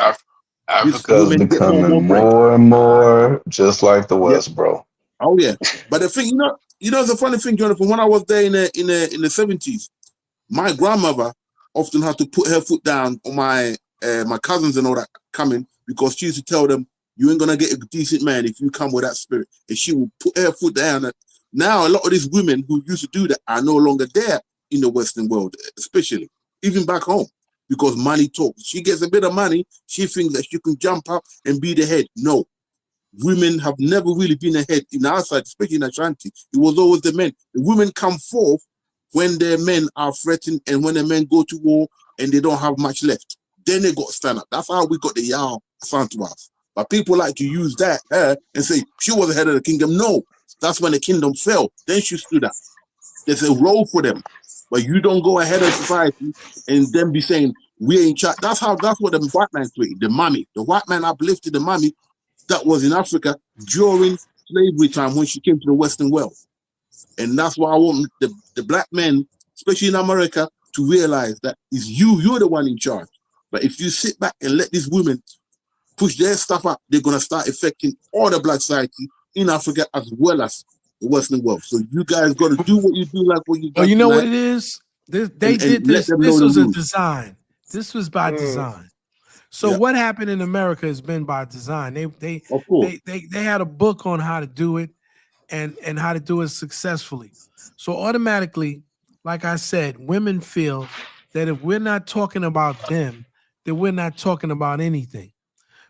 Africa is becoming more and more just like the West, bro. Oh yeah. But the thing, the funny thing, Jonathan, when I was there in the 70s, my grandmother often had to put her foot down on my cousins and all that coming, because she used to tell them, you ain't gonna get a decent man if you come with that spirit. And she will put her foot down. Now a lot of these women who used to do that are no longer there in the Western world, especially even back home, because money talks. She gets a bit of money, she thinks that she can jump up and be the head. No. Women have never really been ahead in our side, especially in Ashanti. It was always the men. The women come forth when their men are threatened and when the men go to war and they don't have much left. Then they got to stand up. That's how we got the Yao Santuas. But people like to use that and say she was the head of the kingdom. No, that's when the kingdom fell. Then she stood up. There's a role for them. But you don't go ahead of society and then be saying, we ain't charge. That's what the white man created, the mummy. The white man uplifted the mummy that was in Africa during slavery time when she came to the Western world. And that's why I want the black men, especially in America, to realize that it's you're the one in charge. But if you sit back and let these women push their stuff up, they're going to start affecting all the black society in Africa as well as the Western world. So you guys got to do what you do, like what you do. Well, you know what it is? They did this. This was a design. This was by design. So what happened in America has been by design. They had a book on how to do it and how to do it successfully. So automatically, like I said, women feel that if we're not talking about them, then we're not talking about anything.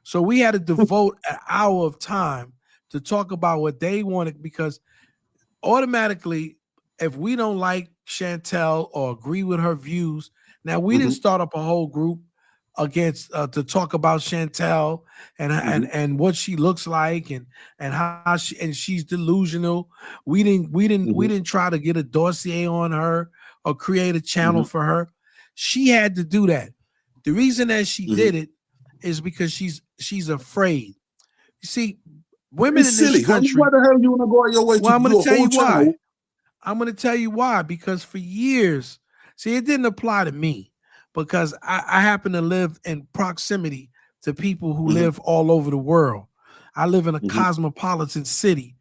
So we had to devote an hour of time to talk about what they wanted, because automatically, if we don't like Chantel or agree with her views, now we didn't start up a whole group against to talk about Chantel and what she looks like and how she's delusional. We didn't try to get a dossier on her or create a channel for her. She had to do that. The reason that she did it is because she's afraid. You see, women in this country. Why the hell you want to go out your way to I'm do going a to tell whole you why. channel? I'm going to tell you why. Because for years, see, it didn't apply to me because I happen to live in proximity to people who live all over the world. I live in a cosmopolitan city,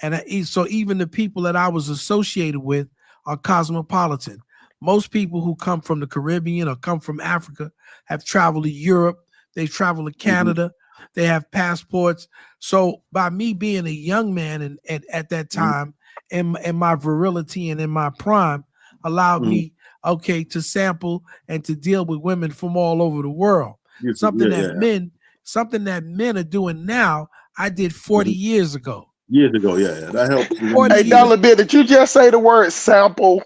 and so even the people that I was associated with are cosmopolitan. Most people who come from the Caribbean or come from Africa have traveled to Europe. They've traveled to Canada. They have passports. So by me being a young man and at that time, in my virility and in my prime, allowed me, to sample and to deal with women from all over the world. Something that men are doing now, I did 40 years ago. Years ago, yeah. That helps. Hey, Dollar Bill, did you just say the word sample?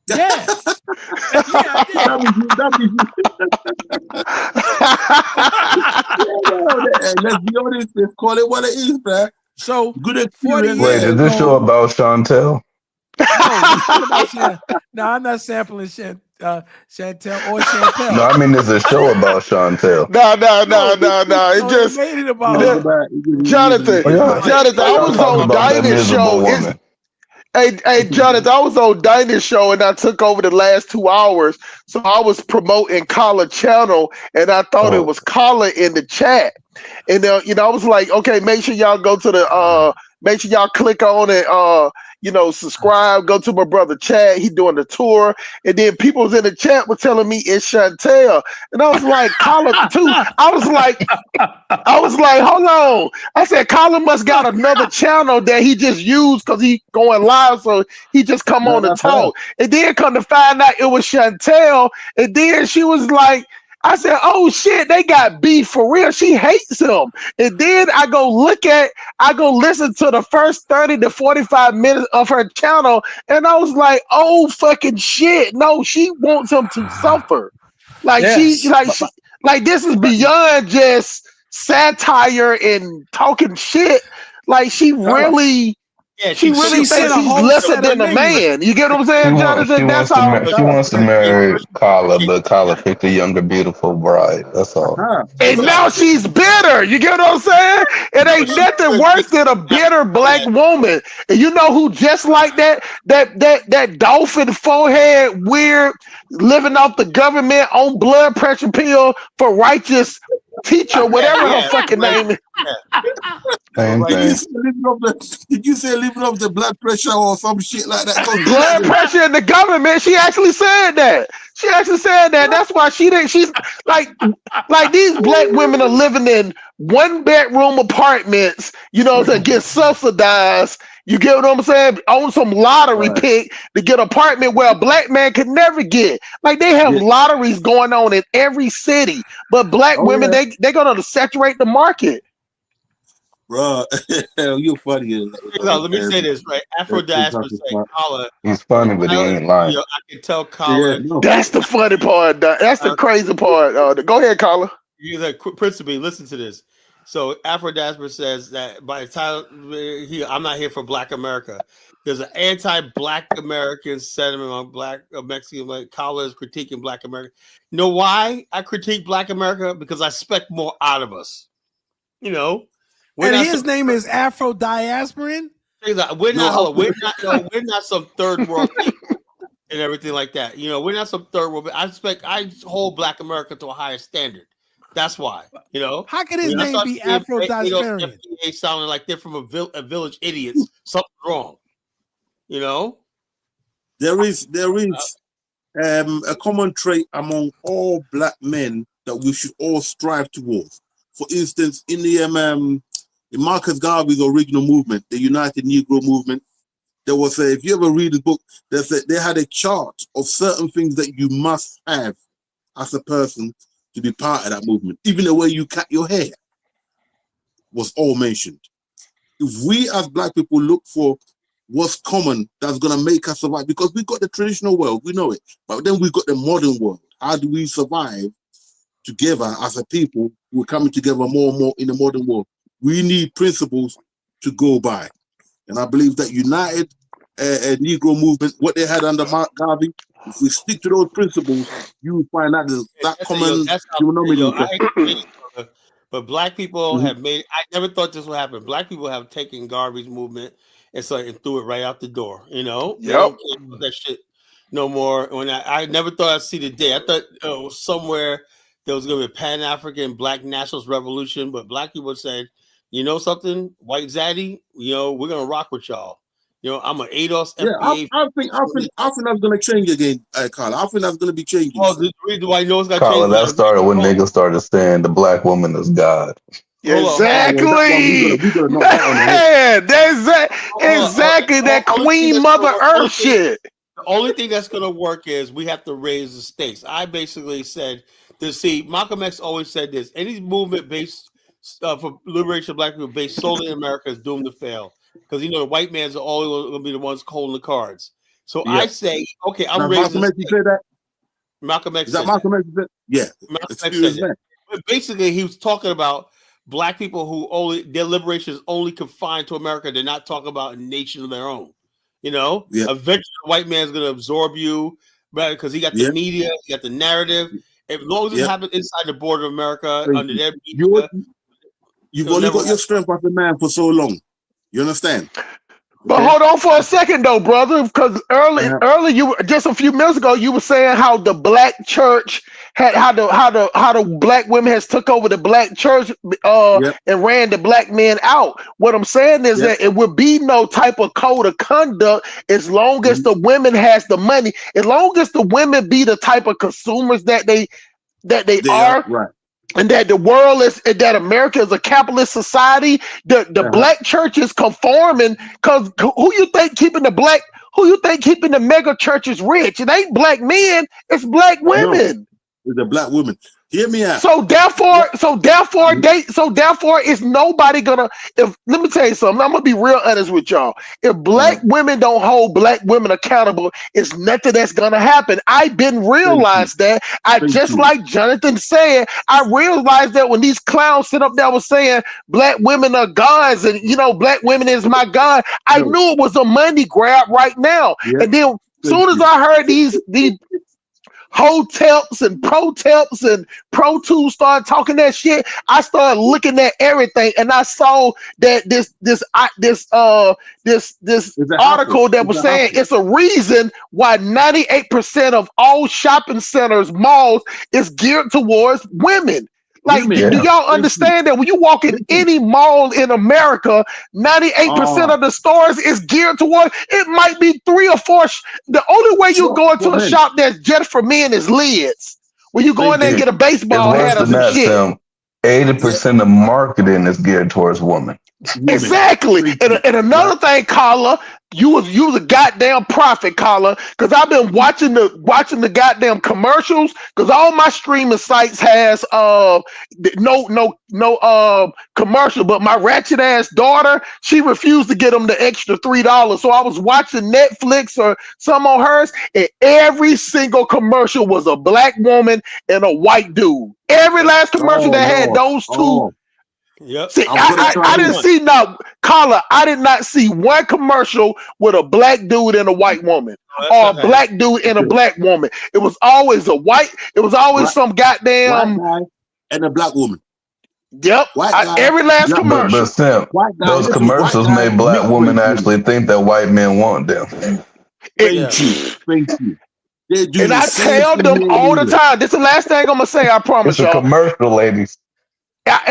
Yeah. Let's be honest. Let's call it what it is, man. So good experience. Wait, is this show about Chantel? No, I'm not sampling Chantel or Chantel. No, I mean there's a show about Chantel. No. It just made it about Jonathan. Jonathan, I was on Dinah's show. Hey, Jonathan, I was on Dinah's show and I took over the last 2 hours. So I was promoting Collar Channel and I thought it was Collar in the chat. And I was like, okay, make sure y'all go to the make sure y'all click on it, subscribe, go to my brother Chad, he doing the tour. And then people was in the chat were telling me it's Chantel. And I was like, Collar too. I was like, hold on. I said, Collar must got another channel that he just used because he going live, so he just come on and talk. And then come to find out it was Chantel. And then she was like, I said, oh shit, they got beef for real. She hates him. And then I go listen to the first 30 to 45 minutes of her channel. And I was like, oh fucking shit. No, she wants him to suffer. Like this is beyond just satire and talking shit. Like she really she really thinks she's lesser than a man. You get what I'm saying, Jonathan? That's how she wants to marry Carla, but Carla picked a younger, beautiful bride. That's all. And now she's bitter. You get what I'm saying? It ain't nothing worse than a bitter black woman. And you know who just like that dolphin forehead, weird, living off the government on blood pressure pill for righteous teacher, whatever her fucking name is. Same thing. Did you say living off the blood pressure or some shit like that? Blood pressure in the government. She actually said that. That's why she didn't. She's like these black women are living in 1-bedroom apartments, to get subsidized, You get what I'm saying? On some lottery pick to get an apartment where a black man could never get. Like they have lotteries going on in every city, but black women they're gonna saturate the market. Bro, you're funny. Let me say this, right? Afro diaspora say, Kala. He's funny, but he ain't lying. I can tell Kala. That's the funny part. That's the crazy part. Go ahead, Kala. Principally, listen to this. So Afro diaspora says that by the time I'm not here for Black America. There's an anti-Black American sentiment on Black Mexican. Like Kala is critiquing Black America. You know why I critique Black America? Because I expect more out of us. You know. And his name is Afro Diasporan. We're not some third world people and everything like that. You know, we're not some third world. I hold Black America to a higher standard. That's why. You know, how can his name be Afro Diasporan? Sounding like they're from a village idiots. Something's wrong. You know, there is a common trait among all Black men that we should all strive towards. For instance, in the in Marcus Garvey's original movement, the United Negro Movement, there was if you ever read the book, they had a chart of certain things that you must have as a person to be part of that movement. Even the way you cut your hair was all mentioned. If we as Black people look for what's common that's going to make us survive, because we got the traditional world, we know it, but then we got the modern world. How do we survive together as a people who are coming together more and more in the modern world? We need principles to go by. And I believe that United Negro Movement, what they had under Mark Garvey, if we stick to those principles, you will find out that common phenomenon. But Black people have made, I never thought this would happen. Black people have taken Garvey's movement and threw it right out the door. You know? They don't care about that shit no more. When I never thought I'd see the day. I thought somewhere there was going to be a Pan-African Black nationalist revolution, but Black people said, you know something, White Zaddy, you know, we're going to rock with y'all. You know, I'm an ADOS FBA. I think that's going to change again, Carl. I think that's going to be changing. Oh, the reason why I know it's going to change. That started when niggas started saying the Black woman is God. Exactly. Exactly. That Queen Mother Earth shit. The only thing that's going to work is we have to raise the stakes. I basically said, Malcolm X always said this: any movement based for liberation of Black people based solely in America is doomed to fail, because the white man's are always going to be the ones holding the cards. So I say, okay, I'm raising. Malcolm X said that. Malcolm X. Is that Malcolm X said? Yeah. Malcolm X said that. But basically, he was talking about Black people who their liberation is only confined to America. They're not talking about a nation of their own. You know, eventually the white man's going to absorb you, right? Because he got the media, he got the narrative. As long as it happens inside the border of America, under their media, you've only got your strength as a man for so long. You understand? But hold on for a second, though, brother, because early, you just a few minutes ago, you were saying how the Black church had how the Black women has took over the Black church and ran the Black men out. What I'm saying is that it would be no type of code of conduct as long as the women has the money, as long as the women be the type of consumers that they are. Right. And that the world is, and that America is a capitalist society. The Black church is conforming, because who you think keeping the mega churches rich? It ain't Black men, it's Black women. It's the Black women. Hear me out. So therefore, is nobody gonna? Let me tell you something. I'm gonna be real honest with y'all. If Black women don't hold Black women accountable, it's nothing that's gonna happen. I've been realized that. Like Jonathan said, I realized that when these clowns sit up there was saying Black women are gods and Black women is my God, I knew it was a money grab right now. And then soon as I heard these Hoteps and Proteps and Pro Tools started talking that shit, I started looking at everything, and I saw that this article that was saying it's a reason why 98% of all shopping centers, malls is geared towards women. Like, do y'all understand that when you walk in any mall in America, 98% of the stores is geared toward, it might be 3 or 4. The only way you go into a shop that's just for men is Lids. When you go in there and get a baseball hat or some shit. 80% of marketing is geared towards women. Exactly. And another thing, Carla, you was a goddamn prophet, Carla, because I've been watching the goddamn commercials, because all my streaming sites has no commercial, but my ratchet ass daughter, she refused to get them the extra $3. So I was watching Netflix or some on hers, and every single commercial was a black woman and a white dude. Every last commercial that had those two. Yep. See, I didn't see Carla. I did not see one commercial with a black dude and a white woman, or a black dude and a black woman. It was always a white. It was always some goddamn white guy and a black woman. Yep. Every last commercial. But Simp, those commercials made black women actually think that white men want them. Thank you. And I tell them all the time. This is the last thing I'm gonna say. I promise It's a y'all. commercial, ladies.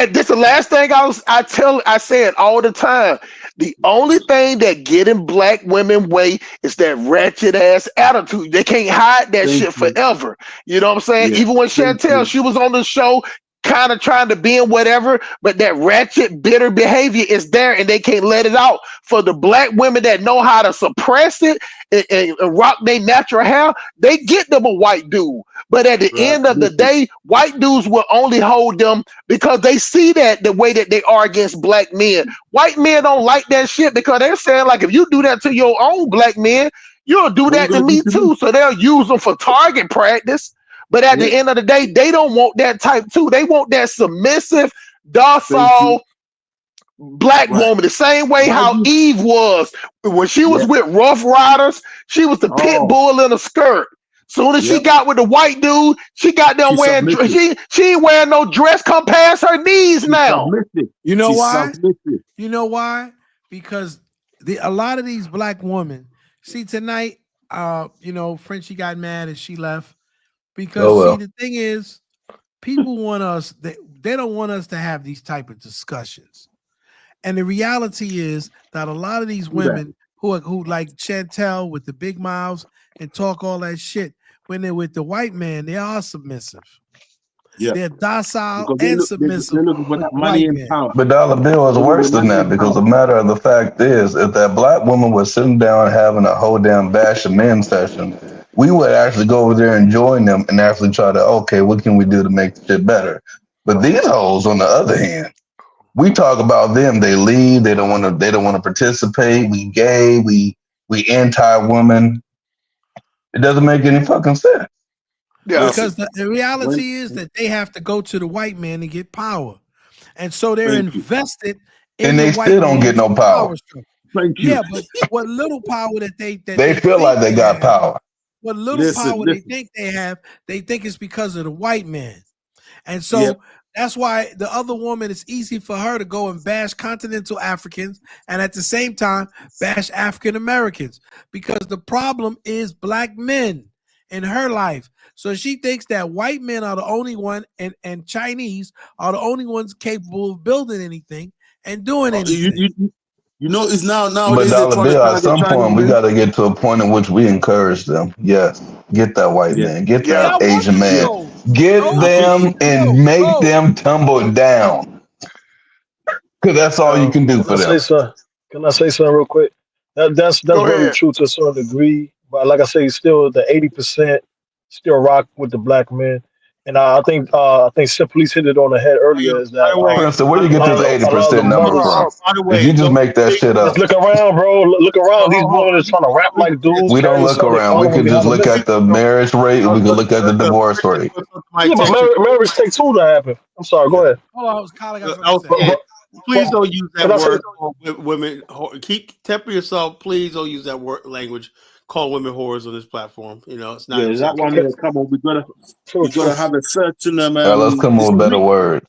This is the last thing I say it all the time. The only thing that getting black women way is that ratchet ass attitude. They can't hide that shit forever. You know what I'm saying? Yeah. Even when Chantel, she was on the show, kind of trying to be in whatever, but that ratchet, bitter behavior is there, and they can't let it out. For the black women that know how to suppress it and rock their natural hair, they get them a white dude. But at the end of the day, white dudes will only hold them because they see that the way that they are against black men. White men don't like that shit because they're saying, like, if you do that to your own black men, you'll do that to me too. So they'll use them for target practice. But at the end of the day, they don't want that type too. They want that submissive, docile black woman. The same way how Eve was when she was with Rough Riders. She was the pit bull in a skirt. Soon as she got with the white dude, she got them wearing. She ain't wearing no dress come past her knees now. You know why? You know why? Because a lot of these black women. See tonight, Frenchie got mad and she left. Because see, the thing is, people want us, they don't want us to have these type of discussions. And the reality is that a lot of these women who like Chantel with the big mouths and talk all that shit, when they're with the white man, they are submissive. Yeah. They're docile and submissive. They're looking for that money and power. But Dollar Bill is worse than that, because the matter of the fact is, if that black woman was sitting down having a whole damn bash of men session, we would actually go over there and join them and actually try to, okay, what can we do to make the shit better? But these hoes, on the other hand, we talk about them, they leave, they don't want to participate, we gay, we anti-woman. It doesn't make any fucking sense. Yeah. Because the reality is that they have to go to the white man to get power. And so they're invested in and they still don't get no power. Yeah, but what little power that they feel like they got power. What little power they think they have, they think it's because of the white man. And so that's why the other woman, it's easy for her to go and bash continental Africans and at the same time bash African Americans, because the problem is black men in her life. So she thinks that white men are the only one and Chinese are the only ones capable of building anything and doing anything. It's now. But Dollar Bill, at some point, we got to get to a point in which we encourage them. Yes, get that white man, get that Asian man, get them and make them tumble down. Because that's all you can do for them. Can I say something real quick? That's very true to a certain degree. But like I say, still the 80% still rock with the black men. And I think Simply hit it on the head earlier. Is that so where you get this 80% number from? If you just make that shit up. Just look around, bro. Look around. These women are trying to rap like dudes. We don't look around. We can just look at the marriage rate. We can look at the divorce rate. Yeah, but marriage takes two to happen. I'm sorry. Go ahead. Hold on, please don't use that word. Women, temper yourself. Please don't use that word language. Call women whores on this platform. It's not. That one that come on. We gotta have a certain let's come on with better words.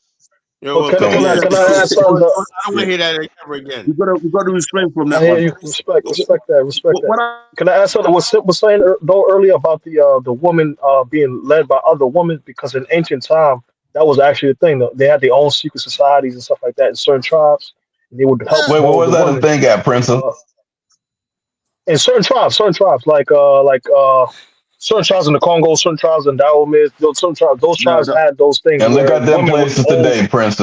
Can I add something? I don't want to hear that ever again. We gotta refrain from that. You respect that. Can I add something? What Sid was saying earlier about the woman being led by other women, because in ancient time that was actually a thing. They had their own secret societies and stuff like that in certain tribes. And they would help. Wait, what was that a thing at, Prince? In certain tribes, like certain tribes in the Congo, certain tribes in Dahomey, those tribes had those things. And look at them places today, Prince.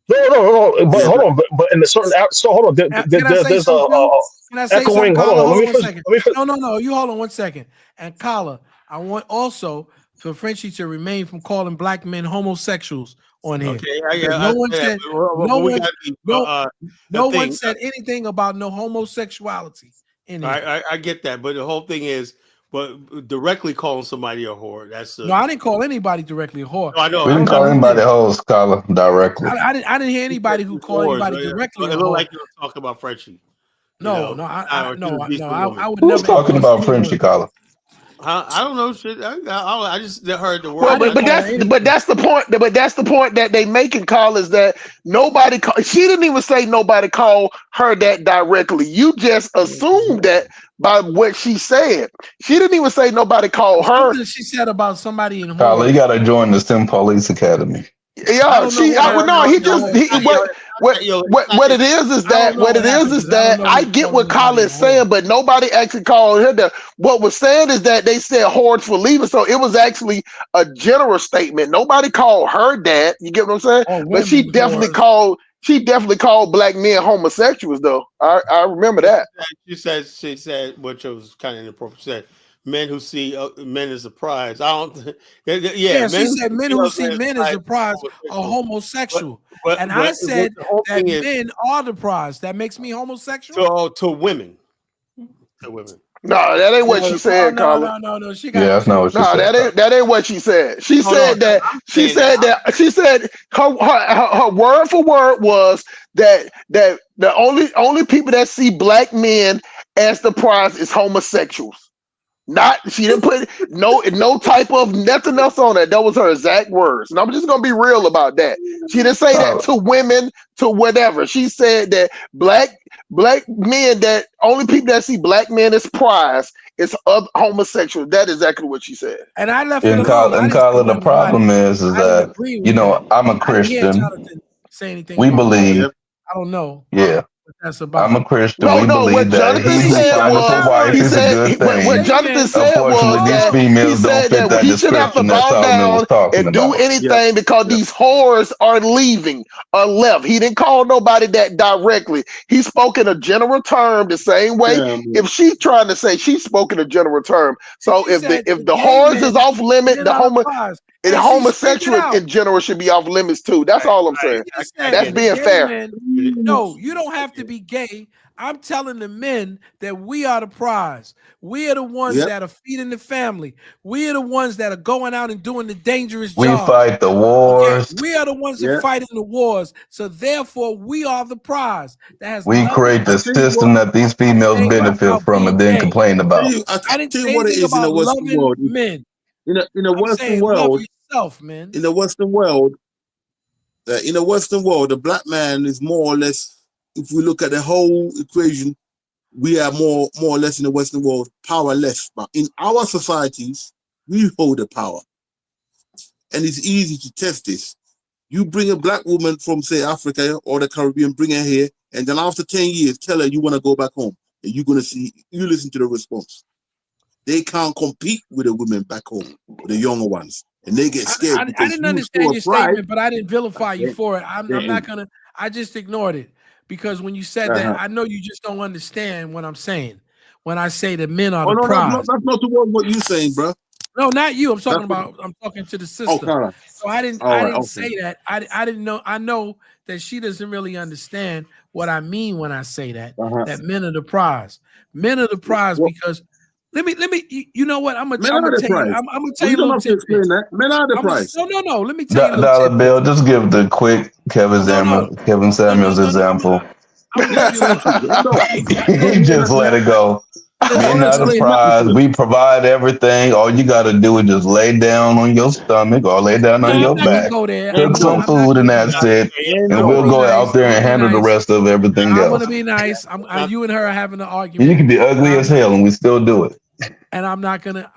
No. But hold on. But in a certain so hold on. Can I say There's something too? Can I say something, echoing. Carla? Hold on. Hold Let on me one finish. second. Let me finish. No. You hold on 1 second. And Carla, I want also for Frenchie to remain from calling black men homosexuals on here. Okay, No one said no one thing, said anything about no homosexuality in here. I get that, but the whole thing is, but directly calling somebody a whore. That's No, I didn't call anybody directly a whore. No, I know. We didn't call anybody hoes, Scholar, directly. I didn't hear anybody who called anybody directly. It looked like you were talking about Frenchie. No, I would Who's never. talking about Frenchie, Scholar? I don't know shit. I just heard the word. Well, but that's the point. But that's the point that they making, Carl, is that nobody. She didn't even say nobody called her that directly. You just assumed that by what she said. She didn't even say nobody called her. Something she said about somebody in Scholar, you got to join the Sim Police Academy. Yeah, what it is that I get what Colin is saying, but nobody actually called her that. What was said is that they said hordes for leaving, so it was actually a general statement. Nobody called her that. You get what I'm saying? But she definitely called black men homosexuals, though. I remember that. She said, which was kind of inappropriate. She said, men who see men as a prize. I don't. Yeah, she said men who see men as a prize are homosexual, and I said that men are the prize. That makes me homosexual to women. To women. No, that ain't what she said, Carla. No. She got that's not what she said. That ain't what she said. She said her word for word was that the only people that see black men as the prize is homosexuals. She didn't put no type of nothing else on it. That was her exact words. And I'm just gonna be real about that. She didn't say that to women, to whatever. She said that black men, that only people that see black men as prize is homosexual. That is exactly what she said. And I left it alone. And Carla, the problem is that I'm a Christian. We believe. I don't know. Yeah. That's about. I'm a Christian. We believe that he who findeth a wife is a good thing. What Jonathan said Unfortunately, these females don't fit that description. That's all they was talking and do about. anything because these whores are leaving or left. He didn't call nobody that directly. He spoke in a general term the same way. If she's trying to say, she spoke in a general term. So if the whores is off limit, the homosexual in general should be off limits too. That's all I'm saying. That's being fair. No, you don't have to be gay. I'm telling the men that we are the prize. We are the ones that are feeding the family. We are the ones that are going out and doing the dangerous jobs. We fight the wars. Okay? We are the ones that fighting the wars. So therefore, we are the prize. We create the system that these females benefit from and then complain about. I didn't say anything about loving men. In the Western world, yourself, man. In the Western world, the black man is more or less, if we look at the whole equation, we are more or less in the Western world powerless. But in our societies, we hold the power. And it's easy to test this. You bring a black woman from, say, Africa or the Caribbean, bring her here, and then after 10 years, tell her you want to go back home. And you're going to see, you listen to the response. They can't compete with the women back home, the younger ones. And they get scared. I didn't understand your statement, but I didn't vilify you for it. I'm not going to, I just ignored it. Because when you said that, I know you just don't understand what I'm saying. When I say that men are the prize. That's not what you're saying, bro. No, not you. I'm talking to the sister. So I didn't say that. I didn't know. I know that she doesn't really understand what I mean when I say that. That men are the prize. Men are the prize because let me. You know what? I'm gonna tell you. I'm gonna tell you a little tidbit. Men are the prize. No. Let me tell you. Dollar Bill, just give the quick Kevin Samuels example. He just let it go. Men are the prize. We provide everything. All you got to do is just lay down on your stomach or lay down on your back. Cook some food and that's it. And we'll go out there and handle the rest of everything else. I'm gonna be nice. You and her are having an argument. You can be ugly as hell and we still do it. And I'm not gonna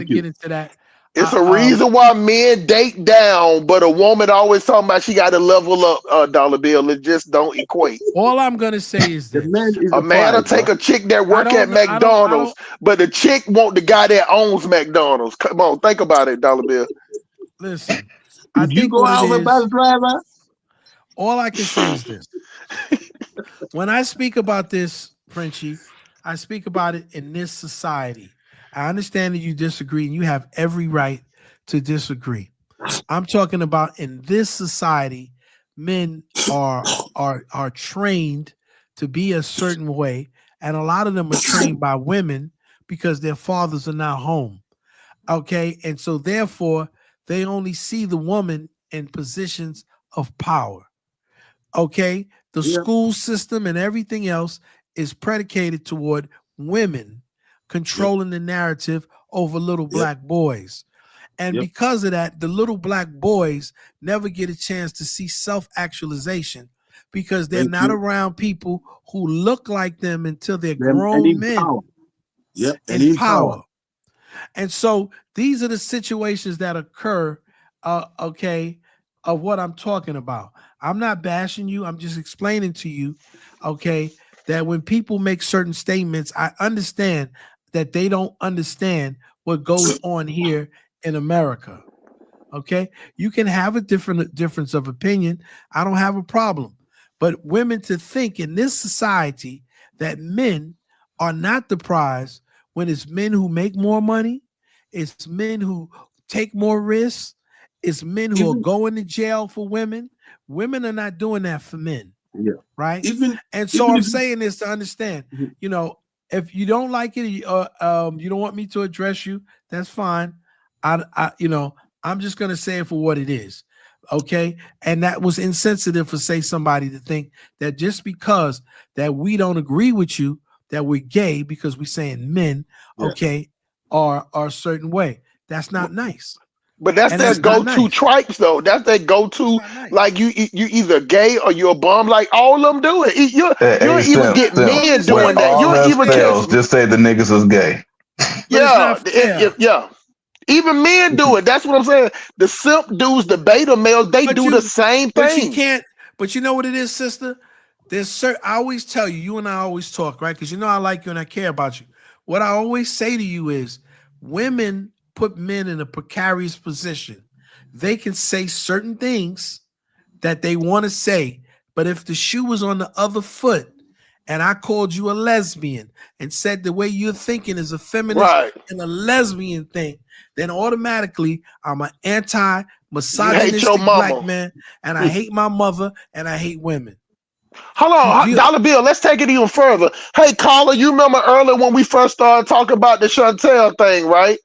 get into that. It's a reason why men date down, but a woman always talking about she got to level up. Dollar Bill, it just don't equate. All I'm gonna say is this: a man will take a chick that work at McDonald's, but the chick want the guy that owns McDonald's. Come on, think about it, Dollar Bill. Listen, you go out with bus driver. All I can say is this. When I speak about this, Frenchie, I speak about it in this society. I understand that you disagree, and you have every right to disagree. I'm talking about in this society, men are trained to be a certain way, and a lot of them are trained by women because their fathers are not home. Okay, and so therefore they only see the woman in positions of power. Okay, the school system and everything else is predicated toward women controlling the narrative over little black boys. And because of that, the little black boys never get a chance to see self-actualization because they're not around people who look like them until they're grown men. Power. Yep, and in in power. power. And so these are the situations that occur, okay, of what I'm talking about. I'm not bashing you. I'm just explaining to you, okay, that when people make certain statements, I understand that they don't understand what goes on here in America. Okay, you can have a difference of opinion. I don't have a problem. But women to think in this society that men are not the prize when it's men who make more money, it's men who take more risks, it's men who are going to jail for women. Women are not doing that for men. Yeah. Right. I'm saying this to understand, you know, if you don't like it, you don't want me to address you, that's fine. I'm just going to say it for what it is. Okay. And that was insensitive for somebody to think that just because that we don't agree with you, that we're gay because we're saying men, okay, are a certain way. That's not nice. But that's their go-to tribes, though. That's their go-to. Like you either gay or you're a bum. Like all of them do it. You don't even get men doing that. You don't even fails, just say the niggas is gay. Yeah. Even men do it. That's what I'm saying. The simp dudes, the beta males, they do the same thing. But you can't. But you know what it is, sister. I always tell you. You and I always talk, right? Because you know I like you and I care about you. What I always say to you is, women put men in a precarious position. They can say certain things that they want to say, but if the shoe was on the other foot and I called you a lesbian and said the way you're thinking is a feminist and a lesbian thing, then automatically I'm an anti-misogynistic black man, and I hate my mother and I hate women. Hold on, Dollar Bill, let's take it even further. Hey, caller, you remember earlier when we first started talking about the Chantel thing, right?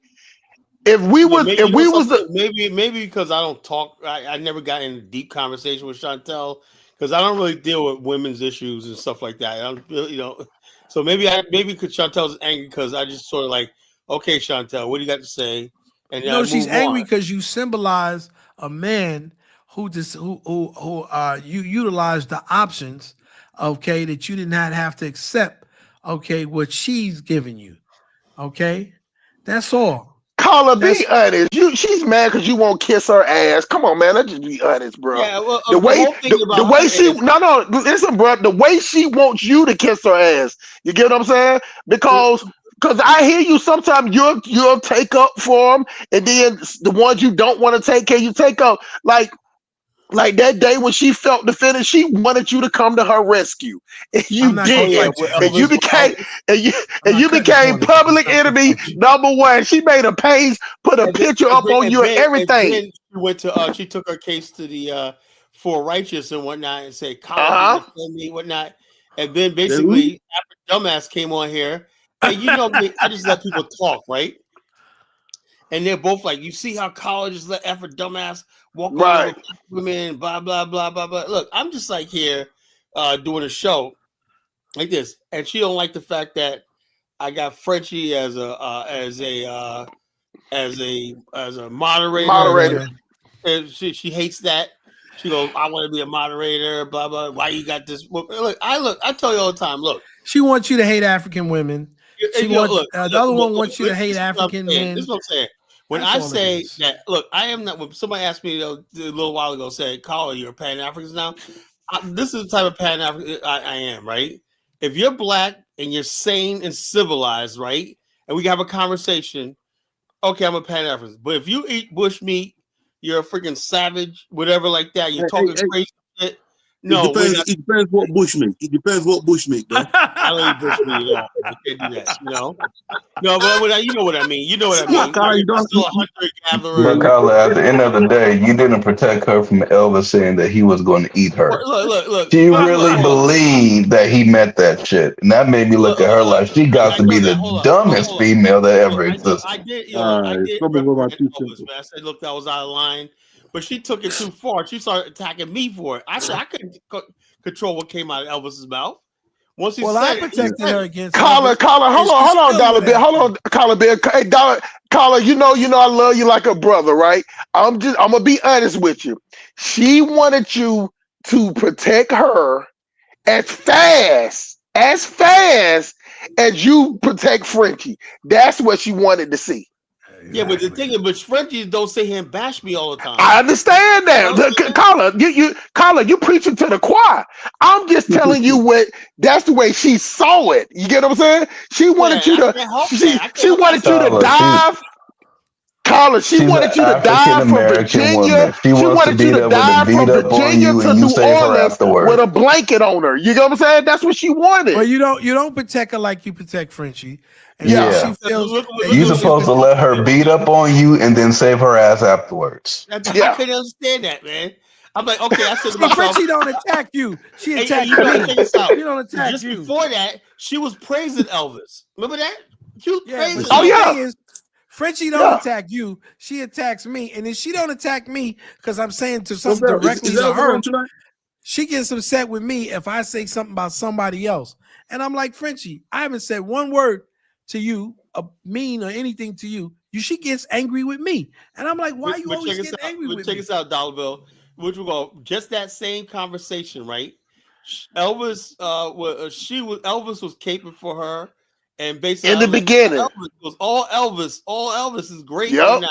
If we was, maybe because I don't talk, I never got in a deep conversation with Chantel because I don't really deal with women's issues and stuff like that. So maybe because Chantel's angry because I just sort of like, okay, Chantel, what do you got to say? And no, she's angry because you symbolize a man who you utilize the options, okay, that you did not have to accept, okay, what she's giving you, okay, that's all. Caller, be honest. She's mad because you won't kiss her ass. Come on, man. Let's just be honest, bro. Yeah, well, the way listen, bro. The way she wants you to kiss her ass. You get what I'm saying? Because I hear you. Sometimes you'll take up for them, and then the ones you don't want to take care, you take up. Like that day when she felt the feeling, she wanted you to come to her rescue, and you did. And you became public enemy number one. She made a page, put a picture up on you and everything. She went to she took her case to the For Righteous and whatnot, and said, me whatnot. And then basically, after Dumbass came on here, and you know me, I just let people talk, right? And they're both like, you see how colleges let effort dumbass walk over women, blah, blah, blah, blah, blah. Look, I'm just like here doing a show like this. And she don't like the fact that I got Frenchie as a moderator. And she hates that. She goes, I want to be a moderator, blah, blah. Why you got this? Look, I tell you all the time, look. She wants you to hate African women. The other one wants you to hate African men. This is what I'm saying. When I say that, look, I am not. When somebody asked me a little while ago, said, "Caller, you're a Pan-African now." This is the type of Pan-African I am, right? If you're black and you're sane and civilized, right, and we can have a conversation, okay, I'm a Pan-African. But if you eat bush meat, you're a freaking savage, whatever like that. You're talking crazy shit. No, It depends what Bush make. It depends what Bush make, bro. I don't eat Bush meat at all. I can't do that. No, but you know what I mean. You know what I mean. I'm still a hunter gatherer. But Carla, at the end of the day, you didn't protect her from Elvis saying that he was going to eat her. Look. She really believed that he meant that shit, and that made me look at her like she got to be the dumbest female that ever existed. I did represent Elvis, man. I said, look, that was out of line. But she took it too far. She started attacking me for it. I said I couldn't control what came out of Elvis's mouth. Once he I protected her against Collar, hold on, Dollar Bill. Hold on, Collar Bill. Hey, Collar, you know I love you like a brother, right? I'm gonna be honest with you. She wanted you to protect her as fast as you protect Frenchie. That's what she wanted to see. Yeah, but the thing is, but Frenchies don't sit here and bash me all the time. I understand that. Carla, you preaching to the choir. I'm just telling you that's the way she saw it. You get what I'm saying? She wanted you to wanted you to dive. Carla, she wanted you to dive from Virginia. She wanted you to dive from Virginia to New Orleans with a blanket on her. You get what I'm saying? That's what she wanted. Well, you don't protect her like you protect Frenchie. And yeah, she feels you're supposed to let her beat up on you and then save her ass afterwards. I couldn't understand that, man. I'm like, okay, I said to myself, Frenchie don't attack you. She attacks you. She don't attack Just you. Before that, she was praising Elvis. Remember that? She was praising. Elvis. Frenchie don't attack you. She attacks me, and then she don't attack me because I'm saying something directly to her. She gets upset with me if I say something about somebody else, and I'm like, Frenchie, I haven't said one word to you, mean or anything to you. She gets angry with me, and I'm like, why you always getting angry with me? Check us out, Dollar Bill. Which we go just that same conversation, right? Elvis, Elvis was caping for her, and basically in the beginning, Elvis was all Elvis. All Elvis is great right now.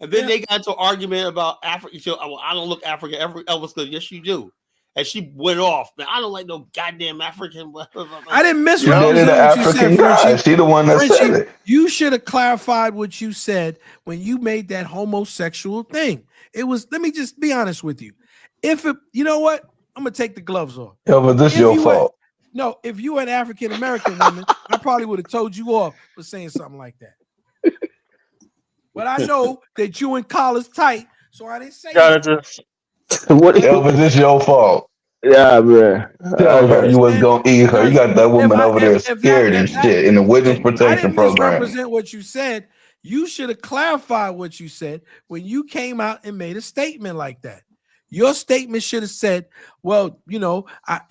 And then they got into an argument about Africa. Well, I don't look African. Elvis goes, yes, you do. And she went off. Man, I don't like no goddamn African. I didn't misrepresent what you said, Frenchie. She the one that said it. You should have clarified what you said when you made that homosexual thing. It was, let me just be honest with you. You know what? I'm going to take the gloves off. Yeah, but this is your fault. No, if you were an African-American woman, I probably would have told you off for saying something like that. But I know that you and Collar's tight, so I didn't say it. Elvis, this your fault. Yeah, bro. Tell her you was gonna eat her. You got that woman over there scared and shit in the witness protection program. Misrepresent what you said. You should have clarified what you said when you came out and made a statement like that. Your statement should have said, well,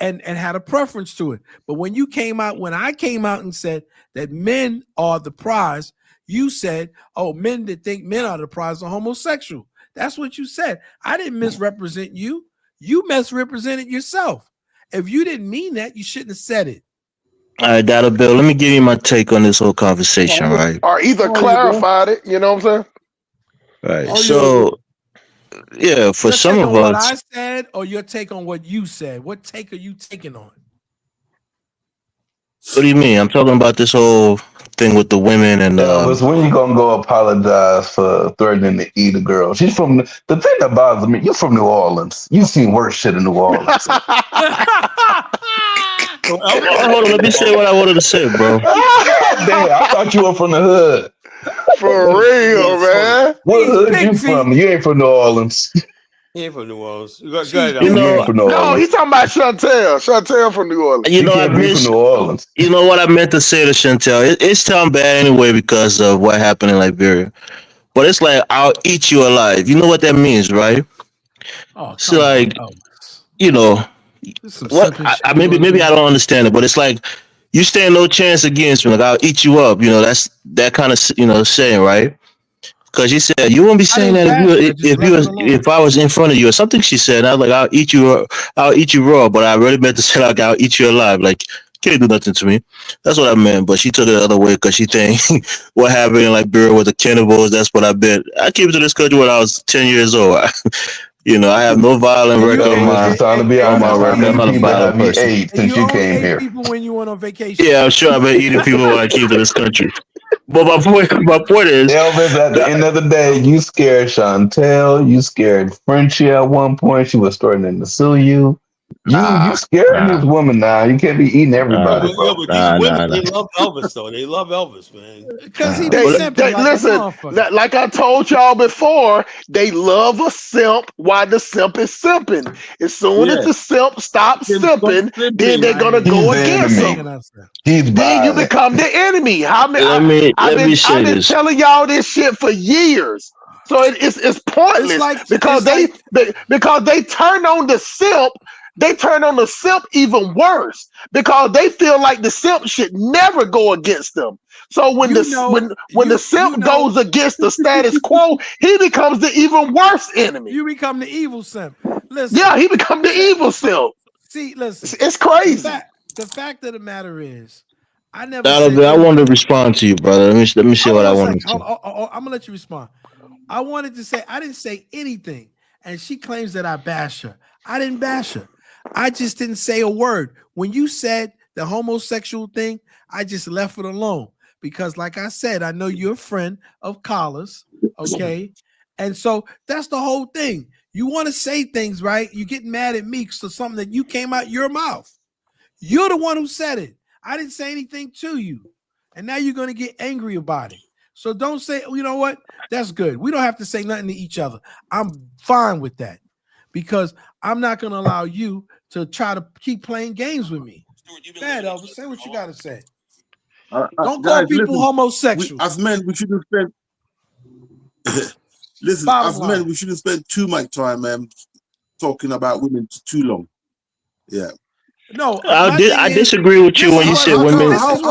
and had a preference to it. But when I came out and said that men are the prize, you said, oh, men that think men are the prize are homosexual. That's what you said. I didn't misrepresent you. You misrepresented yourself. If you didn't mean that, you shouldn't have said it. All right, Dollar Bill, let me give you my take on this whole conversation, right? Or either clarified it, you know what I'm saying? Right. So, yeah, for some of us. What I said or your take on what you said? What take are you taking on? What do you mean? I'm talking about this whole thing with the women and when you gonna go apologize for threatening to eat a girl? She's from the thing that bothers me. You're from New Orleans. You've seen worse shit in New Orleans. Hold on, let me say what I wanted to say, bro. Damn, I thought you were from the hood. For real, man. What hood you from? You ain't from New Orleans. He ain't from New Orleans. You ain't from New Orleans. No, he's talking about Chantel. Chantel from New Orleans. You know, I miss New Orleans. You know what I meant to say to Chantel? It's sound bad anyway because of what happened in Liberia. But it's like, I'll eat you alive. You know what that means, right? Oh, it's like, maybe I don't understand it, but it's like, you stand no chance against me. Like, I'll eat you up. That's that kind of, saying, right? Because she said, you won't be saying that if I was in front of you or something. She said, I was like, I'll eat you raw, but I really meant to say, like, I'll eat you alive. Like, can't do nothing to me. That's what I meant. But she took it the other way because she think what happened in Liberia with the cannibals. That's what I bet. I came to this country when I was 10 years old. I have no violent record on my record. I'm not a violent person. Since you came here. People when you went on vacation. Yeah, I'm sure I've been eating people when I came to this country. But my point is, Elvis, at the end of the day, you scared Chantel. You scared Frenchie at one point. She was threatening to sue you. You scaring this woman now. You can't be eating everybody, bro. But these women, they love Elvis, though. They love Elvis, man. Because he be simping like listen, a motherfucker. like I told y'all before, they love a simp while the simp is simping. As soon as the simp stops simping, then they're gonna go against him. Then you become the enemy. I've been telling y'all this shit for years. So it's pointless because they turn on the simp. They turn on the simp even worse because they feel like the simp should never go against them. So when the simp goes against the status quo, he becomes the even worse enemy. You become the evil simp. Listen, yeah, he become the evil simp. See, listen, it's crazy. The fact of the matter is, I never. I wanted to respond to you, brother. Let me see what I wanted to. I'm gonna let you respond. I wanted to say I didn't say anything, and she claims that I bash her. I didn't bash her. I just didn't say a word. When you said the homosexual thing, I just left it alone because, like I said, I know you're a friend of Collars, okay? And so that's the whole thing. You want to say things, right? You get mad at me for something that you came out your mouth. You're the one who said it. I didn't say anything to you. And now you're going to get angry about it. So don't say, you know what? That's good. We don't have to say nothing to each other. I'm fine with that because I'm not going to allow you to try to keep playing games with me. Bad, Elvis. Say what you got to say. Don't call people homosexual. As men, we shouldn't spend. Listen, as men, we shouldn't spend too much time talking about women too long. Yeah. No, I disagree with you when you said women. This is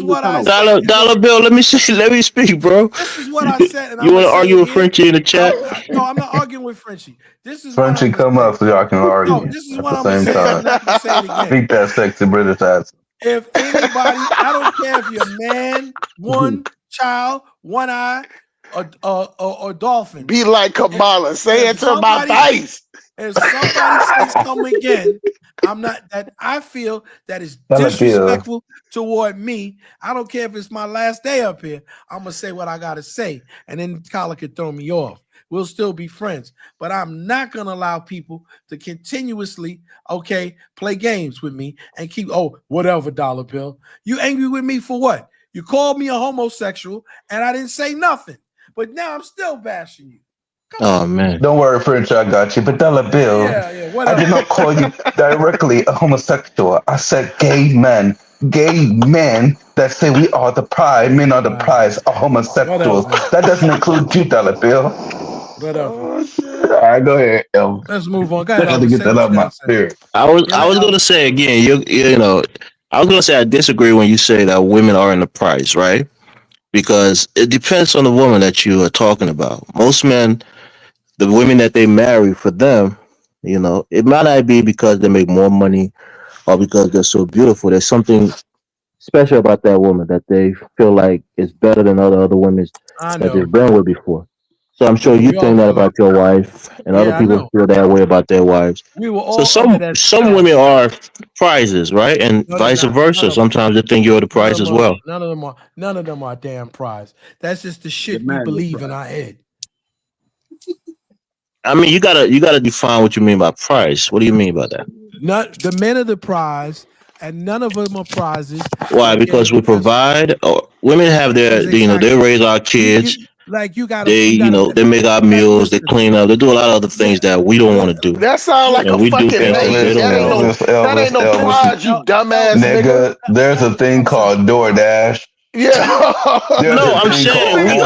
what I said. Dollar Bill, let me speak, bro. This is what I said. You want to argue with Frenchie in the chat? No, I'm not arguing with Frenchie. This is Frenchie, come up so y'all can argue this is at what the I'm same saying. time. Say it again. Speak that sexy British accent. If anybody, I don't care if you're a man, one child, one eye, or dolphin. Be like Kamala. Say it to my face. If somebody says something again, I'm not that. I feel that is disrespectful toward me. I don't care if it's my last day up here. I'm gonna say what I gotta say, and then Collar could throw me off. We'll still be friends, but I'm not gonna allow people to continuously, play games with me and keep whatever. Dollar Bill, you angry with me for what? You called me a homosexual, and I didn't say nothing, but now I'm still bashing you. Oh man! Don't worry, French, I got you. But Dollar Bill, I did not call you directly a homosexual. I said gay men that say we are the prize, men are the prize, are homosexuals. That doesn't include you, Dollar Bill. All right, go ahead, Elvis. Let's move on. I had to get that out of my spirit. I was gonna say again, I was gonna say I disagree when you say that women are in the price, right? Because it depends on the woman that you are talking about. Most men, the women that they marry, for them, it might not be because they make more money or because they're so beautiful. There's something special about that woman that they feel like is better than other women that they've been with before. So I'm sure you think that about your wife, and other people feel that way about their wives. So some women are prizes, right? And vice versa. Sometimes they think you're the prize as well. None of them are damn prize. That's just the shit we believe in our head. I mean, you gotta define what you mean by prize. What do you mean by that? The men are the prize, and none of them are prizes. Why? Because we provide. Or women have they raise our kids. They make our meals, they clean up, they do a lot of other things that we don't want to do. That sounds like a fucking thing. That ain't no prize, you dumbass nigga. There's a thing called DoorDash. Yeah. No, I'm saying we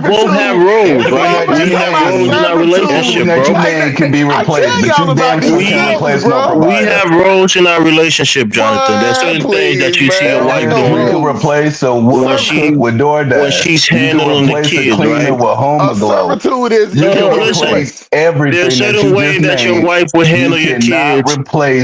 both have roles, right? We have roles in our relationship, bro. That man can be replaced, but you damn sure can't replace no provider. We have roles in our relationship, Jonathan. There's certain things that you see your wife doing. We can replace a cook with DoorDash. When she's handling the kids, right? With Homoglow. You can replace everything. There's certain ways that your wife will handle your kids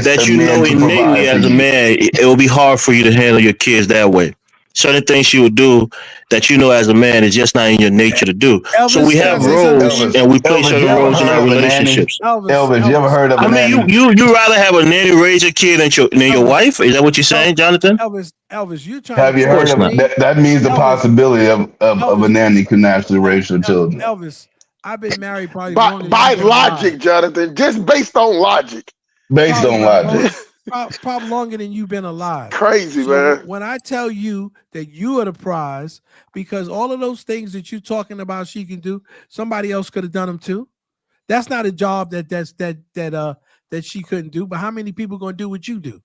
that you know innately as a man, it will be hard for you to handle your kids that way. Certain things she would do that you know as a man is just not in your nature to do. So we have roles and we play certain roles in our relationships. Elvis, you ever heard of a nanny? I mean, you rather have a nanny raise your kid than your wife? Is that what you're saying, Jonathan? Elvis, you trying have you heard of that? That means the possibility of a nanny can actually raise your children. Elvis, I've been married probably by longer than by you've been logic, alive. Jonathan. Just based on logic. Based on logic. Probably longer than you've been alive. Crazy, So man. when I tell you that you are the prize, because all of those things that you're talking about she can do, somebody else could have done them too. That's not a job that she couldn't do. But how many people gonna do what you do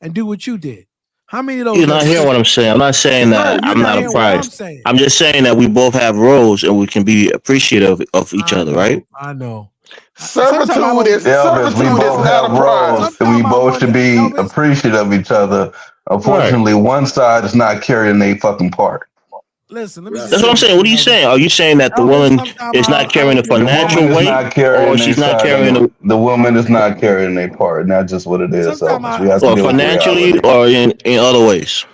and do what you did? How many of those? You're not hearing what I'm saying. I'm not saying that I'm not a prize. I'm just saying that we both have roles and we can be appreciative of each other, right? I know. Servitude is Elvis, we both have roles and we both should be appreciative of each other. Unfortunately, one side is not carrying their fucking part. Listen, let me That's what I'm saying. What are you saying? Are you saying that the woman is not carrying the financial weight, or she's not carrying the woman is not carrying their part, and that's just what it is. Elvis. We have to deal with financially, reality. or in other ways?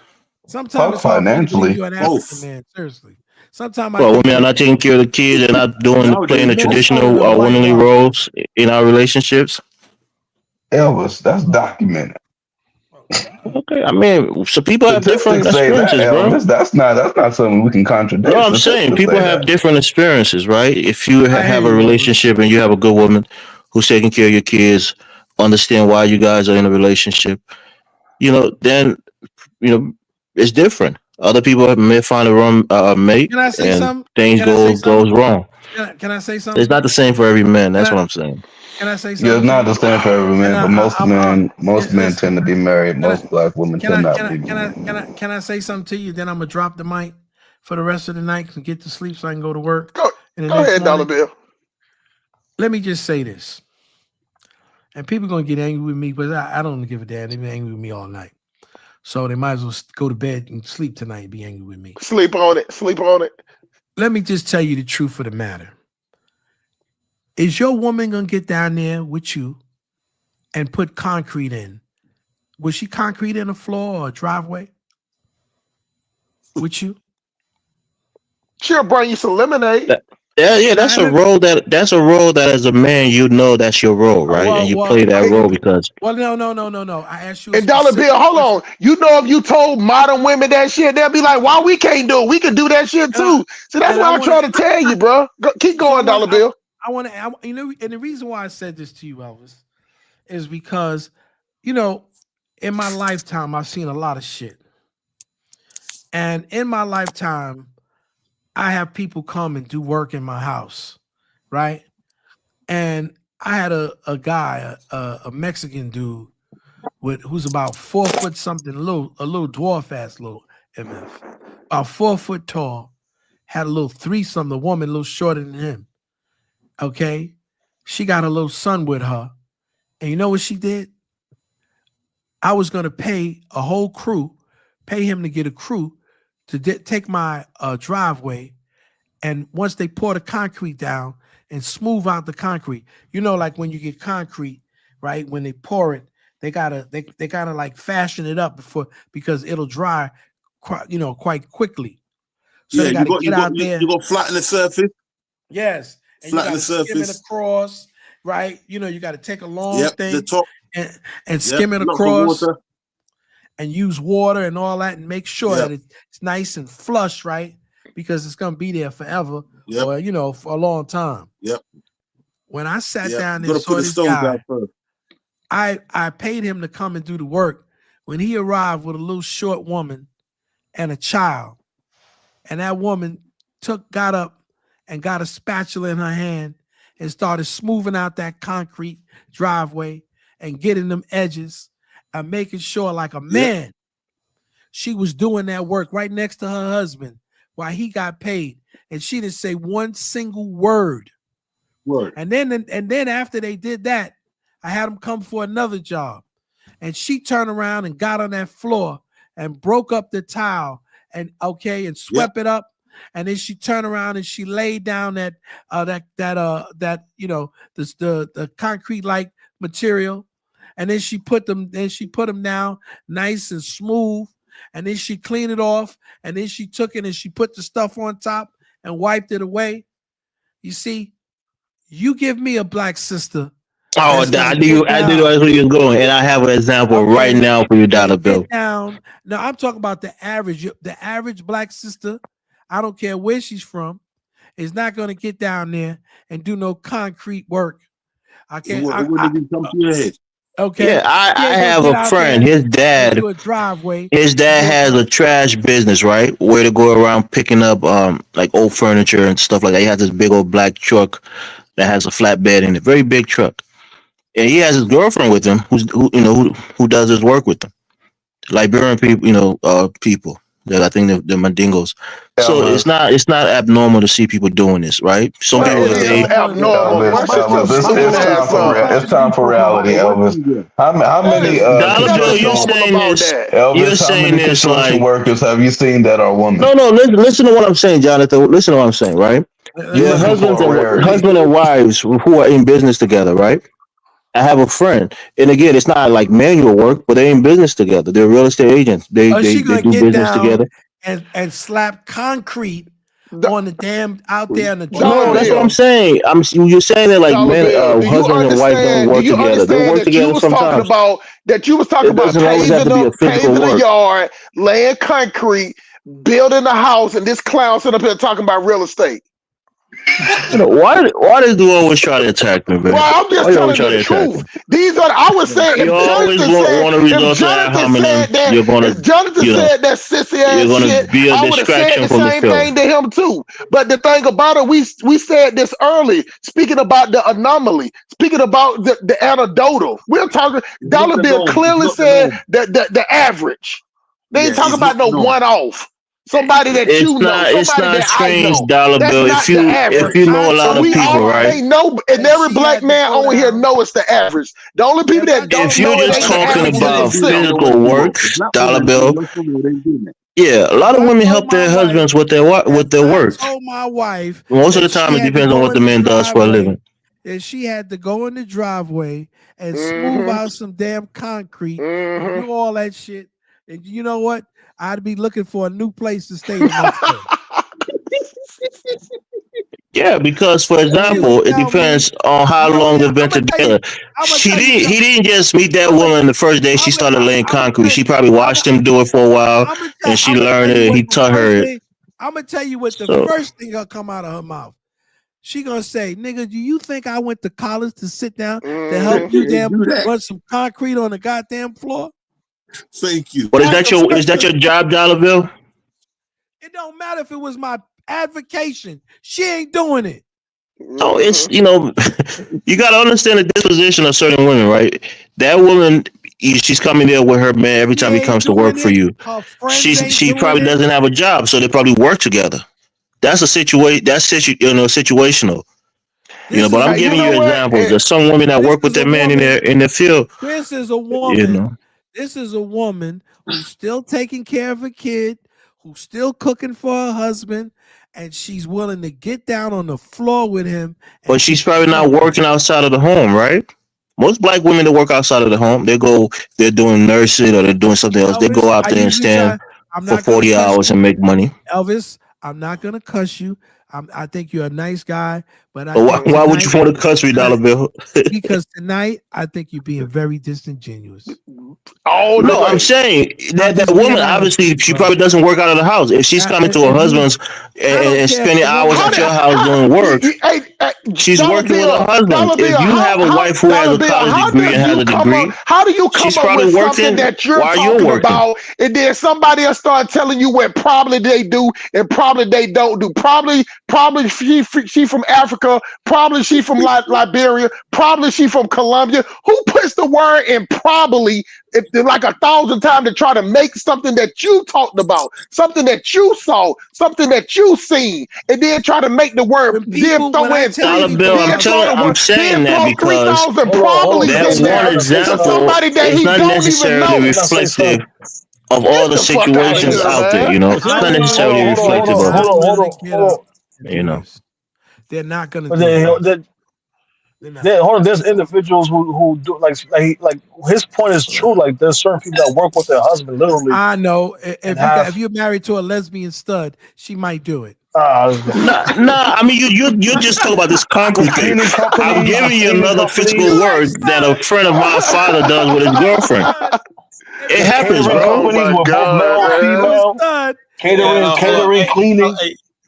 Sometimes it's hard for me to believe financially. you an African man. Seriously. Sometimes Well, women are not taking care of the kids. They're not playing the traditional womanly roles in our relationships. Elvis, that's documented. Okay, I mean, so people have different Statistics say that, experiences, bro. Elvis. That's not something we can contradict. No, I'm saying people have different experiences, right? If you have a relationship and you have a good woman who's taking care of your kids, understand why you guys are in a relationship, then it's different. Other people may find a wrong mate, Can I say and something? things goes wrong. Can I say something? It's not the same for every man. That's what I'm saying. Can I say something? Yeah, it's not the same for every man, but most men listen, tend to be married. Most black women tend not to be married. Can I say something to you? Then I'm gonna drop the mic for the rest of the night and get to sleep so I can go to work. Go ahead, Dollar Bill. Let me just say this, and people gonna get angry with me, but I don't give a damn. They've been angry with me all night, so they might as well go to bed and sleep tonight and be angry with me. Sleep on it. Sleep on it. Let me just tell you the truth of the matter. Is your woman gonna get down there with you and put concrete in? Was she concrete in a floor or a driveway with you? She'll bring you some lemonade. That's a role that as a man that's your role, right? And you play that role because. Well, no. I asked you. And Dollar Bill, hold on. You know, if you told modern women that shit, they'll be like, "Why we can't do it? We can do that shit too." So that's what I'm trying to tell you, bro. Keep going, Dollar Bill. I want to, and the reason why I said this to you, Elvis, is because, in my lifetime, I've seen a lot of shit. And in my lifetime, I have people come and do work in my house, right? And I had a guy, a Mexican dude, who's about 4 foot something, a little dwarf ass little MF, about 4 foot tall, had a little threesome, the woman a little shorter than him. Okay, she got a little son with her, and you know what she did? I was gonna pay a whole crew, pay him to get a crew to take my driveway, and once they pour the concrete down and smooth out the concrete, like when you get concrete, right? When they pour it, they gotta like fashion it up because it'll dry, quite quickly. So they gotta get out there. You got flatten the surface. Yes. And flatten the skim surface. it across, right? You got to take a long thing the top. and skim it across and use water and all that and make sure that it's nice and flush, right? Because it's going to be there forever or, for a long time. Yep. When I sat down and saw this guy, I paid him to come and do the work. When he arrived with a little short woman and a child, and that woman got up and got a spatula in her hand and started smoothing out that concrete driveway and getting them edges and making sure like a man, she was doing that work right next to her husband while he got paid. And she didn't say one single word. And then after they did that, I had them come for another job. And she turned around and got on that floor and broke up the tile and swept it up. And then she turned around and she laid down the concrete like material, and then she put them down nice and smooth, and then she cleaned it off, and then she took it and she put the stuff on top and wiped it away. You see, you give me a black sister. Oh, I knew where you're going, and I have an example right now for you, Dollar Bill. Now I'm talking about the average black sister. I don't care where she's from. is not going to get down there and do no concrete work. I can't. It wouldn't even come to your head. Okay. Yeah, I have a friend. His dad. Do a driveway. His dad has a trash business, right? Where to go around picking up like old furniture and stuff like that. He has this big old black truck that has a flatbed in it, very big truck. And he has his girlfriend with him, who does his work with him. Liberian people, people. I think they're Mandingos. So it's not abnormal to see people doing this, right? Some people it's time for reality, Elvis. How many construction workers have you seen that are women? No, listen to what I'm saying, Jonathan. Listen to what I'm saying, right? Your husband and wives who are in business together, right? I have a friend, and again, it's not like manual work, but they're in business together. They're real estate agents. They do business together and slap concrete on the damn out there in the No, that's what I'm saying. You're saying that like men, husband and wife don't work together. They work together sometimes. You was talking about paving the yard, laying concrete, building a house, and this clown sitting up here talking about real estate. Why does you always try to attack me, man? Well, I'm just telling the truth. These are, I was saying, if Jonathan said that sissy ass shit, I would have said the same thing to him too. But the thing about it, we said this early, speaking about the anomaly, speaking about the anecdotal. We're talking, Dollar Bill clearly said that the average. They ain't talking about no one-off. Somebody that you know, it's not that strange, I know. Dollar Bill. If you know a lot of people, right? They know, and every black man on here know it's the average. The only people that don't if you're know just talking about physical work, Dollar Bill. Yeah, a lot of women help their husbands with their work. I told my wife most of the time it depends on what the man does for a living. And she had to go in the driveway and smooth out some damn concrete, and do all that shit. And you know what? I'd be looking for a new place to stay. Yeah, because for example, it depends on how long they've been together. He didn't just meet that woman the first day she started laying concrete. She probably watched him do it for a while, and she learned it. He taught her. I'm gonna tell you what the first thing that'll come out of her mouth. She gonna say, "Nigga, do you think I went to college to sit down to help you run some concrete on the goddamn floor?" Thank you. But is that your job, Dollar Bill? It don't matter if it was my avocation. She ain't doing it. No, it's you got to understand the disposition of certain women, right? That woman, she's coming there with her man every time he comes to work for you. She probably doesn't have a job, so they probably work together. That's a situation. That's situational. But I'm giving you examples. There's some women that work with their man in their field. This is a woman. This is a woman who's still taking care of a kid, who's still cooking for her husband, and she's willing to get down on the floor with him. But she's probably not working outside of the home, right? Most black women that work outside of the home, they're doing nursing or they're doing something else. They go out there and stand for 40 hours and make money. Elvis, I'm not gonna cuss you. I think you're a nice guy, but why would you want to cuss me, Dollar Bill? Because tonight I think you're being very disingenuous. Oh no, I'm saying that woman obviously she probably doesn't work out of the house. If she's coming to her husband's and spending hours at your house doing work, she's working with her husband. If you have a wife who has a college degree and has a degree, how do you come up with something that you're talking about, and then somebody else start telling you what probably they do and probably they don't do? Probably she from Africa, probably she from Liberia, probably she from Colombia. Who puts the word in probably like 1,000 times to try to make something that you talked about, something that you saw, something that you seen, and then try to make the word then throw in Dollar Bill, I'm saying that because that one example is not necessarily reflective of all the situations out there. It's not necessarily reflective of they're not gonna hold on, there's individuals who do like his point is true. Like there's certain people that work with their husband literally. I know if you're married to a lesbian stud, she might do it. I mean you just talk about this concrete thing. I'm giving you another physical word that a friend of my father does with his girlfriend. It happens, bro. Companies with both male, female, catering, cleaning.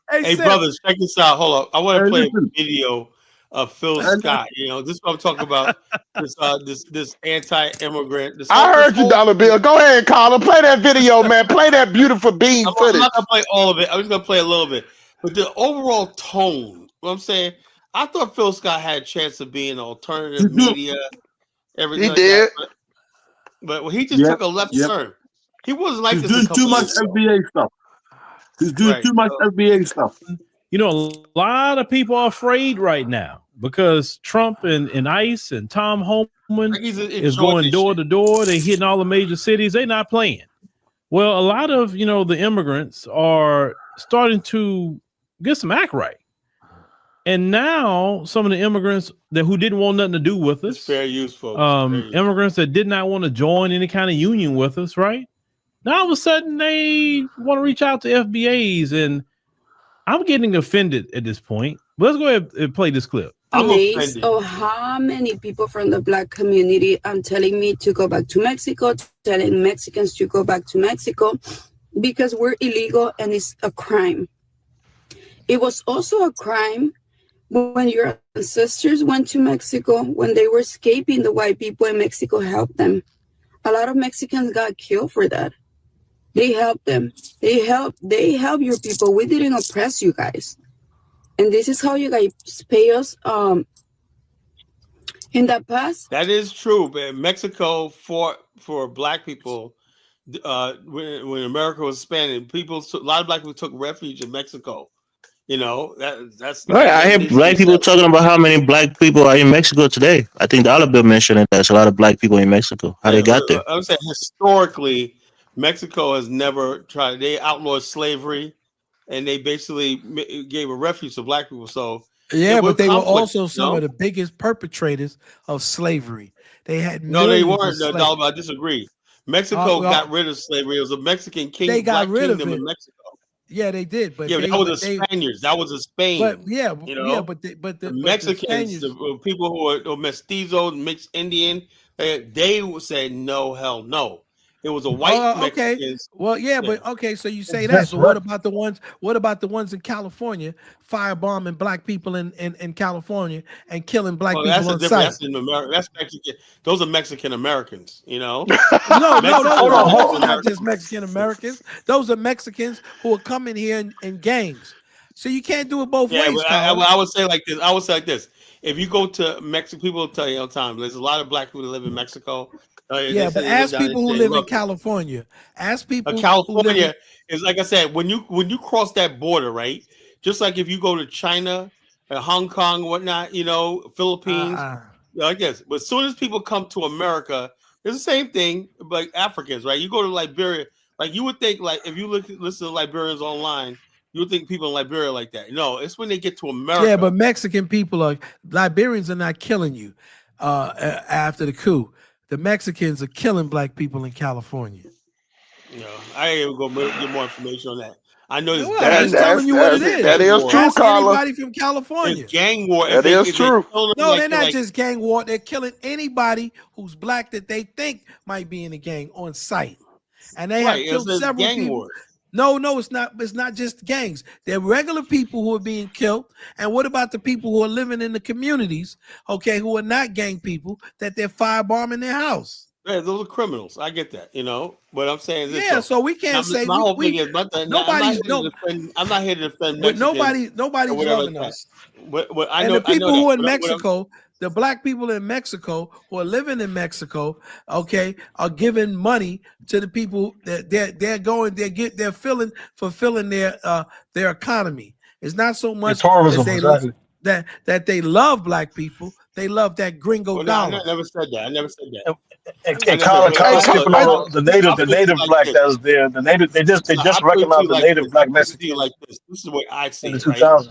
Hey, brothers, check this out. Hold up. I want to play a video of Phil Scott. You know, this is what I'm talking about. This anti-immigrant. I heard you, Dollar Bill. Go ahead, Colin. Play that video, man. Play that beautiful bean footage. I'm not gonna play all of it. I'm just gonna play a little bit. But the overall tone, what I'm saying, I thought Phil Scott had a chance of being alternative media, everything. He like did. That. But he just took a left turn. He wasn't like He's this. doing too much FBA stuff. He's doing too much FBA stuff. You know, a lot of people are afraid right now because Trump and ICE and Tom Homan is going door to door. They're hitting all the major cities. They're not playing. Well, a lot of, the immigrants are starting to get some act right. And now some of the immigrants who didn't want nothing to do with us, fair use, folks. Immigrants that did not want to join any kind of union with us, right? Now all of a sudden they want to reach out to FBAs, and I'm getting offended at this point. But let's go ahead and play this clip. Amazed of how many people from the Black community are telling me to go back to Mexico, telling Mexicans to go back to Mexico because we're illegal and it's a crime. It was also a crime when your ancestors went to Mexico, when they were escaping the white people and Mexico helped them. A lot of Mexicans got killed for that. They helped them. They help your people. We didn't oppress you guys. And this is how you guys pay us in the past. That is true, but Mexico fought for Black people when America was expanding. A lot of Black people took refuge in Mexico. That's right. I hear Black people talking about how many Black people are in Mexico today. I think Dollar Bill mentioned it. There's a lot of Black people in Mexico. How they got there? I'm saying historically, Mexico has never tried. They outlawed slavery, and they basically gave a refuge to Black people. So but they were also some of the biggest perpetrators of slavery. They had they weren't. No, I disagree. Mexico got rid of slavery. It was a Mexican king. They got rid of it in Mexico. Yeah, they did, but that was the Spaniards. That was a Spain. But the Mexicans, the people who are mestizo, mixed Indian, they would say no, hell no. It was a white Mexicans. Well, so you say that. But what about the ones? What about the ones in California firebombing Black people in California and killing Black people on site? That's in America. That's Mexican. Those are Mexican Americans. No, those are not just Mexican Americans. Those are Mexicans who are coming here in gangs. So you can't do it both ways. I would say like this. If you go to Mexico, people will tell you all the time. There's a lot of Black people that live in Mexico. But ask people who live in California. Ask people. California is, like I said, when you cross that border, right? Just like if you go to China, Hong Kong, whatnot, Philippines, like this. But as soon as people come to America, it's the same thing. Like Africans, right? You go to Liberia, like you would think, like if you listen to Liberians online, you would think people in Liberia like that. No, it's when they get to America. Yeah, but Mexican people Liberians are not killing you after the coup. The Mexicans are killing Black people in California. No, I ain't even gonna get more information on that. I know this. I'm telling you what it is. That is true, Carla. Anybody from California. It's gang war. That is true. No, they're not just gang war. They're killing anybody who's Black that they think might be in the gang on site. And they have killed several people. Wars. No, it's not. It's not just gangs. They're regular people who are being killed. And what about the people who are living in the communities, who are not gang people, that they're firebombing their house? Yeah, those are criminals. I get that, But I'm saying this. So we can't say my whole thing is I'm not here to defend Mexicans. Nobody's loving us. But I know the people who are in Mexico. The Black people in Mexico who are living in Mexico, are giving money to the people that they're fulfilling their economy. It's not so much that they love Black people; they love that gringo dollar. I never said that. And Colin skipping on the native Black that's there. The native they just recognize the native Black Mexicans. Like this is what I see in the 2000s. Right?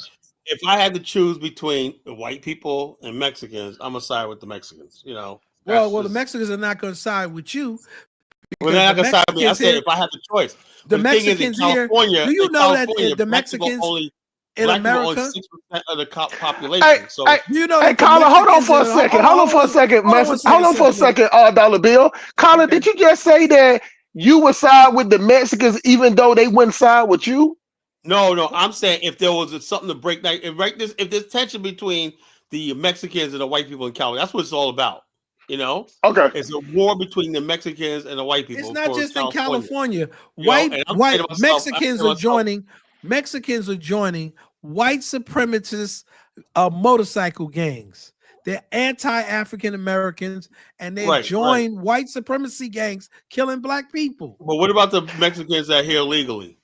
If I had to choose between the white people and Mexicans, I'm gonna side with the Mexicans. Well, the Mexicans are not gonna side with you. Well, they're not gonna side with me. I said if I had the choice. The Mexicans here. Do you know that the Mexicans in America, 6% of the population. Colin, hold on for a second. Hold on for a second. Dollar Bill. Colin, did you just say that you would side with the Mexicans even though they wouldn't side with you? No, I'm saying if there was something to break, like if there's tension between the Mexicans and the white people in California, that's what it's all about. You know, okay, it's a war between the Mexicans and the white people. It's not just in California. White Mexicans are joining. Mexicans are joining white supremacist motorcycle gangs. They're anti-African Americans, and they join white supremacy gangs killing black people. But what about the Mexicans that are here illegally?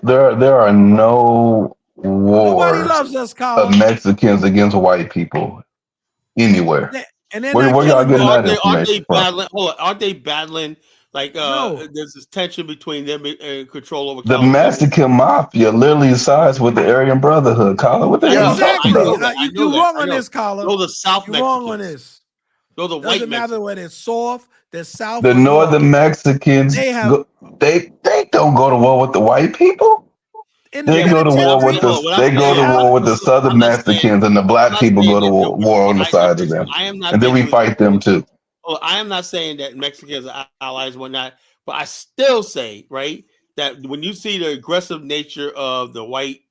There are no wars loves us, of Mexicans against white people anywhere. And then where y'all getting that information from? Aren't they battling? Like there's this tension between them and control over the Mexican mafia literally sides with the Aryan Brotherhood. Colin, what the hell? Exactly. You're wrong on this, Colin. Those are South Mexicans. Wrong on this. Those are white Mexicans. Doesn't matter whether it's soft, they're South. The northern Mexicans, they don't go to war with the white people. They go to war with the southern Mexicans, and the black people go to war on the side of them, and then we fight them too. Well, I am not saying that Mexicans are allies and whatnot, but I still say, right, that when you see the aggressive nature of the white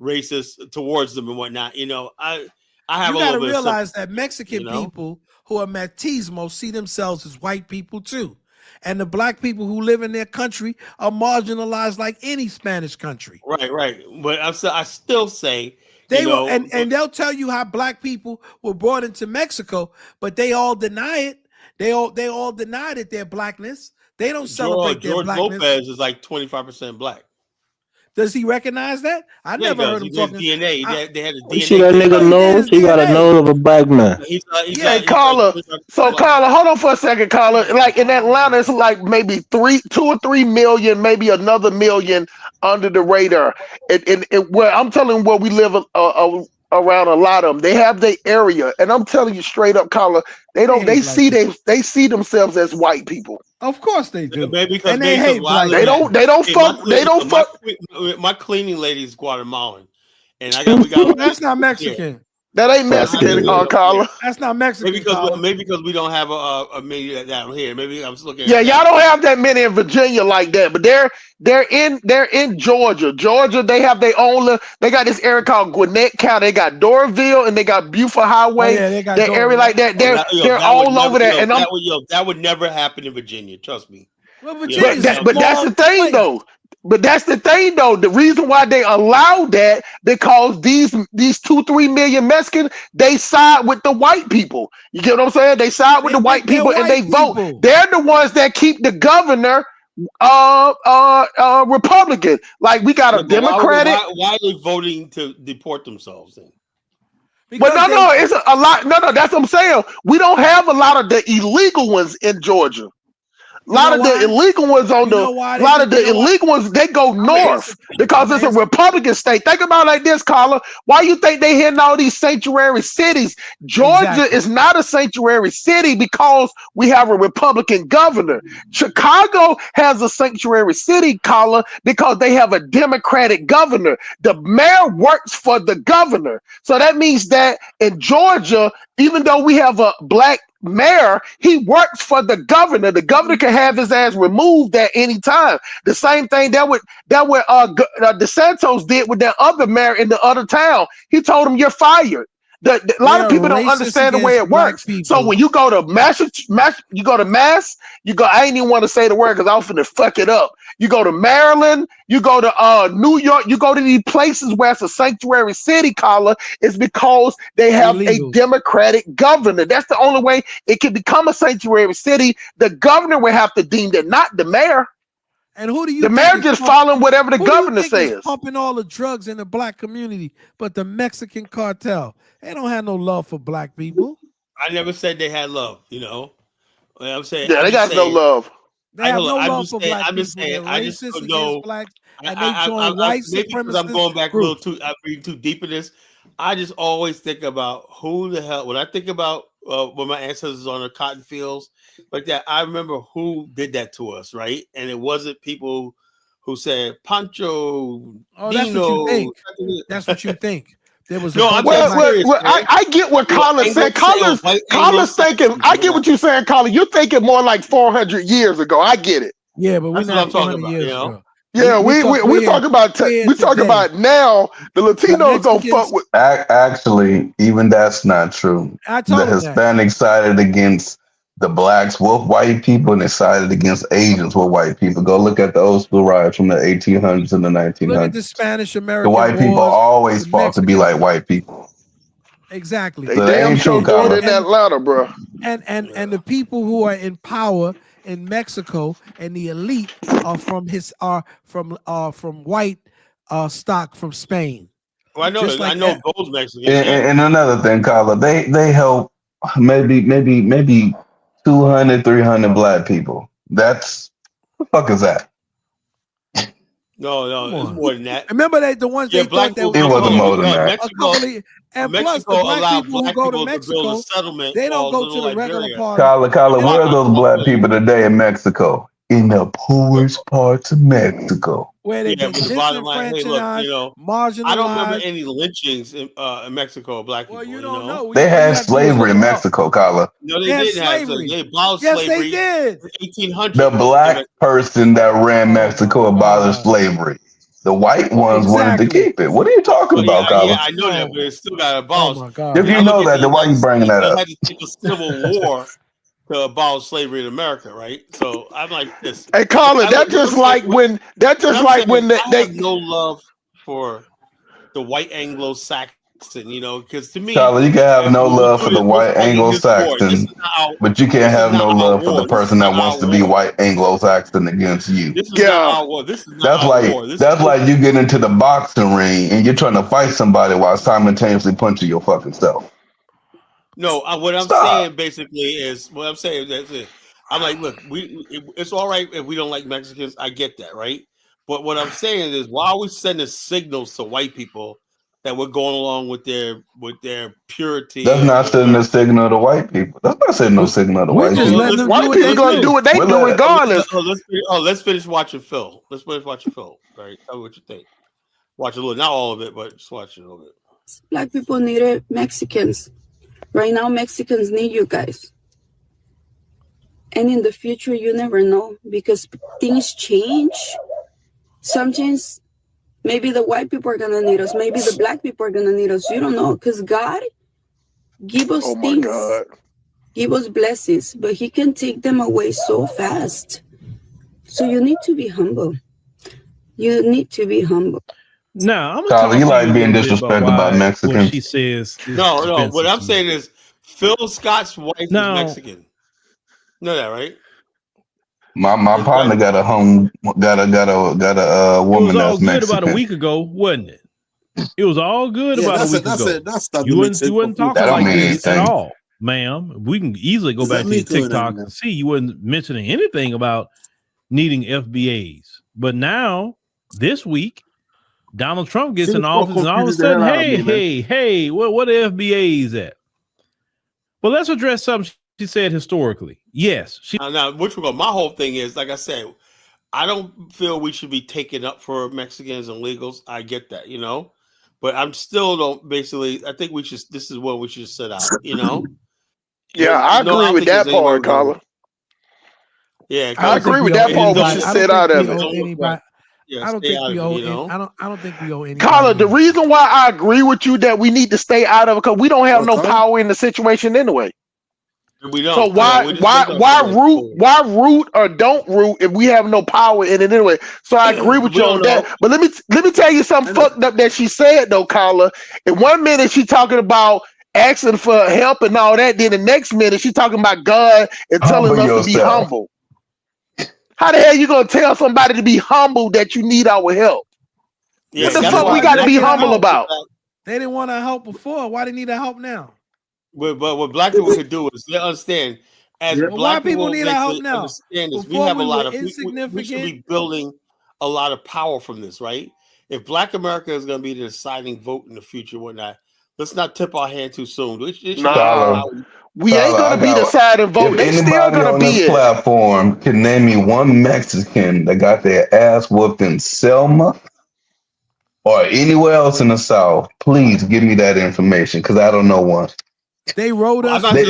racists towards them and whatnot, you know, I have you a little bit. You got to realize that Mexican people who are machismo see themselves as white people too, and the black people who live in their country are marginalized like any Spanish country. Right. But I still say. And they'll tell you how black people were brought into Mexico, but they all deny it. They all deny that their blackness. They don't celebrate their blackness. George Lopez is like 25% black. Does he recognize that? I never heard him talking. DNA. They had a DNA. You see that nigga nose? He got a nose of a black man. Carla. Carla, hold on for a second, Carla. Like in Atlanta, it's like maybe 2 or 3 million, maybe another million under the radar. Where I'm telling you, where we live around a lot of them, they have their area, and I'm telling you straight up, Carla, they see themselves as white people. Of course they do. And they hate black. They don't fuck. My cleaning lady is Guatemalan, and we got that's not Mexican. Yeah. That ain't Mexican, Carla. That's not Mexican. Maybe because we don't have a many down here. Maybe I'm just looking. Yeah, y'all don't have that many in Virginia like that, but they're in Georgia. Georgia, they have their own. They got this area called Gwinnett County. They got Doraville and they got Buford Highway. They got that area like that. They're all over there. And that would never happen in Virginia. Trust me. Well, but that's the thing, though. But that's the thing, though. The reason why they allow that, because these 2-3 million Mexicans, they side with the white people. You get what I'm saying? They side with the white people and they vote. They're the ones that keep the governor Republican. Like we got a Democratic. Why are they voting to deport themselves then? But no, it's a lot. No, that's what I'm saying. We don't have a lot of the illegal ones in Georgia. A lot of the illegal ones illegal ones, they go north because it's a Republican state. Think about it like this, Carla. Why you think they hitting all these sanctuary cities? Georgia is not a sanctuary city because we have a Republican governor. Chicago has a sanctuary city, Carla, because they have a Democratic governor. The mayor works for the governor. So that means that in Georgia, even though we have a black mayor, he works for the governor. The governor can have his ass removed at any time. The same thing that DeSantis did with that other mayor in the other town. He told him, "You're fired." A lot of people don't understand the way it works. So when you go to I ain't even want to say the word because I'm finna fuck it up. You go to Maryland, you go to New York, you go to these places where it's a sanctuary city, Carla, is because they have a Democratic governor. That's the only way it can become a sanctuary city. The governor will have to deem it, not the mayor. And who do you? The mayor just following whatever the governor says. Pumping all the drugs in the black community, but the Mexican cartel, they don't have no love for black people. I never said they had love. You know, I'm saying. Yeah, they got no love. They have no love for black people. I just know. Blacks, and they join white supremacists. I'm going back a little too. I'm reading too deep in this. I just always think about who the hell. When I think about when my ancestors on the cotton fields like that, I remember who did that to us, right? And it wasn't people who said Pancho. Oh, that's what you think. That's what you think. There was I get what Colin's saying. Colin's thinking. I get what you're saying, Colin. You're thinking more like 400 years ago. I get it. Yeah, but we're not talking about. You know? Yeah, we talk about now. The Latinos don't fuck with. Actually, even that's not true. I told the Hispanics sided against the blacks with white people, and they sided against Asians with white people. Go look at the old school riots from the 1800s and the 1900s. Look at the Spanish-American The white people wars, always the fought to be like white people. Exactly. They damn sure doing it in Atlanta, bro. And the people who are in power in Mexico and the elite are from white stock from Spain. Well, I know. Like I know both Mexicans. And another thing, Carla, they help maybe 200, 300 black people. That's what the fuck is that? No, it's more than that. Remember the ones they thought that it wasn't more than that. Mexico, and Mexico plus the black allowed people who black go people to Mexico, build a settlement. they don't go to the Liberia. regular party. Carla, where are those black people today in Mexico? In the poorest parts of Mexico. Where they get but the bottom line, hey, look, marginalized. I don't remember any lynchings in Mexico of black people. Well, you don't know. They had slavery in Mexico, Carla. No, they didn't have slavery. They abolished slavery. Yes, they did. 1800. The black person that ran Mexico abolished slavery. The white ones wanted to keep it. What are you talking about, Carla? Yeah, I know that, but it still got abolished. Oh my God. If you know that, then why are you bringing that up? Had to take a civil war to abolish slavery in America, right? So I'm like this. Hey, Carla, that's just like when they I have no love for the white Anglo-Saxon, because to me, Carla, you can have no love for the white Anglo-Saxon, but you can't have no love for the person that wants to be white Anglo-Saxon against you. This is not our war. This is not our war. That's like you get into the boxing ring and you're trying to fight somebody while simultaneously punching your fucking self. No, what I'm saying basically is I'm like, look, it's all right if we don't like Mexicans. I get that, right? But what I'm saying is, why are we sending signals to white people that we're going along with their purity? That's not sending a signal to white people. That's not sending no signal to white people. White people gonna do what they do regardless. Let's finish watching Phil. Let's finish watching Phil. Right? Tell me what you think. Watch a little, not all of it, but just watch it a little bit. Black people needed Mexicans. Right now, Mexicans need you guys. And in the future, you never know, because things change. Sometimes maybe the white people are going to need us. Maybe the black people are going to need us. You don't know, because God give us things. Give us blessings, but he can take them away so fast. So you need to be humble. You need to be humble. No, I'm Carla, you like being disrespectful about Mexicans. What she says. No. What I'm saying is Phil Scott's wife is Mexican. You know that, right? My partner got a woman that's Mexican. It was all good about a week ago, wasn't it? It was all good about a week ago. You wasn't talking like this at all, ma'am. We can easily go back to your TikTok and see you wasn't mentioning anything about needing FBAs. But now, this week, Donald Trump gets in office and all of a sudden, hey, what are FBAs at? Well, let's address something she said historically. Yes. Now, my whole thing is, like I said, I don't feel we should be taken up for Mexicans and illegals. I get that, but I'm still I think this is what we should set out, Yeah, I agree with that part, Carla. Yeah, I agree with that part. We should set out of it. I don't think we owe. I don't think we owe any. Carla, the reason why I agree with you that we need to stay out of it because we don't have no power in the situation anyway. We don't. So why root or don't root if we have no power in it anyway? So I agree with you on that. But let me tell you something fucked up that she said though, Carla. In 1 minute she talking about asking for help and all that. Then the next minute she talking about God and telling us to be humble. How the hell you gonna tell somebody to be humble that you need our help? Yeah, what the fuck we got to be humble about? They didn't want to help before. Why do they need our help now? But what black people can do is they understand. As black people need our help now. Understand this. We have a lot of we should be building a lot of power from this, right? If Black America is going to be the deciding vote in the future, whatnot, let's not tip our hand too soon. We ain't going to be the deciding vote. They still going to be it. Platform can name me one Mexican that got their ass whooped in Selma or anywhere else in the South. Please give me that information because I don't know one. They wrote us. We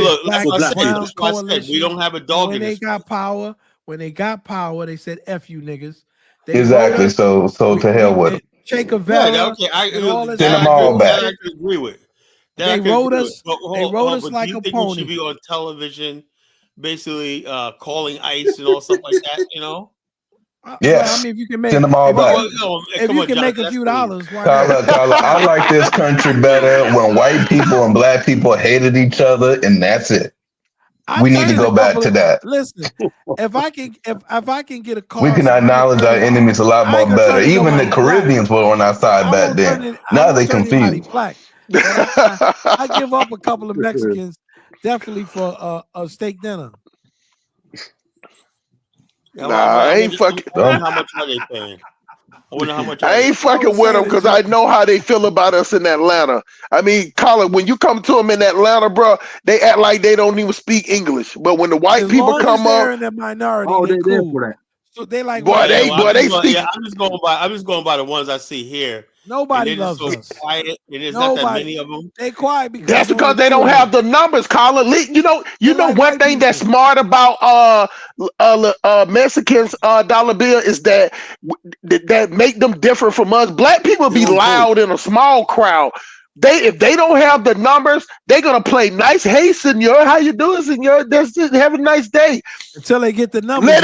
don't have a dog when in they this. got power, they said, F you niggas. Exactly. So to hell with them. Che Guevara, and all this Send them all back. That I can agree with. They rode us. They rode us like do you a think pony. we should be on television, basically calling ICE and all stuff like that? You know. Yes. Well, I mean, if you can make, send them all back. if you can make a few dollars, why Carla, I like this country better when white people and black people hated each other, and that's it. We need to go back to that. Listen, if I can get a car, we can acknowledge our enemies a lot more better. Even the Caribbeans were on our side back then. Now they confused. Black. I give up a couple of Mexicans definitely for a steak dinner. I ain't fucking. How much are they paying? I wonder how much. I ain't fucking with them because I know how they feel about us in Atlanta. I mean, Colin, when you come to them in Atlanta, bro, they act like they don't even speak English. But when the white people come up, in the minority, they're cool. for that. So they like, boy, they speak. Yeah, I'm just going by the ones I see here. Nobody loves so us. Quiet. There's not that many of them. They quiet because that's because they don't have the numbers, Colin. You know like one thing that's smart about Mexicans dollar bill is that make them different from us. Black people be loud in a small crowd. If they don't have the numbers, they're gonna play nice. Hey, senor, how you doing, senor? That's just have a nice day. Until they get the numbers. Let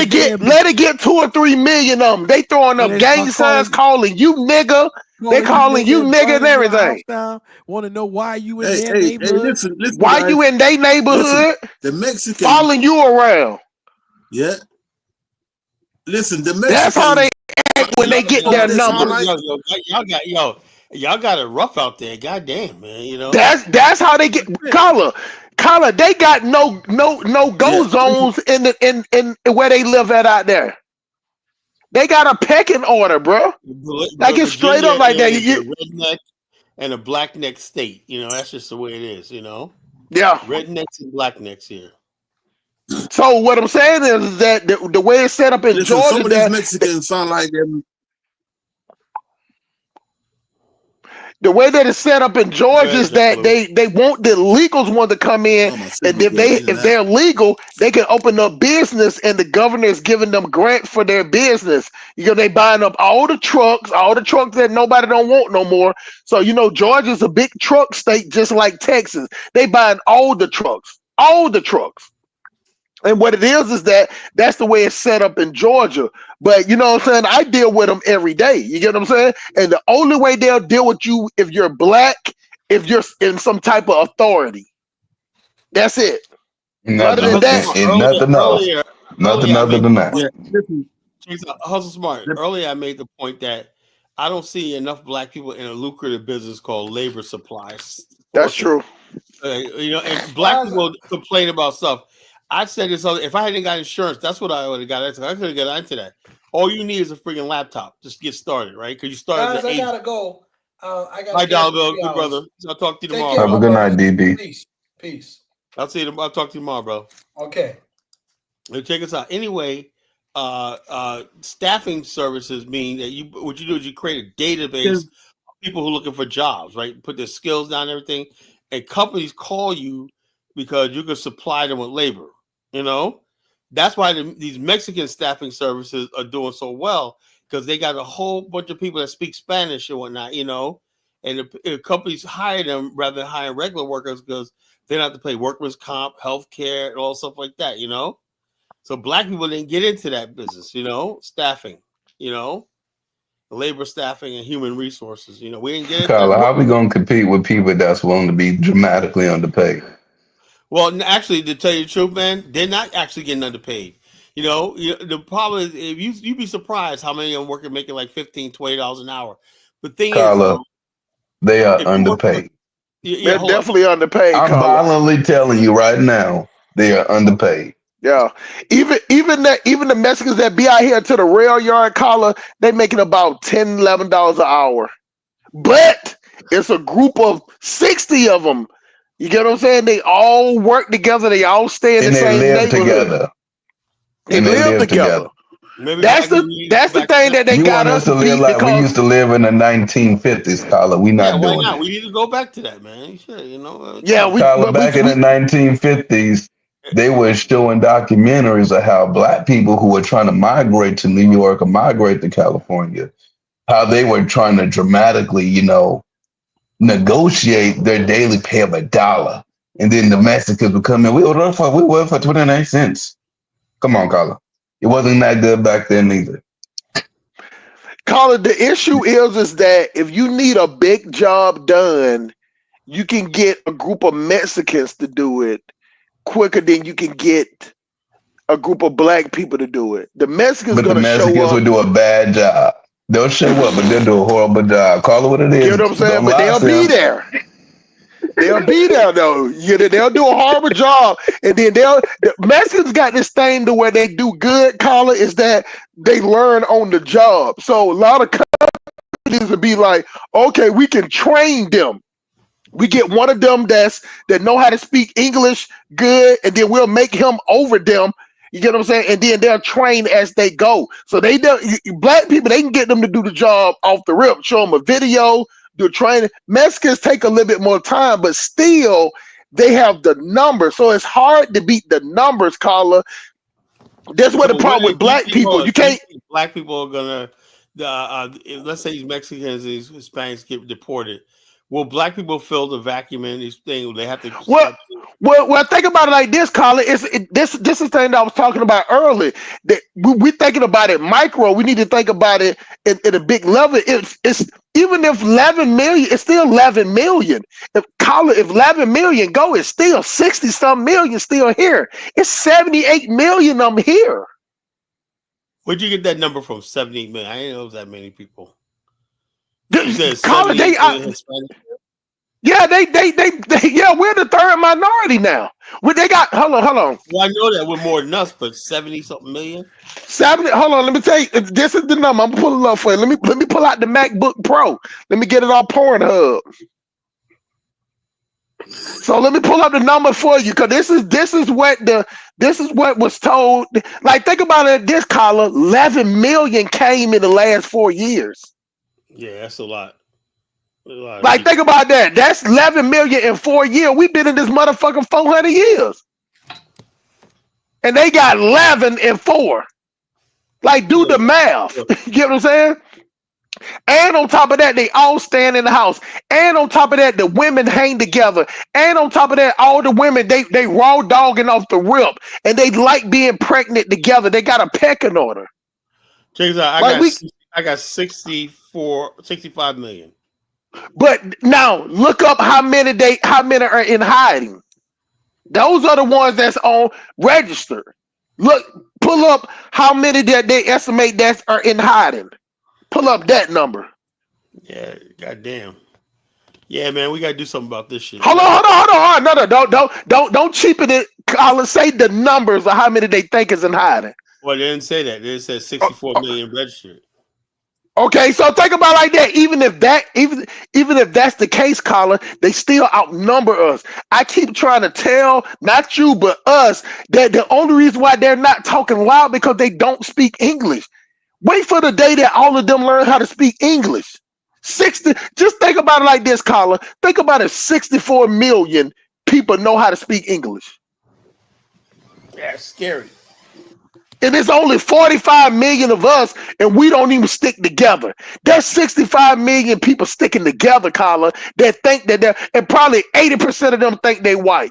it get 2 or 3 million of them. They throwing up gang signs, calling you nigga. They calling you nigga and everything. Want to know why you in their neighborhood? Listen, why guys, you in their neighborhood? Listen, the Mexicans following you around. Yeah. Listen, the Mexicans. That's how they act when they get their numbers. Y'all got it rough out there. Goddamn, man. You know. That's how they get. Collar, they got no go zones in where they live at out there. They got a pecking order, bro. Like it's straight up like that. Redneck and a blackneck state. You know, that's just the way it is. You know. Yeah. Rednecks and blacknecks here. So what I'm saying is that the way it's set up in Georgia, some of these Mexicans sound like them. The way that it's set up in Georgia is that they want the illegals want to come in, and if they're legal, they can open up business, and the governor is giving them grants for their business. You know, they buying up all the trucks that nobody don't want no more. So you know, Georgia's a big truck state, just like Texas. They buying all the trucks. And what it is that that's the way it's set up in Georgia. But you know what I'm saying? I deal with them every day. You get what I'm saying? And the only way they'll deal with you if you're black, if you're in some type of authority. That's it. Nothing other than that. Hustle smart. Earlier, I made the point that I don't see enough black people in a lucrative business called labor supplies. That's true. You know, and black people complain about stuff. I said this other. If I hadn't got insurance, that's what I would have got into. I could have got into that. All you need is a freaking laptop. Just get started, right? Because you started. Guys, I gotta go. I gotta. Hi, Dollar Bill, good brother. I'll talk to you tomorrow. Have a good night, DB. Peace. I'll see you. I'll talk to you tomorrow, bro. Okay. Check us out. Anyway, staffing services mean that what you do is you create a database of people who are looking for jobs, right? Put their skills down and everything, and companies call you because you can supply them with labor. You know, that's why these Mexican staffing services are doing so well, because they got a whole bunch of people that speak Spanish and whatnot, you know, and the companies hire them rather than hiring regular workers because they don't have to pay workman's comp, health care, and all stuff like that, you know. So black people didn't get into that business, you know, staffing, you know, labor staffing and human resources. You know, we didn't get into Carla, how are we going to compete with people that's willing to be dramatically underpaid? Well, actually, to tell you the truth, man, they're not actually getting underpaid. You know, the problem is if you'd be surprised how many of them working making like $15, $20 an hour. The thing Carla, they are underpaid. They're definitely underpaid. I'm violently telling you right now, they are underpaid. Yeah, even the Mexicans that be out here to the rail yard, Carla, they making about $10, $11 an hour. But it's a group of 60 of them. You get what I'm saying? They all work together. They all stay in the same neighborhood. Together. They live together. That's the thing that they got us to live like we used to live in the 1950s, Carla. We not doing why not? it. We need to go back to that, man. Sure, you know. Carla, back in the 1950s, they were showing documentaries of how black people who were trying to migrate to New York or migrate to California, how they were trying to dramatically, negotiate their daily pay of $1. And then the Mexicans would come in, we ordered for 29 cents. Come on, Carla. It wasn't that good back then either. Carla, the issue is that if you need a big job done, you can get a group of Mexicans to do it quicker than you can get a group of black people to do it. The Mexicans But the Mexicans would do a bad job. They'll show up, but they'll do a horrible job. Call it what it is. You know what I'm saying? But they'll be there. They'll be there though. They'll do a horrible job, and then the Mexicans got this thing to where they do good. Carla, is that they learn on the job. So a lot of companies would be like, okay, we can train them. We get one of them that know how to speak English good, and then we'll make him over them. You get what I'm saying? And then they'll train as they go. So they don't. Black people, they can get them to do the job off the rip. Show them a video, do training. Mexicans take a little bit more time, but still they have the numbers. So it's hard to beat the numbers, Carla. That's what the problem with black people. You can't. Black people are gonna. Let's say these Mexicans, these Hispanics get deported. Will black people fill the vacuum in these things? They have to. Well, think about it like this, Colin. This is the thing that I was talking about earlier. That we're thinking about it micro. We need to think about it at a big level. It's even if 11 million, it's still 11 million. If 11 million go, it's still 60-some million still here. It's 78 million of them here. Where'd you get that number from? 78 million. I didn't know it was that many people. Colin, they we're the third minority now. They got hold on. Well, I know that we're more than us, but 70-something million. 70. Hold on, let me tell you. This is the number. I'm gonna pull it up for you. Let me pull out the MacBook Pro. Let me get it on Pornhub. So let me pull up the number for you, because this is what was told. Like, think about it. This collar, 11 million came in the last 4 years. Yeah, that's a lot. Like, think about that. That's 11 million in 4 years. We've been in this motherfucker 400 years. And they got 11 in 4. Like, do the math. You get what I'm saying? And on top of that, they all stand in the house. And on top of that, the women hang together. And on top of that, all the women, they raw dogging off the rip. And they like being pregnant together. They got a pecking order. Check this out. I got 65 million. But now look up how many are in hiding. Those are the ones that's on register. Look, pull up how many that they estimate that are in hiding. Pull up that number. Yeah, goddamn. Yeah, man, we gotta do something about this shit. Hold on. No, don't cheapen it. I'll say the numbers of how many they think is in hiding. Well, they didn't say that. They said 64 million registered. Okay, so think about it like that. Even if that's the case, Colin, they still outnumber us. I keep trying to tell, not you, but us, that the only reason why they're not talking loud because they don't speak English. Wait for the day that all of them learn how to speak English. 60. Just think about it like this, Colin. Think about it. 64 million people know how to speak English. Yeah, it's scary. And it's only 45 million of us, and we don't even stick together. There's 65 million people sticking together, Carla, that think that and probably 80% of them think they white.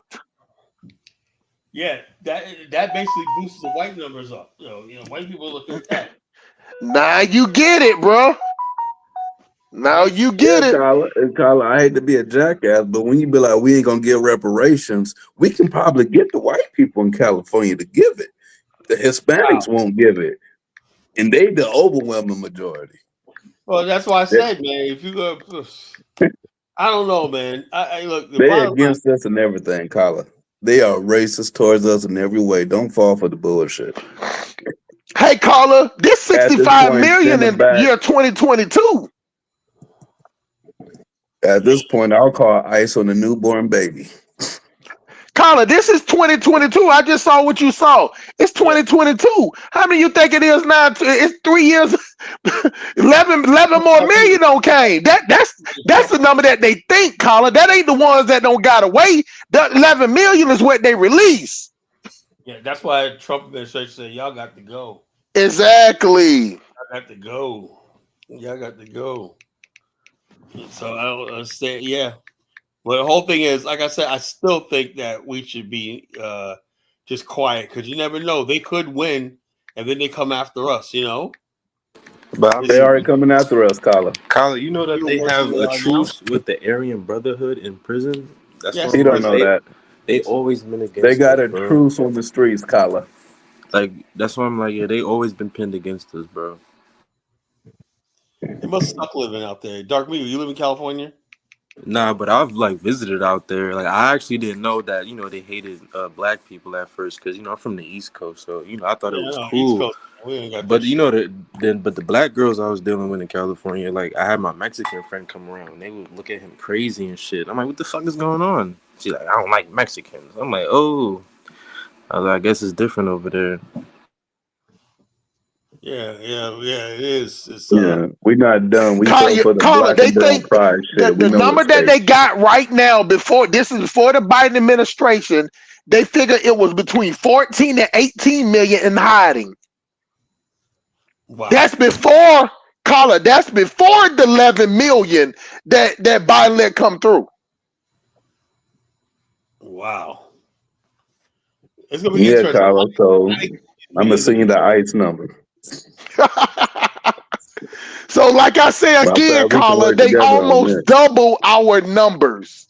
Yeah, that basically boosts the white numbers up. White people look at that. Now you get it, bro. Now you get it. Carla, I hate to be a jackass, but when you be like, we ain't gonna give reparations, we can probably get the white people in California to give it. The Hispanics won't give it, and they the overwhelming majority. Well, that's why I said, man, if you go, I don't know, man. I look. They're against us and everything, Carla. They are racist towards us in every way. Don't fall for the bullshit. Hey, Carla, this 65 million in year 2022. At this point, I'll call ICE on the newborn baby. Carla, this is 2022. I just saw what you saw. It's 2022. How many you think it is now? It's 3 years. 11 more million don't came. That's the number that they think, Carla. That ain't the ones that don't got away. That 11 million is what they release. Yeah, that's why Trump administration said y'all got to go. Exactly. I got to go. Y'all got to go. So I don't understand. Yeah. But the whole thing is, like I said, I still think that we should be just quiet because you never know. They could win and then they come after us, you know? But They already coming after us, Kyler. Kyler, you know that Even they worse have than they a are truce with the Aryan Brotherhood in prison. That's Yes, one You of the don't reasons know that. they always been They against got us, a bro. truce on the streets, Kyler. Like that's why I'm like, yeah, they always been pinned against us, bro. It must suck living out there. Dark Meat, you live in California? Nah, but I've like visited out there. Like I actually didn't know that they hated black people at first because I'm from the East Coast, so I thought it was Yeah, East cool. Coast. We ain't got But that shit. but the black girls I was dealing with in California, like I had my Mexican friend come around and they would look at him crazy and shit. I'm like, what the fuck is going on? She's like, I don't like Mexicans. I'm like, oh, I guess it's different over there. Yeah, it is. It's Yeah, we not done. We fell for the Caller, black they and brown think pride shit. We the know number what's that fake. they got right now before the Biden administration, they figure it was between 14 and 18 million in hiding. Wow. That's before Caller. That's before the 11 million that Biden let come through. Wow. It's gonna be Yeah, interesting. Kyler. So I'm gonna send you the ICE number. So, like I say How again, fast we can Caller, work they together on almost that. double our numbers.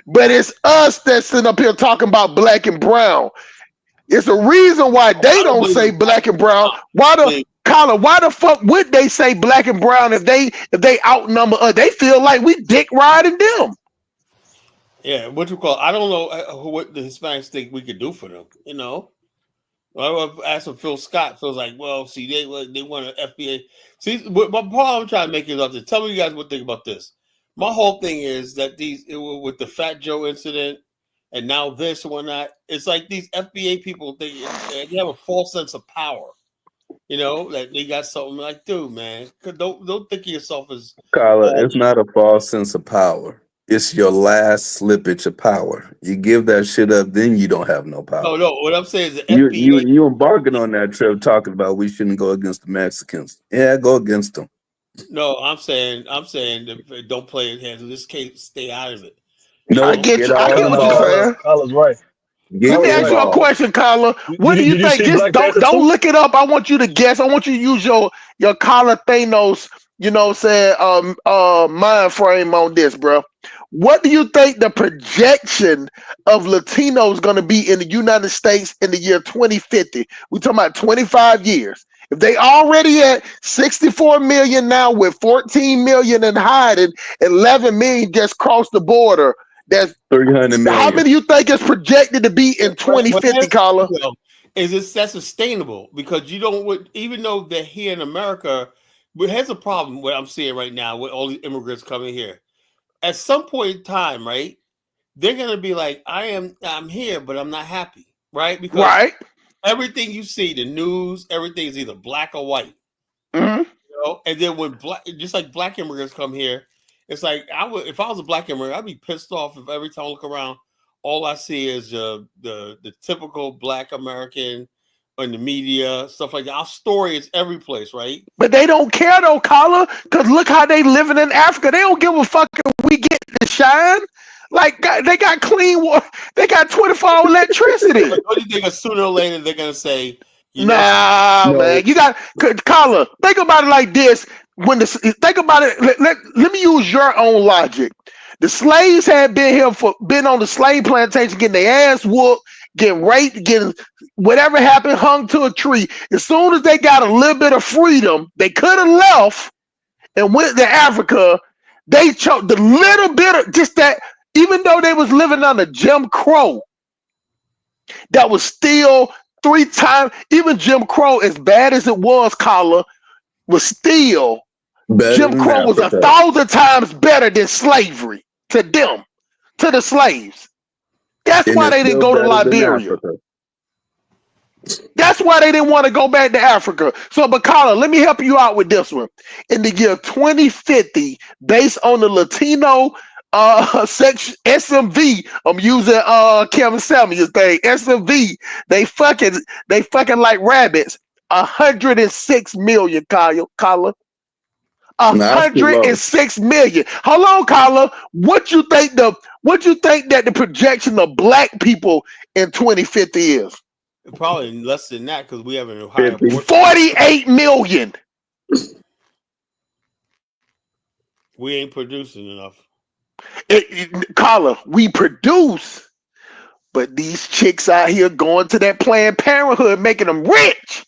But it's us that's sitting up here talking about black and brown. It's the reason why they don't say black and brown. Why the fuck would they say black and brown if they outnumber us? They feel like we dick riding them. Yeah, what you call? I don't know what the Hispanics think we could do for them. You know, well, I asked Phil Scott. Phil's like, well, see, they want an FBA. See, my point I'm trying to make is up there. Tell me you guys what think about this. My whole thing is that with the Fat Joe incident and now this and whatnot, it's like these FBA people they have a false sense of power. You know, that they got something like, dude, man, don't think of yourself as Kyler, it's not a false sense of power. It's your last slippage of power. You give that shit up, then you don't have no power. no. What I'm saying is the You FBA. you embarking on that trip talking about we shouldn't go against the Mexicans. Yeah, go against them. No, I'm saying don't play it hands. In this case, stay out of it. No, I get get you. I all get what you're involved. saying. Kyler's right. Let me Get ask you a involved. question, Kyler. What do you Did you think? see Just Black Panther don't 2? look it up. I want you to guess. I want you to use your Kyler Thanos, mind frame on this, bro. What do you think the projection of Latinos going to be in the United States in the year 2050? We're talking about 25 years. If they already at 64 million now with 14 million in hiding, 11 million just crossed the border. That's 300 million. how many you think is projected to be in 2050, Carla? Is that sustainable? Because you don't, even though they're here in America, but here's a problem what I'm seeing right now with all the immigrants coming here. At some point in time, right, they're gonna be like, I'm here, but I'm not happy, right? Because everything you see, the news, everything is either black or white. Mm-hmm. You know, and then when just like black immigrants come here, it's like if I was a black immigrant, I'd be pissed off if every time I look around, all I see is the typical black American in the media, stuff like that. Our story is every place, right? But they don't care though, Carla, because look how they living in Africa. They don't give a fuck if we get to shine. Like they got clean water, they got 24-hour electricity. But don't you think sooner or later they're gonna say, man, you got Carla. Think about it like this. Think about it, let me use your own logic. The slaves had been on the slave plantation, getting their ass whooped, getting raped, getting whatever happened, hung to a tree. As soon as they got a little bit of freedom, they could have left and went to Africa. They chose the little bit of just that. Even though they was living under Jim Crow, that was still 3 times. Even Jim Crow, as bad as it was, Carla, was still better Jim Crow was 1,000 times better than slavery to them, to the slaves. That's why they didn't go to Liberia. That's why they didn't want to go back to Africa. So, but Carla, let me help you out with this one. In the year 2050, based on the Latino section SMV. I'm using Kevin Samuel's thing. SMV. They fucking like rabbits. 106 million, Kyle. 106 million. Hold on, Kyle. What you think that the projection of black people in 2050 is? Probably less than that because we have a higher 48 million. We ain't producing enough. Carla, we produce, but these chicks out here going to that Planned Parenthood, making them rich.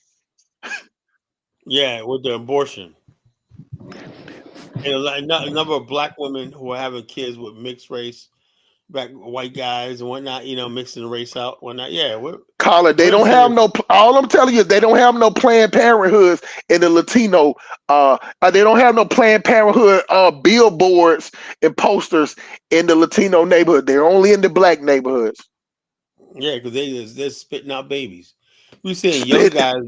Yeah, with the abortion. And a number of black women who are having kids with mixed race, black white guys and whatnot, mixing the race out, whatnot. Yeah, Carla, they don't have no. All I'm telling you is they don't have no Planned Parenthoods in the Latino. They don't have no Planned Parenthood billboards and posters in the Latino neighborhood. They're only in the black neighborhoods. Yeah, because they're spitting out babies. We seeing young guys,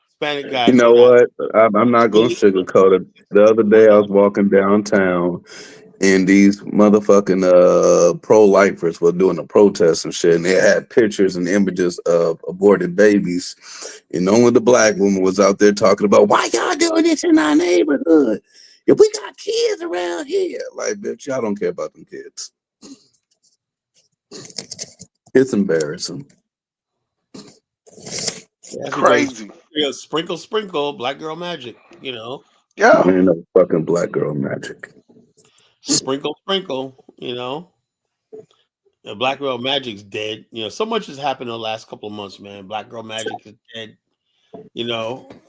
Hispanic guys. You know what? I'm not going to sugarcoat it. The other day I was walking downtown and these motherfucking pro-lifers were doing a protest and shit, and they had pictures and images of aborted babies, and only the black woman was out there talking about, why y'all doing this in our neighborhood? If we got kids around here. Like, bitch, y'all don't care about them kids. It's embarrassing. Crazy. Sprinkle, black girl magic, Yeah. Ain't no fucking black girl magic. Sprinkle, The black girl magic's dead. So much has happened in the last couple of months, man. Black girl magic is dead.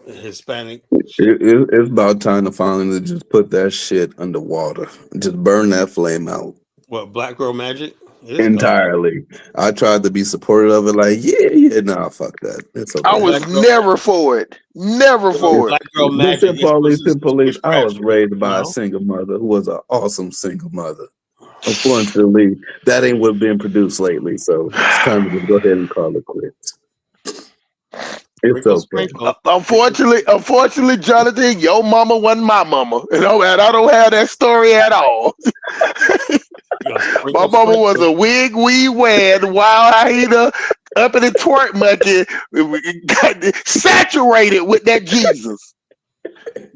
Hispanic. It's about time to finally just put that shit underwater. Just burn that flame out. What, black girl magic? Entirely. I tried to be supportive of it, like, nah, fuck that. It's okay. I was never for it. Never for it. Listen, police. I was raised by a single mother who was an awesome single mother. Unfortunately, that ain't what's been produced lately, so it's time to just go ahead and call it quits. It's okay. Unfortunately, Jonathan, your mama wasn't my mama. And I don't have that story at all. My mama was a wig weed wearing wild hyena up in the twerk monkey, saturated with that Jesus.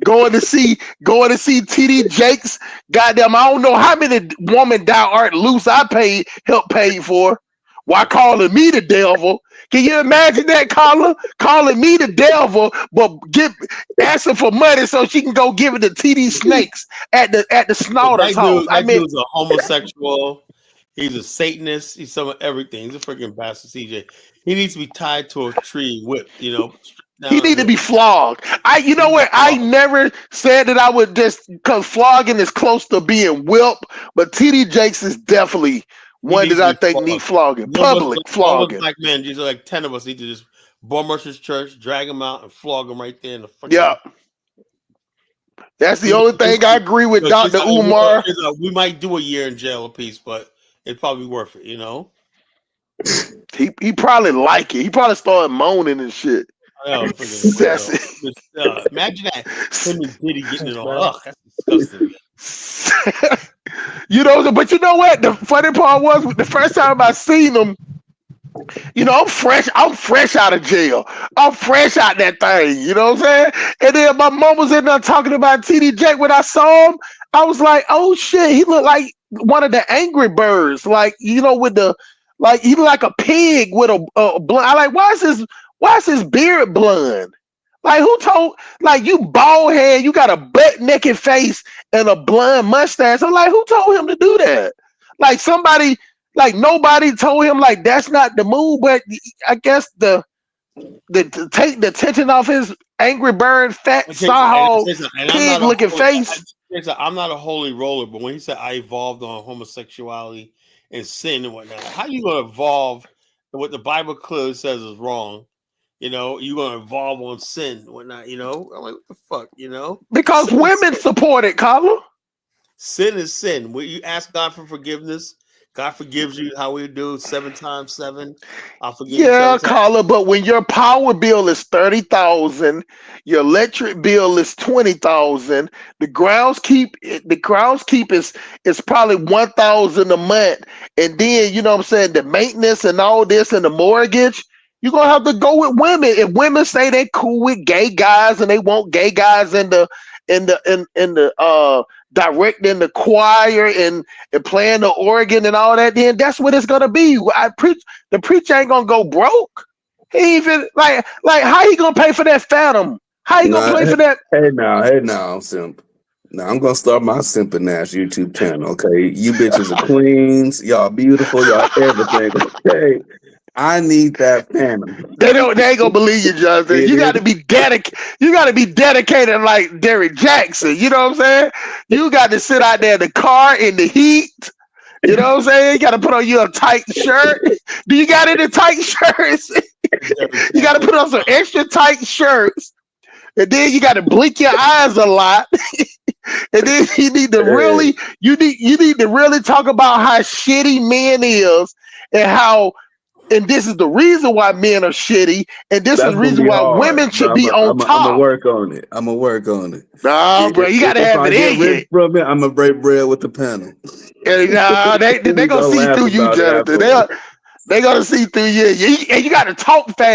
Going to see TD Jakes. Goddamn, I don't know how many woman thou art loose I helped pay for. Why calling me the devil? Can you imagine that, Carla? Calling me the devil, but asking for money so she can go give it to TD Snakes at the Snauder's house. That dude's a homosexual. He's a Satanist. He's some of everything. He's a freaking bastard, CJ. He needs to be tied to a tree, whipped, He needs to be flogged. I never said that I would just, because flogging is close to being whipped, but TD Jakes is definitely one that I think need flogging. Public flogging. Black men, just like 10 of us need to just bomb Mercer's church, drag him out, and flog him right there in the front. Yeah. That's the only thing I agree with Dr. Umar. We might do a year in jail apiece, but it's probably worth it, He probably like it. He probably started moaning and shit. Imagine that. Him and Diddy getting it on. Ugh, that's disgusting. But you know what? The funny part was the first time I seen him, I'm fresh out of jail. I'm fresh out that thing, you know what I'm saying? And then my mom was in there talking about TD Jake. When I saw him, I was like, oh shit, he looked like one of the Angry Birds, like, with the, like, he looked like a pig with a blonde. I like, why is his beard blonde? Like, who told, like, you bald head, you got a butt naked face and a blonde mustache. I'm like, who told him to do that? Like, somebody, like, nobody told him, like, that's not the move, but I guess to take the attention off his Angry Bird, fat, saw pig looking face. I'm not a holy roller, but when he said I evolved on homosexuality and sin and whatnot, how you going to evolve what the Bible clearly says is wrong? You're going to evolve on sin and whatnot, I'm like, what the fuck, Because sin women support it, Carla. Sin is sin. When you ask God for forgiveness, God forgives you how we do 7 times 7. I'll forgive you Yeah, 7 times. caller, but when your power bill is 30,000, your electric bill is 20,000, the groundskeep is probably 1,000 a month, and then you know what I'm saying, the maintenance and all this and the mortgage, you're gonna have to go with women. If women say they cool with gay guys and they want gay guys in the directing the choir and playing the organ and all that, then that's what it's gonna be. The preacher ain't gonna go broke. He even like how he gonna pay for that Phantom? How he gonna pay for that? Hey now, simp. Now I'm gonna start my Simpin' Nash YouTube channel. Okay, you bitches are queens. Y'all beautiful. Y'all everything. Okay. I need that Phantom. They ain't gonna believe you, Justin. You gotta be dedicated like Derrick Jackson. You know what I'm saying? You got to sit out there in the car in the heat. You know what I'm saying? You gotta put on you a tight shirt. Do you got any tight shirts? You gotta put on some extra tight shirts. And then you gotta blink your eyes a lot. And then you need to really talk about how shitty men is and this is the reason why men are shitty, and this is the reason why women should be on top. I'm gonna work on it. Nah, bro, you gotta have it in you. From it, I'm gonna break bread with the panel. Nah, they gonna see through you, Jonathan. They gonna see through you. And you gotta talk fast.